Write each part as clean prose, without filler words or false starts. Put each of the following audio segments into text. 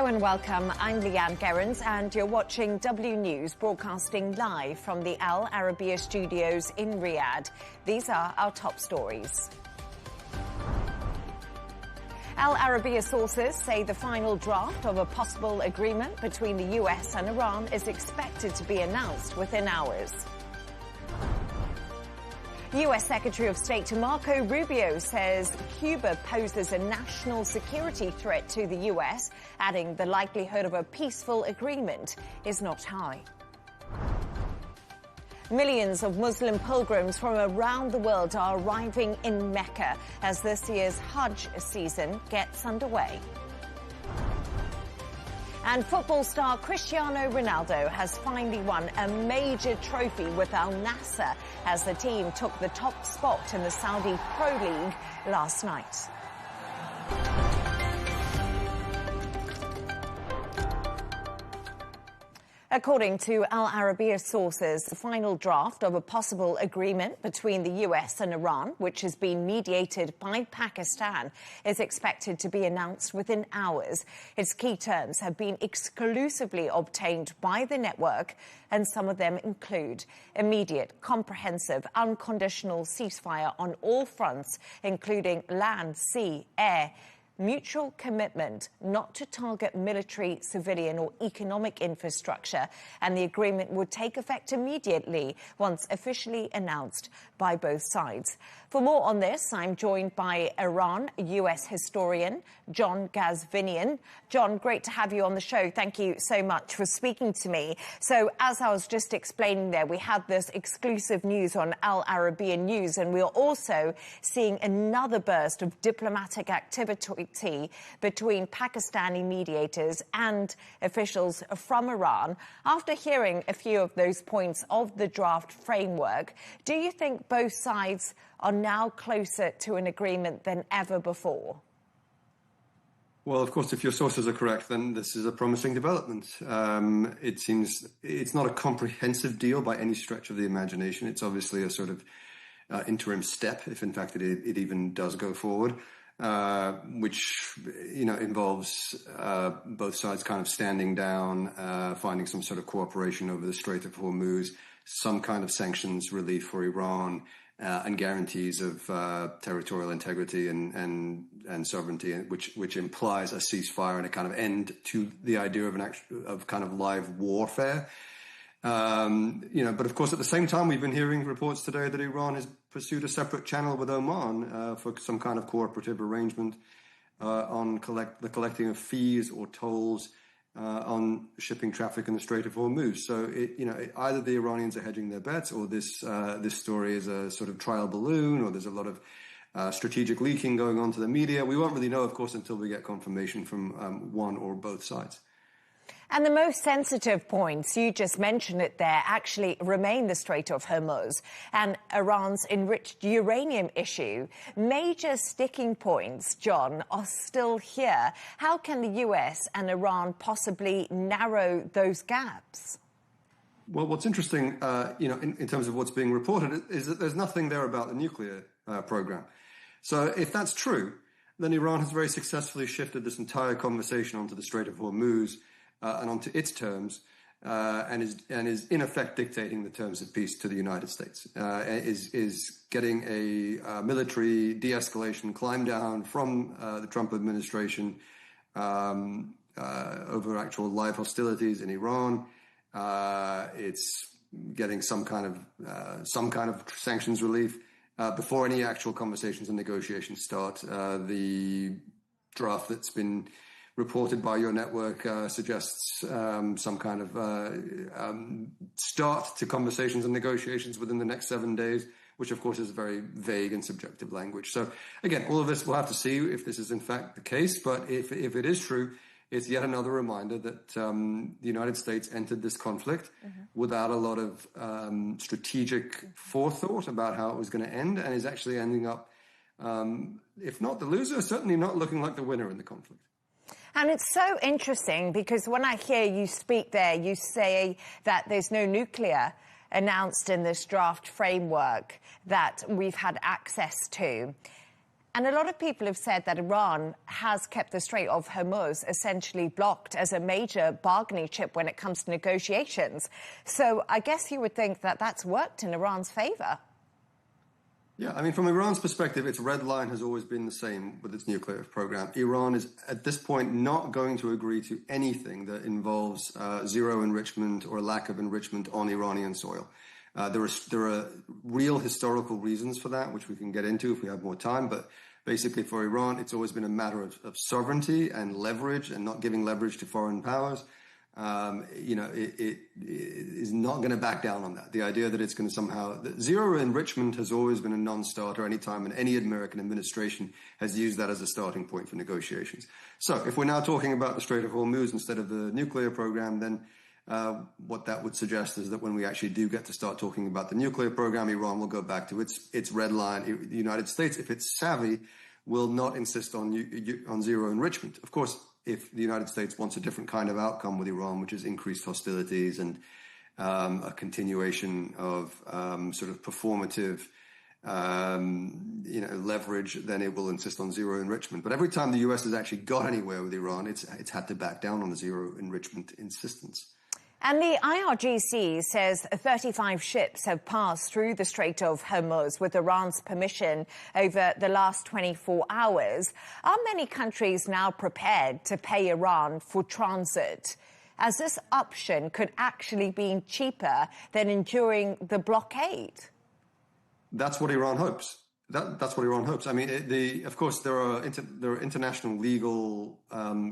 Hello and welcome. I'm Leigh Ann Gerrans and you're watching W News, broadcasting live from the Al Arabiya studios in Riyadh. These are our top stories. Al Arabiya sources say the final draft of a possible agreement between the US and Iran is expected to be announced within hours. US Secretary of State Marco Rubio says Cuba poses a national security threat to the US, adding the likelihood of a peaceful agreement is not high. Millions of Muslim pilgrims from around the world are arriving in Mecca as this year's Hajj season gets underway. And football star Cristiano Ronaldo has finally won a major trophy with Al Nassr as the team took the top spot in the Saudi Pro League last night. According to Al Arabiya sources, the final draft of a possible agreement between the US and Iran, which has been mediated by Pakistan, is expected to be announced within hours. Its key terms have been exclusively obtained by the network, and some of them include immediate, comprehensive, unconditional ceasefire on all fronts, including land, sea, air, mutual commitment not to target military, civilian or economic infrastructure, and the agreement would take effect immediately once officially announced by both sides. For more on this, I'm joined by Iran US historian John Ghazvinian. John, great to have you on the show. Thank you so much for speaking to me. So, as I was just explaining there, we had this exclusive news on Al Arabiya News, and we're also seeing another burst of diplomatic activity between Pakistani mediators and officials from Iran. After hearing a few of those points of the draft framework, do you think both sides are now closer to an agreement than ever before? Well, of course, if your sources are correct, then this is a promising development. It seems it's not a comprehensive deal by any stretch of the imagination. It's obviously a sort of interim step, if in fact it even does go forward. Which, involves both sides kind of standing down, finding some sort of cooperation over the Strait of Hormuz, some kind of sanctions relief for Iran, and guarantees of territorial integrity and sovereignty, which implies a ceasefire and a kind of end to the idea of kind of live warfare. But of course, at the same time, we've been hearing reports today that Iran has pursued a separate channel with Oman for some kind of cooperative arrangement on the collecting of fees or tolls on shipping traffic in the Strait of Hormuz. So, either the Iranians are hedging their bets, or this story is a sort of trial balloon, or there's a lot of strategic leaking going on to the media. We won't really know, of course, until we get confirmation from one or both sides. And the most sensitive points, you just mentioned it there, actually remain the Strait of Hormuz and Iran's enriched uranium issue. Major sticking points, John, are still here. How can the US and Iran possibly narrow those gaps? Well, what's interesting, in terms of what's being reported, is that there's nothing there about the nuclear program. So if that's true, then Iran has very successfully shifted this entire conversation onto the Strait of Hormuz and onto its terms, and is in effect dictating the terms of peace to the United States. Is getting a military de-escalation climb down from the Trump administration over actual live hostilities in Iran. It's getting some kind of sanctions relief before any actual conversations and negotiations start. The draft that's been reported by your network suggests some kind of start to conversations and negotiations within the next 7 days, which of course is very vague and subjective language. So again, all of this, we'll have to see if this is in fact the case. But if it is true, it's yet another reminder that the United States entered this conflict without a lot of strategic forethought about how it was going to end, and is actually ending up, if not the loser, certainly not looking like the winner in the conflict. And it's so interesting because when I hear you speak there, you say that there's no nuclear announced in this draft framework that we've had access to. And a lot of people have said that Iran has kept the Strait of Hormuz essentially blocked as a major bargaining chip when it comes to negotiations. So I guess you would think that that's worked in Iran's favor. Yeah, I mean, from Iran's perspective, its red line has always been the same with its nuclear program. Iran is, at this point, not going to agree to anything that involves zero enrichment or lack of enrichment on Iranian soil. There are real historical reasons for that, which we can get into if we have more time. But basically, for Iran, it's always been a matter of sovereignty and leverage, and not giving leverage to foreign powers. It is not going to back down on that. The idea that it's going to somehow... Zero enrichment has always been a non-starter any time, and any American administration has used that as a starting point for negotiations. So if we're now talking about the Strait of Hormuz instead of the nuclear program, then what that would suggest is that when we actually do get to start talking about the nuclear program, Iran will go back to its red line. The United States, if it's savvy, will not insist on zero enrichment. Of course, if the United States wants a different kind of outcome with Iran, which is increased hostilities and a continuation of sort of performative leverage, then it will insist on zero enrichment. But every time the US has actually got anywhere with Iran, it's had to back down on the zero enrichment insistence. And the IRGC says 35 ships have passed through the Strait of Hormuz with Iran's permission over the last 24 hours. Are many countries now prepared to pay Iran for transit, as this option could actually be cheaper than enduring the blockade? That's what Iran hopes. That's what Iran hopes. I mean, of course, there are international legal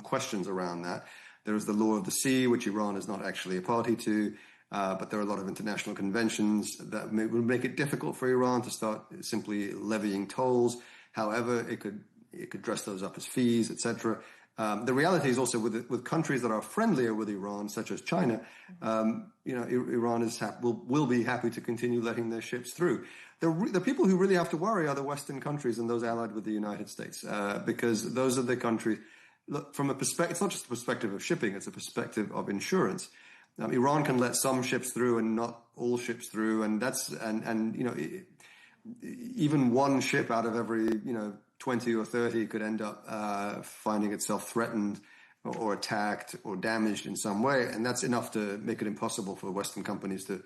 questions around that. There is the law of the sea, which Iran is not actually a party to, but there are a lot of international conventions that will make it difficult for Iran to start simply levying tolls. However, it could dress those up as fees, etc. The reality is also with countries that are friendlier with Iran, such as China, Iran will be happy to continue letting their ships through. The people who really have to worry are the Western countries and those allied with the United States, because those are the countries. Look, from a perspective, it's not just a perspective of shipping; it's a perspective of insurance. Iran can let some ships through and not all ships through, and even one ship out of every 20 or 30 could end up finding itself threatened or attacked or damaged in some way, and that's enough to make it impossible for Western companies to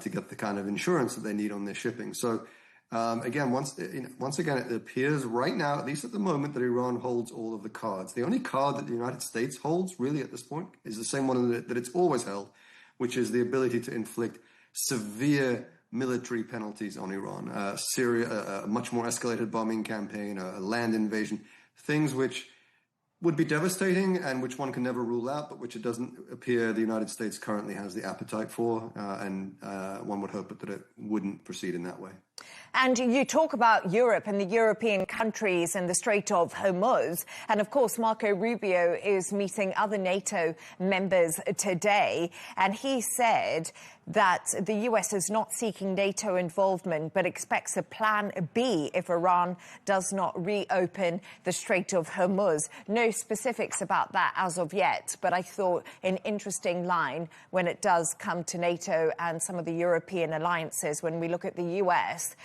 get the kind of insurance that they need on their shipping. So. Again, once again, it appears right now, at least at the moment, that Iran holds all of the cards. The only card that the United States holds, really, at this point, is the same one that it's always held, which is the ability to inflict severe military penalties on Iran. Syria, a much more escalated bombing campaign, a land invasion, things which would be devastating and which one can never rule out, but which it doesn't appear the United States currently has the appetite for, and one would hope that it wouldn't proceed in that way. And you talk about Europe and the European countries and the Strait of Hormuz. And, of course, Marco Rubio is meeting other NATO members today. And he said that the US is not seeking NATO involvement, but expects a plan B if Iran does not reopen the Strait of Hormuz. No specifics about that as of yet, but I thought an interesting line when it does come to NATO and some of the European alliances when we look at the US.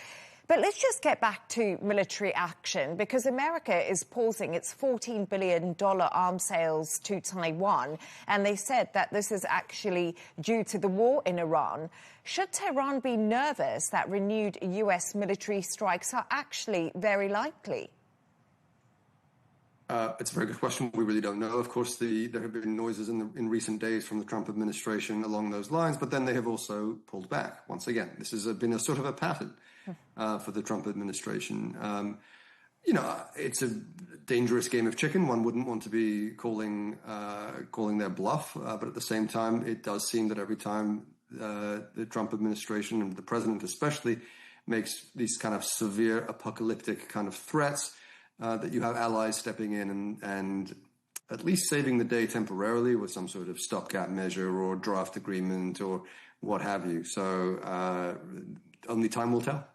But let's just get back to military action, because America is pausing its $14 billion arms sales to Taiwan, and they said that this is actually due to the war in Iran. Should Tehran be nervous that renewed US military strikes are actually very likely? It's a very good question. We really don't know. Of course, there have been noises in recent days from the Trump administration along those lines, but then they have also pulled back. Once again, this has been a sort of a pattern for the Trump administration. It's a dangerous game of chicken. One wouldn't want to be calling their bluff, but at the same time, it does seem that every time the Trump administration and the president especially makes these kind of severe apocalyptic kind of threats, that you have allies stepping in and at least saving the day temporarily with some sort of stopgap measure or draft agreement or what have you. So only time will tell.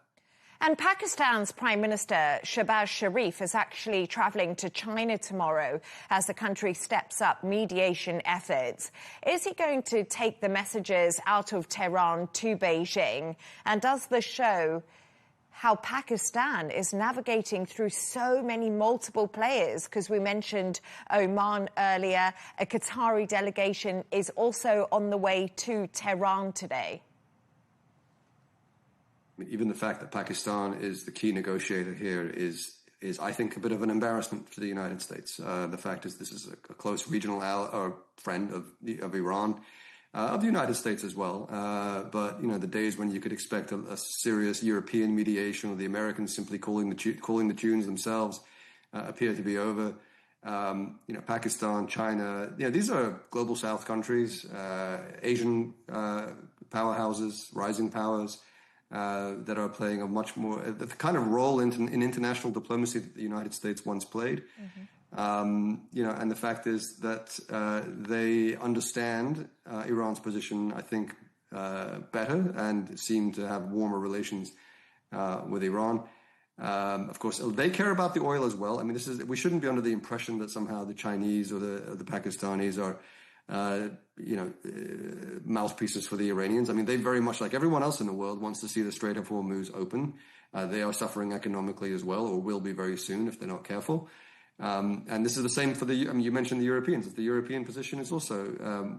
And Pakistan's Prime Minister Shehbaz Sharif is actually travelling to China tomorrow as the country steps up mediation efforts. Is he going to take the messages out of Tehran to Beijing? And does this show how Pakistan is navigating through so many multiple players, because we mentioned Oman earlier. A Qatari delegation is also on the way to Tehran today. Even the fact that Pakistan is the key negotiator here is I think, a bit of an embarrassment for the United States. The fact is this is a close regional ally or friend of Iran, of the United States as well. But, you know, the days when you could expect a serious European mediation or the Americans simply calling the tunes themselves appear to be over. You know, Pakistan, China, you know, these are global South countries, Asian powerhouses, rising powers. That are playing a much more the kind of role in international diplomacy that the United States once played. You know, and the fact is that they understand Iran's position, I think, better, and seem to have warmer relations with Iran. Of course, they care about the oil as well. I mean, we shouldn't be under the impression that somehow the Chinese or the Pakistanis are mouthpieces for the Iranians. I mean, they very much, like everyone else in the world, wants to see the Strait of Hormuz open. They are suffering economically as well, or will be very soon if they're not careful. And this is the same for you mentioned the Europeans. The European position is also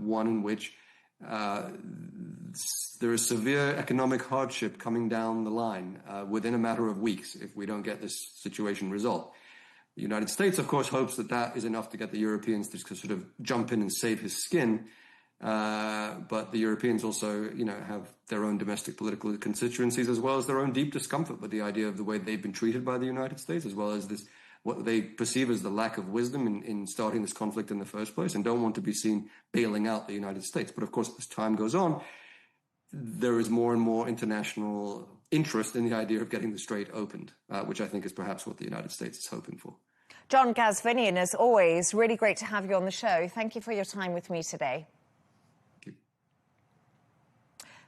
one in which there is severe economic hardship coming down the line within a matter of weeks if we don't get this situation resolved. The United States, of course, hopes that that is enough to get the Europeans to sort of jump in and save his skin. But the Europeans also, you know, have their own domestic political constituencies, as well as their own deep discomfort with the idea of the way they've been treated by the United States, as well as what they perceive as the lack of wisdom in starting this conflict in the first place, and don't want to be seen bailing out the United States. But of course, as time goes on, there is more and more international interest in the idea of getting the strait opened, which I think is perhaps what the United States is hoping for. John Gazvinian, as always, really great to have you on the show. Thank you for your time with me today. Thank you.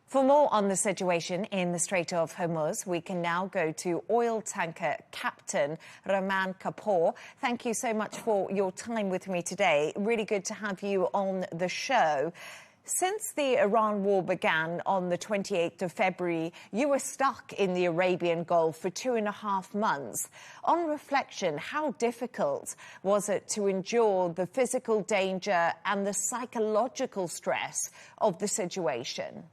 For more on the situation in the Strait of Hormuz, we can now go to oil tanker captain Rahman Kapoor. Thank you so much for your time with me today. Really good to have you on the show. Since the Iran war began on the 28th of February, you were stuck in the Arabian Gulf for 2.5 months. On reflection, how difficult was it to endure the physical danger and the psychological stress of the situation?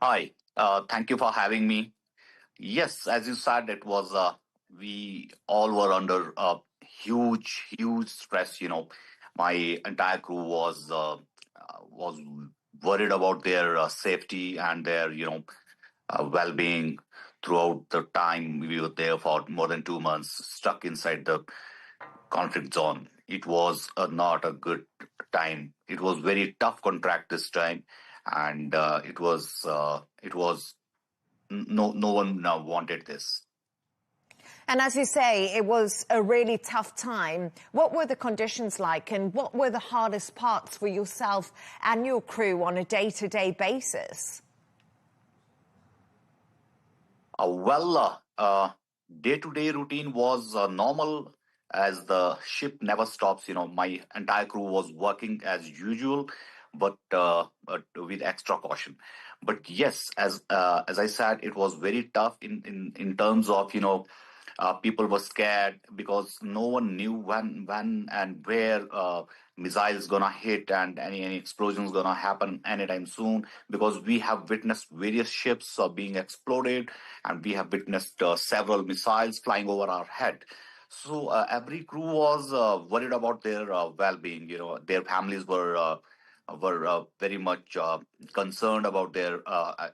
Hi, thank you for having me. Yes, as you said, it was, we all were under huge stress, you know. My entire crew was worried about their safety and their, you know, well-being throughout the time we were there for more than 2 months, stuck inside the conflict zone. It was not a good time. It was very tough contract this time, and it was no one wanted this. And as you say, it was a really tough time. What were the conditions like, and what were the hardest parts for yourself and your crew on a day-to-day basis? Day-to-day routine was normal, as the ship never stops. You know, my entire crew was working as usual, but with extra caution. But yes, as I said, it was very tough in terms of, you know, people were scared because no one knew when and where missiles gonna hit and any explosions gonna happen anytime soon, because we have witnessed various ships being exploded, and we have witnessed several missiles flying over our head. So every crew was worried about their well-being. You know, their families were very much concerned about their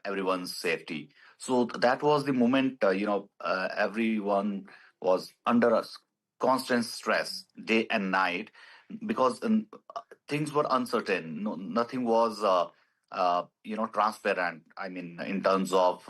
everyone's safety. So that was the moment, you know, everyone was under a constant stress day and night, because things were uncertain. Nothing was, you know, transparent. I mean, in terms of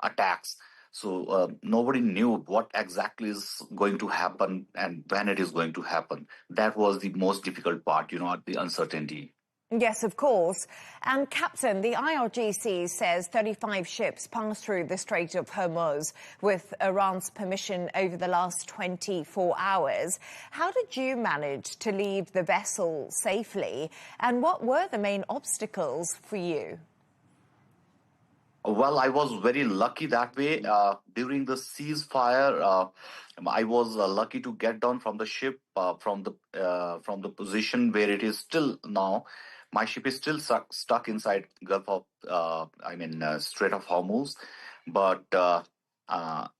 attacks. So nobody knew what exactly is going to happen and when it is going to happen. That was the most difficult part, you know, the uncertainty. Yes, of course. And Captain, the IRGC says 35 ships passed through the Strait of Hormuz with Iran's permission over the last 24 hours. How did you manage to leave the vessel safely? And what were the main obstacles for you? Well, I was very lucky that way. During the ceasefire, I was lucky to get down from the ship from the position where it is still now. My ship is still stuck inside Gulf of Strait of Hormuz. But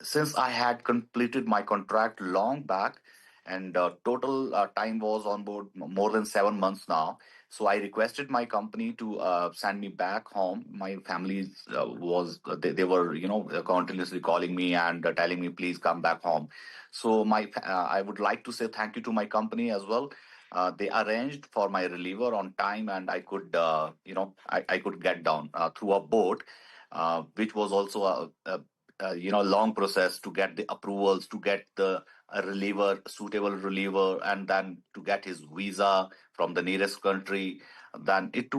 since I had completed my contract long back, and total time was on board more than 7 months now. So I requested my company to send me back home. My family they were continuously calling me and telling me please come back home. So I would like to say thank you to my company as well. They arranged for my reliever on time, and I could I could get down through a boat, which was also a long process to get the approvals, to get the a reliever, suitable reliever, and then to get his visa from the nearest country. Then it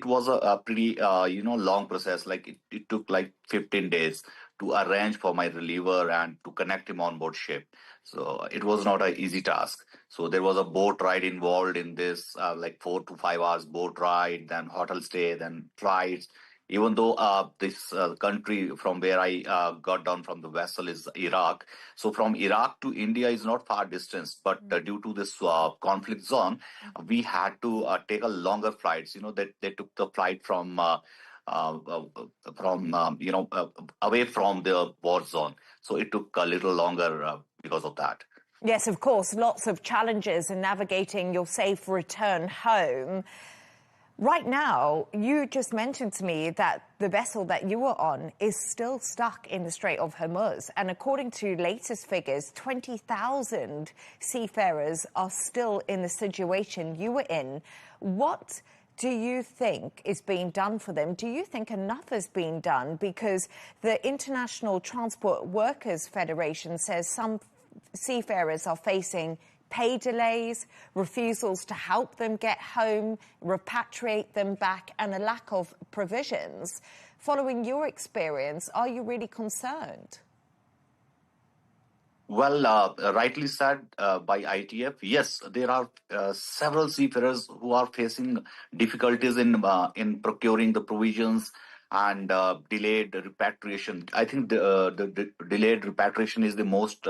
was a pretty long process. Like it took like 15 days to arrange for my reliever and to connect him on board ship. So it was not an easy task. So there was a boat ride involved in this, like 4 to 5 hours boat ride, then hotel stay, then flights. Even though this country from where I got down from the vessel is Iraq, so from Iraq to India is not far distance, but due to this conflict zone, we had to take a longer flights. They took the flight from away from the war zone, so it took a little longer because of that. Yes, of course, lots of challenges in navigating your safe return home. Right now, you just mentioned to me that the vessel that you were on is still stuck in the Strait of Hormuz. And according to latest figures, 20,000 seafarers are still in the situation you were in. What do you think is being done for them? Do you think enough has been done? Because the International Transport Workers Federation says some seafarers are facing pay delays, refusals to help them get home, repatriate them back, and a lack of provisions. Following your experience, are you really concerned? Well, rightly said by ITF. Yes, there are several seafarers who are facing difficulties in procuring the provisions and delayed repatriation. I think the delayed repatriation is the most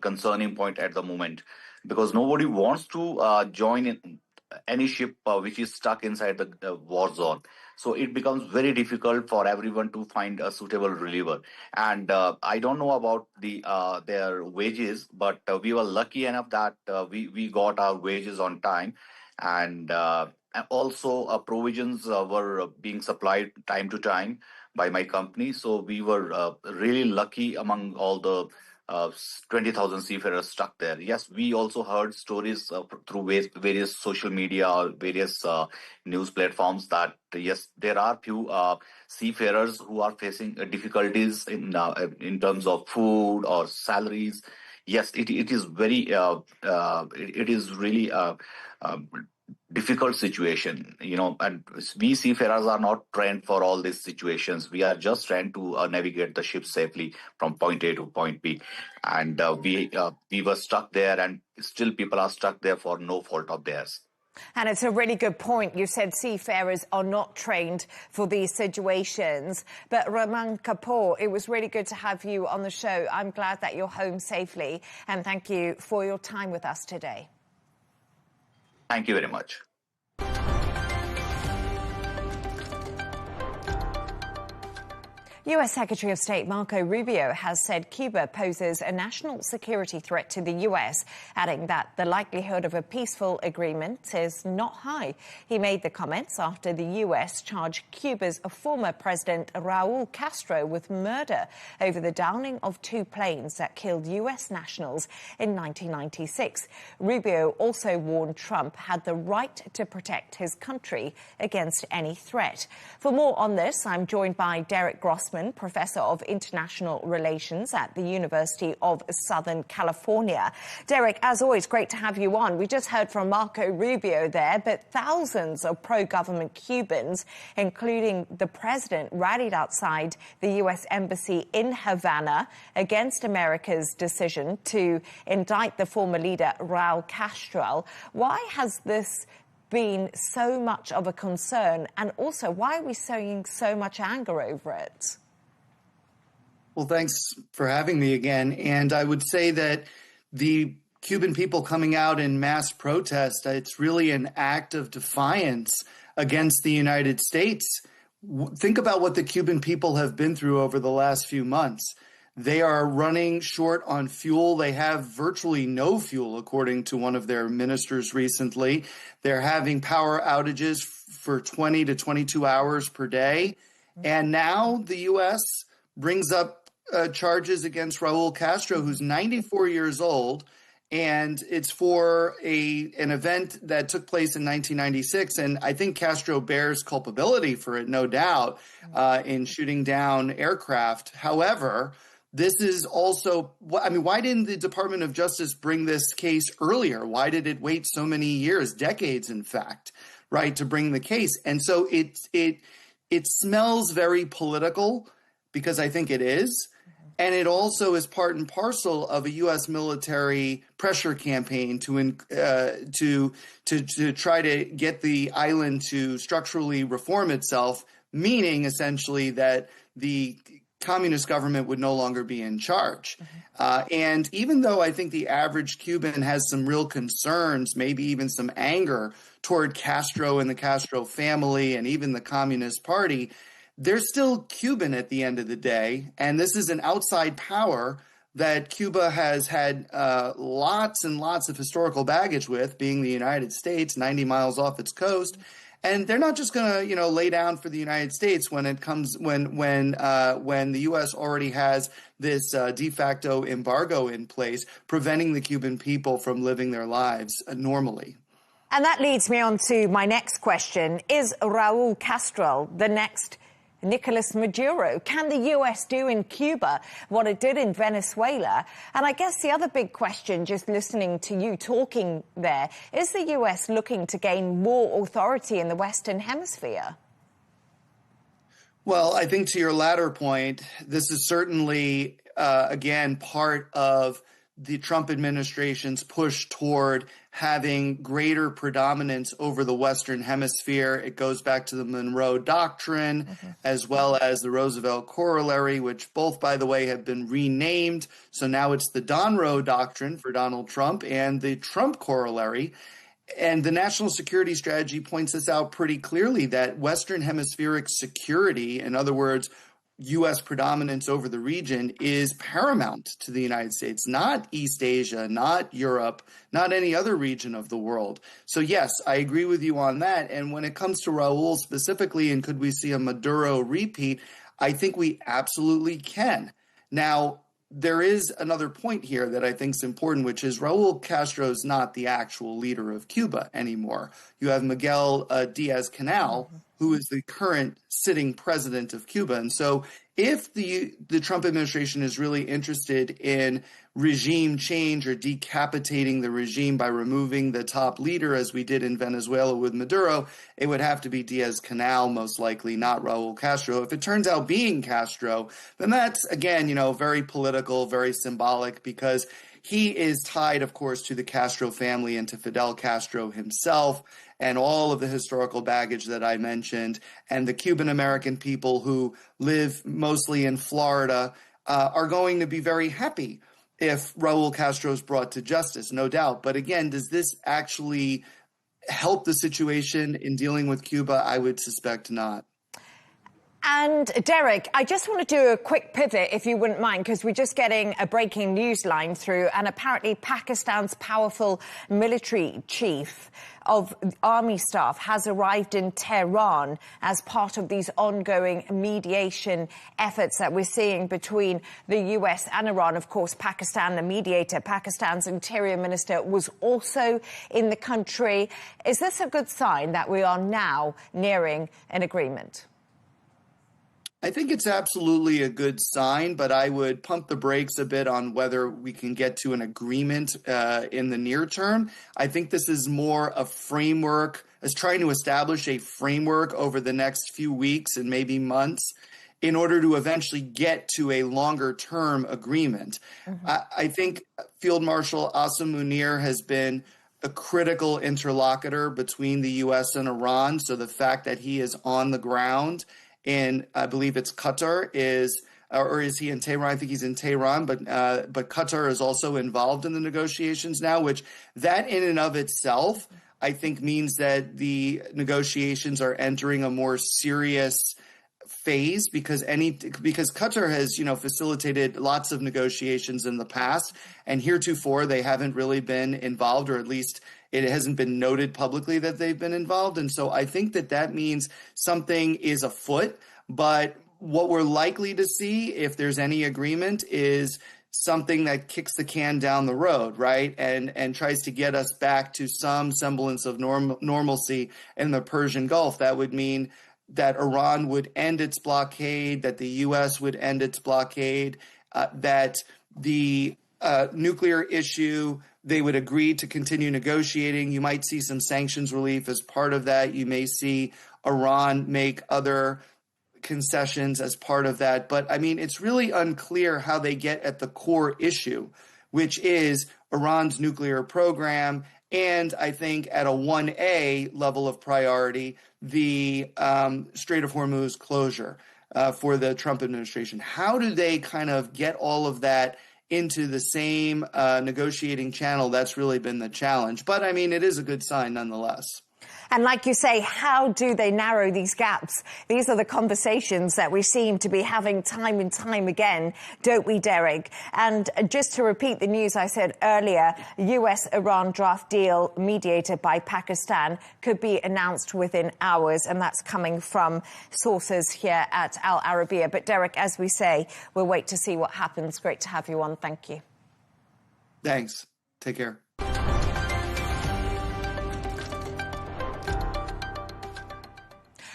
concerning point at the moment, because nobody wants to join in any ship which is stuck inside the war zone. So it becomes very difficult for everyone to find a suitable reliever. And I don't know about their wages, but we were lucky enough that we got our wages on time. And also provisions were being supplied time to time by my company. So we were really lucky among all the 20,000 seafarers stuck there. Yes, we also heard stories through various social media or various news platforms that, yes, there are few seafarers who are facing difficulties in terms of food or salaries. Yes, it is very, it is really difficult situation, and we seafarers are not trained for all these situations. We are just trying to navigate the ship safely from point A to point B. And we were stuck there, and still people are stuck there for no fault of theirs. And it's a really good point. You said seafarers are not trained for these situations. But Raman Kapoor, it was really good to have you on the show. I'm glad that you're home safely. And thank you for your time with us today. Thank you very much. US Secretary of State Marco Rubio has said Cuba poses a national security threat to the US, adding that the likelihood of a peaceful agreement is not high. He made the comments after the US charged Cuba's former president Raul Castro with murder over the downing of 2 planes that killed US nationals in 1996. Rubio also warned Trump had the right to protect his country against any threat. For more on this, I'm joined by Derek Grossman, Professor of International Relations at the University of Southern California. Derek, as always, great to have you on. We just heard from Marco Rubio there, but thousands of pro-government Cubans, including the president, rallied outside the US Embassy in Havana against America's decision to indict the former leader, Raul Castro. Why has this been so much of a concern? And also, why are we seeing so much anger over it? Well, thanks for having me again. And I would say that the Cuban people coming out in mass protest, it's really an act of defiance against the United States. Think about what the Cuban people have been through over the last few months. They are running short on fuel. They have virtually no fuel, according to one of their ministers recently. They're having power outages for 20 to 22 hours per day. And now the U.S. brings up charges against Raul Castro, who's 94 years old. And it's for an event that took place in 1996. And I think Castro bears culpability for it, no doubt, in shooting down aircraft. However, this is also, I mean, why didn't the Department of Justice bring this case earlier? Why did it wait so many years, decades, in fact, right, to bring the case? And so it smells very political, because I think it is. And it also is part and parcel of a U.S. military pressure campaign to try to get the island to structurally reform itself, meaning essentially that the communist government would no longer be in charge. And even though I think the average Cuban has some real concerns, maybe even some anger toward Castro and the Castro family and even the Communist Party, they're still Cuban at the end of the day, and this is an outside power that Cuba has had lots and lots of historical baggage with, being the United States, 90 miles off its coast, and they're not just going to, lay down for the United States when it comes when the U.S. already has this de facto embargo in place, preventing the Cuban people from living their lives normally. And that leads me on to my next question: is Raul Castro the next Nicolas Maduro? Can the U.S. do in Cuba what it did in Venezuela? And I guess the other big question, just listening to you talking there, is the U.S. looking to gain more authority in the Western Hemisphere? Well, I think to your latter point, this is certainly, again, part of the Trump administration's push toward having greater predominance over the Western Hemisphere. It goes back to the Monroe Doctrine, as well as the Roosevelt Corollary, which both, by the way, have been renamed. So now it's the Monroe Doctrine for Donald Trump and the Trump Corollary. And the national security strategy points this out pretty clearly, that Western Hemispheric security, in other words, U.S. predominance over the region, is paramount to the United States, not East Asia, not Europe, not any other region of the world. So yes, I agree with you on that. And when it comes to Raul specifically, and could we see a Maduro repeat, I think we absolutely can. Now, there is another point here that I think is important, which is Raul Castro is not the actual leader of Cuba anymore. You have Miguel Diaz-Canel, who is the current sitting president of Cuba. And so if the Trump administration is really interested in regime change or decapitating the regime by removing the top leader, as we did in Venezuela with Maduro, it would have to be Diaz-Canel, most likely, not Raul Castro. If it turns out being Castro, then that's, again, very political, very symbolic, because he is tied, of course, to the Castro family and to Fidel Castro himself, and all of the historical baggage that I mentioned. And the Cuban American people who live mostly in Florida are going to be very happy if Raul Castro is brought to justice, no doubt. But again, does this actually help the situation in dealing with Cuba? I would suspect not. And Derek, I just want to do a quick pivot, if you wouldn't mind, because we're just getting a breaking news line through, and apparently Pakistan's powerful military chief of army staff has arrived in Tehran as part of these ongoing mediation efforts that we're seeing between the US and Iran. Of course, Pakistan, the mediator, Pakistan's interior minister, was also in the country. Is this a good sign that we are now nearing an agreement? I think it's absolutely a good sign, but I would pump the brakes a bit on whether we can get to an agreement in the near term. I think this is more a framework, as trying to establish a framework over the next few weeks and maybe months in order to eventually get to a longer term agreement. I think Field Marshal Asim Munir has been a critical interlocutor between the U.S. and Iran. So the fact that he is on the ground in, I believe it's Qatar, or is he in Tehran? I think he's in Tehran, but Qatar is also involved in the negotiations now, which that in and of itself, I think means that the negotiations are entering a more serious phase because Qatar has, facilitated lots of negotiations in the past, and heretofore they haven't really been involved, or at least it hasn't been noted publicly that they've been involved. And so I think that means something is afoot, but what we're likely to see, if there's any agreement, is something that kicks the can down the road, right? And tries to get us back to some semblance of normalcy in the Persian Gulf. That would mean that Iran would end its blockade, that the U.S. would end its blockade, that the nuclear issue, they would agree to continue negotiating. You might see some sanctions relief as part of that. You may see Iran make other concessions as part of that. But I mean, it's really unclear how they get at the core issue, which is Iran's nuclear program. And I think at a 1A level of priority, the Strait of Hormuz closure for the Trump administration. How do they kind of get all of that into the same negotiating channel? That's really been the challenge. But I mean, it is a good sign nonetheless. And like you say, how do they narrow these gaps? These are the conversations that we seem to be having time and time again, don't we, Derek? And just to repeat the news I said earlier, US-Iran draft deal mediated by Pakistan could be announced within hours, and that's coming from sources here at Al Arabiya. But Derek, as we say, we'll wait to see what happens. Great to have you on. Thank you. Thanks. Take care.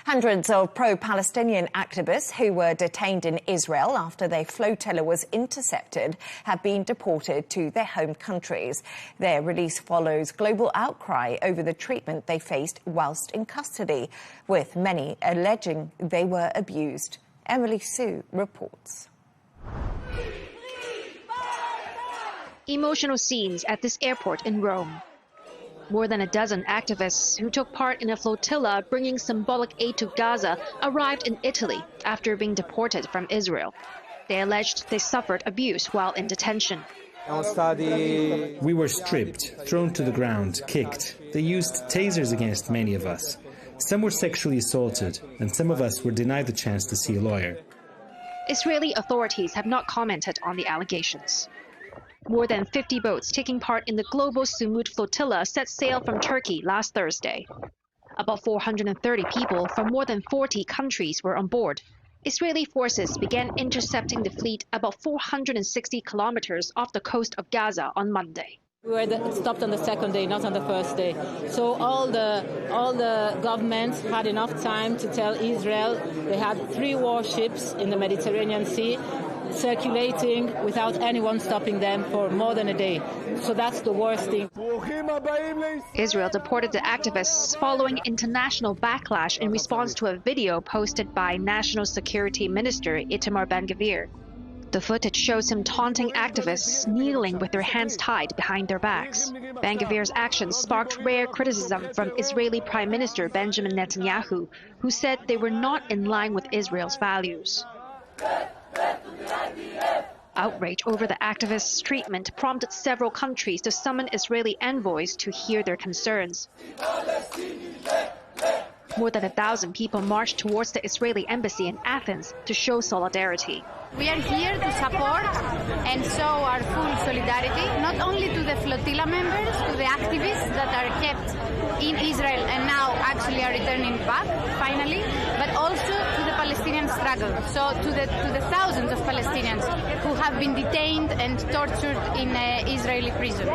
Hundreds of pro-Palestinian activists who were detained in Israel after their flotilla was intercepted have been deported to their home countries. Their release follows global outcry over the treatment they faced whilst in custody, with many alleging they were abused. Emily Sue reports. Emotional scenes at this airport in Rome. More than a dozen activists who took part in a flotilla bringing symbolic aid to Gaza arrived in Italy after being deported from Israel. They alleged they suffered abuse while in detention. We were stripped, thrown to the ground, kicked. They used tasers against many of us. Some were sexually assaulted, and some of us were denied the chance to see a lawyer. Israeli authorities have not commented on the allegations. More than 50 boats taking part in the global Sumud flotilla set sail from Turkey last Thursday. About 430 people from more than 40 countries were on board. Israeli forces began intercepting the fleet about 460 kilometers off the coast of Gaza on Monday. We were stopped on the second day, not on the first day. So all the governments had enough time to tell Israel they had 3 warships in the Mediterranean Sea circulating without anyone stopping them for more than a day. So that's the worst thing. Israel deported the activists following international backlash in response to a video posted by National Security Minister Itamar Ben-Gvir. The footage shows him taunting activists kneeling with their hands tied behind their backs. Ben-Gvir's actions sparked rare criticism from Israeli Prime Minister Benjamin Netanyahu, who said they were not in line with Israel's values. Outrage over the activists' treatment prompted several countries to summon Israeli envoys to hear their concerns. More than 1,000 people marched towards the Israeli embassy in Athens to show solidarity. We are here to support and show our full solidarity, not only to the flotilla members, to the activists that are kept in Israel and now actually are returning back, finally, but also to the Palestinian struggle. So to the thousands of Palestinians who have been detained and tortured in Israeli prisons.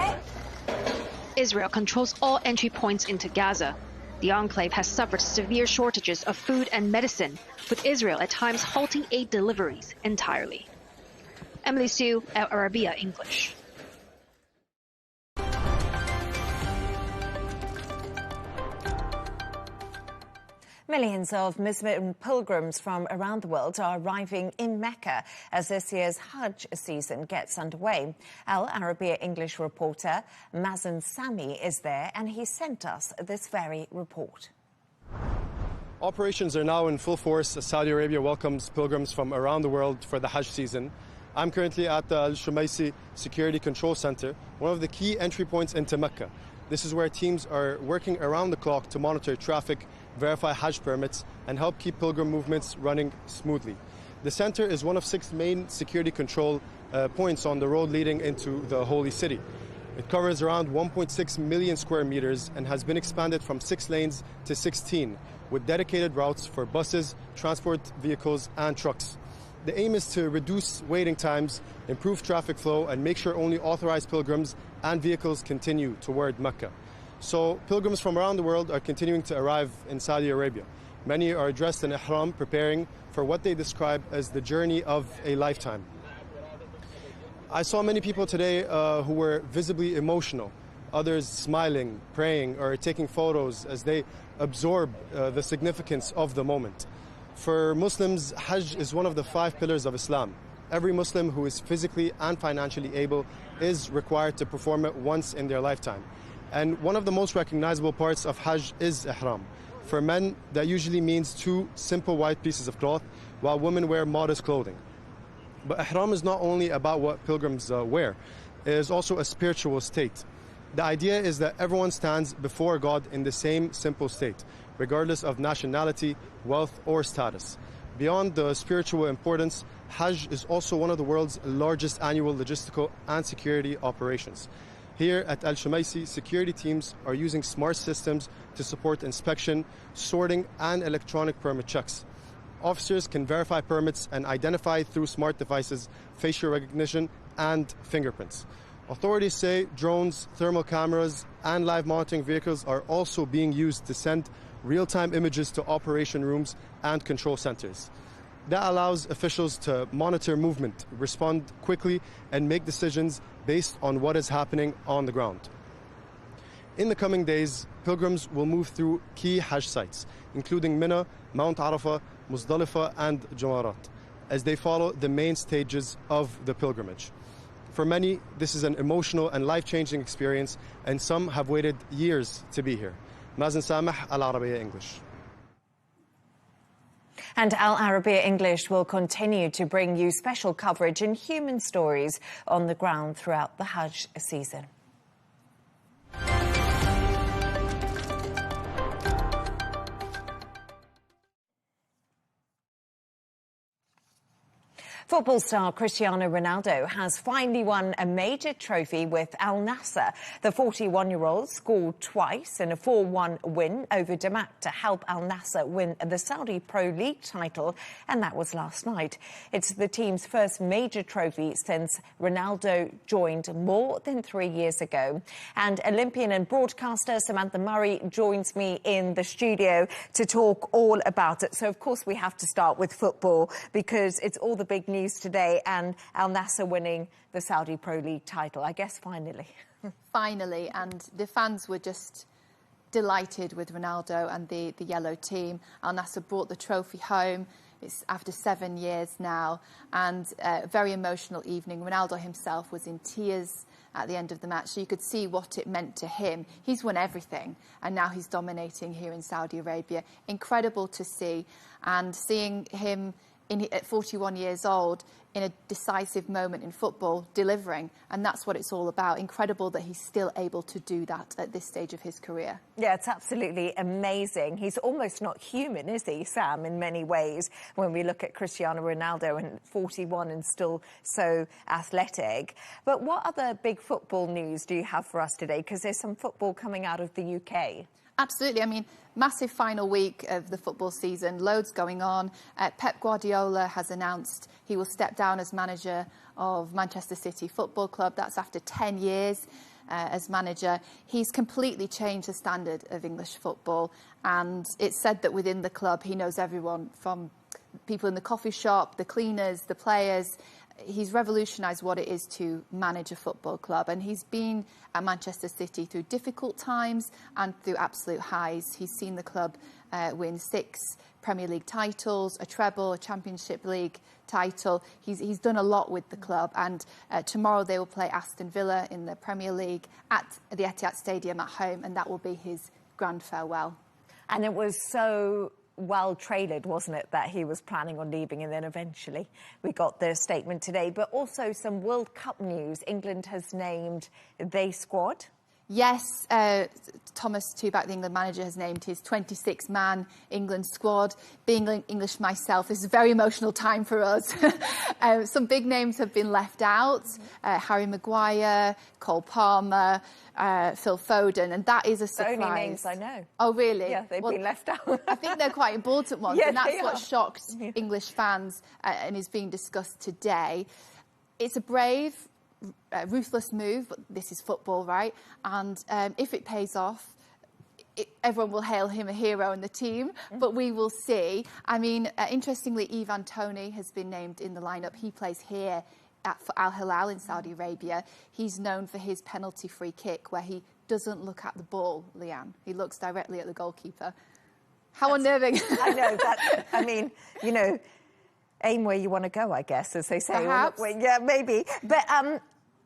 Israel controls all entry points into Gaza. The enclave has suffered severe shortages of food and medicine, with Israel at times halting aid deliveries entirely. Emily Sue, Al Arabiya English. Millions of Muslim pilgrims from around the world are arriving in Mecca as this year's Hajj season gets underway. Al Arabiya English reporter Mazen Sami is there and he sent us this very report. Operations are now in full force as Saudi Arabia welcomes pilgrims from around the world for the Hajj season. I'm currently at the Al-Shumaisi Security Control Center, one of the key entry points into Mecca. This is where teams are working around the clock to monitor traffic, verify Hajj permits, and help keep pilgrim movements running smoothly. The center is one of 6 main security control points on the road leading into the holy city. It covers around 1.6 million square meters and has been expanded from 6 lanes to 16, with dedicated routes for buses, transport vehicles, and trucks. The aim is to reduce waiting times, improve traffic flow, and make sure only authorized pilgrims and vehicles continue toward Mecca. So pilgrims from around the world are continuing to arrive in Saudi Arabia. Many are dressed in ihram, preparing for what they describe as the journey of a lifetime. I saw many people today who were visibly emotional, others smiling, praying, or taking photos as they absorb the significance of the moment. For Muslims, Hajj is one of the 5 pillars of Islam. Every Muslim who is physically and financially able is required to perform it once in their lifetime. And one of the most recognizable parts of Hajj is ihram. For men, that usually means 2 simple white pieces of cloth, while women wear modest clothing. But ihram is not only about what pilgrims wear, it is also a spiritual state. The idea is that everyone stands before God in the same simple state, regardless of nationality, wealth, or status. Beyond the spiritual importance, Hajj is also one of the world's largest annual logistical and security operations. Here at Al-Shumaisi, security teams are using smart systems to support inspection, sorting, and electronic permit checks. Officers can verify permits and identify through smart devices, facial recognition, and fingerprints. Authorities say drones, thermal cameras, and live monitoring vehicles are also being used to send real-time images to operation rooms and control centers. That allows officials to monitor movement, respond quickly, and make decisions based on what is happening on the ground. In the coming days, pilgrims will move through key Hajj sites, including Mina, Mount Arafah, Muzdalifah, and Jamarat, as they follow the main stages of the pilgrimage. For many, this is an emotional and life-changing experience, and some have waited years to be here. Mazen Sameh, Al Arabiya English. And Al Arabiya English will continue to bring you special coverage and human stories on the ground throughout the Hajj season. Football star Cristiano Ronaldo has finally won a major trophy with Al Nassr. The 41-year-old scored twice in a 4-1 win over Dammam to help Al Nassr win the Saudi Pro League title, and that was last night. It's the team's first major trophy since Ronaldo joined more than 3 years ago. And Olympian and broadcaster Samantha Murray joins me in the studio to talk all about it. So, of course, we have to start with football because it's all the big news today, and Al Nassr winning the Saudi Pro League title, I guess finally. Finally, and the fans were just delighted with Ronaldo and the yellow team. Al Nassr brought the trophy home. It's after 7 years now, and a very emotional evening. Ronaldo himself was in tears at the end of the match, so you could see what it meant to him. He's won everything, and now he's dominating here in Saudi Arabia. Incredible to see, and seeing him at 41 years old, in a decisive moment in football, delivering. And that's what it's all about. Incredible that he's still able to do that at this stage of his career. Yeah, it's absolutely amazing. He's almost not human, is he, Sam, in many ways, when we look at Cristiano Ronaldo and 41 and still so athletic. But what other big football news do you have for us today? Because there's some football coming out of the UK. Absolutely. I mean, massive final week of the football season, loads going on. Pep Guardiola has announced he will step down as manager of Manchester City Football Club. That's after 10 years as manager. He's completely changed the standard of English football, and it's said that within the club he knows everyone, from people in the coffee shop, the cleaners, the players. he's revolutionised what it is to manage a football club, and he's been at Manchester City through difficult times and through absolute highs. He's seen the club win 6 Premier League titles, a treble, a Championship League title. He's done a lot with the club, and tomorrow they will play Aston Villa in the Premier League at the Etihad Stadium at home, and that will be his grand farewell. And it was so well traded, wasn't it, that he was planning on leaving, and then eventually we got the statement today. But also some World Cup news. England has named their squad. Yes, Thomas Tuchel, the England manager, has named his 26-man England squad. Being English myself, this is a very emotional time for us. Some big names have been left out. Harry Maguire, Cole Palmer, Phil Foden, and that is a surprise. The only names I know. Oh, really? Yeah, they've been left out. I think they're quite important ones, Yeah, and that's what shocked English fans and is being discussed today. It's a brave, ruthless move, but this is football, right? And if it pays off, everyone will hail him a hero in the team, but we will see. I mean, interestingly, Ivan Toney has been named in the lineup. He plays here for Al Hilal in Saudi Arabia. He's known for his penalty-free kick, where he doesn't look at the ball, Leigh Ann. He looks directly at the goalkeeper. How unnerving. I know. I mean, you know, aim where you want to go, I guess, as they say. Perhaps. Yeah, maybe. But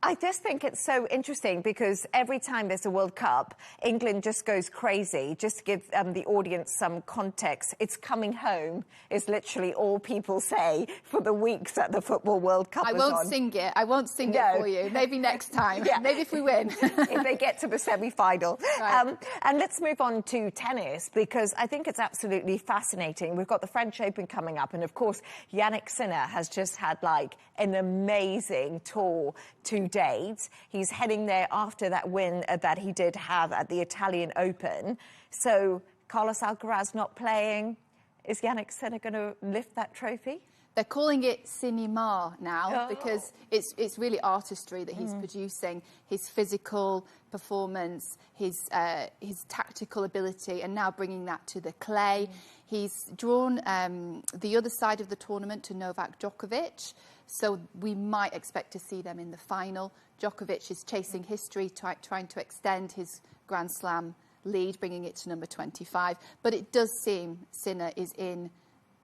I just think it's so interesting because every time there's a World Cup, England just goes crazy. Just to give the audience some context, it's coming home is literally all people say for the weeks that the Football World Cup is on. I won't sing it. I won't sing it for you. Maybe next time. Yeah. Maybe if we win. If they get to the semi-final. Right. And let's move on to tennis, because I think it's absolutely fascinating. We've got the French Open coming up, and of course, Yannick Sinner has just had like an amazing tour to date. He's heading there after that win that he did have at the Italian Open. So Carlos Alcaraz not playing. Is Yannick Sinner going to lift that trophy? They're calling it cinema now because it's really artistry that he's producing, his physical performance, his tactical ability, and now bringing that to the clay. He's drawn the other side of the tournament to Novak Djokovic, so we might expect to see them in the final. Djokovic is chasing history, trying to extend his Grand Slam lead, bringing it to number 25. But it does seem Sinner is in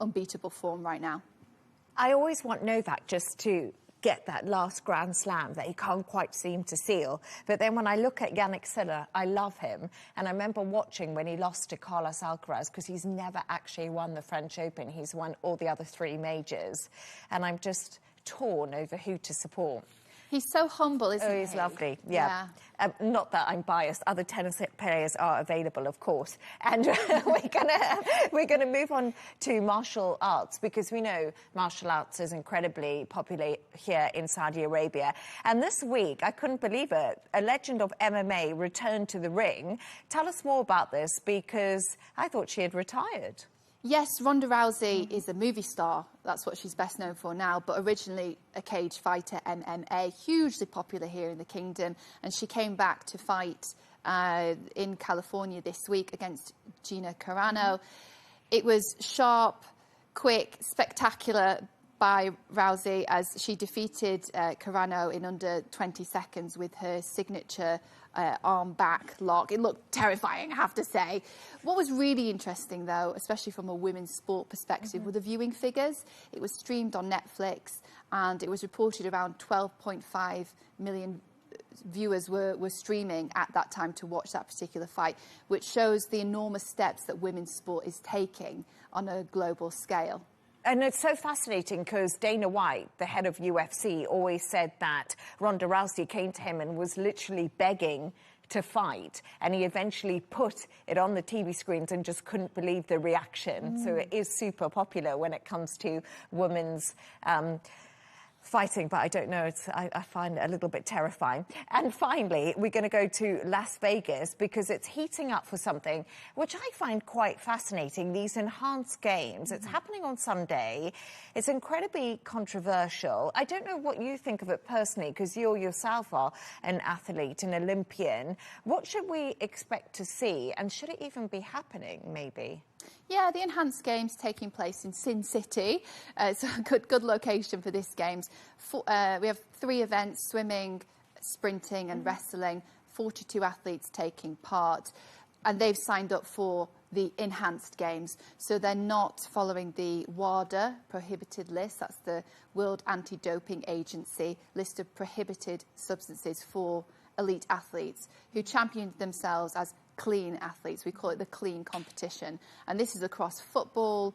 unbeatable form right now. I always want Novak just to get that last Grand Slam that he can't quite seem to seal. But then when I look at Yannick Sinner, I love him. And I remember watching when he lost to Carlos Alcaraz, because he's never actually won the French Open. He's won all the other 3 majors. And I'm just torn over who to support. He's so humble, isn't he? Oh, he's lovely, yeah. Not that I'm biased. Other tennis players are available, of course. And we're gonna move on to martial arts, because we know martial arts is incredibly popular here in Saudi Arabia. And this week, I couldn't believe it, a legend of MMA returned to the ring. Tell us more about this, because I thought she had retired. Yes, Ronda Rousey is a movie star. That's what she's best known for now, but originally a cage fighter, MMA, hugely popular here in the kingdom. And she came back to fight in California this week against Gina Carano. It was sharp, quick, spectacular by Rousey as she defeated Carano in under 20 seconds with her signature arm back lock. It looked terrifying, I have to say. What was really interesting, though, especially from a women's sport perspective, were the viewing figures. It was streamed on Netflix, and it was reported around 12.5 million viewers were streaming at that time to watch that particular fight, which shows the enormous steps that women's sport is taking on a global scale. And it's so fascinating because Dana White, the head of UFC, always said that Ronda Rousey came to him and was literally begging to fight. And he eventually put it on the TV screens and just couldn't believe the reaction. So it is super popular when it comes to women's fighting, but I don't know, I find it a little bit terrifying. And finally, we're going to go to Las Vegas because it's heating up for something which I find quite fascinating, these enhanced games. It's happening on Sunday. It's incredibly controversial. I don't know what you think of it personally, because you yourself are an athlete, an Olympian. What should we expect to see, and should it even be happening, maybe? Yeah, the enhanced games taking place in Sin City. It's a good location for this games. We have 3 events: swimming, sprinting and wrestling. 42 athletes taking part, and they've signed up for the enhanced games. So they're not following the WADA prohibited list. That's the World Anti-Doping Agency list of prohibited substances for elite athletes who champion themselves as clean athletes. We call it the clean competition. And this is across football,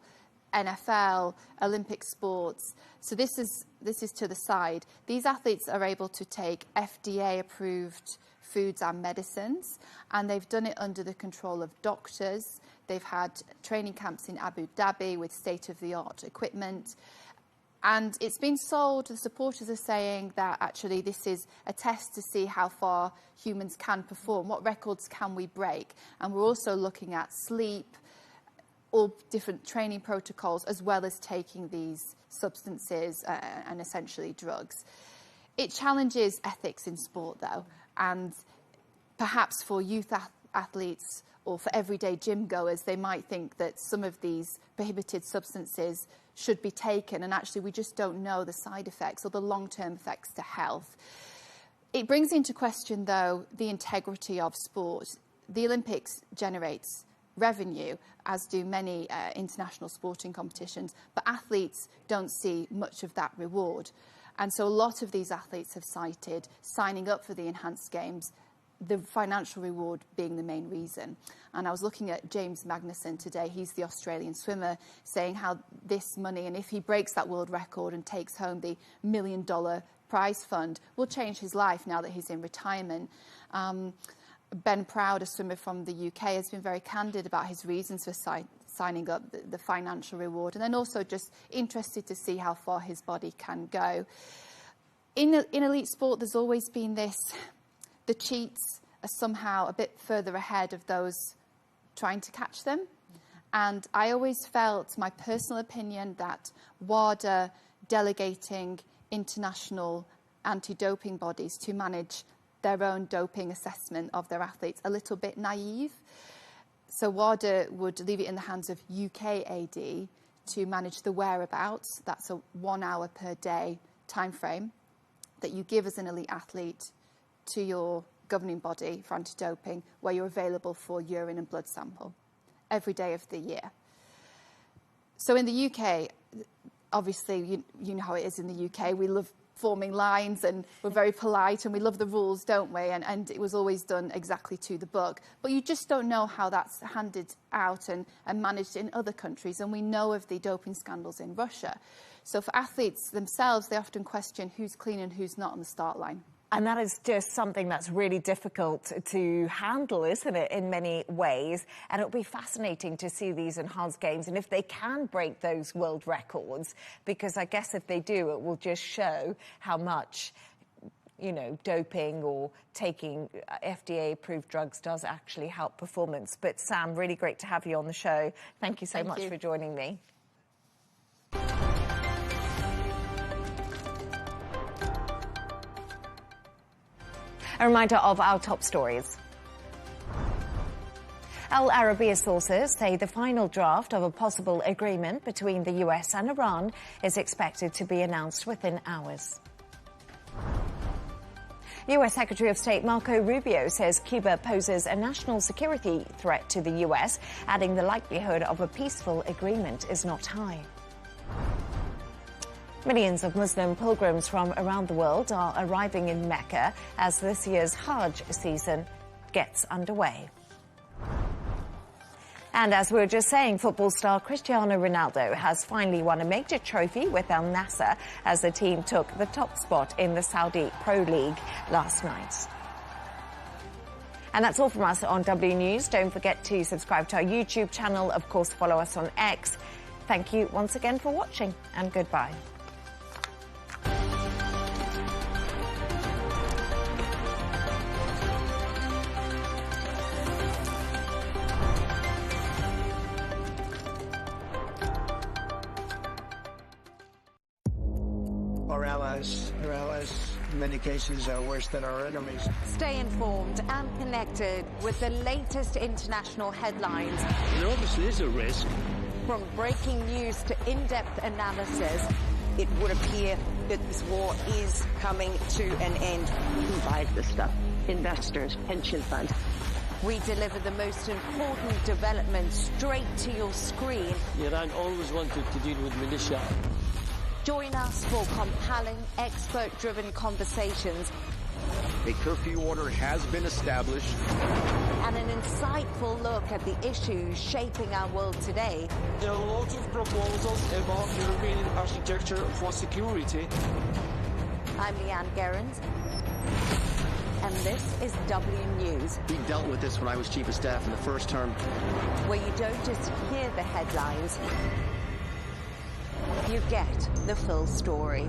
NFL, Olympic sports. So this is to the side. These athletes are able to take FDA-approved foods and medicines, and they've done it under the control of doctors. They've had training camps in Abu Dhabi with state-of-the-art equipment. And it's been sold, the supporters are saying that actually this is a test to see how far humans can perform, what records can we break. And we're also looking at sleep, all different training protocols, as well as taking these substances and essentially drugs. It challenges ethics in sport, though, and perhaps for youth athletes or for everyday gym goers, they might think that some of these prohibited substances should be taken, and actually we just don't know the side effects or the long-term effects to health. It brings into question, though, the integrity of sport. The Olympics generates revenue, as do many international sporting competitions, but athletes don't see much of that reward. And so a lot of these athletes have cited signing up for the enhanced games, the financial reward being the main reason. And I was looking at James Magnussen today, he's the Australian swimmer, saying how this money, and if he breaks that world record and takes home the $1 million prize fund, will change his life now that he's in retirement. Ben Proud, a swimmer from the UK, has been very candid about his reasons for signing up, the financial reward, and then also just interested to see how far his body can go. In elite sport, there's always been this, the cheats are somehow a bit further ahead of those trying to catch them. And I always felt, my personal opinion, that WADA delegating international anti-doping bodies to manage their own doping assessment of their athletes a little bit naive. So WADA would leave it in the hands of UKAD to manage the whereabouts. That's a 1 hour per day time frame that you give as an elite athlete to your governing body for anti-doping, where you're available for urine and blood sample every day of the year. So in the UK, obviously, you know how it is in the UK. We love forming lines and we're very polite and we love the rules, don't we? And it was always done exactly to the book. But you just don't know how that's handed out and managed in other countries. And we know of the doping scandals in Russia. So for athletes themselves, they often question who's clean and who's not on the start line. And that is just something that's really difficult to handle, isn't it, in many ways? And it'll be fascinating to see these enhanced games and if they can break those world records, because I guess if they do, it will just show how much, you know, doping or taking FDA-approved drugs does actually help performance. But Sam, really great to have you on the show. Thank you so much for joining me. A reminder of our top stories. Al Arabiya sources say the final draft of a possible agreement between the US and Iran is expected to be announced within hours. US Secretary of State Marco Rubio says Cuba poses a national security threat to the US, adding the likelihood of a peaceful agreement is not high. Millions of Muslim pilgrims from around the world are arriving in Mecca as this year's Hajj season gets underway. And as we were just saying, football star Cristiano Ronaldo has finally won a major trophy with Al Nassr as the team took the top spot in the Saudi Pro League last night. And that's all from us on W News. Don't forget to subscribe to our YouTube channel. Of course, follow us on X. Thank you once again for watching, and goodbye. our allies. Our allies, in many cases, are worse than our enemies. Stay informed and connected with the latest international headlines. There obviously is a risk. From breaking news to in-depth analysis, it would appear that this war is coming to an end. Who buys this stuff? Investors, pension funds. We deliver the most important developments straight to your screen. Iran always wanted to deal with militia. Join us for compelling, expert-driven conversations. A curfew order has been established. And an insightful look at the issues shaping our world today. There are lots of proposals about European architecture for security. I'm Leigh Ann Gerrans, and this is W News. We dealt with this when I was Chief of Staff in the first term. Where you don't just hear the headlines, you get the full story.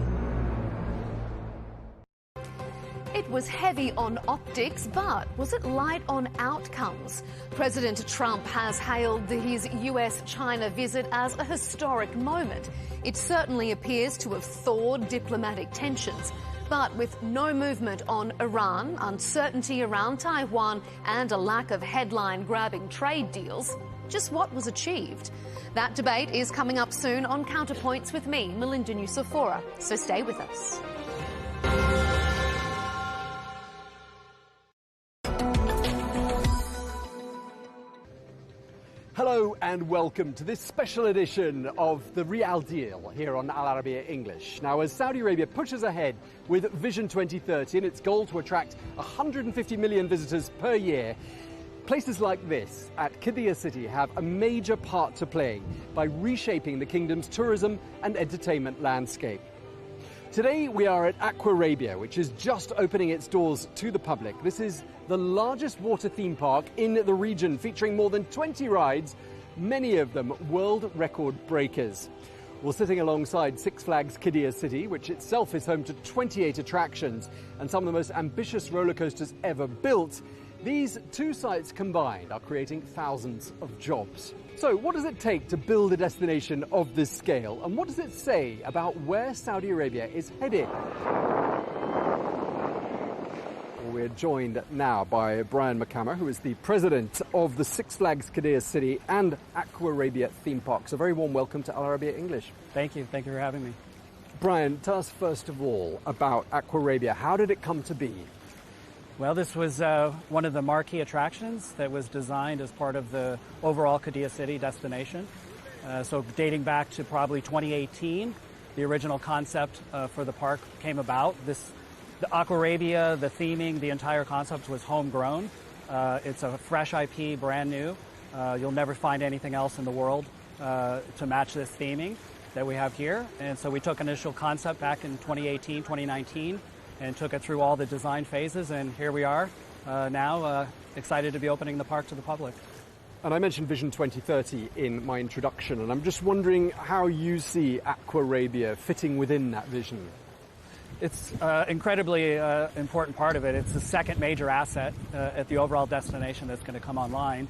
It was heavy on optics, but was it light on outcomes? President Trump has hailed his US-China visit as a historic moment. It certainly appears to have thawed diplomatic tensions. But with no movement on Iran, uncertainty around Taiwan, and a lack of headline-grabbing trade deals, just what was achieved? That debate is coming up soon on Counterpoints with me, Melinda Nucifora, so stay with us. Hello and welcome to this special edition of The Real Deal here on Al Arabiya English. Now, as Saudi Arabia pushes ahead with Vision 2030 and its goal to attract 150 million visitors per year, places like this at Qiddiya City have a major part to play by reshaping the kingdom's tourism and entertainment landscape. Today we are at Aquarabia, which is just opening its doors to the public. This is the largest water theme park in the region, featuring more than 20 rides, many of them world record breakers. Well, sitting alongside Six Flags Qiddiya City, which itself is home to 28 attractions and some of the most ambitious roller coasters ever built, these two sites combined are creating thousands of jobs. So what does it take to build a destination of this scale? And what does it say about where Saudi Arabia is headed? Well, we're joined now by Brian McCammer, who is the president of the Six Flags Qiddiya City and Aquarabia theme parks. A very warm welcome to Al Arabiya English. Thank you. Thank you for having me. Brian, tell us first of all about Aquarabia. How did it come to be? Well, this was one of the marquee attractions that was designed as part of the overall Qiddiya City destination. So dating back to probably 2018, the original concept for the park came about. The Aquarabia, the theming, the entire concept was homegrown. It's a fresh IP, brand new. You'll never find anything else in the world to match this theming that we have here. And so we took initial concept back in 2018, 2019, and took it through all the design phases, and here we are now, excited to be opening the park to the public. And I mentioned Vision 2030 in my introduction, and I'm just wondering how you see Aquarabia fitting within that vision. It's incredibly important part of it. It's the second major asset at the overall destination that's going to come online.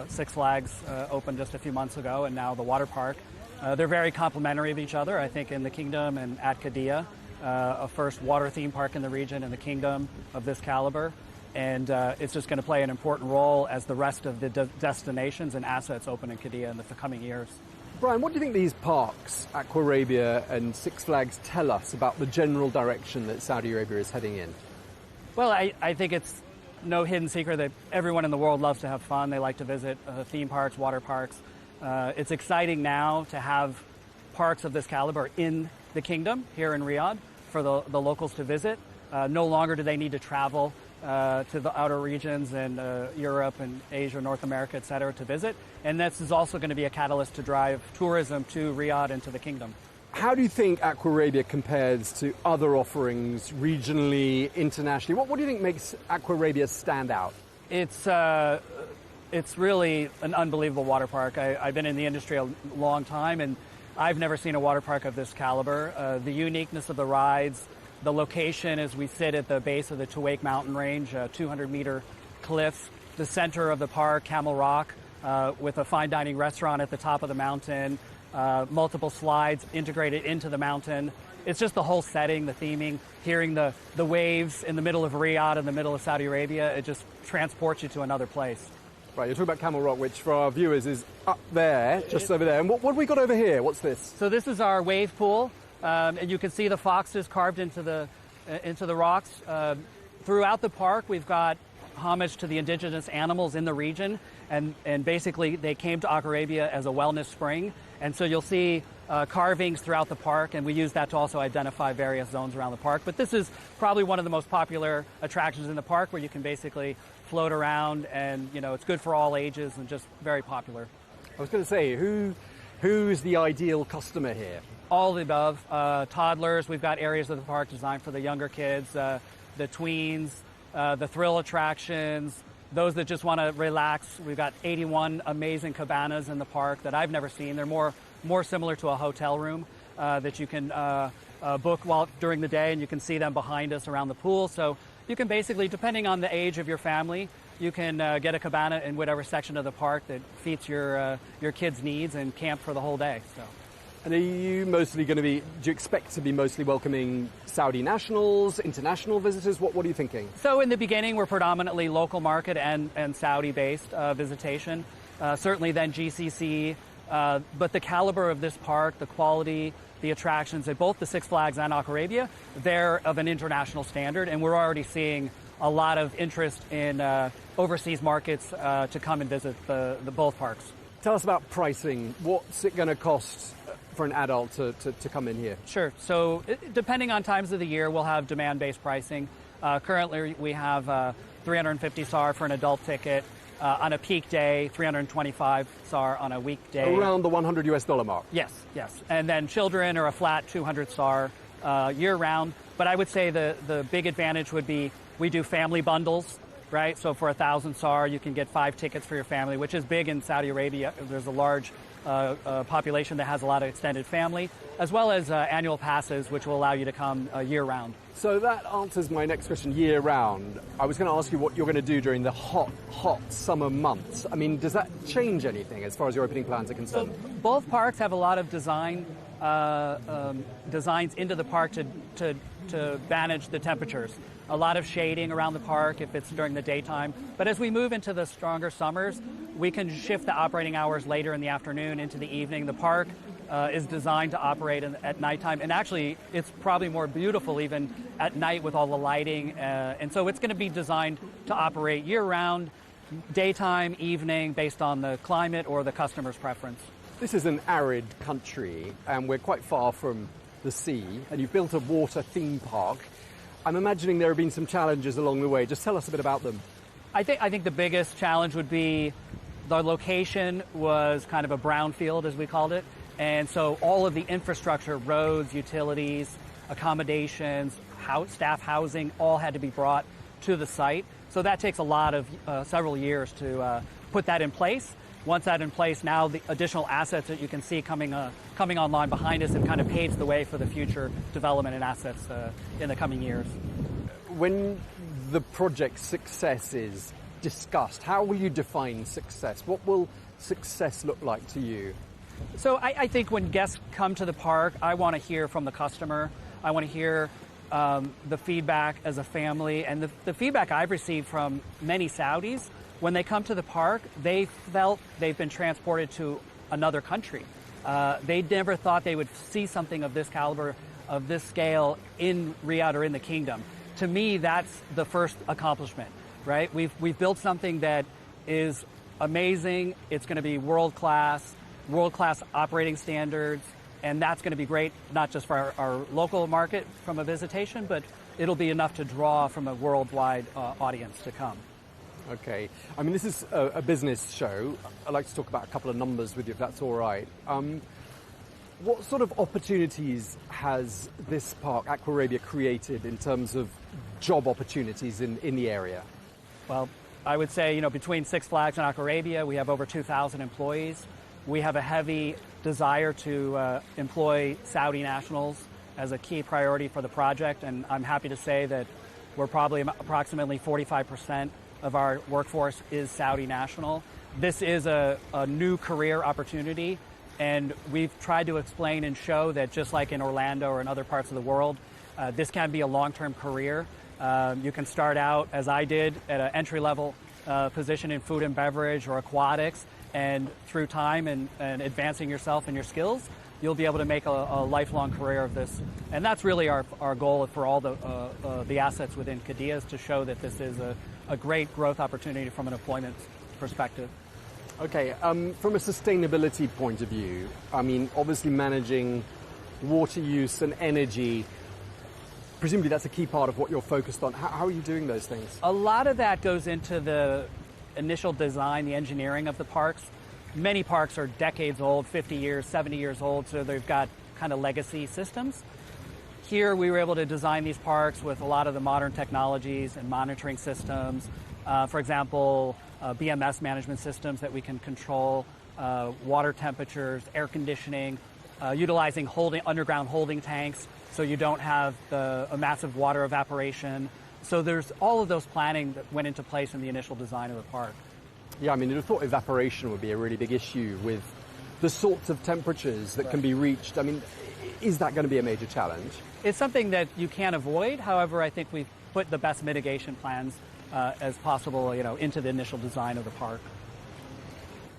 Six Flags opened just a few months ago, and now the water park. They're very complementary of each other, I think, in the kingdom and at Qiddiya. A first water theme park in the region in the kingdom of this caliber, and it's just going to play an important role as the rest of the destinations and assets open in Qiddiya in the coming years. Brian, what do you think these parks, Aquarabia and Six Flags, tell us about the general direction that Saudi Arabia is heading in? Well, I think it's no hidden secret that everyone in the world loves to have fun. They like to visit theme parks, water parks. It's exciting now to have parks of this caliber in the kingdom here in Riyadh for the locals to visit. No longer do they need to travel to the outer regions and Europe and Asia, North America, et cetera, to visit. And this is also going to be a catalyst to drive tourism to Riyadh and to the kingdom. How do you think Aquarabia compares to other offerings regionally, internationally? What do you think makes Aquarabia stand out? It's really an unbelievable water park. I've been in the industry a long time, and I've never seen a water park of this caliber. The uniqueness of the rides, the location as we sit at the base of the Tuwaiq mountain range, 200-meter cliff, the center of the park, Camel Rock, with a fine dining restaurant at the top of the mountain, multiple slides integrated into the mountain. It's just the whole setting, the theming, hearing the waves in the middle of Riyadh, in the middle of Saudi Arabia. It just transports you to another place. Right, you're talking about Camel Rock, which for our viewers is up there, just over there. And what have we got over here? What's this? So this is our wave pool, and you can see the foxes carved into the rocks. Throughout the park, we've got homage to the indigenous animals in the region, and basically they came to Aquarabia as a wellness spring. And so you'll see carvings throughout the park, and we use that to also identify various zones around the park. But this is probably one of the most popular attractions in the park, where you can basically float around, and it's good for all ages and just very popular. I was going to say, who's the ideal customer here? All of the above. Toddlers, we've got areas of the park designed for the younger kids, the tweens, the thrill attractions, those that just want to relax. We've got 81 amazing cabanas in the park that I've never seen. They're more similar to a hotel room that you can book during the day, and you can see them behind us around the pool. So you can basically, depending on the age of your family, you can get a cabana in whatever section of the park that fits your kids' needs and camp for the whole day. So. And are you mostly going to be, do you expect to be mostly welcoming Saudi nationals, international visitors? What are you thinking? So in the beginning, we're predominantly local market and Saudi-based visitation. Certainly then GCC, but the caliber of this park, the quality, the attractions at both the Six Flags and Aquarabia, they're of an international standard, and we're already seeing a lot of interest in overseas markets to come and visit the both parks. Tell us about pricing. What's it going to cost for an adult to come in here? Sure. So depending on times of the year, we'll have demand-based pricing. Currently, we have 350 SAR for an adult ticket. On a peak day, 325 SAR on a weekday. Around the $100 US mark? Yes. And then children are a flat 200 SAR year-round. But I would say the big advantage would be we do family bundles, right? So for 1,000 SAR, you can get 5 tickets for your family, which is big in Saudi Arabia. There's a large population that has a lot of extended family, as well as annual passes, which will allow you to come year-round. So that answers my next question, year-round. I was going to ask you what you're going to do during the hot summer months. I mean, does that change anything as far as your opening plans are concerned? So both parks have a lot of designs into the park to manage the temperatures. A lot of shading around the park if it's during the daytime. But as we move into the stronger summers, we can shift the operating hours later in the afternoon into the evening. The park is designed to operate at nighttime, and actually it's probably more beautiful even at night with all the lighting. And so it's going to be designed to operate year-round, daytime, evening, based on the climate or the customer's preference. This is an arid country, and we're quite far from the sea, and you've built a water theme park. I'm imagining there have been some challenges along the way. Just tell us a bit about them. I think the biggest challenge would be the location was kind of a brownfield, as we called it. And so all of the infrastructure, roads, utilities, accommodations, staff housing, all had to be brought to the site. So that takes a lot of several years to put that in place. Once that's in place, now the additional assets that you can see coming online behind us, it kind of paves the way for the future development and assets in the coming years. When the project's success is discussed, how will you define success? What will success look like to you? So I think when guests come to the park, I want to hear from the customer. I want to hear the feedback as a family. And the feedback I've received from many Saudis, when they come to the park, they felt they've been transported to another country. They never thought they would see something of this caliber, of this scale in Riyadh or in the kingdom. To me, that's the first accomplishment, right? We've built something that is amazing. It's going to be world-class operating standards, and that's going to be great, not just for our local market from a visitation, but it'll be enough to draw from a worldwide audience to come. Okay. I mean, this is a business show. I'd like to talk about a couple of numbers with you, if that's all right. What sort of opportunities has this park, Aquarabia, created in terms of job opportunities in the area? Well, I would say, between Six Flags and Aquarabia, we have over 2,000 employees. We have a heavy desire to employ Saudi nationals as a key priority for the project, and I'm happy to say that we're probably approximately 45% of our workforce is Saudi national. This is a new career opportunity, And we've tried to explain and show that just like in Orlando or in other parts of the world, this can be a long-term career. You can start out, as I did, at an entry-level position in food and beverage or aquatics, and through time and advancing yourself and your skills, you'll be able to make a lifelong career of this. And that's really our goal for all the assets within Qiddiya, is to show that this is a great growth opportunity from an employment perspective. Okay, from a sustainability point of view, I mean, obviously managing water use and energy, presumably that's a key part of what you're focused on. How are you doing those things? A lot of that goes into the initial design, the engineering of the parks. Many parks are decades old, 50 years, 70 years old, so they've got kind of legacy systems. Here we were able to design these parks with a lot of the modern technologies and monitoring systems. For example, BMS management systems that we can control, water temperatures, air conditioning, utilizing underground holding tanks so you don't have a massive water evaporation. So there's all of those planning that went into place in the initial design of the park. Yeah, I mean, you'd have thought evaporation would be a really big issue with the sorts of temperatures that can be reached. I mean, is that going to be a major challenge? It's something that you can't avoid. However, I think we've put the best mitigation plans as possible, into the initial design of the park.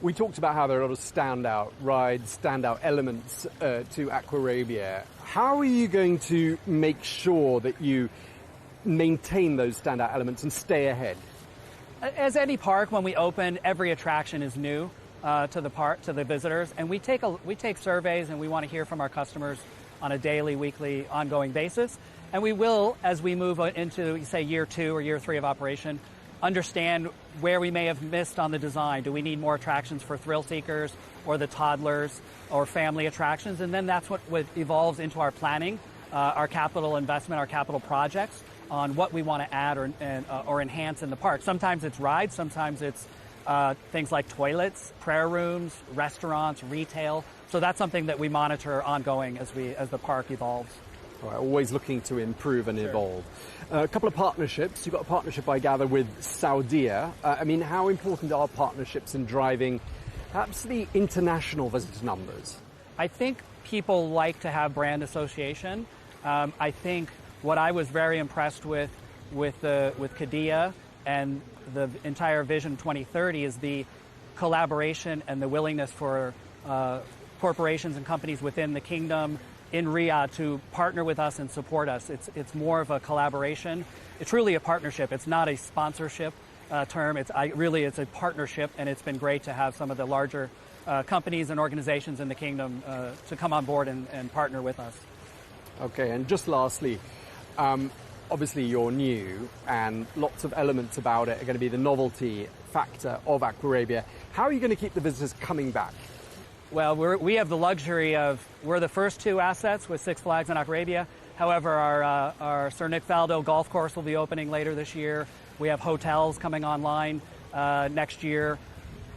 We talked about how there are a lot of standout rides, standout elements to Aquarabia. How are you going to make sure that you maintain those standout elements and stay ahead? As any park, when we open, every attraction is new to the park, to the visitors, and we take surveys, and we want to hear from our customers on a daily, weekly, ongoing basis. And we will, as we move into, say, year 2 or year 3 of operation, understand where we may have missed on the design. Do we need more attractions for thrill seekers or the toddlers or family attractions? And then that's what evolves into our planning, our capital investment, our capital projects, on what we want to add or enhance in the park. Sometimes it's rides, sometimes it's things like toilets, prayer rooms, restaurants, retail. So that's something that we monitor ongoing as the park evolves. All right, always looking to improve and evolve. A couple of partnerships. You've got a partnership, I gather, with Saudia. I mean, how important are partnerships in driving perhaps the international visitor numbers? I think people like to have brand association. I think what I was very impressed with Qiddiya and the entire Vision 2030 is the collaboration and the willingness for corporations and companies within the kingdom in Riyadh to partner with us and support us. It's more of a collaboration. It's really a partnership. It's not a sponsorship term. It's a partnership, and it's been great to have some of the larger companies and organizations in the kingdom to come on board and partner with us. Okay, and just lastly, obviously you're new, and lots of elements about it are going to be the novelty factor of Aquarabia. How are you going to keep the visitors coming back? Well, we have the luxury of, we're the first 2 assets with Six Flags and Aquarabia. However, our Sir Nick Faldo golf course will be opening later this year. We have hotels coming online next year.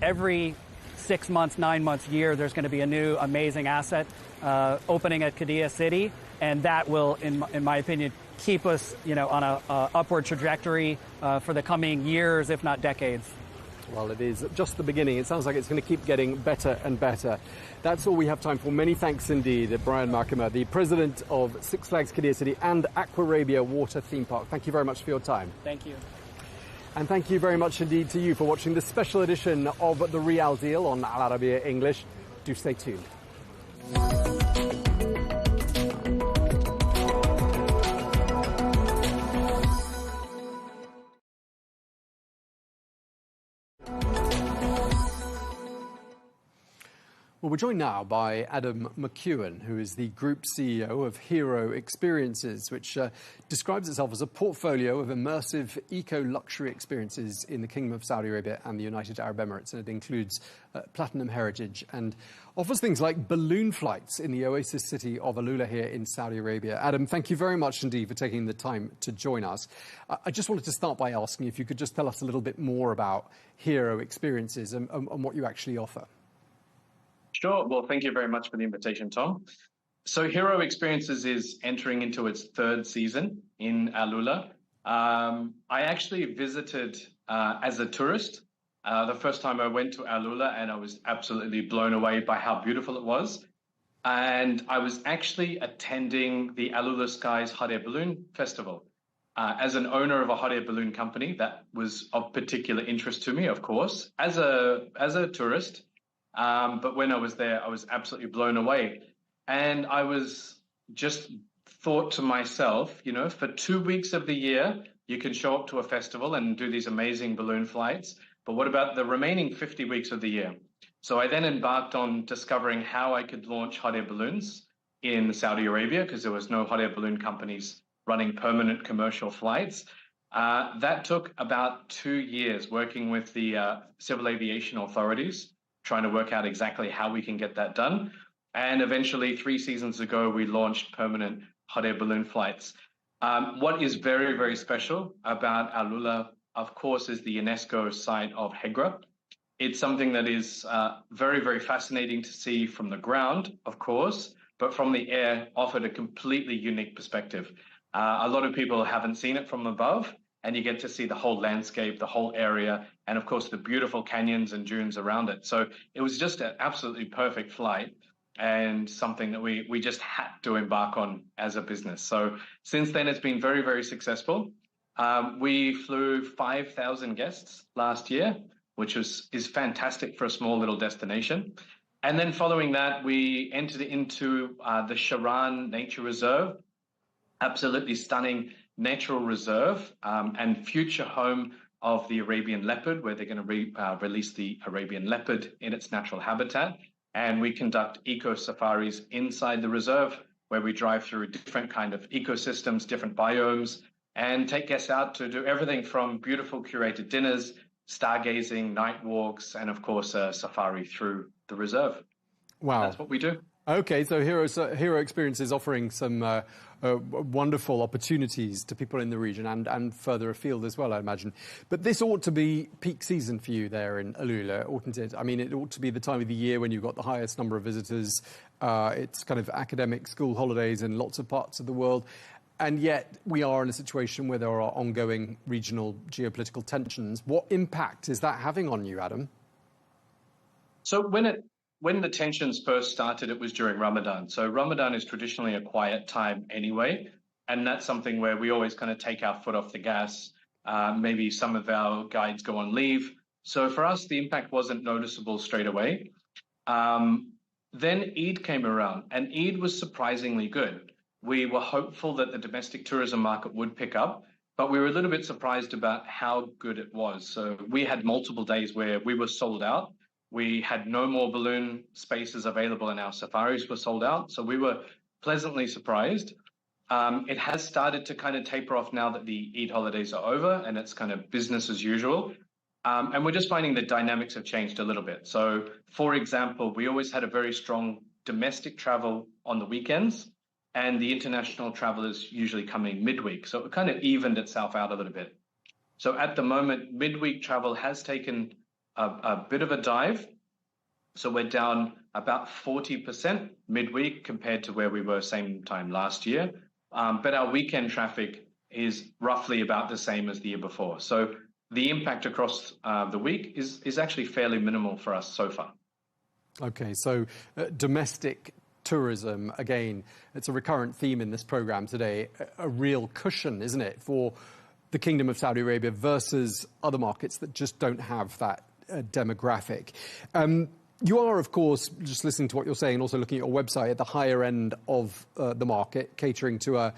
Every 6 months, 9 months, year, there's going to be a new amazing asset opening at Qiddiya City, and that will, in my opinion, keep us, on a upward trajectory for the coming years, if not decades. Well, it is just the beginning. It sounds like it's going to keep getting better and better. That's all we have time for. Many thanks indeed, Brian Markham, the president of Six Flags Qiddiya City and Aquarabia Water Theme Park. Thank you very much for your time. Thank you. And thank you very much indeed to you for watching this special edition of The Real Deal on Al Arabiya English. Do stay tuned. Well, we're joined now by Adam McEwen, who is the Group CEO of Hero Experiences, which describes itself as a portfolio of immersive eco-luxury experiences in the Kingdom of Saudi Arabia and the United Arab Emirates. And it includes platinum heritage and offers things like balloon flights in the oasis city of Alula here in Saudi Arabia. Adam, thank you very much indeed for taking the time to join us. I just wanted to start by asking if you could just tell us a little bit more about Hero Experiences and what you actually offer. Sure. Well, thank you very much for the invitation, Tom. So Hero Experiences is entering into its 3rd season in Alula. I actually visited as a tourist The first time I went to Alula, and I was absolutely blown away by how beautiful it was. And I was actually attending the Alula Skies Hot Air Balloon Festival. As an owner of a hot air balloon company, that was of particular interest to me, of course, as a tourist. But when I was there, I was absolutely blown away. And I was just thought to myself, you know, for 2 weeks of the year, you can show up to a festival and do these amazing balloon flights. But what about the remaining 50 weeks of the year? So I then embarked on discovering how I could launch hot air balloons in Saudi Arabia, because there was no hot air balloon companies running permanent commercial flights. That took about 2 years working with the civil aviation authorities, trying to work out exactly how we can get that done. And eventually, 3 seasons ago, we launched permanent hot air balloon flights. What is very, very special about Alula, of course, is the UNESCO site of Hegra. It's something that is very, very fascinating to see from the ground, of course, but from the air offered a completely unique perspective. A lot of people haven't seen it from above, and you get to see the whole landscape, the whole area, and of course the beautiful canyons and dunes around it. So it was just an absolutely perfect flight, and something that we just had to embark on as a business. So since then, it's been very, very successful. We flew 5,000 guests last year, which is fantastic for a small little destination. And then following that, we entered into the Sharan Nature Reserve, absolutely stunning natural reserve and future home of the Arabian leopard, where they're going to release the Arabian leopard in its natural habitat. And we conduct eco safaris inside the reserve, where we drive through different kind of ecosystems, different biomes, and take guests out to do everything from beautiful curated dinners, stargazing, night walks, and of course a safari through the reserve. Wow. That's what we do. Okay, so Hero Experience is offering some wonderful opportunities to people in the region and further afield as well, I imagine. But this ought to be peak season for you there in Alula, oughtn't it? I mean, it ought to be the time of the year when you've got the highest number of visitors. It's kind of academic school holidays in lots of parts of the world. And yet we are in a situation where there are ongoing regional geopolitical tensions. What impact is that having on you, Adam? So when the tensions first started, it was during Ramadan. So Ramadan is traditionally a quiet time anyway, and that's something where we always kind of take our foot off the gas. Maybe some of our guides go on leave. So for us, the impact wasn't noticeable straight away. Then Eid came around, and Eid was surprisingly good. We were hopeful that the domestic tourism market would pick up, but we were a little bit surprised about how good it was. So we had multiple days where we were sold out. We had no more balloon spaces available, and our safaris were sold out. So we were pleasantly surprised. It has started to kind of taper off now that the Eid holidays are over, and it's kind of business as usual. And we're just finding the dynamics have changed a little bit. So, for example, we always had a very strong domestic travel on the weekends, and the international travel is usually coming midweek. So it kind of evened itself out a little bit. So at the moment, midweek travel has taken a bit of a dive. So we're down about 40% midweek compared to where we were same time last year. But our weekend traffic is roughly about the same as the year before. So the impact across the week is actually fairly minimal for us so far. Okay, so domestic tourism, again, it's a recurrent theme in this program today, a real cushion, isn't it, for the Kingdom of Saudi Arabia versus other markets that just don't have that demographic. You are, of course, just listening to what you're saying, also looking at your website, at the higher end of the market, catering to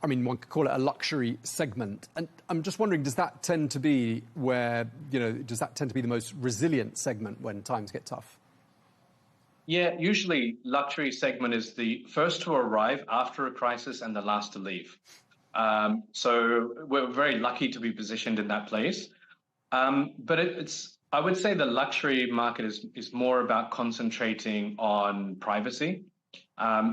one could call it a luxury segment. And I'm just wondering, does that tend to be the most resilient segment when times get tough? Yeah, usually luxury segment is the first to arrive after a crisis and the last to leave. So we're very lucky to be positioned in that place. But I would say the luxury market is more about concentrating on privacy.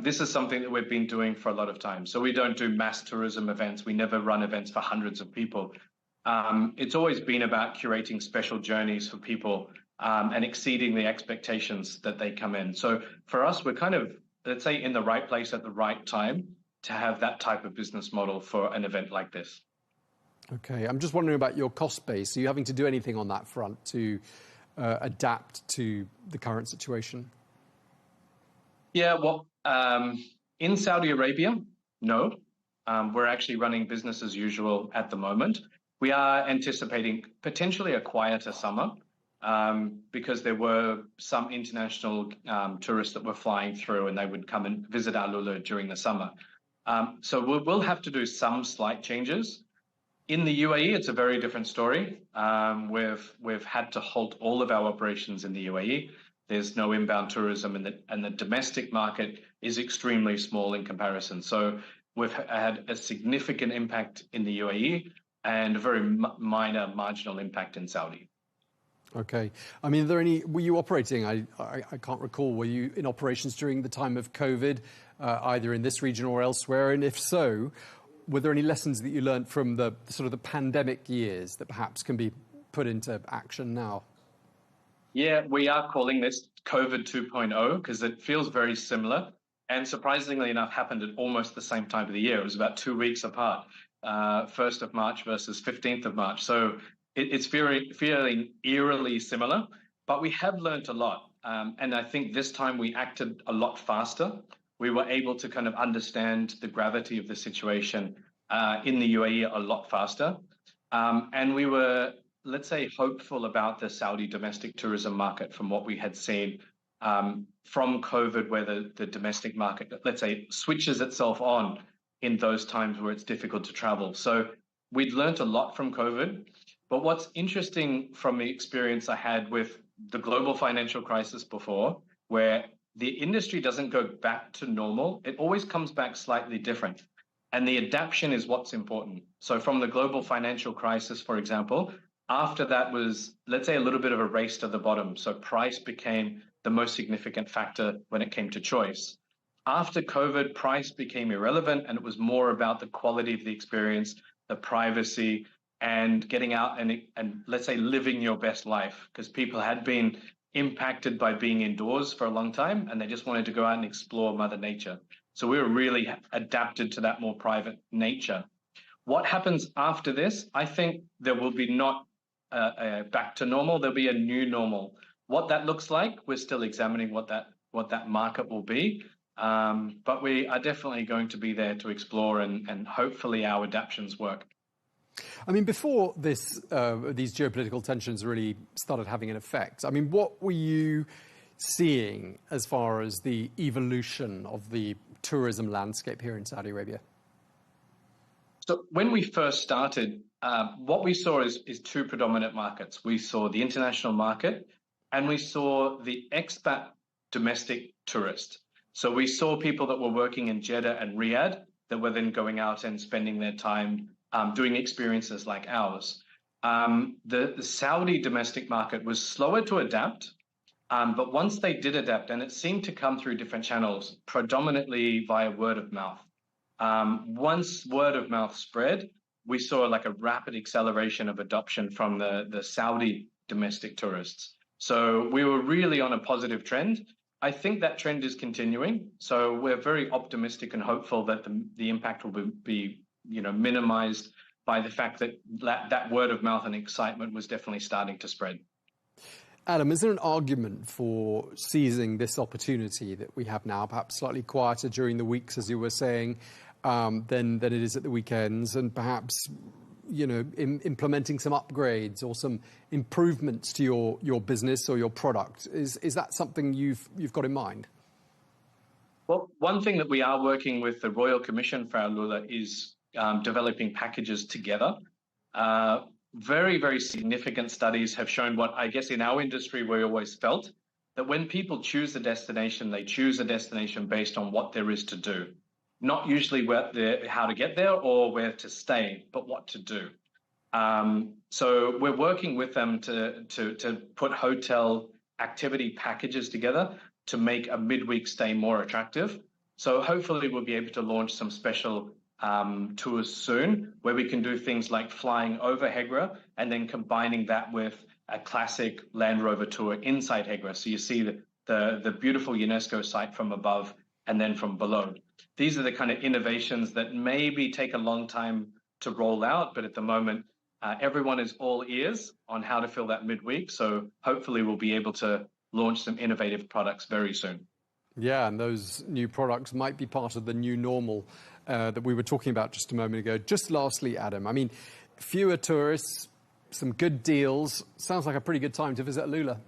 This is something that we've been doing for a lot of time. So we don't do mass tourism events. We never run events for hundreds of people. It's always been about curating special journeys for people and exceeding the expectations that they come in. So for us, we're kind of, let's say, in the right place at the right time to have that type of business model for an event like this. Okay, I'm just wondering about your cost base. Are you having to do anything on that front to adapt to the current situation? Yeah, well, in Saudi Arabia, no. We're actually running business as usual at the moment. We are anticipating potentially a quieter summer because there were some international tourists that were flying through and they would come and visit Alula during the summer. So we'll have to do some slight changes. In the UAE, it's a very different story. We've had to halt all of our operations in the UAE. There's no inbound tourism, and the domestic market is extremely small in comparison. So we've had a significant impact in the UAE and a very minor marginal impact in Saudi. Okay. I mean, were you operating, I can't recall, were you in operations during the time of COVID, either in this region or elsewhere? And if so, were there any lessons that you learned from the sort of the pandemic years that perhaps can be put into action now? Yeah, we are calling this COVID 2.0 because it feels very similar. And surprisingly enough, happened at almost the same time of the year. It was about 2 weeks apart, 1st of March versus 15th of March. So it's feeling eerily similar, but we have learned a lot. And I think this time we acted a lot faster. We were able to kind of understand the gravity of the situation in the UAE a lot faster. And we were, let's say, hopeful about the Saudi domestic tourism market from what we had seen from COVID, where the domestic market, let's say, switches itself on in those times where it's difficult to travel. So we'd learned a lot from COVID. But what's interesting from the experience I had with the global financial crisis before, where the industry doesn't go back to normal, it always comes back slightly different. And the adaptation is what's important. So from the global financial crisis, for example, after that was, let's say, a little bit of a race to the bottom. So price became the most significant factor when it came to choice. After COVID, price became irrelevant, and it was more about the quality of the experience, the privacy, and getting out and let's say living your best life, because people had been impacted by being indoors for a long time and they just wanted to go out and explore Mother Nature. So we were really adapted to that more private nature. What happens after this? I think there will be not back to normal. There'll be a new normal. What that looks like, we're still examining what that market will be. But we are definitely going to be there to explore and hopefully our adaptations work. I mean, before these geopolitical tensions really started having an effect, I mean, what were you seeing as far as the evolution of the tourism landscape here in Saudi Arabia? So when we first started, what we saw is two predominant markets. We saw the international market and we saw the expat domestic tourist. So we saw people that were working in Jeddah and Riyadh that were then going out and spending their time doing experiences like ours. The Saudi domestic market was slower to adapt, but once they did adapt, and it seemed to come through different channels, predominantly via word of mouth. Once word of mouth spread, we saw like a rapid acceleration of adoption from the Saudi domestic tourists. So we were really on a positive trend. I think that trend is continuing. So we're very optimistic and hopeful that the impact will be minimized by the fact that word of mouth and excitement was definitely starting to spread. Adam, is there an argument for seizing this opportunity that we have now, perhaps slightly quieter during the weeks, as you were saying, than it is at the weekends, and perhaps, implementing some upgrades or some improvements to your business or your product? Is that something you've got in mind? Well, one thing that we are working with the Royal Commission for Alula is developing packages together. Very, very significant studies have shown what I guess in our industry we always felt, that when people choose a destination, they choose a destination based on what there is to do. Not usually how to get there or where to stay, but what to do. So we're working with them to put hotel activity packages together to make a midweek stay more attractive. So hopefully we'll be able to launch some special tours soon, where we can do things like flying over Hegra and then combining that with a classic Land Rover tour inside Hegra. So you see the beautiful UNESCO site from above and then from below. These are the kind of innovations that maybe take a long time to roll out, but at the moment, everyone is all ears on how to fill that midweek. So hopefully we'll be able to launch some innovative products very soon. Yeah, and those new products might be part of the new normal that we were talking about just a moment ago. Just lastly, Adam, I mean, fewer tourists, some good deals. Sounds like a pretty good time to visit Alula.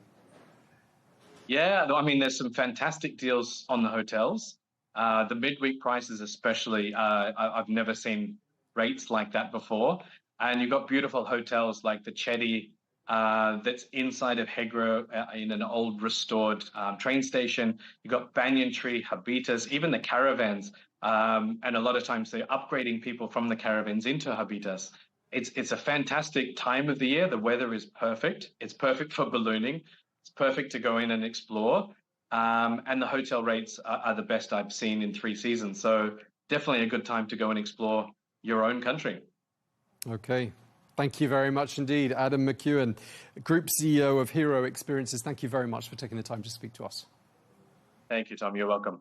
Yeah, I mean, there's some fantastic deals on the hotels. The midweek prices especially, I've never seen rates like that before. And you've got beautiful hotels like the Qiddiya that's inside of Hegra in an old restored train station. You've got banyan tree habitas, even the caravans. And a lot of times they're upgrading people from the caravans into habitas. It's a fantastic time of the year. The weather is perfect. It's perfect for ballooning. It's perfect to go in and explore. And the hotel rates are the best I've seen in 3 seasons. So definitely a good time to go and explore your own country. Okay. Thank you very much indeed. Adam McEwen, Group CEO of Hero Experiences. Thank you very much for taking the time to speak to us. Thank you, Tom. You're welcome.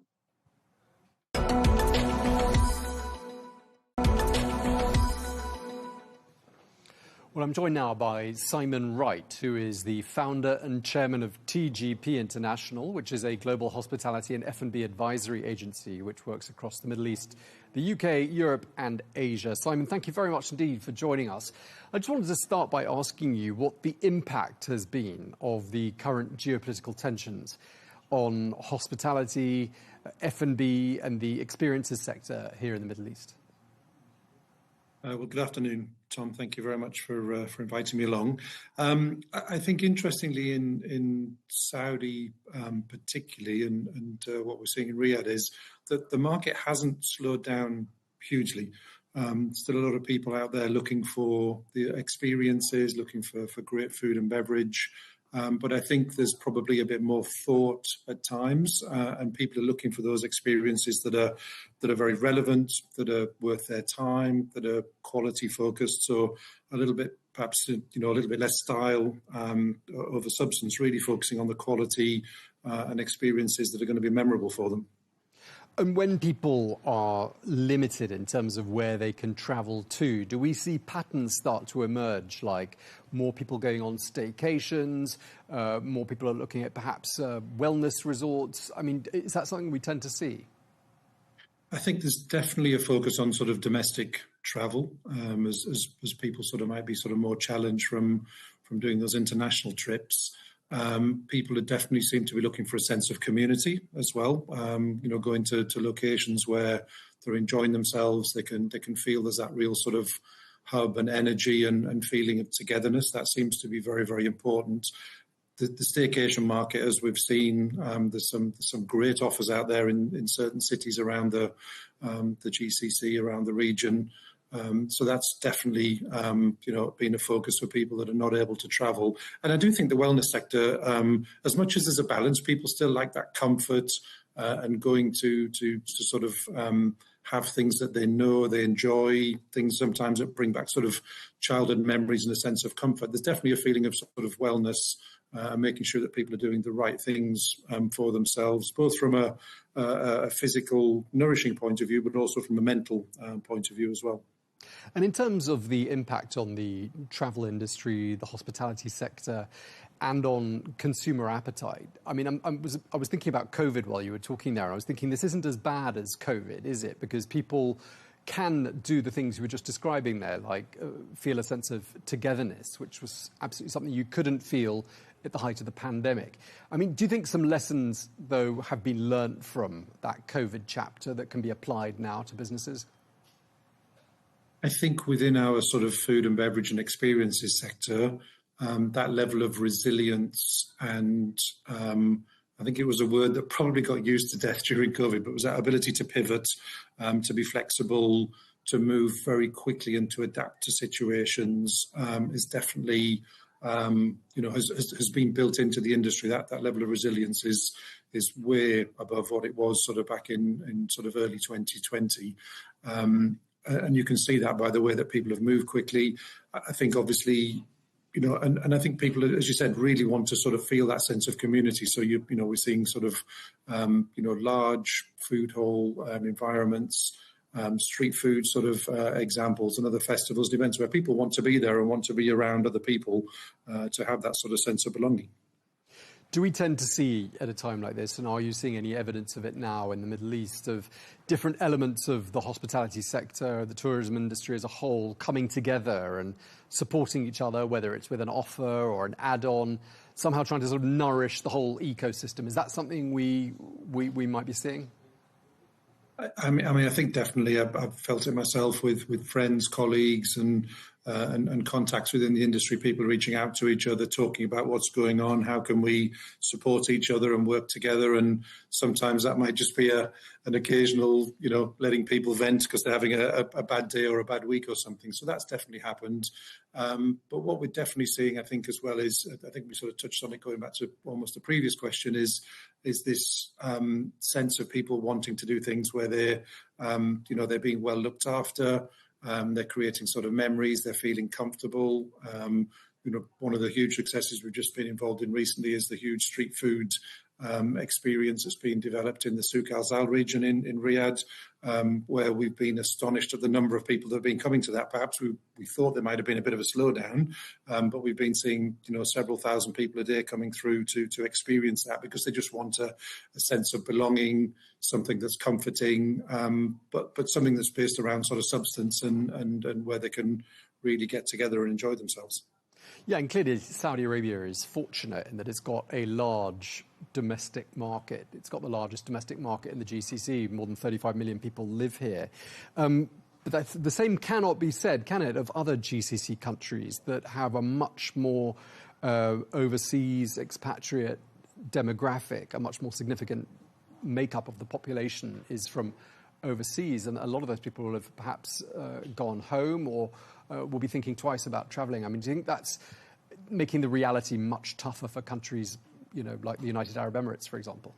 Well, I'm joined now by Simon Wright, who is the founder and chairman of TGP International, which is a global hospitality and F&B advisory agency which works across the Middle East, the UK, Europe and Asia. Simon, thank you very much indeed for joining us. I just wanted to start by asking you what the impact has been of the current geopolitical tensions on hospitality, F&B and the experiences sector here in the Middle East. Well, good afternoon, Tom. Thank you very much for inviting me along. I think interestingly in Saudi particularly, and what we're seeing in Riyadh is that the market hasn't slowed down hugely. Still a lot of people out there looking for the experiences, looking for great food and beverage. But I think there's probably a bit more thought at times, and people are looking for those experiences that are very relevant, that are worth their time, that are quality focused. So a little bit, perhaps, a little bit less style over substance, really focusing on the quality and experiences that are going to be memorable for them. And when people are limited in terms of where they can travel to, do we see patterns start to emerge, like more people going on staycations, more people are looking at perhaps wellness resorts? I mean, is that something we tend to see? I think there's definitely a focus on sort of domestic travel, as people sort of might be sort of more challenged from doing those international trips. People definitely seem to be looking for a sense of community as well. Going to locations where they're enjoying themselves, they can feel there's that real sort of hub and energy and feeling of togetherness. That seems to be very, very important. The staycation market, as we've seen, there's some great offers out there in certain cities around the GCC, around the region. So that's definitely, been a focus for people that are not able to travel. And I do think the wellness sector, as much as there's a balance, people still like that comfort and going to sort of have things that they know, they enjoy, things sometimes that bring back sort of childhood memories and a sense of comfort. There's definitely a feeling of sort of wellness and making sure that people are doing the right things for themselves, both from a physical, nourishing point of view, but also from a mental point of view as well. And in terms of the impact on the travel industry, the hospitality sector, and on consumer appetite, I mean, I was thinking about COVID while you were talking there. I was thinking this isn't as bad as COVID, is it? Because people can do the things you were just describing there, like feel a sense of togetherness, which was absolutely something you couldn't feel at the height of the pandemic. I mean, do you think some lessons, though, have been learnt from that COVID chapter that can be applied now to businesses? I think within our sort of food and beverage and experiences sector, that level of resilience and I think it was a word that probably got used to death during COVID, but was that ability to pivot, to be flexible, to move very quickly and to adapt to situations is definitely, has been built into the industry. That level of resilience is way above what it was sort of back in sort of early 2020. And you can see that by the way that people have moved quickly. I think obviously, and I think people, as you said, really want to sort of feel that sense of community. So, we're seeing sort of, large food hall environments street food sort of examples and other festivals and events where people want to be there and want to be around other people to have that sort of sense of belonging. Do we tend to see at a time like this, and are you seeing any evidence of it now in the Middle East, of different elements of the hospitality sector, the tourism industry as a whole, coming together and supporting each other, whether it's with an offer or an add-on, somehow trying to sort of nourish the whole ecosystem? Is that something we might be seeing? I mean, I think definitely I've felt it myself with friends, colleagues, and contacts within the industry, people reaching out to each other, talking about what's going on, how can we support each other and work together. And sometimes that might just be an occasional, letting people vent because they're having a bad day or a bad week or something. So that's definitely happened. But what we're definitely seeing, I think, as well is, I think we sort of touched on it going back to almost the previous question, is this sense of people wanting to do things where they're being well looked after. They're creating sort of memories. They're feeling comfortable. One of the huge successes we've just been involved in recently is the huge street food experience that's been developed in the Souk Al Zal region in Riyadh, where we've been astonished at the number of people that have been coming to that. Perhaps we thought there might have been a bit of a slowdown, but we've been seeing several thousand people a day coming through to experience that because they just want a sense of belonging, something that's comforting, but something that's based around sort of substance and where they can really get together and enjoy themselves. Yeah, and clearly Saudi Arabia is fortunate in that it's got a large domestic market. It's got the largest domestic market in the GCC. More than 35 million people live here. But the same cannot be said, can it, of other GCC countries that have a much more overseas expatriate demographic, a much more significant makeup of the population is from overseas, and a lot of those people will have perhaps gone home or will be thinking twice about travelling. I mean, do you think that's making the reality much tougher for countries, like the United Arab Emirates, for example?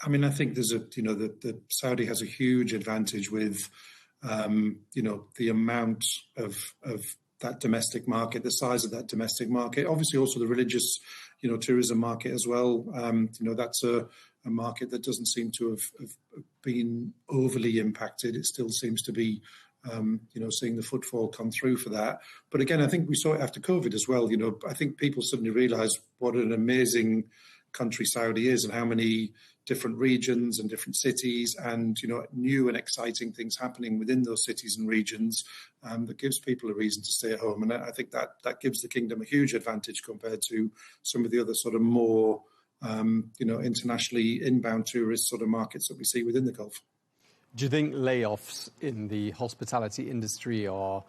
I mean, I think there's the Saudi has a huge advantage with, the amount of that domestic market, the size of that domestic market. Obviously, also the religious, tourism market as well. That's a market that doesn't seem to have been overly impacted. It still seems to be, seeing the footfall come through for that. But again, I think we saw it after COVID as well. I think people suddenly realised what an amazing country Saudi is and how many different regions and different cities and, new and exciting things happening within those cities and regions that gives people a reason to stay at home. And I think that gives the kingdom a huge advantage compared to some of the other sort of more, internationally inbound tourist sort of markets that we see within the Gulf. Do you think layoffs in the hospitality industry are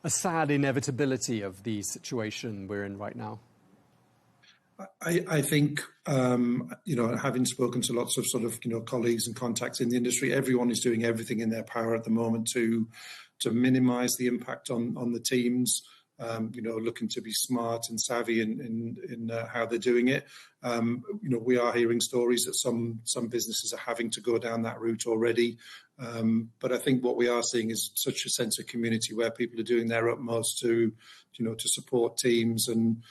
a sad inevitability of the situation we're in right now? I think, having spoken to lots of sort of, colleagues and contacts in the industry, everyone is doing everything in their power at the moment to minimise the impact on the teams. Looking to be smart and savvy in how they're doing it. We are hearing stories that some businesses are having to go down that route already. But I think what we are seeing is such a sense of community where people are doing their utmost to support teams and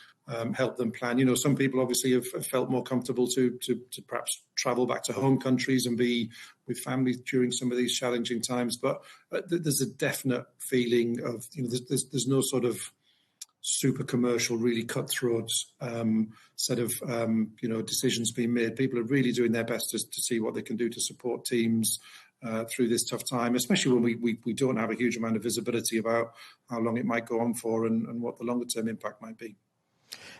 help them plan. Some people obviously have felt more comfortable to perhaps travel back to home countries and be with families during some of these challenging times. But there's a definite feeling of, there's no sort of super commercial, really cutthroat set of, decisions being made. People are really doing their best to see what they can do to support teams through this tough time, especially when we don't have a huge amount of visibility about how long it might go on for and what the longer term impact might be.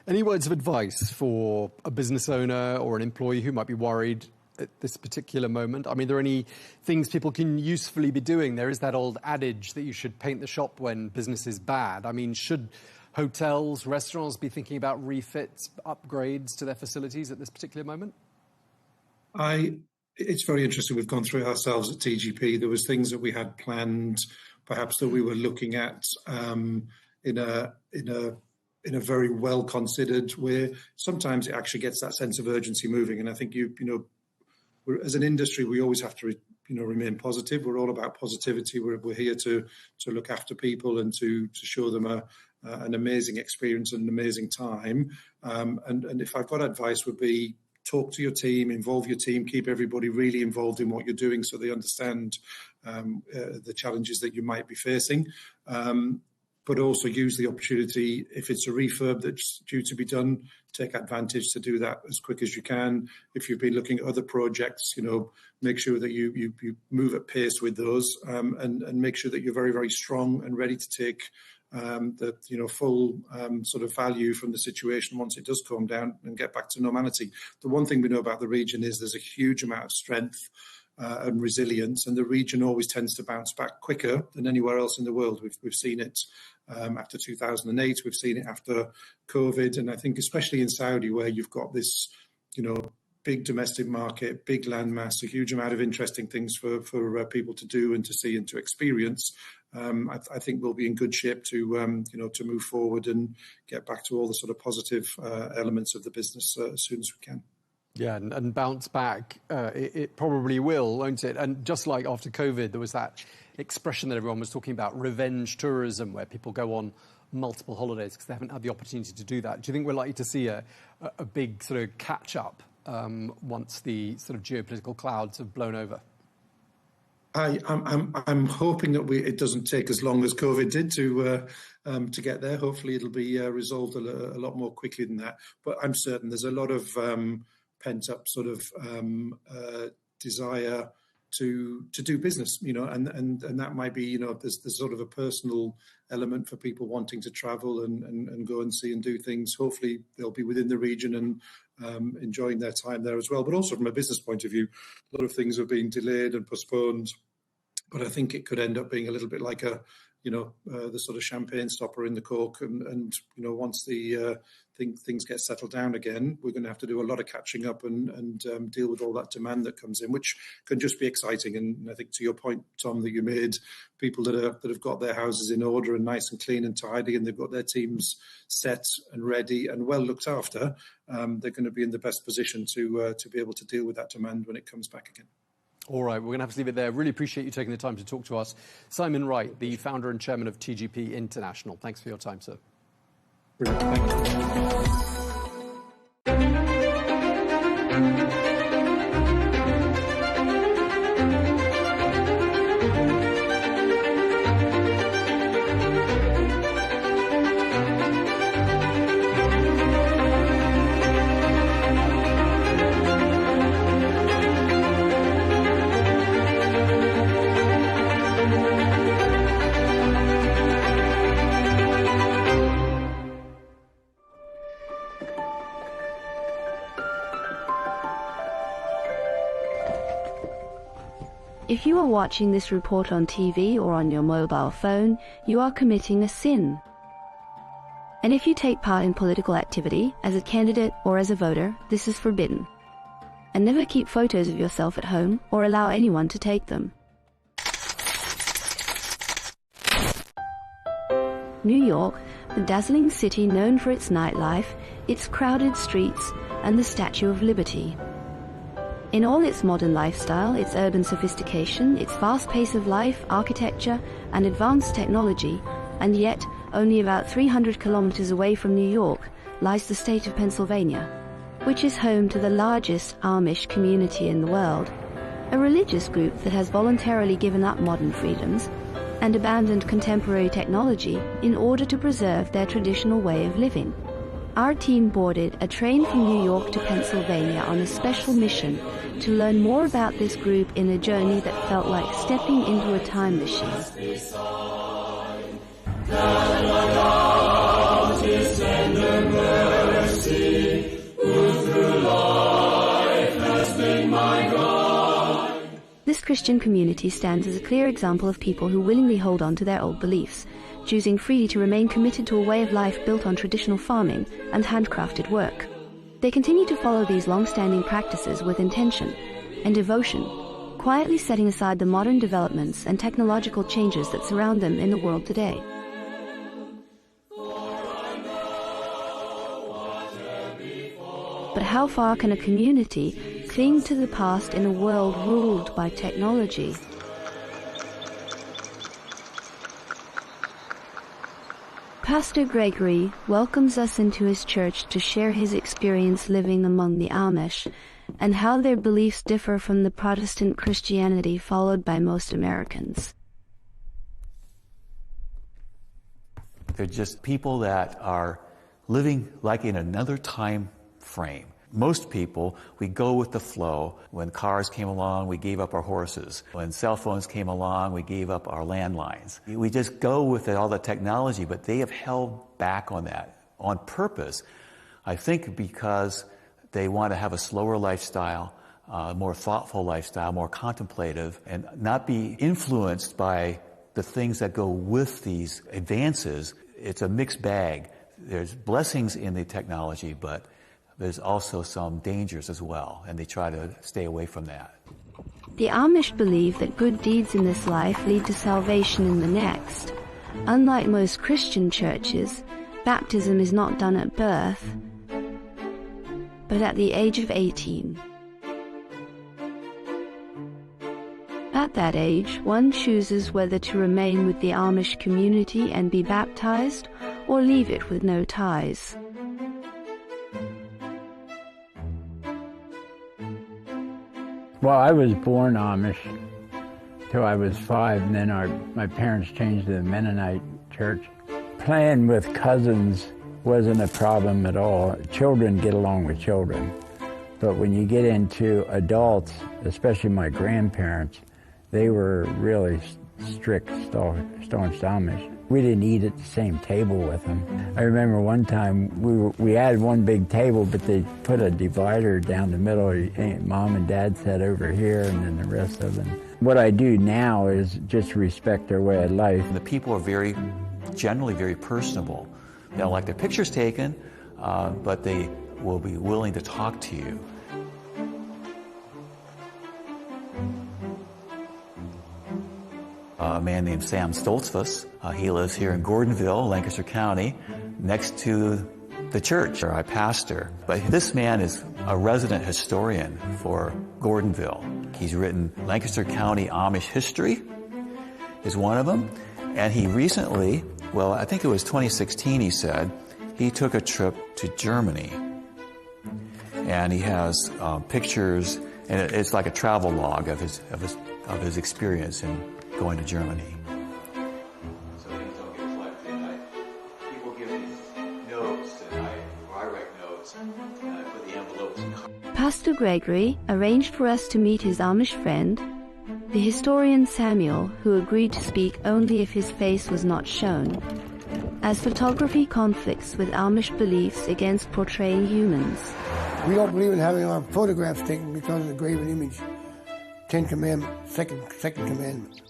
Any words of advice for a business owner or an employee who might be worried at this particular moment? I mean, are there any things people can usefully be doing? There is that old adage that you should paint the shop when business is bad. I mean, should hotels, restaurants be thinking about refits, upgrades to their facilities at this particular moment? It's very interesting. We've gone through it ourselves at TGP. There was things that we had planned, perhaps that we were looking at in a very well considered way. Sometimes it actually gets that sense of urgency moving. And I think as an industry, we always have to remain positive. We're all about positivity. We're here to look after people and to show them an amazing experience and an amazing time. And if I've got advice, would be talk to your team, involve your team, keep everybody really involved in what you're doing so they understand the challenges that you might be facing. But also use the opportunity, if it's a refurb that's due to be done, take advantage to do that as quick as you can. If you've been looking at other projects, make sure that you move at pace with those, and make sure that you're very, very strong and ready to take the full sort of value from the situation once it does calm down and get back to normality. The one thing we know about the region is there's a huge amount of strength and resilience, and the region always tends to bounce back quicker than anywhere else in the world. We've seen it after 2008, we've seen it after COVID, and I think especially in Saudi, where you've got this, big domestic market, big landmass, a huge amount of interesting things for people to do and to see and to experience. I think we'll be in good shape to to move forward and get back to all the sort of positive elements of the business as soon as we can. Yeah, and bounce back, it probably will, won't it? And just like after COVID, there was that expression that everyone was talking about, revenge tourism, where people go on multiple holidays because they haven't had the opportunity to do that. Do you think we're likely to see a big sort of catch-up once the sort of geopolitical clouds have blown over? I'm hoping that it doesn't take as long as COVID did to get there. Hopefully it'll be resolved a lot more quickly than that. But I'm certain there's a lot of pent-up sort of desire to do business, and that might be, there's sort of a personal element for people wanting to travel and go and see and do things. Hopefully they'll be within the region and enjoying their time there as well. But also from a business point of view, a lot of things are being delayed and postponed. But I think it could end up being a little bit like the sort of champagne stopper in the cork. And once the things get settled down again, we're going to have to do a lot of catching up and deal with all that demand that comes in, which can just be exciting. And I think to your point, Tom, that you made, people that have got their houses in order and nice and clean and tidy, and they've got their teams set and ready and well looked after, they're going to be in the best position to be able to deal with that demand when it comes back again. All right, we're going to have to leave it there. Really appreciate you taking the time to talk to us. Simon Wright, the founder and chairman of TGP International. Thanks for your time, sir. Brilliant. Thank you. If you are watching this report on TV or on your mobile phone, you are committing a sin. And if you take part in political activity, as a candidate or as a voter, this is forbidden. And never keep photos of yourself at home or allow anyone to take them. New York, the dazzling city known for its nightlife, its crowded streets, and the Statue of Liberty. In all its modern lifestyle, its urban sophistication, its fast pace of life, architecture, and advanced technology, and yet only about 300 kilometers away from New York lies the state of Pennsylvania, which is home to the largest Amish community in the world, a religious group that has voluntarily given up modern freedoms and abandoned contemporary technology in order to preserve their traditional way of living. Our team boarded a train from New York to Pennsylvania on a special mission to learn more about this group in a journey that felt like stepping into a time machine. This Christian community stands as a clear example of people who willingly hold on to their old beliefs, choosing freely to remain committed to a way of life built on traditional farming and handcrafted work. They continue to follow these long-standing practices with intention and devotion, quietly setting aside the modern developments and technological changes that surround them in the world today. But how far can a community cling to the past in a world ruled by technology? Pastor Gregory welcomes us into his church to share his experience living among the Amish and how their beliefs differ from the Protestant Christianity followed by most Americans. They're just people that are living like in another time frame. Most people, we go with the flow. When cars came along, we gave up our horses. When cell phones came along, we gave up our landlines. We just go with all the technology, but they have held back on that on purpose. I think because they want to have a slower lifestyle, more thoughtful lifestyle, more contemplative, and not be influenced by the things that go with these advances. It's a mixed bag. There's blessings in the technology, but there's also some dangers as well, and they try to stay away from that. The Amish believe that good deeds in this life lead to salvation in the next. Unlike most Christian churches, baptism is not done at birth, but at the age of 18. At that age, one chooses whether to remain with the Amish community and be baptized, or leave it with no ties. Well, I was born Amish till I was 5, and then my parents changed to the Mennonite church. Playing with cousins wasn't a problem at all. Children get along with children. But when you get into adults, especially my grandparents, they were really strict, staunch Amish. We didn't eat at the same table with them. I remember one time we had one big table, but they put a divider down the middle. Mom and Dad sat over here, and then the rest of them. What I do now is just respect their way of life. The people are generally very personable. They don't like their pictures taken, but they will be willing to talk to you. A man named Sam Stoltzfus. He lives here in Gordonville, Lancaster County, next to the church where I pastor. But this man is a resident historian for Gordonville. He's written Lancaster County Amish History is one of them. And he recently, well, I think it was 2016, he said, he took a trip to Germany. And he has pictures, and it's like a travel log of his experience in going to Germany. So things don't get collected. People give me notes, or I write notes, and I put the envelopes in. Pastor Gregory arranged for us to meet his Amish friend, the historian Samuel, who agreed to speak only if his face was not shown, as photography conflicts with Amish beliefs against portraying humans. We don't believe in having our photographs taken because of the graven image. 10 Commandments, second commandment.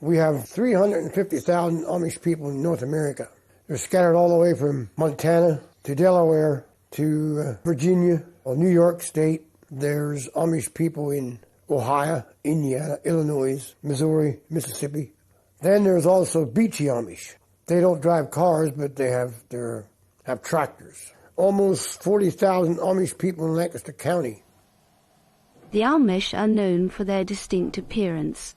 We have 350,000 Amish people in North America. They're scattered all the way from Montana to Delaware to Virginia or New York State. There's Amish people in Ohio, Indiana, Illinois, Missouri, Mississippi. Then there's also beachy Amish. They don't drive cars, but they have tractors. Almost 40,000 Amish people in Lancaster County. The Amish are known for their distinct appearance.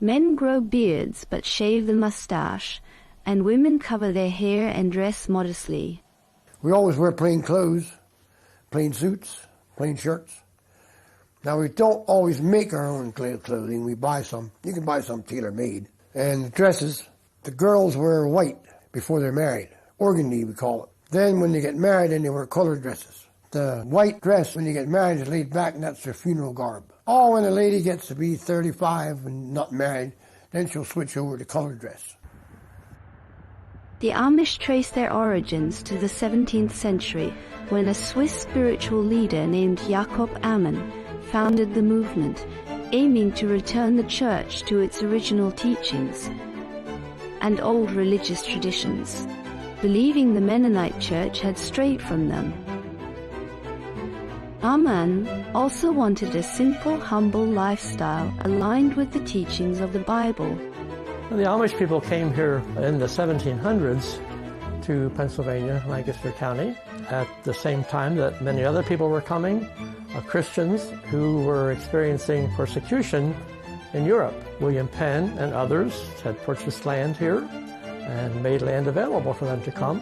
Men grow beards but shave the mustache, and women cover their hair and dress modestly. We always wear plain clothes, plain suits, plain shirts. Now, we don't always make our own clothing. We buy some. You can buy some tailor-made. And the dresses, the girls wear white before they're married. Organdy, we call it. Then when they get married, then they wear colored dresses. The white dress, when you get married, is laid back, and that's their funeral garb. Or when a lady gets to be 35 and not married, then she'll switch over to colored dress. The Amish trace their origins to the 17th century, when a Swiss spiritual leader named Jacob Ammon founded the movement, aiming to return the church to its original teachings and old religious traditions, believing the Mennonite church had strayed from them. Ammon also wanted a simple, humble lifestyle aligned with the teachings of the Bible. The Amish people came here in the 1700s to Pennsylvania, Lancaster County, at the same time that many other people were coming, Christians who were experiencing persecution in Europe. William Penn and others had purchased land here and made land available for them to come,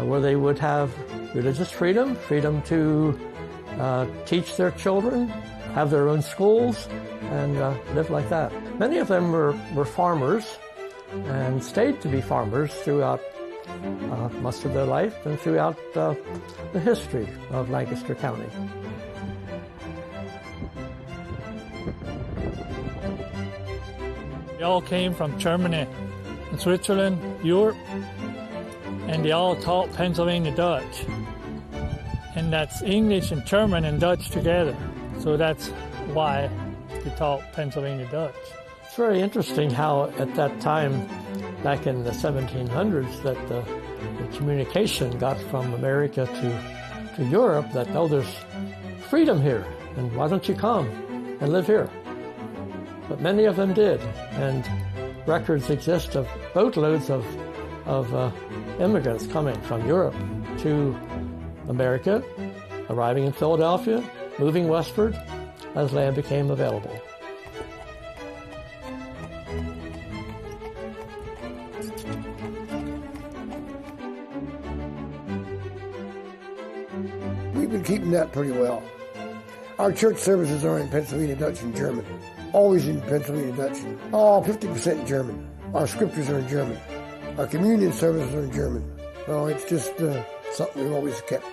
where they would have religious freedom, freedom to teach their children, have their own schools, and live like that. Many of them were farmers and stayed to be farmers throughout most of their life and throughout the history of Lancaster County. They all came from Germany and Switzerland, Europe, and they all taught Pennsylvania Dutch. And that's English and German and Dutch together. So that's why they taught Pennsylvania Dutch. It's very interesting how at that time, back in the 1700s, that the communication got from America to Europe that, oh, there's freedom here, and why don't you come and live here? But many of them did, and records exist of boatloads of immigrants coming from Europe to America, arriving in Philadelphia, moving westward as land became available. We've been keeping that pretty well. Our church services are in Pennsylvania Dutch and German. Always in Pennsylvania Dutch. 50% German. Our scriptures are in German. Our communion services are in German. So it's just something we've always kept.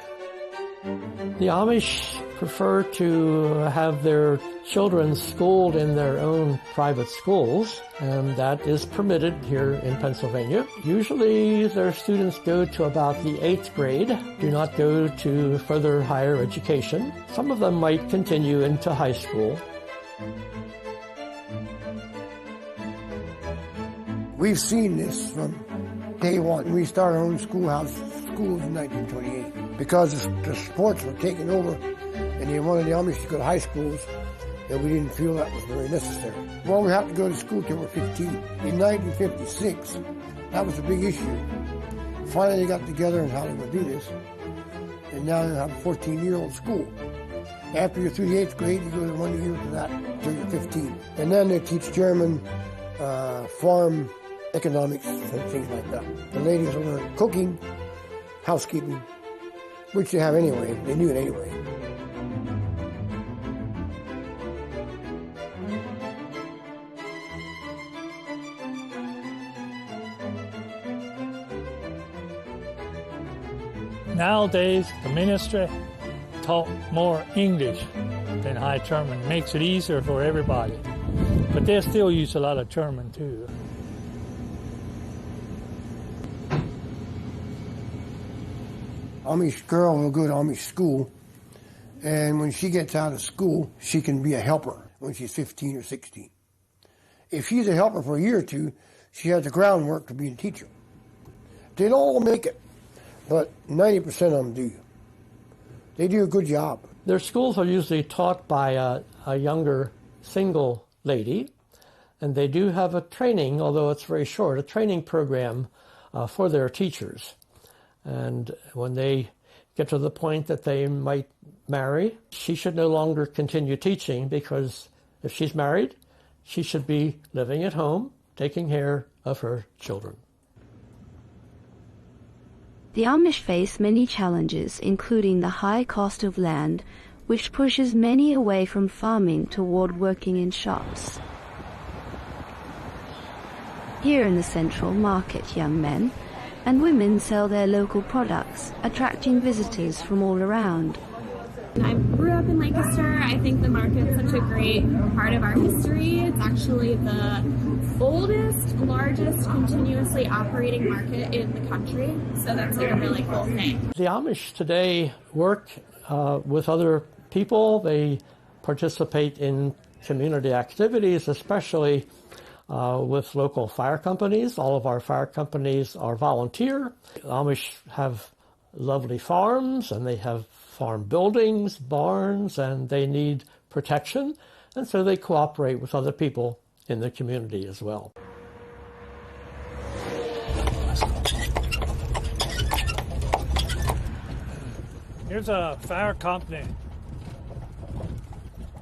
The Amish prefer to have their children schooled in their own private schools, and that is permitted here in Pennsylvania. Usually their students go to about the 8th grade, do not go to further higher education. Some of them might continue into high school. We've seen this from day one. We started our own schools in 1928 because the sports were taken over and they wanted the Amish to go to high schools, and we didn't feel that was very necessary. Well, we have to go to school till we're 15. In 1956, that was a big issue. Finally, they got together in Hollywood to do this, and now they have a 14-year-old school. After you're through the 8th grade, you go to 1 year to that till you're 15. And then they teach German, farm economics, and things like that. The ladies will learn cooking, housekeeping, which they have anyway. They knew it anyway. Nowadays, the ministry taught more English than High German. It makes it easier for everybody. But they still use a lot of German too. Amish girl will go to Amish school, and when she gets out of school, she can be a helper when she's 15 or 16. If she's a helper for a year or two, she has the groundwork to be a teacher. They don't all make it, but 90% of them do. They do a good job. Their schools are usually taught by a younger single lady, and they do have a training, although it's very short, a training program for their teachers. And when they get to the point that they might marry, she should no longer continue teaching, because if she's married, she should be living at home, taking care of her children. The Amish face many challenges, including the high cost of land, which pushes many away from farming toward working in shops. Here in the central market, young men and women sell their local products, attracting visitors from all around. I grew up in Lancaster. I think the market's such a great part of our history. It's actually the oldest, largest continuously operating market in the country. So that's like a really cool thing. The Amish today work with other people. They participate in community activities, especially with local fire companies. All of our fire companies are volunteer. The Amish have lovely farms, and they have farm buildings, barns, and they need protection, and so they cooperate with other people in the community as well. Here's a fire company.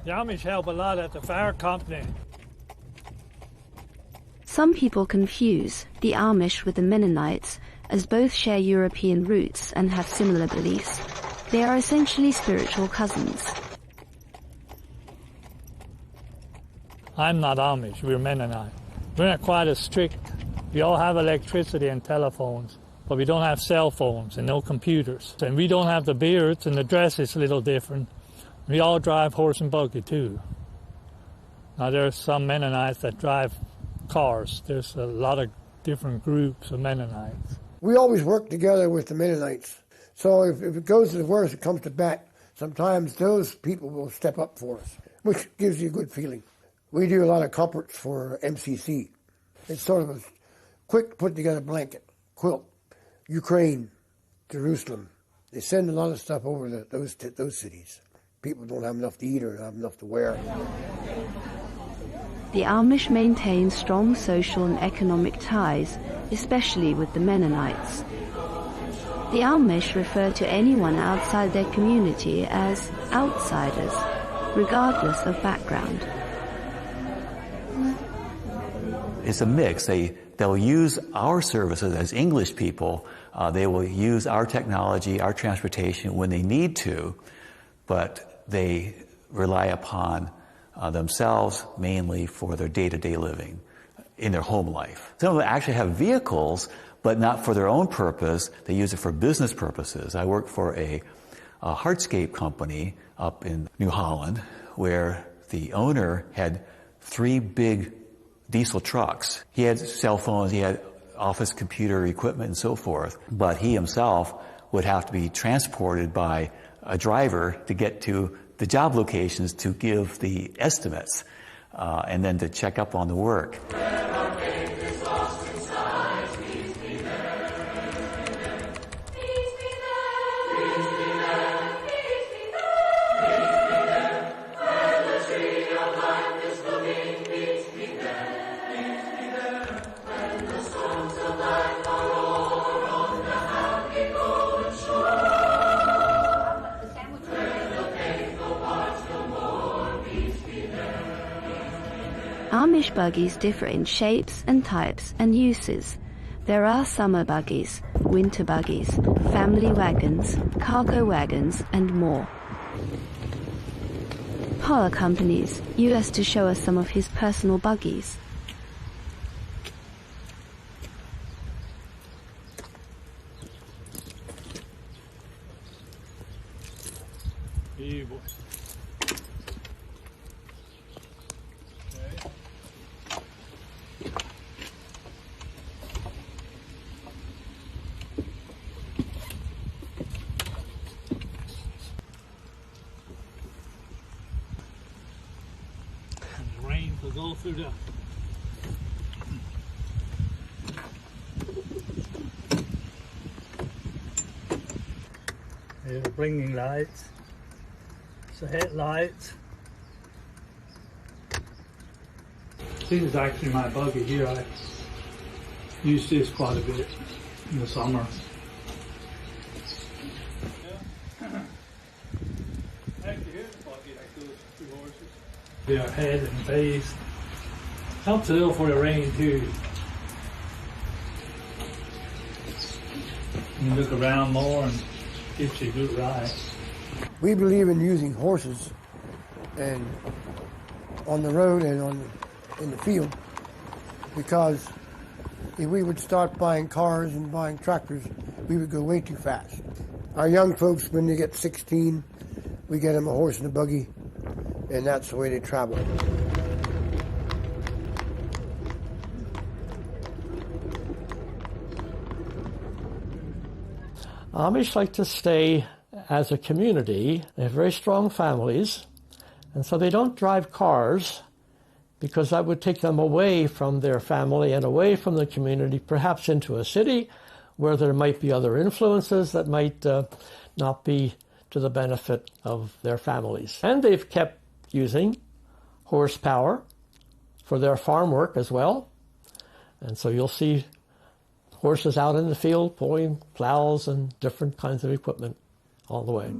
The Amish help a lot at the fire company. Some people confuse the Amish with the Mennonites, as both share European roots and have similar beliefs. They are essentially spiritual cousins. I'm not Amish, we're Mennonite. We're not quite as strict. We all have electricity and telephones, but we don't have cell phones and no computers. And we don't have the beards, and the dress is a little different. We all drive horse and buggy too. Now there's some Mennonites that drive cars. There's a lot of different groups of Mennonites. We always work together with the Mennonites. So if it goes to the worst, it comes to bat, sometimes those people will step up for us, which gives you a good feeling. We do a lot of comforts for MCC. It's sort of a quick put-together blanket, quilt. Ukraine, Jerusalem. They send a lot of stuff over to those cities. People don't have enough to eat or don't have enough to wear. The Amish maintain strong social and economic ties, especially with the Mennonites. The Amish refer to anyone outside their community as outsiders, regardless of background. It's a mix. They'll use our services as English people. They will use our technology, our transportation when they need to, but they rely upon themselves mainly for their day-to-day living in their home life. Some of them actually have vehicles, but not for their own purpose. They use it for business purposes. I work for a hardscape company up in New Holland where the owner had 3 big diesel trucks. He had cell phones, he had office computer equipment and so forth, but he himself would have to be transported by a driver to get to the job locations to give the estimates and then to check up on the work. Amish buggies differ in shapes and types and uses. There are summer buggies, winter buggies, family wagons, cargo wagons, and more. Power companies used to show us some of his personal buggies. Hey, boy. Go through the Here's the blinking lights. It's the headlights. This is actually my buggy here. I use this quite a bit in the summer. Their head and face. Helps a little for the rain too. You look around more and gives you a good ride. We believe in using horses and on the road and in the field, because if we would start buying cars and buying tractors, we would go way too fast. Our young folks, when they get 16, we get them a horse and a buggy, and that's the way they travel. Amish like to stay as a community. They have very strong families, and so they don't drive cars because that would take them away from their family and away from the community, perhaps into a city where there might be other influences that might not be to the benefit of their families. And they've kept using horsepower for their farm work as well. And so you'll see horses out in the field pulling plows and different kinds of equipment all the way.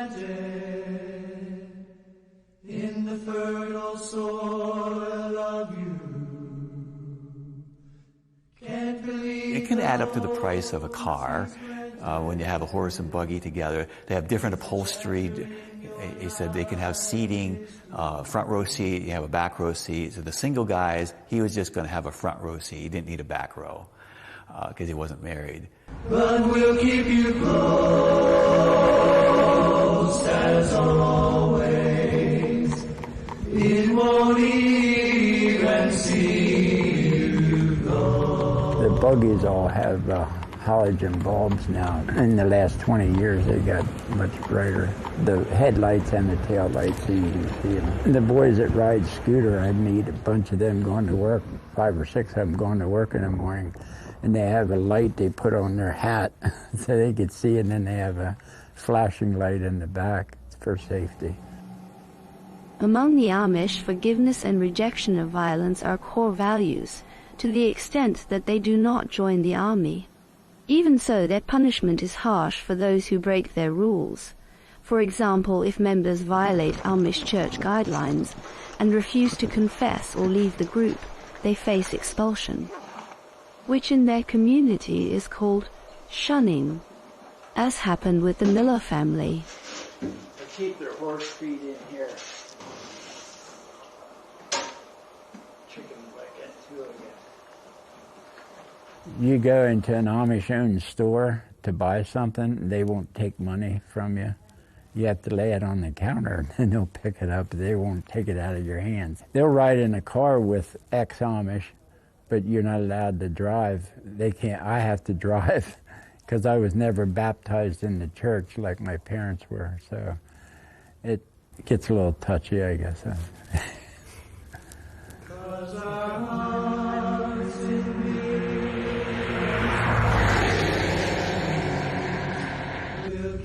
planted in the fertile soil of you. Can't believe it can add up to the price of a car when you have a horse and buggy together. They have different upholstery. He said they can have seating, front row seat, you have a back row seat. So the single guys, he was just going to have a front row seat. He didn't need a back row because he wasn't married. But we'll keep you close as always. It won't even see you go. The buggies all have halogen bulbs now. In the last 20 years, they got much brighter. The headlights and the tail lights, so you can see them. The boys that ride scooter, I meet a bunch of them going to work, 5 or 6 of them going to work in the morning, and they have a light they put on their hat so they could see, and then they have a flashing light in the back for safety. Among the Amish, forgiveness and rejection of violence are core values, to the extent that they do not join the army. Even so, their punishment is harsh for those who break their rules. For example, if members violate Amish church guidelines and refuse to confess or leave the group, they face expulsion, which in their community is called shunning, as happened with the Miller family. They keep their horse feed in here. You go into an Amish-owned store to buy something, they won't take money from you. You have to lay it on the counter, and they'll pick it up. They won't take it out of your hands. They'll ride in a car with ex-Amish, but you're not allowed to drive. They can't. I have to drive because I was never baptized in the church like my parents were. So it gets a little touchy, I guess.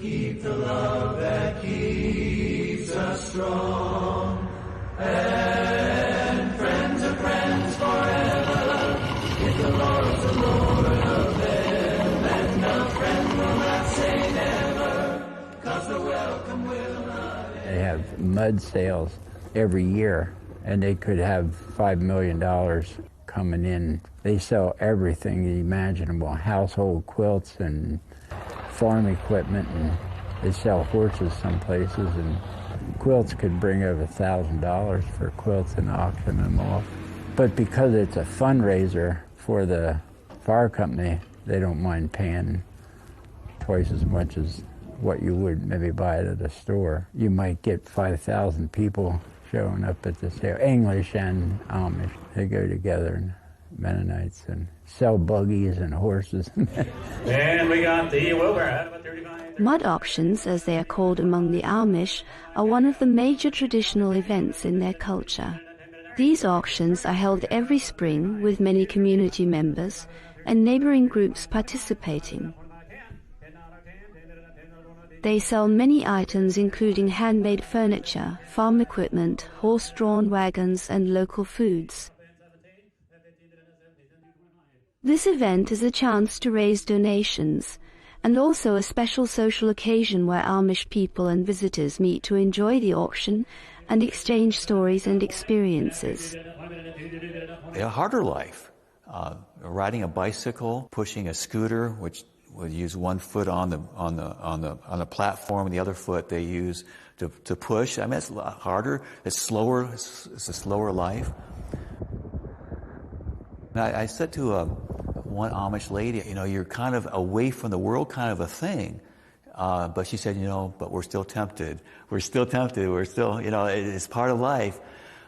Keep the love that keeps us strong, and friends of friends forever. If the Lord's the Lord of them, and a friend will not say never, 'cause the welcome will not end. They have mud sales every year, and they could have $5 million coming in. They sell everything imaginable, household quilts and farm equipment, and they sell horses some places, and quilts could bring over $1,000 for quilts and auction them off. But because it's a fundraiser for the fire company, they don't mind paying twice as much as what you would maybe buy it at a store. You might get 5,000 people showing up at the sale. English and Amish, they go together, and Mennonites, and sell buggies and horses. And we got the Wilbur. Mud auctions, as they are called among the Amish, are one of the major traditional events in their culture. These auctions are held every spring with many community members and neighboring groups participating. They sell many items including handmade furniture, farm equipment, horse-drawn wagons, and local foods. This event is a chance to raise donations, and also a special social occasion where Amish people and visitors meet to enjoy the auction and exchange stories and experiences. A harder life, riding a bicycle, pushing a scooter, which would use one foot on the platform, and the other foot they use to push. I mean, it's a lot harder. It's slower. It's a slower life. And I said to one Amish lady, you're kind of away from the world kind of a thing. But she said, but we're still tempted. We're still tempted. We're still, it's part of life.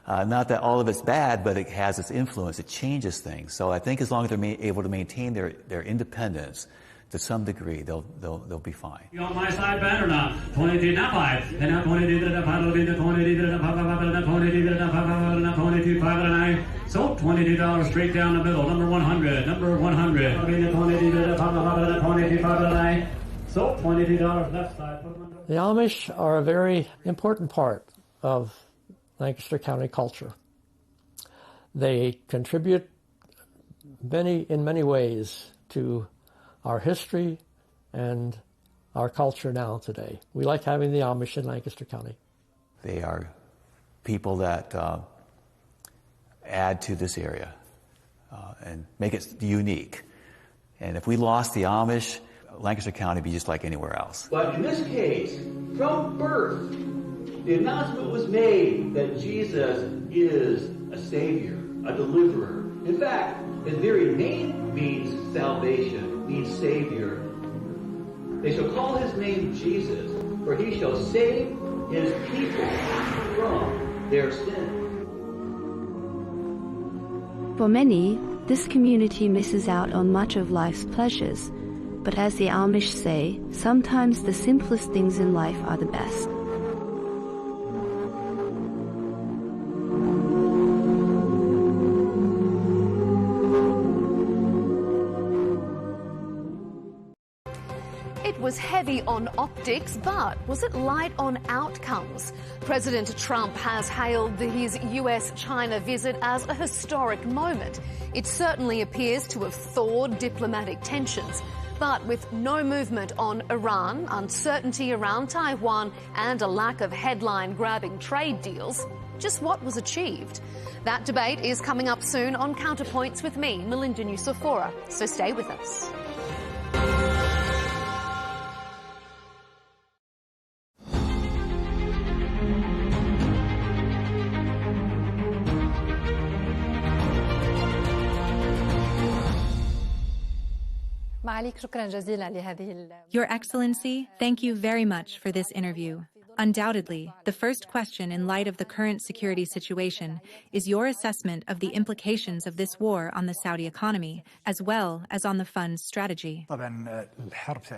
Not that all of it's bad, but it has its influence. It changes things. So I think as long as they're able to maintain their independence to some degree, they'll be fine. You on my side band or not? 22 now 5. And now 22 to the 22 5 and 9. So $22 straight down the middle. Number 100. Number 100. 22 to the 22 5 and 9. So $22 left side. The Amish are a very important part of Lancaster County culture. They contribute in many ways to our history and our culture now today. We like having the Amish in Lancaster County. They are people that add to this area and make it unique. And if we lost the Amish, Lancaster County would be just like anywhere else. But in this case, from birth, the announcement was made that Jesus is a Savior, a deliverer. In fact, his very name means salvation, means Savior. They shall call his name Jesus, for he shall save his people from their sins. For many, this community misses out on much of life's pleasures. But as the Amish say, sometimes the simplest things in life are the best. It was heavy on optics, but was it light on outcomes? President Trump has hailed his US-China visit as a historic moment. It certainly appears to have thawed diplomatic tensions. But with no movement on Iran, uncertainty around Taiwan, and a lack of headline-grabbing trade deals, just what was achieved? That debate is coming up soon on Counterpoints with me, Melinda Nucifora, so stay with us. Your Excellency, thank you very much for this interview. Undoubtedly, the first question in light of the current security situation is your assessment of the implications of this war on the Saudi economy, as well as on the fund's strategy.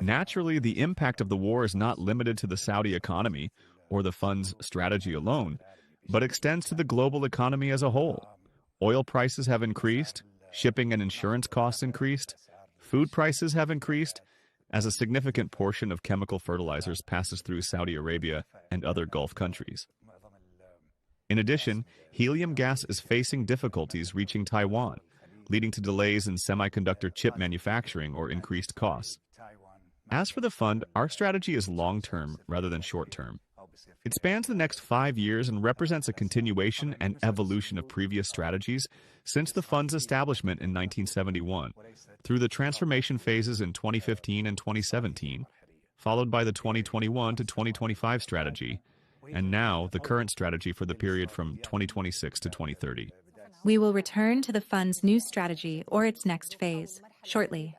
Naturally, the impact of the war is not limited to the Saudi economy or the fund's strategy alone, but extends to the global economy as a whole. Oil prices have increased, shipping and insurance costs increased, food prices have increased, as a significant portion of chemical fertilizers passes through Saudi Arabia and other Gulf countries. In addition, helium gas is facing difficulties reaching Taiwan, leading to delays in semiconductor chip manufacturing or increased costs. As for the fund, our strategy is long-term rather than short-term. It spans the next 5 years and represents a continuation and evolution of previous strategies since the fund's establishment in 1971, through the transformation phases in 2015 and 2017, followed by the 2021 to 2025 strategy, and now the current strategy for the period from 2026 to 2030. We will return to the fund's new strategy or its next phase shortly.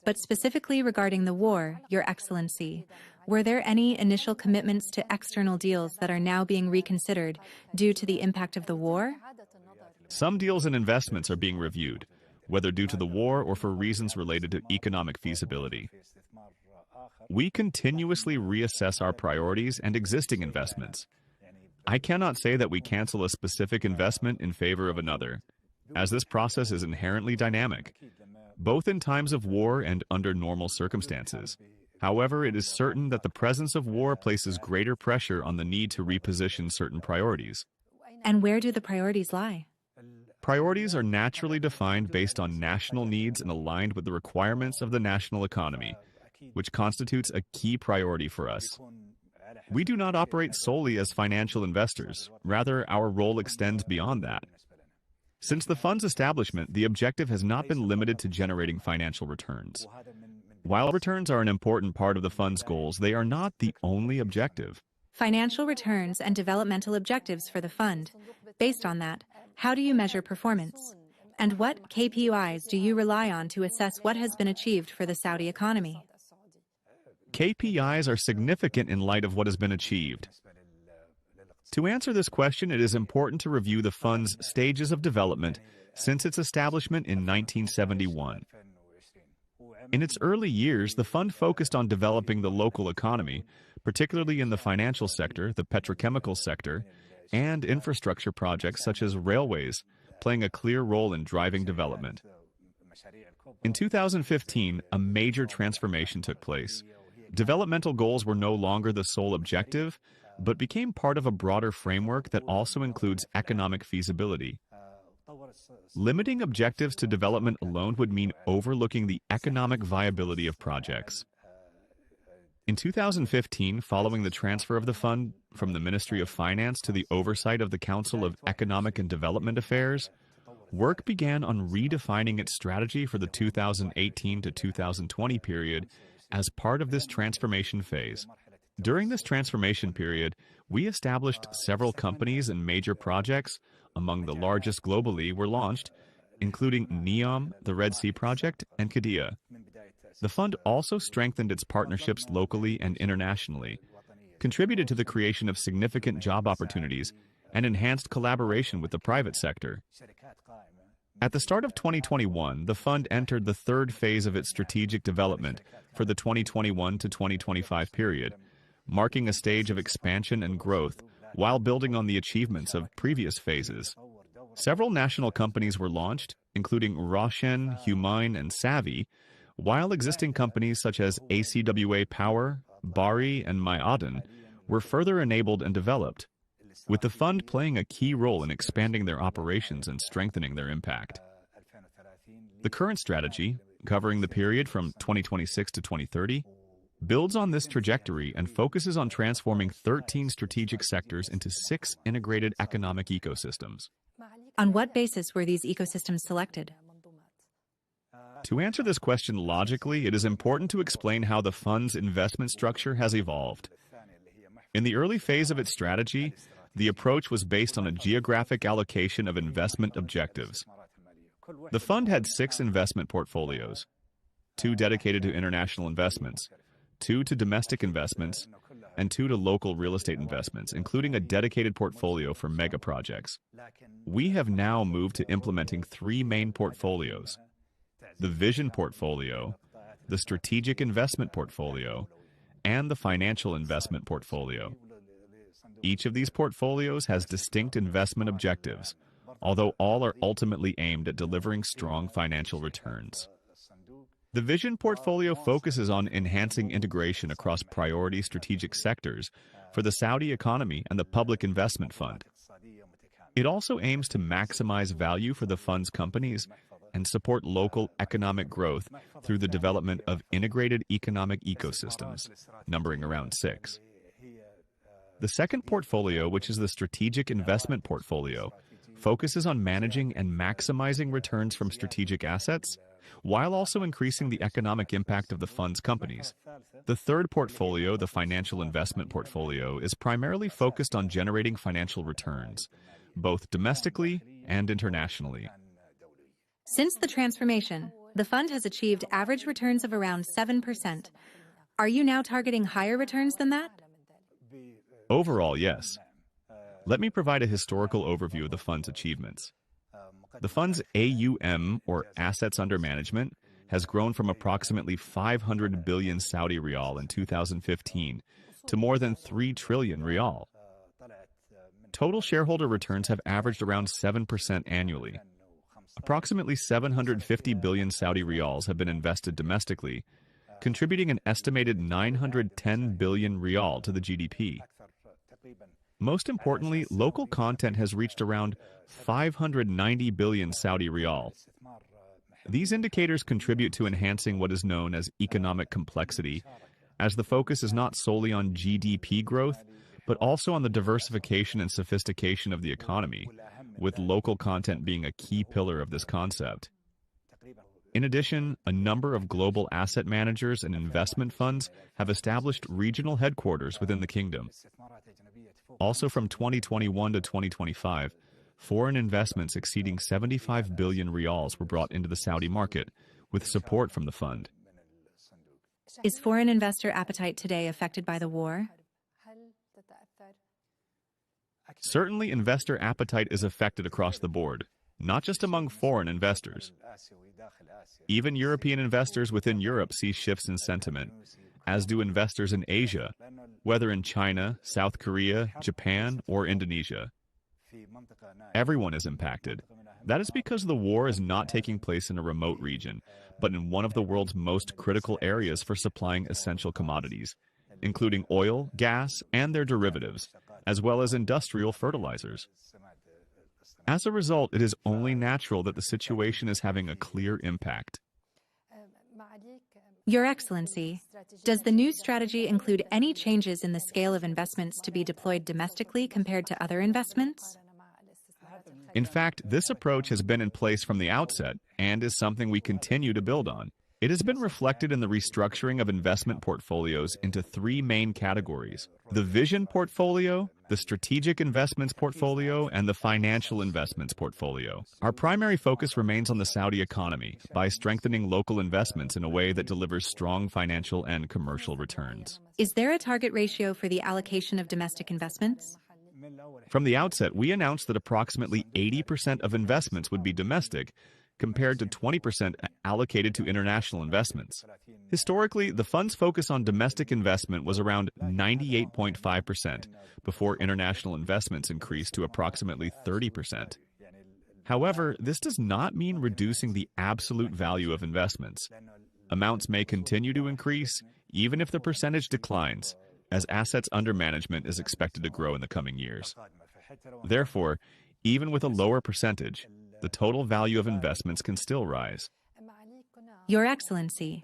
But specifically regarding the war, Your Excellency, were there any initial commitments to external deals that are now being reconsidered due to the impact of the war? Some deals and investments are being reviewed, whether due to the war or for reasons related to economic feasibility. We continuously reassess our priorities and existing investments. I cannot say that we cancel a specific investment in favor of another, as this process is inherently dynamic, both in times of war and under normal circumstances. However, it is certain that the presence of war places greater pressure on the need to reposition certain priorities. And where do the priorities lie? Priorities are naturally defined based on national needs and aligned with the requirements of the national economy, which constitutes a key priority for us. We do not operate solely as financial investors. Rather, our role extends beyond that. Since the fund's establishment, the objective has not been limited to generating financial returns. While returns are an important part of the fund's goals, they are not the only objective. Financial returns and developmental objectives for the fund. Based on that, how do you measure performance? And what KPIs do you rely on to assess what has been achieved for the Saudi economy? KPIs are significant in light of what has been achieved. To answer this question, it is important to review the fund's stages of development since its establishment in 1971. In its early years, the fund focused on developing the local economy, particularly in the financial sector, the petrochemical sector, and infrastructure projects such as railways, playing a clear role in driving development. In 2015, a major transformation took place. Developmental goals were no longer the sole objective, but became part of a broader framework that also includes economic feasibility. Limiting objectives to development alone would mean overlooking the economic viability of projects. In 2015, following the transfer of the fund from the Ministry of Finance to the oversight of the Council of Economic and Development Affairs, work began on redefining its strategy for the 2018 to 2020 period as part of this transformation phase. During this transformation period, we established several companies and major projects. Among the largest globally were launched, including NEOM, the Red Sea Project, and Qiddiya. The fund also strengthened its partnerships locally and internationally, contributed to the creation of significant job opportunities, and enhanced collaboration with the private sector. At the start of 2021, the fund entered the third phase of its strategic development for the 2021 to 2025 period, marking a stage of expansion and growth while building on the achievements of previous phases. Several national companies were launched, including Roshen, Humine, and Savvy, while existing companies such as ACWA Power, Bari, and Myaden were further enabled and developed, with the fund playing a key role in expanding their operations and strengthening their impact. The current strategy, covering the period from 2026 to 2030, builds on this trajectory and focuses on transforming 13 strategic sectors into 6 integrated economic ecosystems. On what basis were these ecosystems selected? To answer this question logically, it is important to explain how the fund's investment structure has evolved. In the early phase of its strategy, the approach was based on a geographic allocation of investment objectives. The fund had 6 investment portfolios, 2 dedicated to international investments, 2 to domestic investments, and 2 to local real estate investments, including a dedicated portfolio for mega projects. We have now moved to implementing 3 main portfolios: the Vision Portfolio, the Strategic Investment Portfolio, and the Financial Investment Portfolio. Each of these portfolios has distinct investment objectives, although all are ultimately aimed at delivering strong financial returns. The Vision Portfolio focuses on enhancing integration across priority strategic sectors for the Saudi economy and the Public Investment Fund. It also aims to maximize value for the fund's companies and support local economic growth through the development of integrated economic ecosystems, numbering around 6. The second portfolio, which is the Strategic Investment Portfolio, focuses on managing and maximizing returns from strategic assets, while also increasing the economic impact of the fund's companies. The third portfolio, the Financial Investment Portfolio, is primarily focused on generating financial returns, both domestically and internationally. Since the transformation, the fund has achieved average returns of around 7%. Are you now targeting higher returns than that? Overall, yes. Let me provide a historical overview of the fund's achievements. The fund's AUM, or Assets Under Management, has grown from approximately 500 billion Saudi riyal in 2015 to more than 3 trillion riyal. Total shareholder returns have averaged around 7% annually. Approximately 750 billion Saudi riyals have been invested domestically, contributing an estimated 910 billion riyal to the GDP. Most importantly, local content has reached around 590 billion Saudi riyal. These indicators contribute to enhancing what is known as economic complexity, as the focus is not solely on GDP growth, but also on the diversification and sophistication of the economy, with local content being a key pillar of this concept. In addition, a number of global asset managers and investment funds have established regional headquarters within the kingdom. Also, from 2021 to 2025, foreign investments exceeding 75 billion riyals were brought into the Saudi market, with support from the fund. Is foreign investor appetite today affected by the war? Certainly, investor appetite is affected across the board, not just among foreign investors. Even European investors within Europe see shifts in sentiment, as do investors in Asia, whether in China, South Korea, Japan, or Indonesia. Everyone is impacted. That is because the war is not taking place in a remote region, but in one of the world's most critical areas for supplying essential commodities, including oil, gas, and their derivatives, as well as industrial fertilizers. As a result, it is only natural that the situation is having a clear impact. Your Excellency, does the new strategy include any changes in the scale of investments to be deployed domestically compared to other investments? In fact, this approach has been in place from the outset and is something we continue to build on. It has been reflected in the restructuring of investment portfolios into three main categories: the Vision portfolio, the Strategic Investments portfolio, and the Financial Investments portfolio. Our primary focus remains on the Saudi economy by strengthening local investments in a way that delivers strong financial and commercial returns. Is there a target ratio for the allocation of domestic investments? From the outset, we announced that approximately 80% of investments would be domestic, compared to 20% allocated to international investments. Historically, the fund's focus on domestic investment was around 98.5% before international investments increased to approximately 30%. However, this does not mean reducing the absolute value of investments. Amounts may continue to increase, even if the percentage declines, as assets under management is expected to grow in the coming years. Therefore, even with a lower percentage, the total value of investments can still rise. Your Excellency,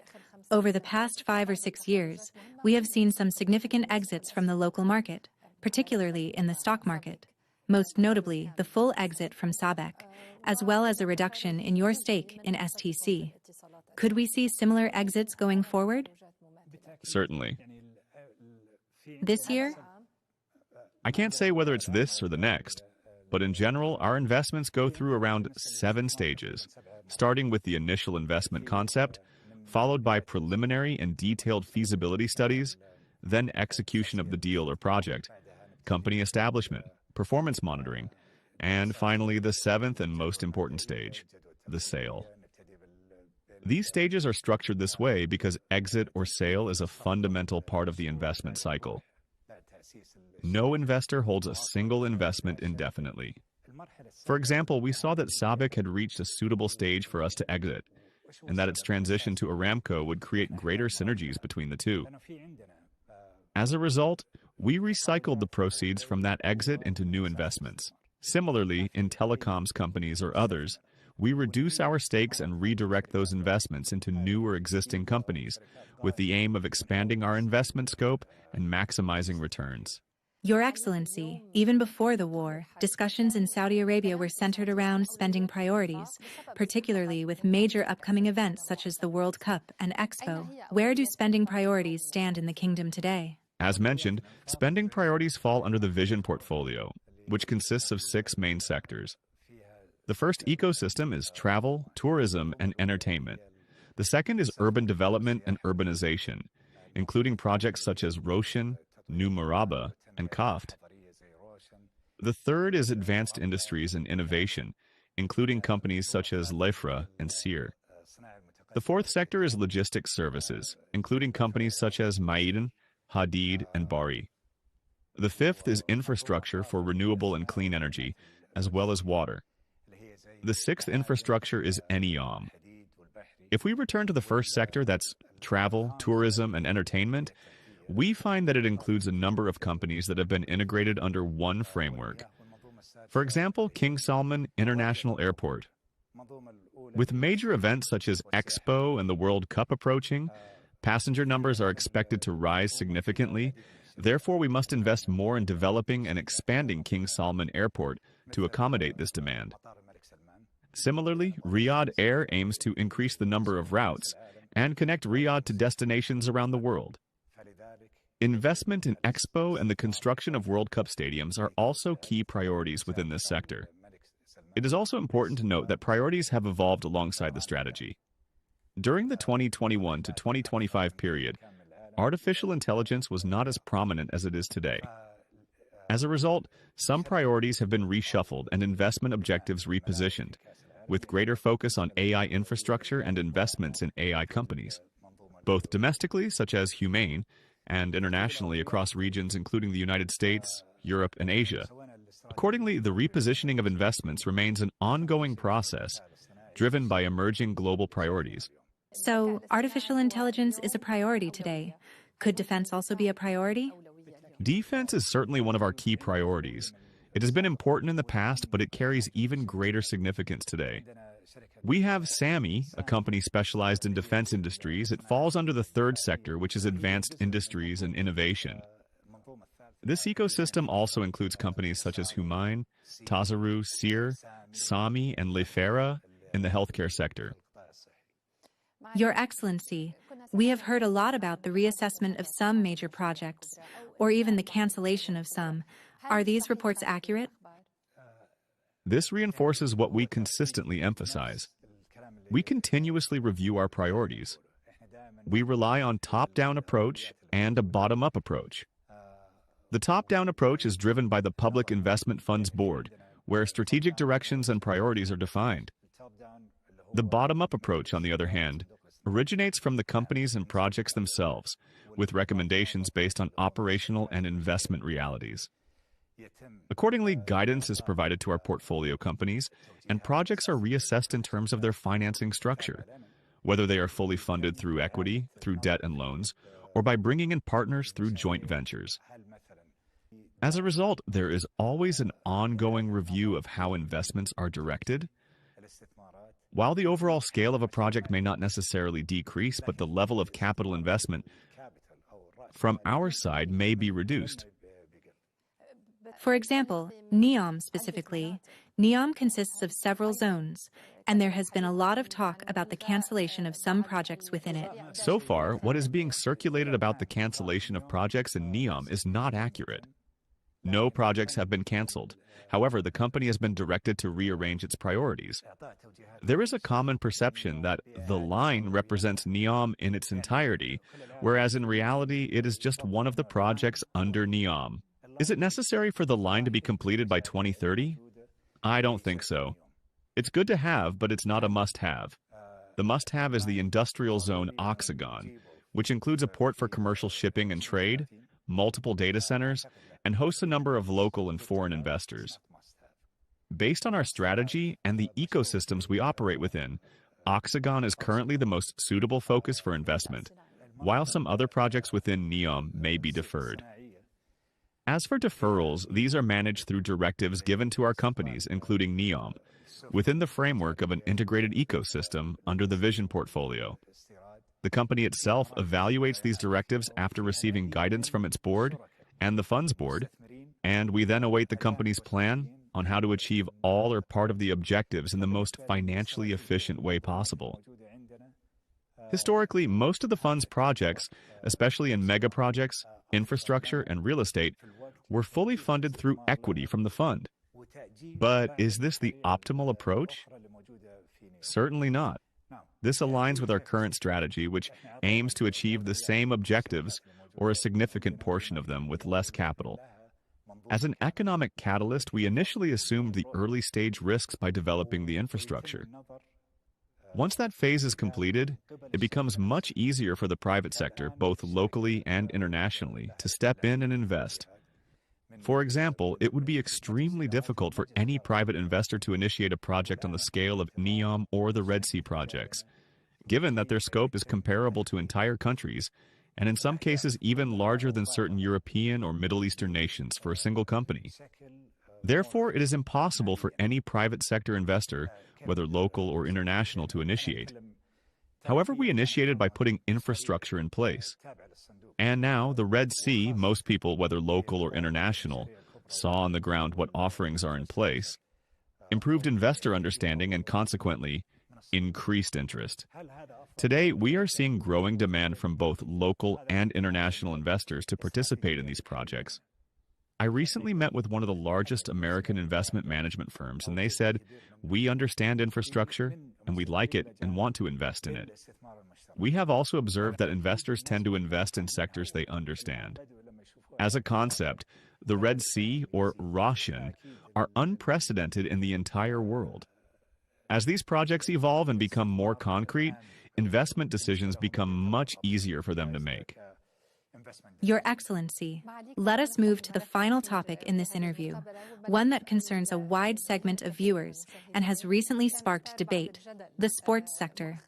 over the past 5 or 6 years, we have seen some significant exits from the local market, particularly in the stock market, most notably the full exit from SABEC, as well as a reduction in your stake in STC. Could we see similar exits going forward? Certainly. This year? I can't say whether it's this or the next, but in general, our investments go through around 7 stages, starting with the initial investment concept, followed by preliminary and detailed feasibility studies, then execution of the deal or project, company establishment, performance monitoring, and finally the 7th and most important stage, the sale. These stages are structured this way because exit or sale is a fundamental part of the investment cycle. No investor holds a single investment indefinitely. For example, we saw that SABEC had reached a suitable stage for us to exit, and that its transition to Aramco would create greater synergies between the two. As a result, we recycled the proceeds from that exit into new investments. Similarly, in telecoms companies or others, we reduce our stakes and redirect those investments into new or existing companies, with the aim of expanding our investment scope and maximizing returns. Your Excellency, even before the war, discussions in Saudi Arabia were centered around spending priorities, particularly with major upcoming events such as the World Cup and Expo. Where do spending priorities stand in the kingdom today? As mentioned, spending priorities fall under the Vision portfolio, which consists of 6 main sectors. The first ecosystem is travel, tourism, and entertainment. The second is urban development and urbanization, including projects such as Roshan, New Maraba, and Kaft. The third is advanced industries and innovation, including companies such as Lefra and Sear. The fourth sector is logistics services, including companies such as Maiden, Hadid, and Bari. The fifth is infrastructure for renewable and clean energy, as well as water. The sixth infrastructure is NEOM. If we return to the first sector, that's travel, tourism, and entertainment, we find that it includes a number of companies that have been integrated under one framework. For example, King Salman International Airport. With major events such as Expo and the World Cup approaching, passenger numbers are expected to rise significantly. Therefore, we must invest more in developing and expanding King Salman Airport to accommodate this demand. Similarly, Riyadh Air aims to increase the number of routes and connect Riyadh to destinations around the world. Investment in Expo and the construction of World Cup stadiums are also key priorities within this sector. It is also important to note that priorities have evolved alongside the strategy. During the 2021 to 2025 period, artificial intelligence was not as prominent as it is today. As a result, some priorities have been reshuffled and investment objectives repositioned, with greater focus on AI infrastructure and investments in AI companies, both domestically, such as Humane, and internationally across regions including the United States, Europe, and Asia. Accordingly, the repositioning of investments remains an ongoing process, driven by emerging global priorities. So, artificial intelligence is a priority today. Could defense also be a priority? Defense is certainly one of our key priorities. It has been important in the past, but it carries even greater significance today. We have SAMI, a company specialized in defense industries. It falls under the third sector, which is advanced industries and innovation. This ecosystem also includes companies such as Humain, Tazaru, Sear, Sami, and Lefera in the healthcare sector. Your Excellency, we have heard a lot about the reassessment of some major projects, or even the cancellation of some. Are these reports accurate? This reinforces what we consistently emphasize. We continuously review our priorities. We rely on top-down approach and a bottom-up approach. The top-down approach is driven by the Public Investment Funds Board, where strategic directions and priorities are defined. The bottom-up approach, on the other hand, originates from the companies and projects themselves, with recommendations based on operational and investment realities. Accordingly, guidance is provided to our portfolio companies, and projects are reassessed in terms of their financing structure, whether they are fully funded through equity, through debt and loans, or by bringing in partners through joint ventures. As a result, there is always an ongoing review of how investments are directed. While the overall scale of a project may not necessarily decrease, but the level of capital investment from our side may be reduced. For example, NEOM specifically. NEOM consists of several zones, and there has been a lot of talk about the cancellation of some projects within it. So far, what is being circulated about the cancellation of projects in NEOM is not accurate. No projects have been canceled. However, the company has been directed to rearrange its priorities. There is a common perception that the line represents NEOM in its entirety, whereas in reality it is just one of the projects under NEOM. Is it necessary for the line to be completed by 2030? I don't think so. It's good to have, but it's not a must-have. The must-have is the industrial zone Oxagon, which includes a port for commercial shipping and trade, multiple data centers, and hosts a number of local and foreign investors. Based on our strategy and the ecosystems we operate within, Oxagon is currently the most suitable focus for investment, while some other projects within NEOM may be deferred. As for deferrals, these are managed through directives given to our companies, including NEOM, within the framework of an integrated ecosystem under the Vision portfolio. The company itself evaluates these directives after receiving guidance from its board and the funds board, and we then await the company's plan on how to achieve all or part of the objectives in the most financially efficient way possible. Historically, most of the fund's projects, especially in mega projects, infrastructure, and real estate, were fully funded through equity from the fund. But is this the optimal approach? Certainly not. This aligns with our current strategy, which aims to achieve the same objectives or a significant portion of them with less capital. As an economic catalyst, we initially assumed the early-stage risks by developing the infrastructure. Once that phase is completed, it becomes much easier for the private sector, both locally and internationally, to step in and invest. For example, it would be extremely difficult for any private investor to initiate a project on the scale of NEOM or the Red Sea projects, given that their scope is comparable to entire countries, and in some cases even larger than certain European or Middle Eastern nations for a single company. Therefore, it is impossible for any private sector investor, whether local or international, to initiate. However, we initiated by putting infrastructure in place. And now, the Red Sea, most people, whether local or international, saw on the ground what offerings are in place, improved investor understanding, and consequently, increased interest. Today, we are seeing growing demand from both local and international investors to participate in these projects. I recently met with one of the largest American investment management firms, and they said, "We understand infrastructure, and we like it and want to invest in it." We have also observed that investors tend to invest in sectors they understand. As a concept, the Red Sea, or Roshan, are unprecedented in the entire world. As these projects evolve and become more concrete, investment decisions become much easier for them to make. Your Excellency, let us move to the final topic in this interview, one that concerns a wide segment of viewers and has recently sparked debate, the sports sector.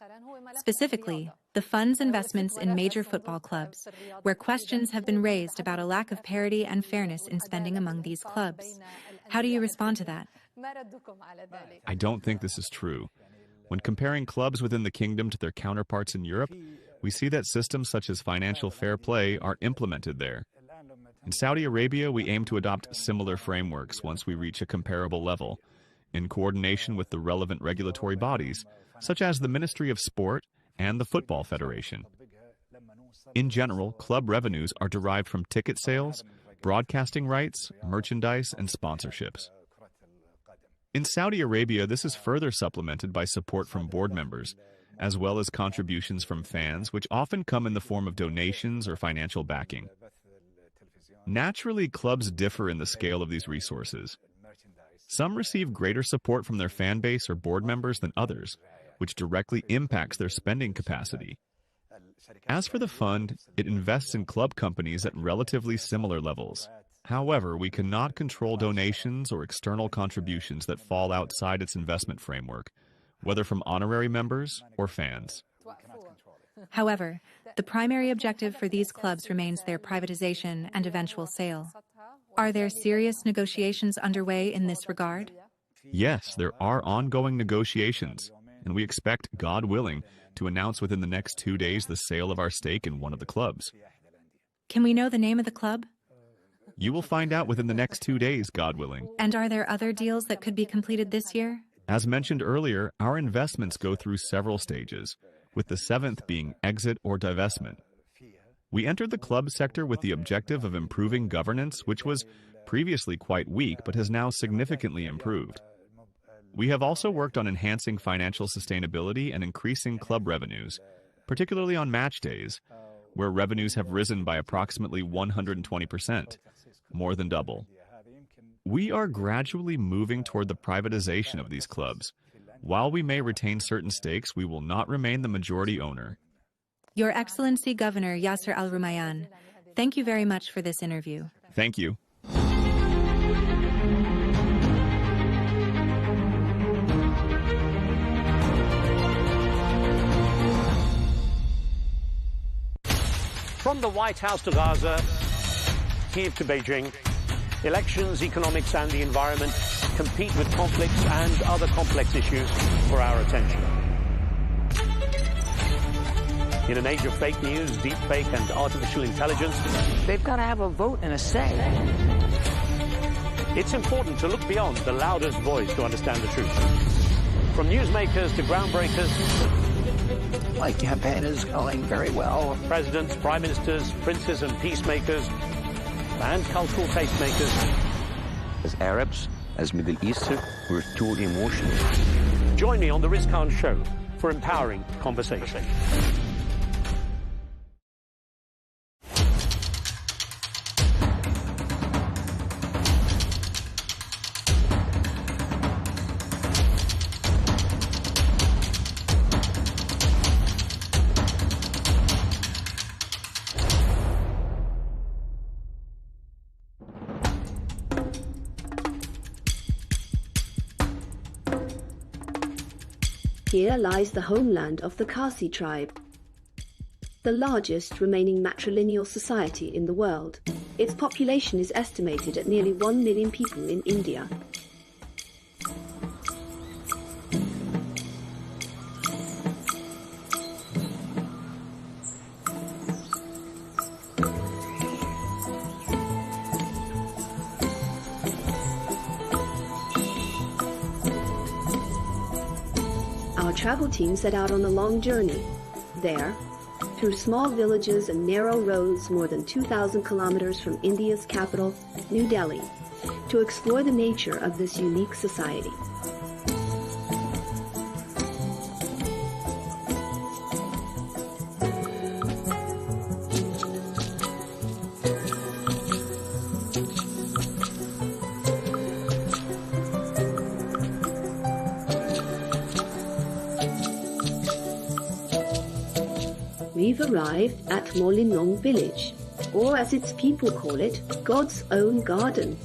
Specifically, the fund's investments in major football clubs, where questions have been raised about a lack of parity and fairness in spending among these clubs. How do you respond to that? I don't think this is true. When comparing clubs within the kingdom to their counterparts in Europe, we see that systems such as financial fair play are implemented there. In Saudi Arabia, we aim to adopt similar frameworks once we reach a comparable level, in coordination with the relevant regulatory bodies, such as the Ministry of Sport and the Football Federation. In general, club revenues are derived from ticket sales, broadcasting rights, merchandise, and sponsorships. In Saudi Arabia, this is further supplemented by support from board members, as well as contributions from fans, which often come in the form of donations or financial backing. Naturally, clubs differ in the scale of these resources. Some receive greater support from their fan base or board members than others, which directly impacts their spending capacity. As for the fund, it invests in club companies at relatively similar levels. However, we cannot control donations or external contributions that fall outside its investment framework, whether from honorary members or fans. However, the primary objective for these clubs remains their privatization and eventual sale. Are there serious negotiations underway in this regard? Yes, there are ongoing negotiations, and we expect, God willing, to announce within the next 2 days the sale of our stake in one of the clubs. Can we know the name of the club? You will find out within the next 2 days, God willing. And are there other deals that could be completed this year? As mentioned earlier, our investments go through several stages, with the 7th being exit or divestment. We entered the club sector with the objective of improving governance, which was previously quite weak but has now significantly improved. We have also worked on enhancing financial sustainability and increasing club revenues, particularly on match days, where revenues have risen by approximately 120%, more than double. We are gradually moving toward the privatization of these clubs. While we may retain certain stakes, we will not remain the majority owner. Your Excellency Governor Yasser Al-Rumayyan, thank you very much for this interview. Thank you. From the White House to Gaza, Kiev to Beijing, elections, economics and the environment compete with conflicts and other complex issues for our attention. In an age of fake news, deepfake and artificial intelligence, they've got to have a vote and a say. It's important to look beyond the loudest voice to understand the truth. From newsmakers to groundbreakers, my campaign is going very well. Presidents, prime ministers, princes and peacemakers, and cultural tastemakers. As Arabs, as Middle Eastern, we're too emotional. Join me on The Riz Khan Show for empowering conversation. Here lies the homeland of the Khasi tribe, the largest remaining matrilineal society in the world. Its population is estimated at nearly 1 million people in India. Our travel team set out on a long journey. There, through small villages and narrow roads more than 2,000 kilometers from India's capital, New Delhi, to explore the nature of this unique society. We've arrived at Molinong village, or as its people call it, God's own garden.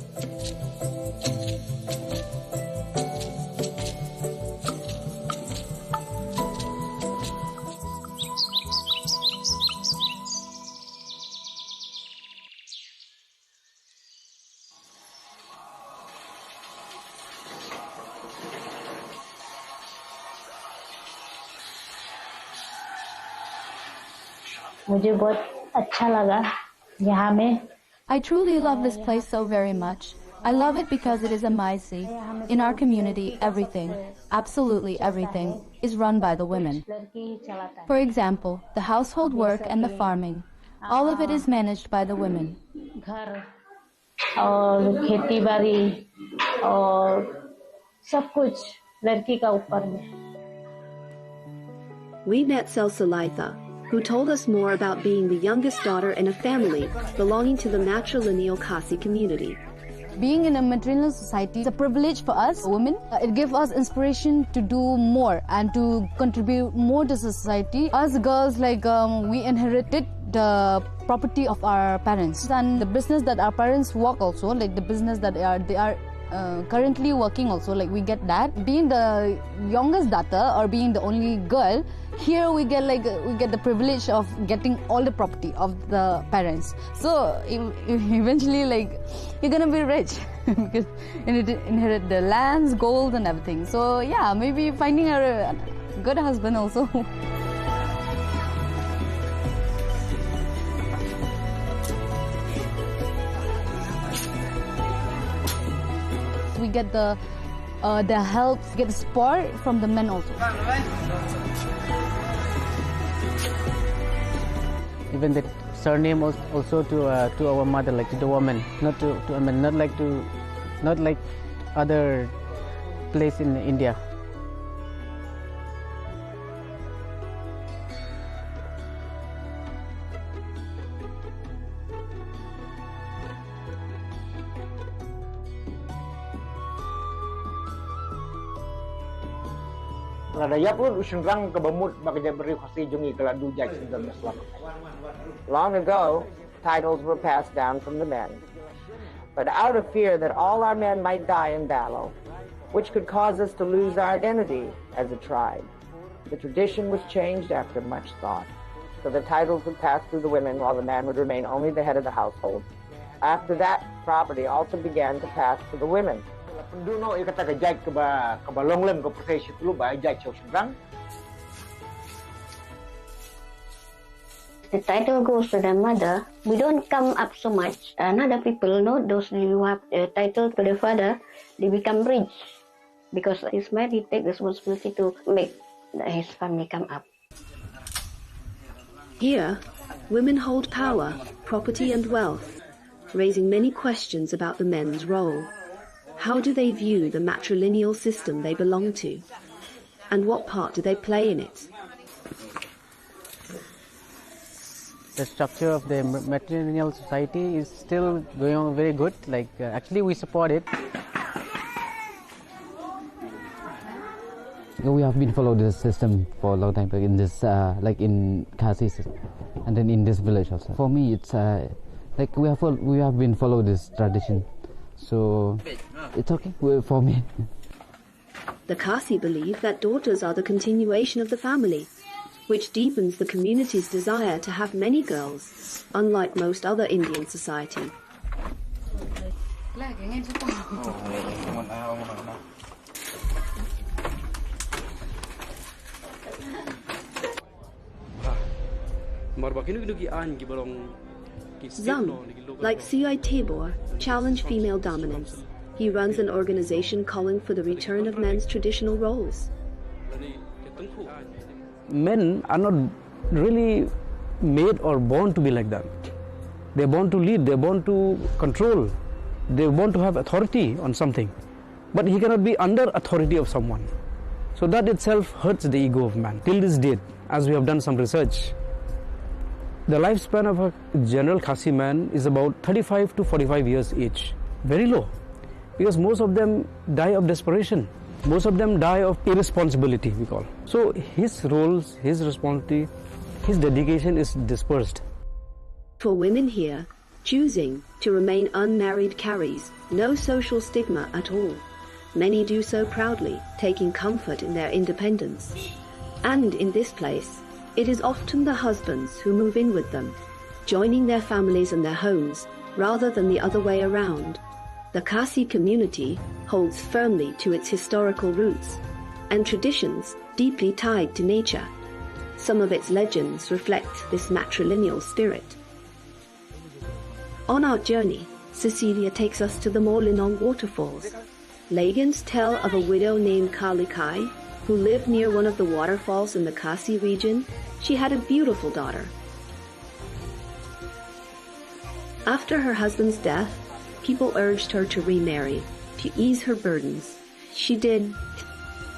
I truly love this place so very much. I love it because it is a Maisi. In our community, everything, absolutely everything, is run by the women. For example, the household work and the farming. All of it is managed by the women. We met Selsalaitha, who told us more about being the youngest daughter in a family belonging to the matrilineal Khasi community. Being in a matrilineal society is a privilege for us women. It gives us inspiration to do more and to contribute more to society. Us girls, we inherited the property of our parents and the business that our parents work also, like the business that they are currently working also, like we get that. Being the youngest daughter or being the only girl, here we get the privilege of getting all the property of the parents. So eventually you're gonna be rich because you inherit the lands, gold and everything. So yeah, maybe finding a good husband also. We get the help, get the support from the men also. Even the surname also to our mother, like to the woman, not like other place in India. Long ago, titles were passed down from the men. But out of fear that all our men might die in battle, which could cause us to lose our identity as a tribe, the tradition was changed after much thought. So the titles would pass through the women while the man would remain only the head of the household. After that, property also began to pass to the women. The title goes to the mother. We don't come up so much. And other people know those who have the title to the father, they become rich. Because his man, he takes the responsibility to make his family come up. Here, women hold power, property and wealth, raising many questions about the men's role. How do they view the matrilineal system they belong to? And what part do they play in it? The structure of the matrilineal society is still going on very good. Actually, we support it. We have been following this system for a long time, in this, in Khasi, and then in this village also. For me, it's we have been following this tradition, so it's okay for me. The Khasi believe that daughters are the continuation of the family, which deepens the community's desire to have many girls, unlike most other Indian society. Zam, like Cites Tabor, challenge female dominance. He runs an organization calling for the return of men's traditional roles. Men are not really made or born to be like that. They're born to lead, they're born to control, they're born to have authority on something. But he cannot be under authority of someone. So that itself hurts the ego of man. Till this date, as we have done some research, the lifespan of a general Khasi man is about 35 to 45 years age. Very low. Because most of them die of desperation. Most of them die of irresponsibility, we call. So his roles, his responsibility, his dedication is dispersed. For women here, choosing to remain unmarried carries no social stigma at all. Many do so proudly, taking comfort in their independence. And in this place, it is often the husbands who move in with them, joining their families and their homes, rather than the other way around. The Khasi community holds firmly to its historical roots and traditions deeply tied to nature. Some of its legends reflect this matrilineal spirit. On our journey, Cecilia takes us to the Molinong waterfalls. Legends tell of a widow named Kalikai who lived near one of the waterfalls in the Khasi region. She had a beautiful daughter. After her husband's death, people urged her to remarry, to ease her burdens. She did,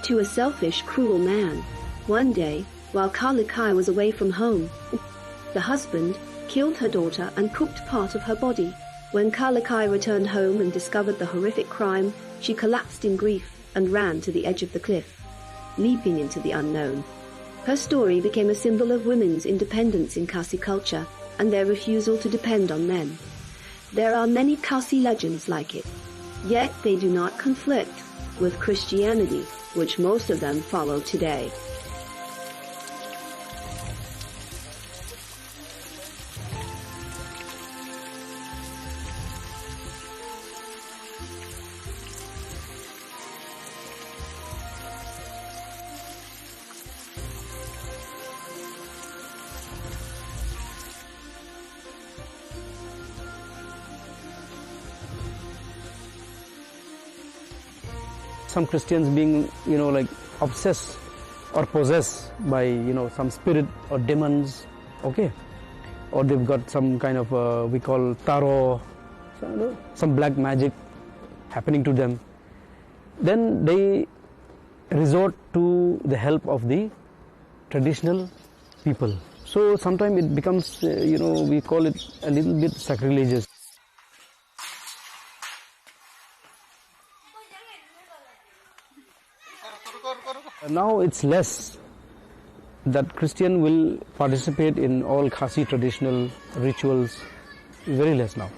to a selfish, cruel man. One day, while Kalikai was away from home, the husband killed her daughter and cooked part of her body. When Kalikai returned home and discovered the horrific crime, she collapsed in grief and ran to the edge of the cliff, leaping into the unknown. Her story became a symbol of women's independence in Khasi culture and their refusal to depend on men. There are many Khasi legends like it, yet they do not conflict with Christianity, which most of them follow today. Some Christians being, like obsessed or possessed by, some spirit or demons, okay? Or they've got some kind of, we call tarot, some black magic happening to them. Then they resort to the help of the traditional people. So sometimes it becomes, we call it a little bit sacrilegious. Now it's less that Christian will participate in all Khasi traditional rituals, very less now.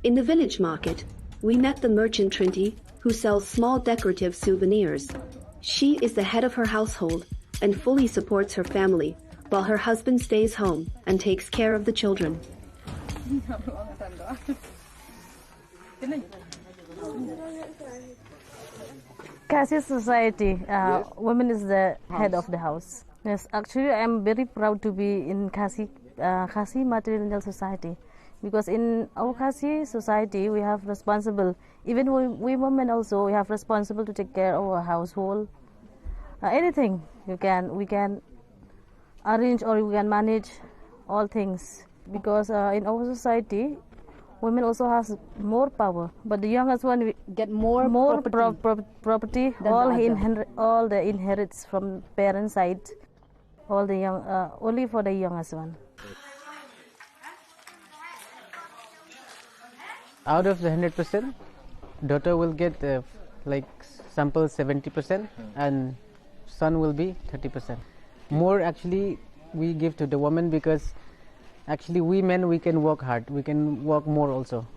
In the village market, we met the merchant Trinity, who sells small decorative souvenirs. She is the head of her household and fully supports her family, while her husband stays home and takes care of the children. Khasi society, women is the head of the house. Yes, actually I am very proud to be in Khasi matrilineal society. Because in our Khasi society, we have responsible, even we women also, we have responsible to take care of our household. Anything we can arrange or we can manage all things. Because in our society, women also has more power. But the youngest one we get more property. All the inherits from parents' side. All the young, only for the youngest one. Out of the 100%, daughter will get like sample 70% and son will be 30%. More actually we give to the woman because actually we men, we can work hard, we can work more also.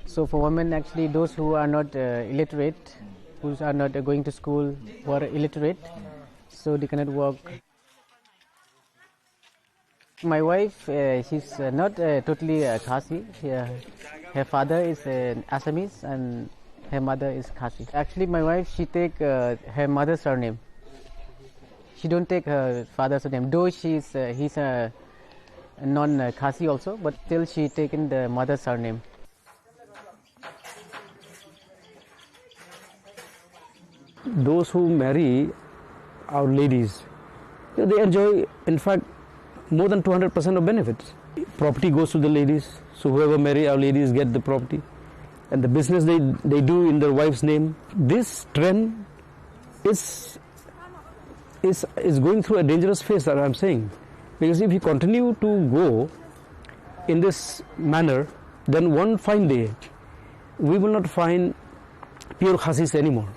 So for women, actually those who are not illiterate, who are not going to school, who are illiterate, so they cannot work. My wife, she's not totally Khasi. Her father is Assamese and her mother is Khasi. Actually, my wife, she take her mother's surname. She don't take her father's surname. Though he's a non-Khasi also, but still she taken the mother's surname. Those who marry our ladies, they enjoy, in fact, more than 200% of benefits. Property goes to the ladies, so whoever marry our ladies get the property. And the business they do in their wife's name. This trend is going through a dangerous phase, that I'm saying. Because if you continue to go in this manner, then one fine day, we will not find pure Khasis anymore.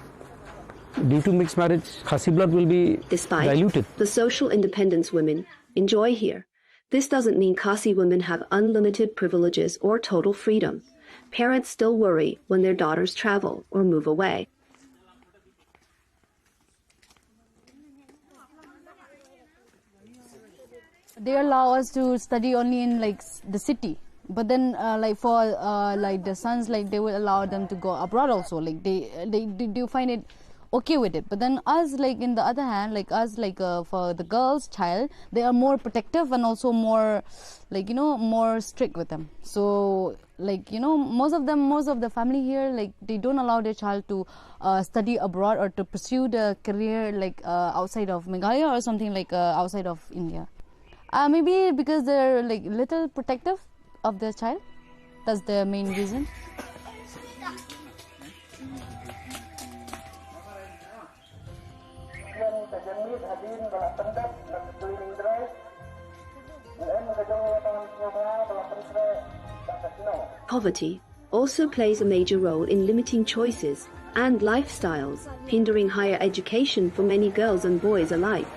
Due to mixed marriage, Khasi blood will be diluted. The social independence women enjoy here, this doesn't mean Khasi women have unlimited privileges or total freedom. Parents still worry when their daughters travel or move away. They allow us to study only in like the city, but then like for like the sons, like they will allow them to go abroad also. Like they do find it okay with it. But then us, like in the other hand, like us, like for the girls' child, they are more protective and also more, like, you know, more strict with them. So like, you know, most of the family here, like they don't allow their child to study abroad or to pursue the career like outside of Meghalaya or something like outside of India. Maybe because they're like little protective of their child. That's the main reason. Poverty also plays a major role in limiting choices and lifestyles, hindering higher education for many girls and boys alike.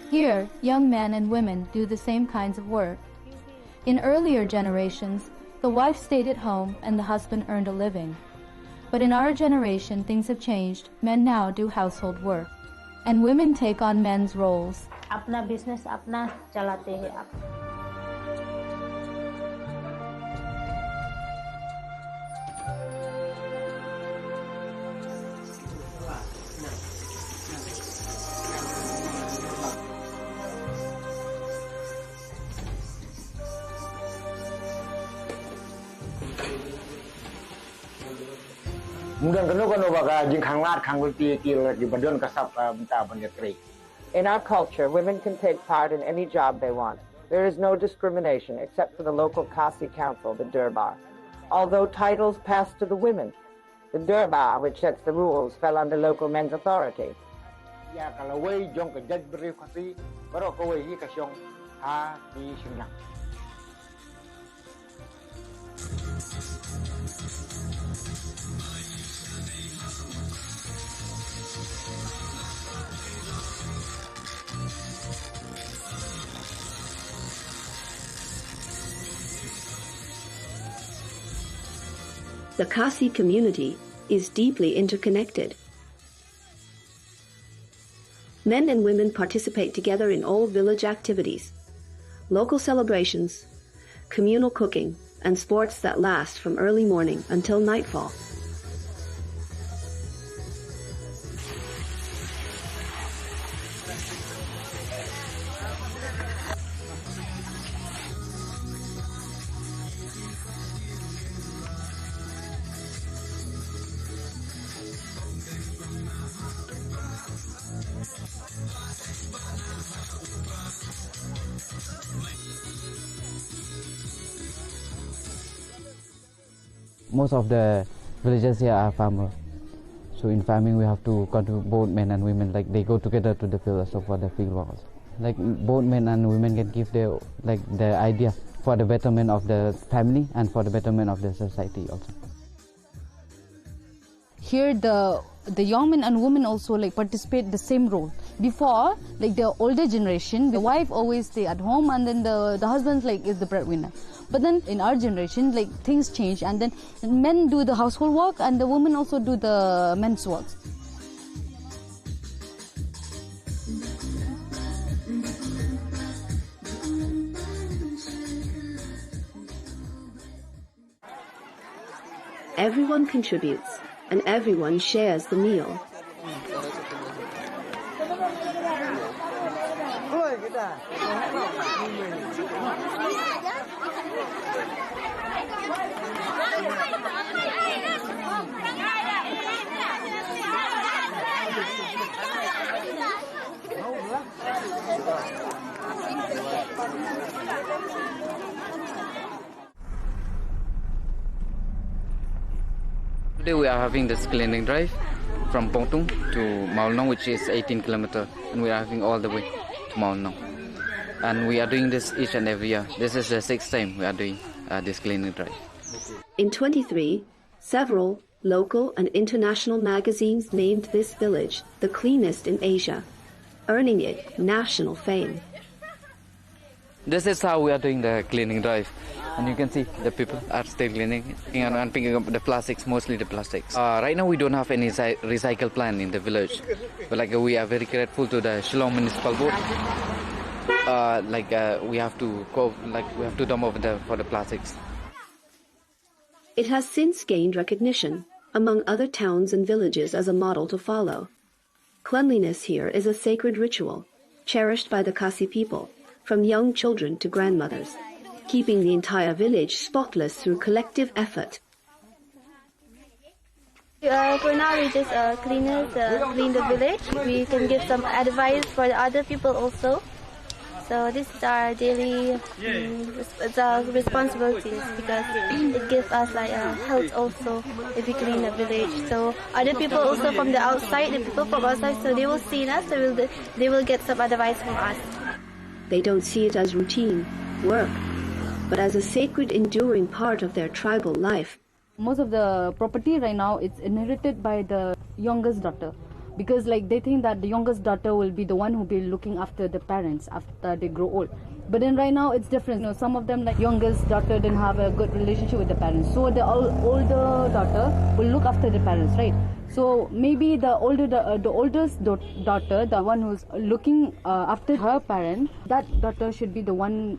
Here, young men and women do the same kinds of work. In earlier generations, the wife stayed at home and the husband earned a living. But in our generation, things have changed. Men now do household work, and women take on men's roles. अपना business अपना चलाते हैं आप. In our culture, women can take part in any job they want. There is no discrimination except for the local Khasi council, the Durbar. Although titles passed to the women, the Durbar, which sets the rules, fell under local men's authority. The Khasi community is deeply interconnected. Men and women participate together in all village activities, local celebrations, communal cooking, and sports that last from early morning until nightfall. Most of the villagers here are farmers. So in farming we have to contribute both men and women, like they go together to the field also for the field work also. Like both men and women can give their idea for the betterment of the family and for the betterment of the society also. Here the young men and women also like participate the same role. Before, like the older generation, the wife always stay at home and then the husband like is the breadwinner. But then in our generation, like things change and then men do the household work and the women also do the men's work. Everyone contributes and everyone shares the meal. Today we are having this cleaning drive from Pongtung to Maulnong, which is 18 kilometers, and we are having all the way to Maulnong. And we are doing this each and every year. This is the 6th time we are doing this cleaning drive. In 23, several local and international magazines named this village the cleanest in Asia, earning it national fame. This is how we are doing the cleaning drive. And you can see the people are still cleaning and picking up the plastics, mostly the plastics. Right now we don't have any recycle plant in the village. But we are very grateful to the Shillong Municipal Board. We have to go, we have to dump over for the plastics. It has since gained recognition among other towns and villages as a model to follow. Cleanliness here is a sacred ritual, cherished by the Khasi people, from young children to grandmothers, keeping the entire village spotless through collective effort. For now, we just clean the village. We can give some advice for the other people also. So this is our daily responsibilities, because it gives us health also if we clean the village. So other people also from the outside, the people from outside, so they will see us, so they will get some advice from us. They don't see it as routine work, but as a sacred, enduring part of their tribal life. Most of the property right now, it's inherited by the youngest daughter, because they think that the youngest daughter will be the one who will be looking after the parents after they grow old. But then right now it's different. Some of them, youngest daughter, didn't have a good relationship with the parents, so the older daughter will look after the parents, right? So maybe the oldest daughter, the one who's looking after her parent, that daughter should be the one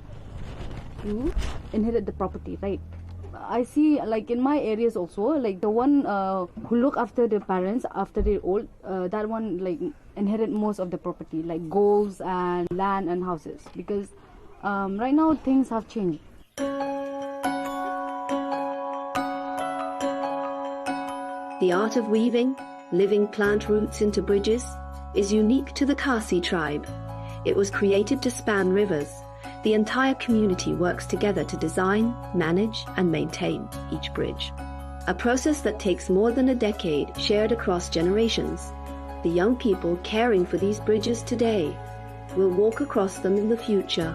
to inherit the property, right? I see, in my areas also, the one who look after the parents after they're old, that one inherit most of the property, like golds and land and houses, because right now things have changed. The art of weaving, living plant roots into bridges, is unique to the Khasi tribe. It was created to span rivers. The entire community works together to design, manage, and maintain each bridge. A process that takes more than a decade, shared across generations. The young people caring for these bridges today will walk across them in the future.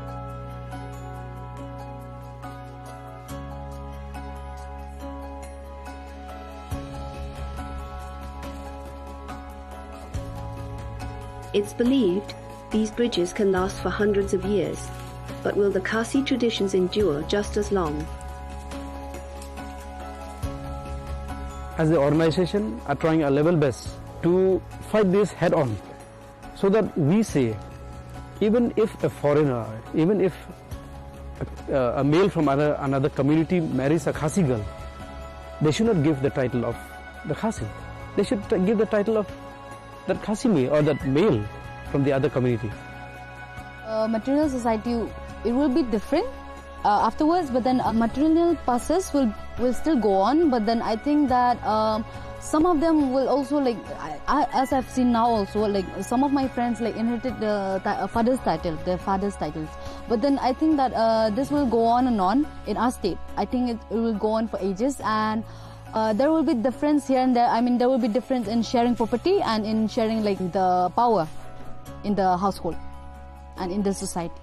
It's believed these bridges can last for hundreds of years. But will the Khasi traditions endure just as long? As the organization are trying our level best to fight this head on, so that we say, even if a foreigner, even if a male from another community marries a Khasi girl, they should not give the title of the Khasi. They should give the title of that Khasi male or that male from the other community. Material society, it will be different afterwards, but then material process will still go on. But then I think that some of them will also, as I've seen now also, some of my friends inherited the father's titles. But then I think that this will go on and on in our state. I think it will go on for ages, and there will be difference here and there. I mean, there will be difference in sharing property and in sharing the power in the household and in the society.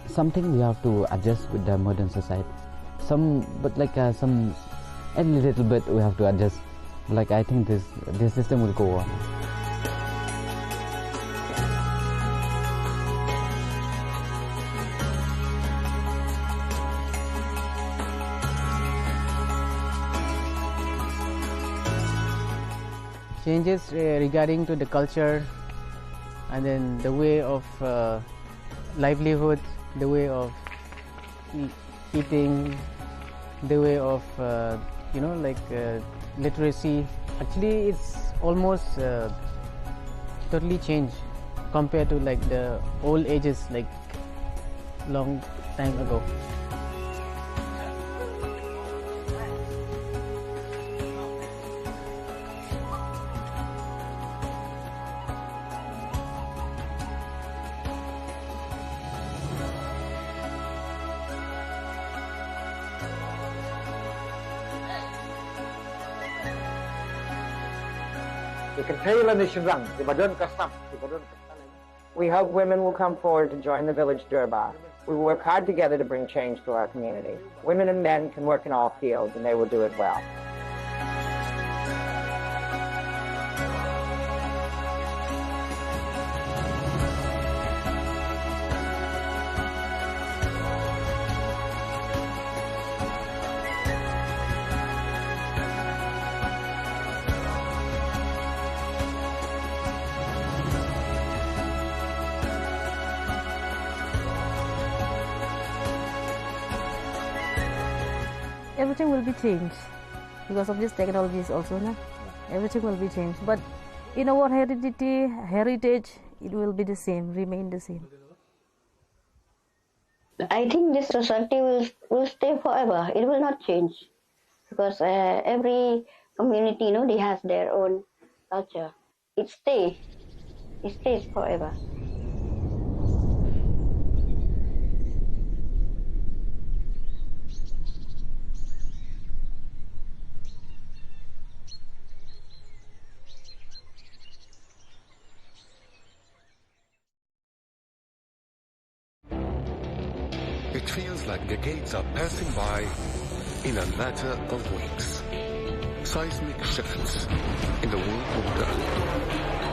Something we have to adjust with the modern society. A little bit we have to adjust. I think this system will go on. Changes regarding to the culture, and then the way of livelihood, the way of eating, the way of literacy. Actually, it's almost totally changed compared to the old ages, long time ago. We hope women will come forward to join the village Durbar. We will work hard together to bring change to our community. Women and men can work in all fields, and they will do it well. Everything will be changed because of these technologies also. No? Everything will be changed. But in our heritage, it will be the same, remain the same. I think this society will stay forever. It will not change because every community, they has their own culture. It stays forever. It feels like decades are passing by in a matter of weeks. Seismic shifts in the world order.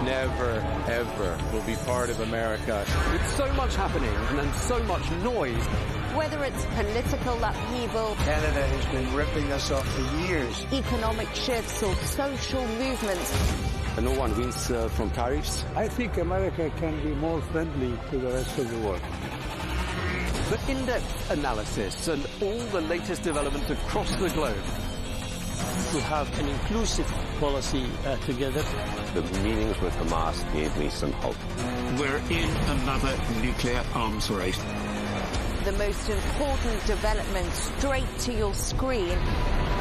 Never, ever will be part of America. With so much happening and so much noise. Whether it's political upheaval, Canada has been ripping us off for years. Economic shifts or social movements. No one wins from tariffs. I think America can be more friendly to the rest of the world. The in-depth analysis and all the latest developments across the globe. To have an inclusive policy together. The meetings with Hamas gave me some hope. We're in another nuclear arms race. The most important development straight to your screen.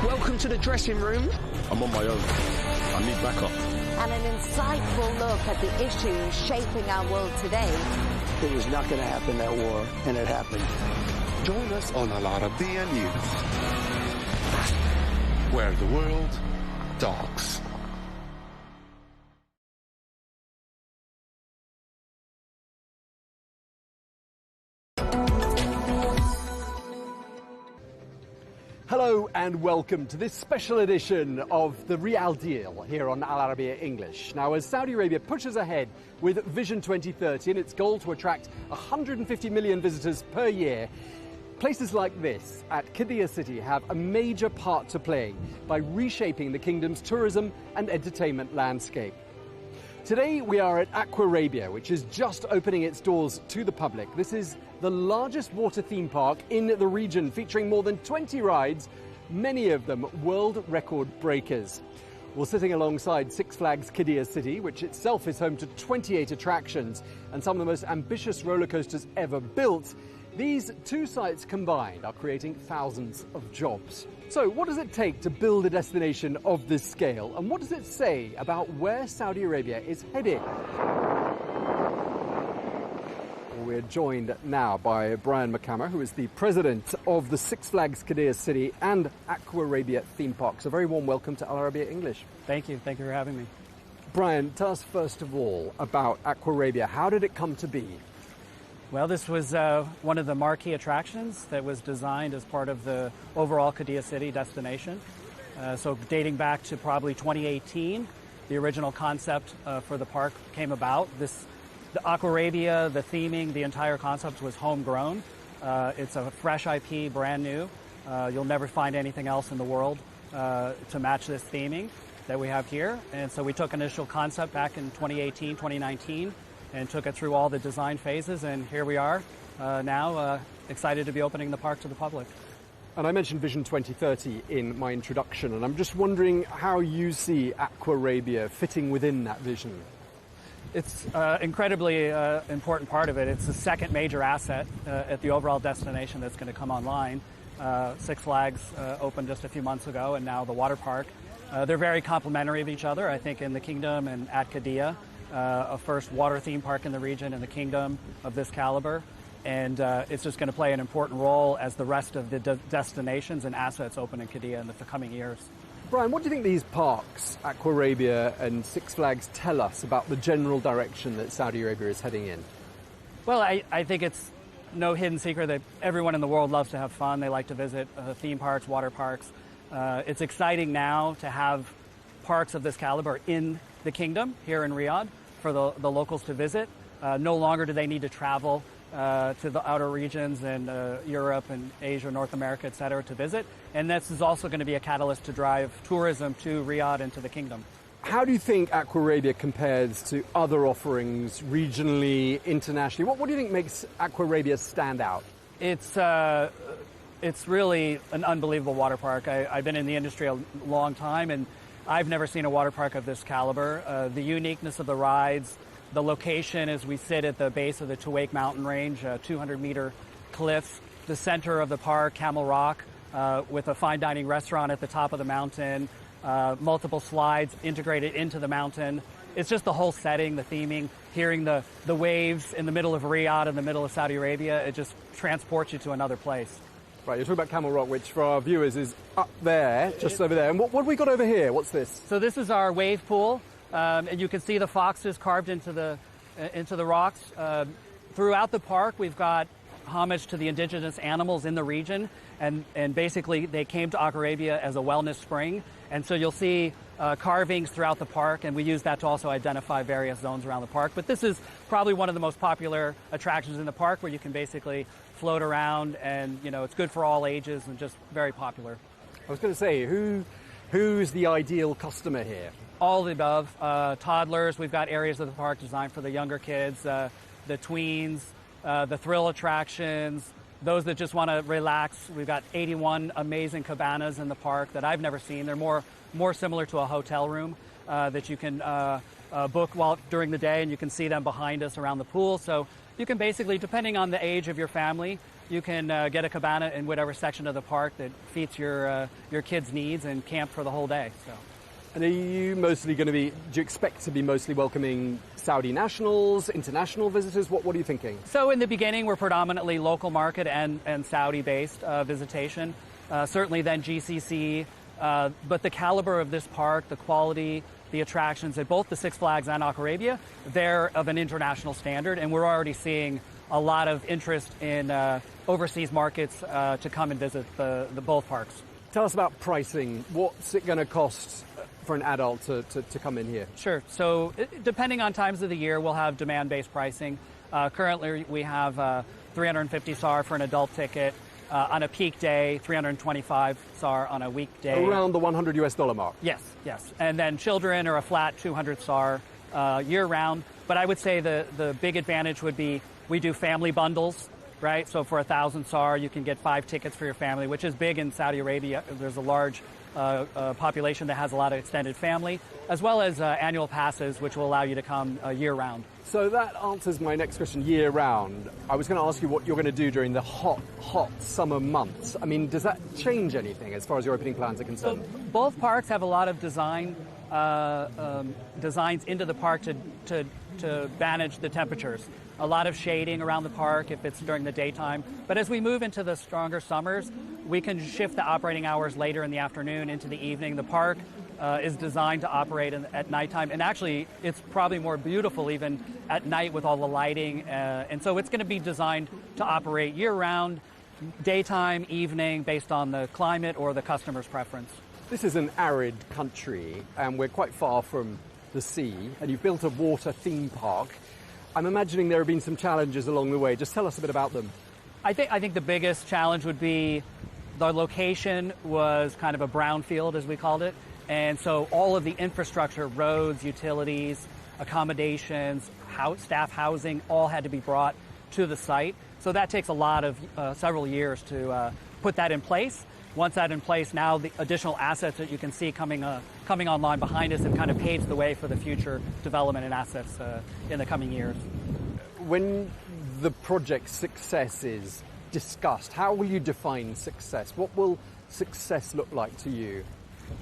Welcome to the dressing room. I'm on my own. I need backup. And an insightful look at the issues shaping our world today. It was not going to happen, that war, and it happened. Join us on Arabiya News, where the world talks. Hello and welcome to this special edition of The Real Deal here on Arabiya English. Now, as Saudi Arabia pushes ahead with Vision 2030 and its goal to attract 150 million visitors per year, places like this at Qiddiya City have a major part to play by reshaping the kingdom's tourism and entertainment landscape. Today we are at Aquarabia, which is just opening its doors to the public. This is the largest water theme park in the region, featuring more than 20 rides, many of them world record breakers. Well, sitting alongside Six Flags Qiddiya City, which itself is home to 28 attractions and some of the most ambitious roller coasters ever built, these two sites combined are creating thousands of jobs. So what does it take to build a destination of this scale? And what does it say about where Saudi Arabia is heading? We're joined now by Brian McCammer, who is the president of the Six Flags Qiddiya City and Aquarabia theme parks. A very warm welcome to Arabiya English. Thank you. Thank you for having me. Brian, tell us first of all about Aquarabia. How did it come to be? Well, this was one of the marquee attractions that was designed as part of the overall Qiddiya City destination. So dating back to probably 2018, the original concept for the park came about. The Aquarabia, the theming, the entire concept was homegrown. It's a fresh IP, brand new. You'll never find anything else in the world to match this theming that we have here. And so we took initial concept back in 2018, 2019, and took it through all the design phases, and here we are now, excited to be opening the park to the public. And I mentioned Vision 2030 in my introduction, and I'm just wondering how you see Aquarabia fitting within that vision. It's incredibly important part of it. It's the second major asset at the overall destination that's going to come online. Six Flags opened just a few months ago, and now the water park. They're very complementary of each other, I think, in the kingdom and at Qiddiya. A first water theme park in the region in the kingdom of this caliber, and it's just going to play an important role as the rest of the destinations and assets open in Qiddiya in the coming years. Brian, what do you think these parks, Aquarabia and Six Flags, tell us about the general direction that Saudi Arabia is heading in? Well, I think it's no hidden secret that everyone in the world loves to have fun. They like to visit theme parks, water parks. It's exciting now to have parks of this caliber in the kingdom here in Riyadh for the locals to visit. No longer do they need to travel to the outer regions and Europe and Asia, North America, et cetera, to visit. And this is also going to be a catalyst to drive tourism to Riyadh and to the kingdom. How do you think Aquarabia compares to other offerings regionally, internationally? What do you think makes Aquarabia stand out? It's really an unbelievable water park. I've been in the industry a long time, and I've never seen a water park of this caliber. The uniqueness of the rides, the location as we sit at the base of the Tuwaiq mountain range, 200-meter cliffs, the center of the park, Camel Rock, with a fine dining restaurant at the top of the mountain, multiple slides integrated into the mountain. It's just the whole setting, the theming, hearing the waves in the middle of Riyadh, in the middle of Saudi Arabia. It just transports you to another place. Right, you're talking about Camel Rock, which for our viewers is up there, just over there. And what have we got over here? What's this? So this is our wave pool, and you can see the foxes carved into the rocks. Throughout the park, we've got homage to the indigenous animals in the region, and basically they came to Aquarabia as a wellness spring. And so you'll see carvings throughout the park, and we use that to also identify various zones around the park. But this is probably one of the most popular attractions in the park, where you can basically float around, and it's good for all ages and just very popular. I was going to say, who's the ideal customer here? All of the above. Toddlers, we've got areas of the park designed for the younger kids, the tweens, the thrill attractions, those that just want to relax. We've got 81 amazing cabanas in the park that I've never seen. They're more similar to a hotel room that you can book during the day, and you can see them behind us around the pool. So you can basically, depending on the age of your family, you can get a cabana in whatever section of the park that fits your kids' needs and camp for the whole day. So. And are you mostly going to be, do you expect to be mostly welcoming Saudi nationals, international visitors? What are you thinking? So in the beginning, we're predominantly local market and Saudi-based visitation. Certainly then GCC, but the caliber of this park, the quality, the attractions at both the Six Flags and Aquarabia, they're of an international standard, and we're already seeing a lot of interest in overseas markets to come and visit the both parks. Tell us about pricing. What's it going to cost for an adult to come in here? Sure. So depending on times of the year, we'll have demand-based pricing. Currently, we have 350 SAR for an adult ticket. On a peak day, 325 SAR on a weekday. Around the $100 US mark? Yes. And then children are a flat 200 SAR year-round. But I would say the big advantage would be we do family bundles, right? So for 1,000 SAR, you can get 5 tickets for your family, which is big in Saudi Arabia. There's a large population that has a lot of extended family, as well as annual passes, which will allow you to come year-round. So that answers my next question, year-round. I was going to ask you what you're going to do during the hot summer months. I mean, does that change anything as far as your opening plans are concerned? So both parks have a lot of designs into the park to manage the temperatures. A lot of shading around the park if it's during the daytime. But as we move into the stronger summers, we can shift the operating hours later in the afternoon into the evening. The park is designed to operate at nighttime, and actually it's probably more beautiful even at night with all the lighting. And so it's going to be designed to operate year-round, daytime, evening, based on the climate or the customer's preference. This is an arid country, and we're quite far from the sea, and you've built a water theme park. I'm imagining there have been some challenges along the way. Just tell us a bit about them. I think the biggest challenge would be the location was kind of a brownfield, as we called it. And so all of the infrastructure, roads, utilities, accommodations, staff housing, all had to be brought to the site. So that takes a lot of several years to put that in place. Once that's in place, now the additional assets that you can see coming online behind us have kind of paved the way for the future development and assets in the coming years. When the project's success is discussed, how will you define success? What will success look like to you?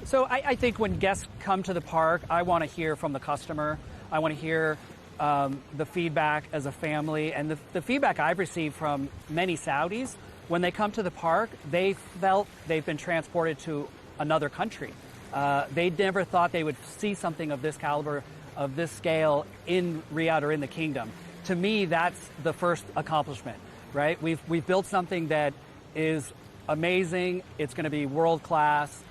So I think when guests come to the park, I want to hear from the customer. I want to hear the feedback as a family. And the feedback I've received from many Saudis, when they come to the park, they felt they've been transported to another country. They never thought they would see something of this caliber, of this scale in Riyadh or in the kingdom. To me, that's the first accomplishment, right? We've built something that is amazing. It's going to be world-class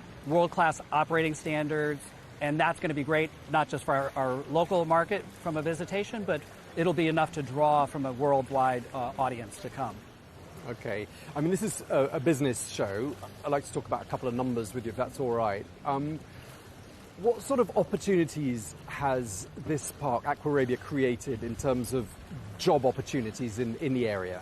operating standards, and that's going to be great, not just for our local market from a visitation, but it'll be enough to draw from a worldwide audience to come. Okay. I mean, this is a business show. I'd like to talk about a couple of numbers with you, if that's all right. What sort of opportunities has this park, Aquarabia, created in terms of job opportunities in the area?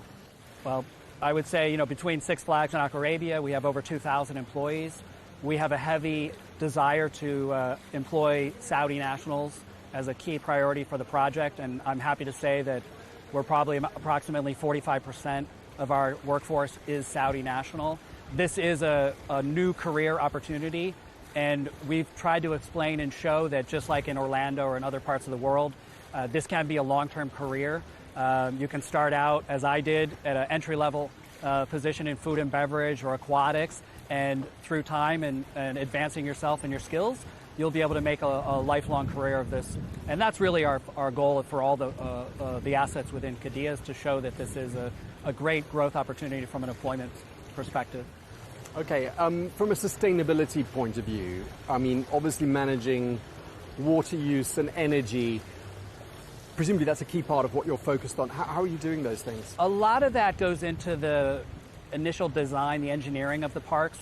Well, I would say, between Six Flags and Aquarabia, we have over 2,000 employees. We have a heavy desire to employ Saudi nationals as a key priority for the project, and I'm happy to say that we're probably approximately 45% of our workforce is Saudi national. This is a new career opportunity, and we've tried to explain and show that just like in Orlando or in other parts of the world, this can be a long-term career. You can start out, as I did, at an entry-level position in food and beverage or aquatics, and through time and advancing yourself and your skills, you'll be able to make a lifelong career of this. And that's really our goal for all the assets within Qiddiya, is to show that this is a great growth opportunity from an employment perspective. Okay, from a sustainability point of view, I mean, obviously managing water use and energy, presumably that's a key part of what you're focused on. How are you doing those things? A lot of that goes into the initial design, the engineering of the parks.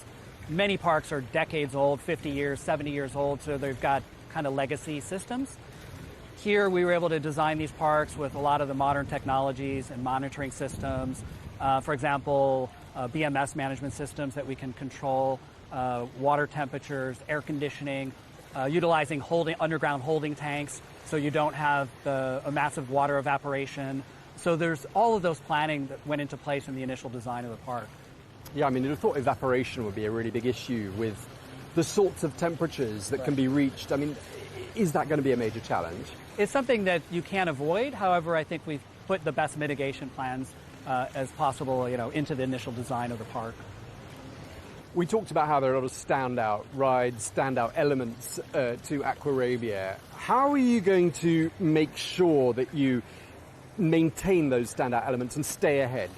Many parks are decades old, 50 years, 70 years old, so they've got kind of legacy systems. Here we were able to design these parks with a lot of the modern technologies and monitoring systems. For example, BMS management systems that we can control, water temperatures, air conditioning, utilizing underground holding tanks so you don't have a massive water evaporation. So there's all of those planning that went into place in the initial design of the park. Yeah, I mean, you'd have thought evaporation would be a really big issue with the sorts of temperatures that can be reached. I mean, is that going to be a major challenge? It's something that you can't avoid. However, I think we've put the best mitigation plans as possible, into the initial design of the park. We talked about how there are a lot of standout rides, standout elements to Aquarabia. How are you going to make sure that you maintain those standout elements and stay ahead?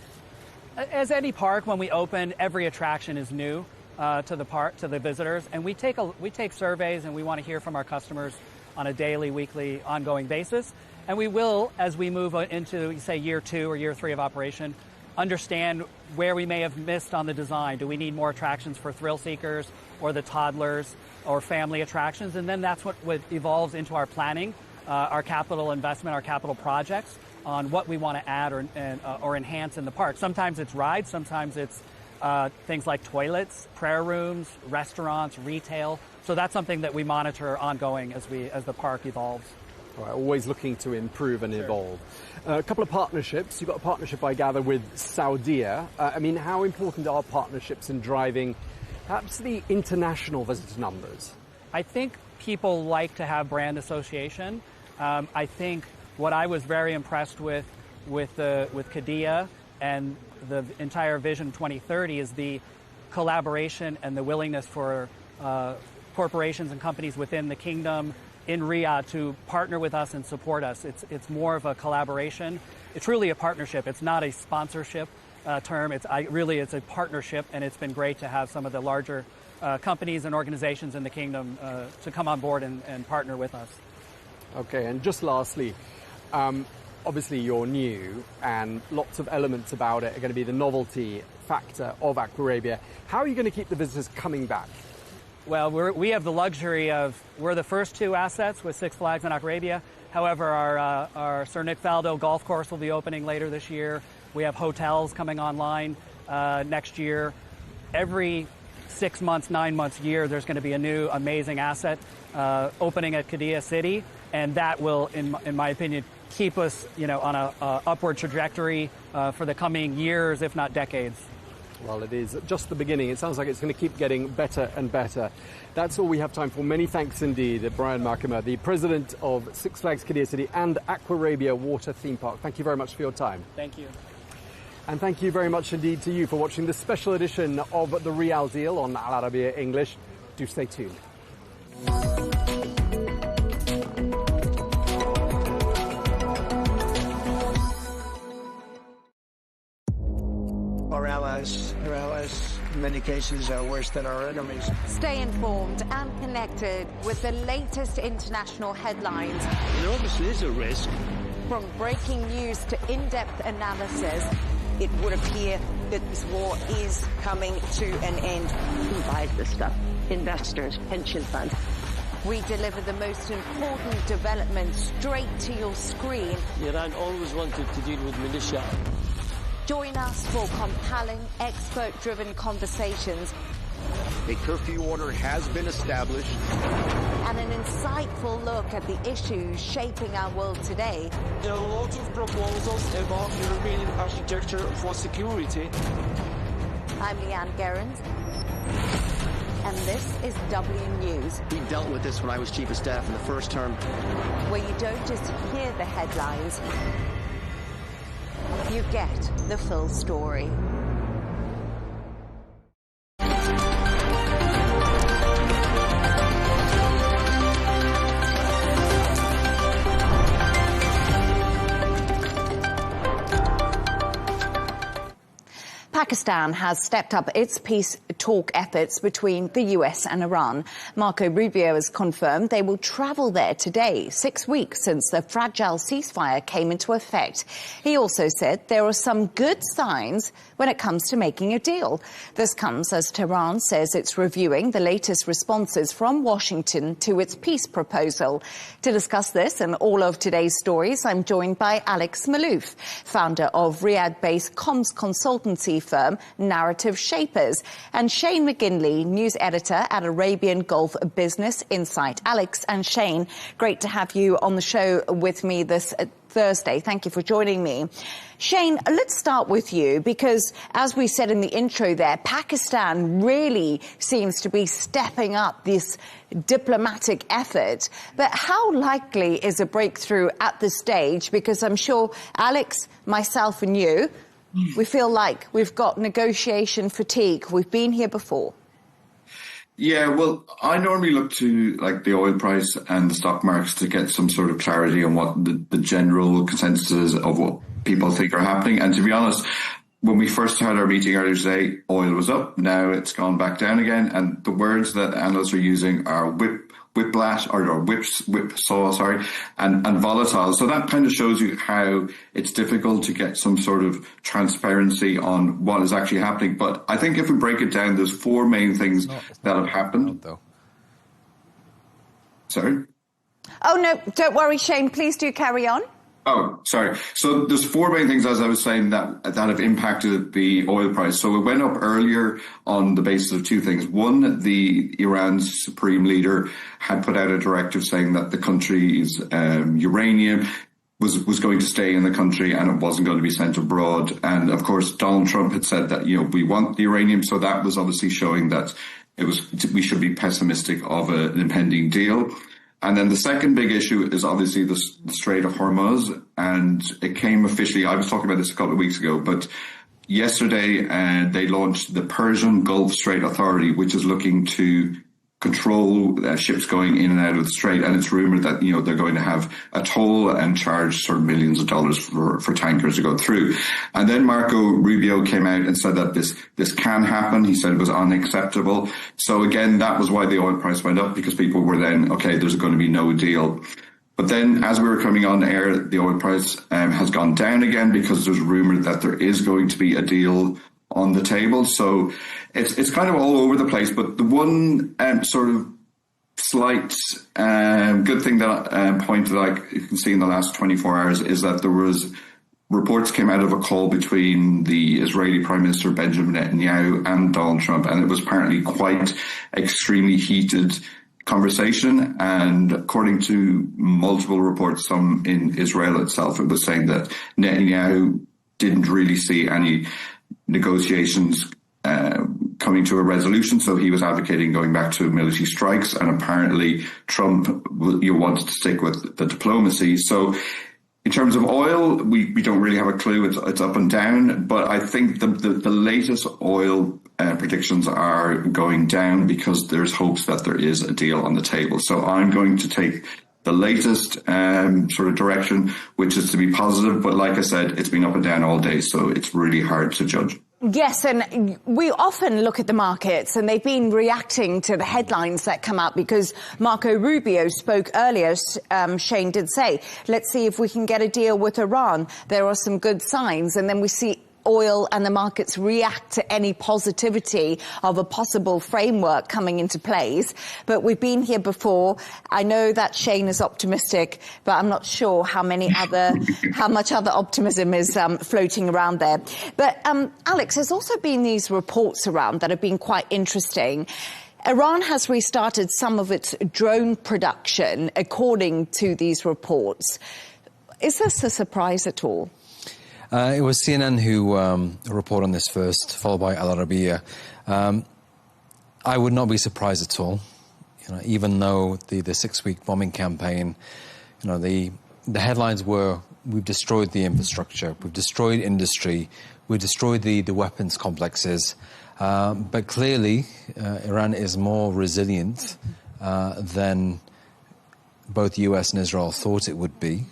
As any park, when we open, every attraction is new to the park, to the visitors, and we take surveys, and we want to hear from our customers on a daily, weekly, ongoing basis. And we will, as we move into, say, year 2 or year 3 of operation, understand where we may have missed on the design. Do we need more attractions for thrill seekers or the toddlers or family attractions? And then that's what evolves into our planning, our capital investment, our capital projects on what we want to add or enhance in the park. Sometimes it's rides, sometimes it's things like toilets, prayer rooms, restaurants, retail. So that's something that we monitor ongoing as the park evolves. All right, always looking to improve and evolve. A couple of partnerships. You've got a partnership, I gather, with Saudia. I mean, how important are partnerships in driving perhaps the international visitor numbers? I think people like to have brand association. I think what I was very impressed with Qiddiya and the entire Vision 2030 is the collaboration and the willingness for corporations and companies within the kingdom in Riyadh to partner with us and support us. It's more of a collaboration. It's really a partnership. It's not a sponsorship term. It's a partnership, and it's been great to have some of the larger companies and organizations in the kingdom to come on board and partner with us. Okay, and just lastly, obviously you're new and lots of elements about it are going to be the novelty factor of Aquarabia. How are you going to keep the visitors coming back? Well, we have the luxury of, we're the first 2 assets with Six Flags and Aquarabia. However, our Sir Nick Faldo golf course will be opening later this year. We have hotels coming online next year. Every 6 months, 9 months, year, there's going to be a new amazing asset opening at Qiddiya City, and that will, in my opinion, keep us, on a upward trajectory for the coming years, if not decades. Well, it is just the beginning. It sounds like it's going to keep getting better and better. That's all we have time for. Many thanks indeed, Brian Markham, the president of Six Flags Qiddiya City and Aquarabia Water Theme Park. Thank you very much for your time. Thank you. And thank you very much indeed to you for watching this special edition of The Real Deal on Al Arabiya English. Do stay tuned. Our allies, in many cases, are worse than our enemies. Stay informed and connected with the latest international headlines. There obviously is a risk. From breaking news to in-depth analysis, it would appear that this war is coming to an end. Who buys this stuff? Investors, pension funds. We deliver the most important developments straight to your screen. Iran always wanted to deal with militia. Join us for compelling, expert-driven conversations. A curfew order has been established. And an insightful look at the issues shaping our world today. There are lots of proposals about European architecture for security. I'm Leigh Ann Gerrans, and this is W News. We dealt with this when I was Chief of Staff in the first term. Where you don't just hear the headlines, you get the full story. Pakistan has stepped up its peace talk efforts between the US and Iran. Marco Rubio has confirmed they will travel there today, 6 weeks since the fragile ceasefire came into effect. He also said there are some good signs when it comes to making a deal. This comes as Tehran says it's reviewing the latest responses from Washington to its peace proposal. To discuss this and all of today's stories, I'm joined by Alex Malouf, founder of Riyadh-based comms consultancy firm Narrative Shapers, and Shane McGinley, news editor at Arabian Gulf Business Insight. Alex and Shane, great to have you on the show with me this Thursday. Thank you for joining me. Shane, let's start with you because, as we said in the intro there, Pakistan really seems to be stepping up this diplomatic effort. But how likely is a breakthrough at this stage? Because I'm sure Alex, myself and you, we feel like we've got negotiation fatigue. We've been here before. Yeah, well, I normally look to like the oil price and the stock markets to get some sort of clarity on what the general consensus is of what people think are happening. And to be honest, when we first had our meeting earlier today, oil was up. Now it's gone back down again. And the words that analysts are using are whipsaw, and volatile. So that kind of shows you how it's difficult to get some sort of transparency on what is actually happening. But I think if we break it down, there's four main things that have happened. Sorry? Oh, no, don't worry, Shane. Please do carry on. Oh, sorry. So there's four main things, as I was saying, that have impacted the oil price. So it went up earlier on the basis of two things. One, the Iran's supreme leader had put out a directive saying that the country's uranium was going to stay in the country and it wasn't going to be sent abroad. And of course, Donald Trump had said that, we want the uranium. So that was obviously showing that we should be pessimistic of an impending deal. And then the second big issue is obviously the Strait of Hormuz, and it came officially, I was talking about this a couple of weeks ago, but yesterday they launched the Persian Gulf Strait Authority, which is looking to control ships going in and out of the strait. And it's rumored that, they're going to have a toll and charge sort of millions of dollars for tankers to go through. And then Marco Rubio came out and said that this can happen. He said it was unacceptable. So again, that was why the oil price went up, because people were then, okay, there's going to be no deal. But then as we were coming on air, the oil price has gone down again because there's rumored that there is going to be a deal on the table. So it's kind of all over the place. But the one sort of slight good thing that point that you can see in the last 24 hours is that there was reports came out of a call between the Israeli Prime Minister Benjamin Netanyahu and Donald Trump, and it was apparently quite extremely heated conversation. And according to multiple reports, some in Israel itself, it was saying that Netanyahu didn't really see any negotiations coming to a resolution, so he was advocating going back to military strikes, and apparently Trump wanted to stick with the diplomacy. So in terms of oil, we don't really have a clue. It's up and down, but I think the latest oil predictions are going down because there's hopes that there is a deal on the table. So I'm going to take the latest sort of direction, which is to be positive. But like I said, it's been up and down all day, so it's really hard to judge. Yes, and we often look at the markets and they've been reacting to the headlines that come out because Marco Rubio spoke earlier, Shane did say, let's see if we can get a deal with Iran. There are some good signs, and then we see oil and the markets react to any positivity of a possible framework coming into place. But we've been here before. I know that Shane is optimistic, but I'm not sure how much other optimism is floating around there. But Alex, there's also been these reports around that have been quite interesting. Iran has restarted some of its drone production, according to these reports. Is this a surprise at all? It was CNN who reported on this first, followed by Arabiya. I would not be surprised at all. Even though the 6-week bombing campaign, the headlines were, we've destroyed the infrastructure, we've destroyed industry, we've destroyed the weapons complexes. But clearly, Iran is more resilient than both the US and Israel thought it would be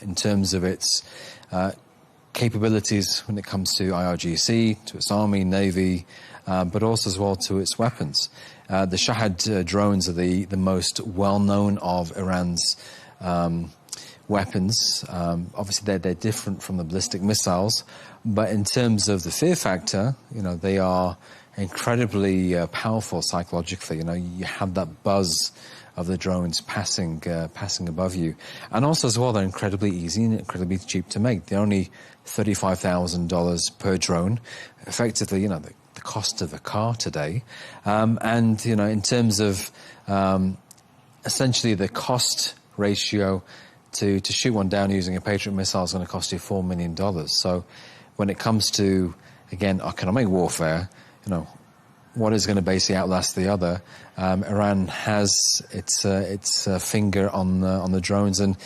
in terms of its capabilities when it comes to IRGC, to its army, navy, but also as well to its weapons. The Shahad drones are the most well-known of Iran's weapons. Obviously, they're different from the ballistic missiles, but in terms of the fear factor, they are incredibly powerful psychologically. You have that buzz of the drones passing above you. And also as well, they're incredibly easy and incredibly cheap to make. They're only $35,000 per drone, effectively, the cost of a car today. And, in terms of essentially the cost ratio to shoot one down using a Patriot missile is going to cost you $4 million. So when it comes to, again, economic warfare, what is going to basically outlast the other? Iran has its finger on the drones, and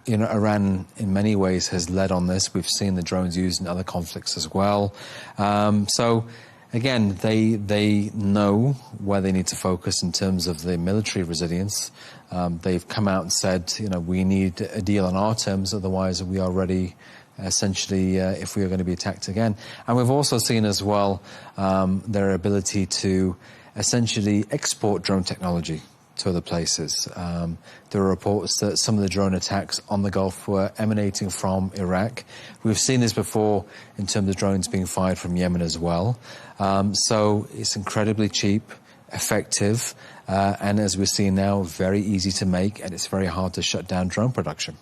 Iran in many ways has led on this. We've seen the drones used in other conflicts as well. So again, they know where they need to focus in terms of the military resilience. They've come out and said, we need a deal on our terms, otherwise we are ready. Essentially, if we are going to be attacked again. And we've also seen as well their ability to essentially export drone technology to other places. There are reports that some of the drone attacks on the Gulf were emanating from Iraq. We've seen this before in terms of drones being fired from Yemen as well. So it's incredibly cheap, effective, and as we're seeing now, very easy to make, and it's very hard to shut down drone production.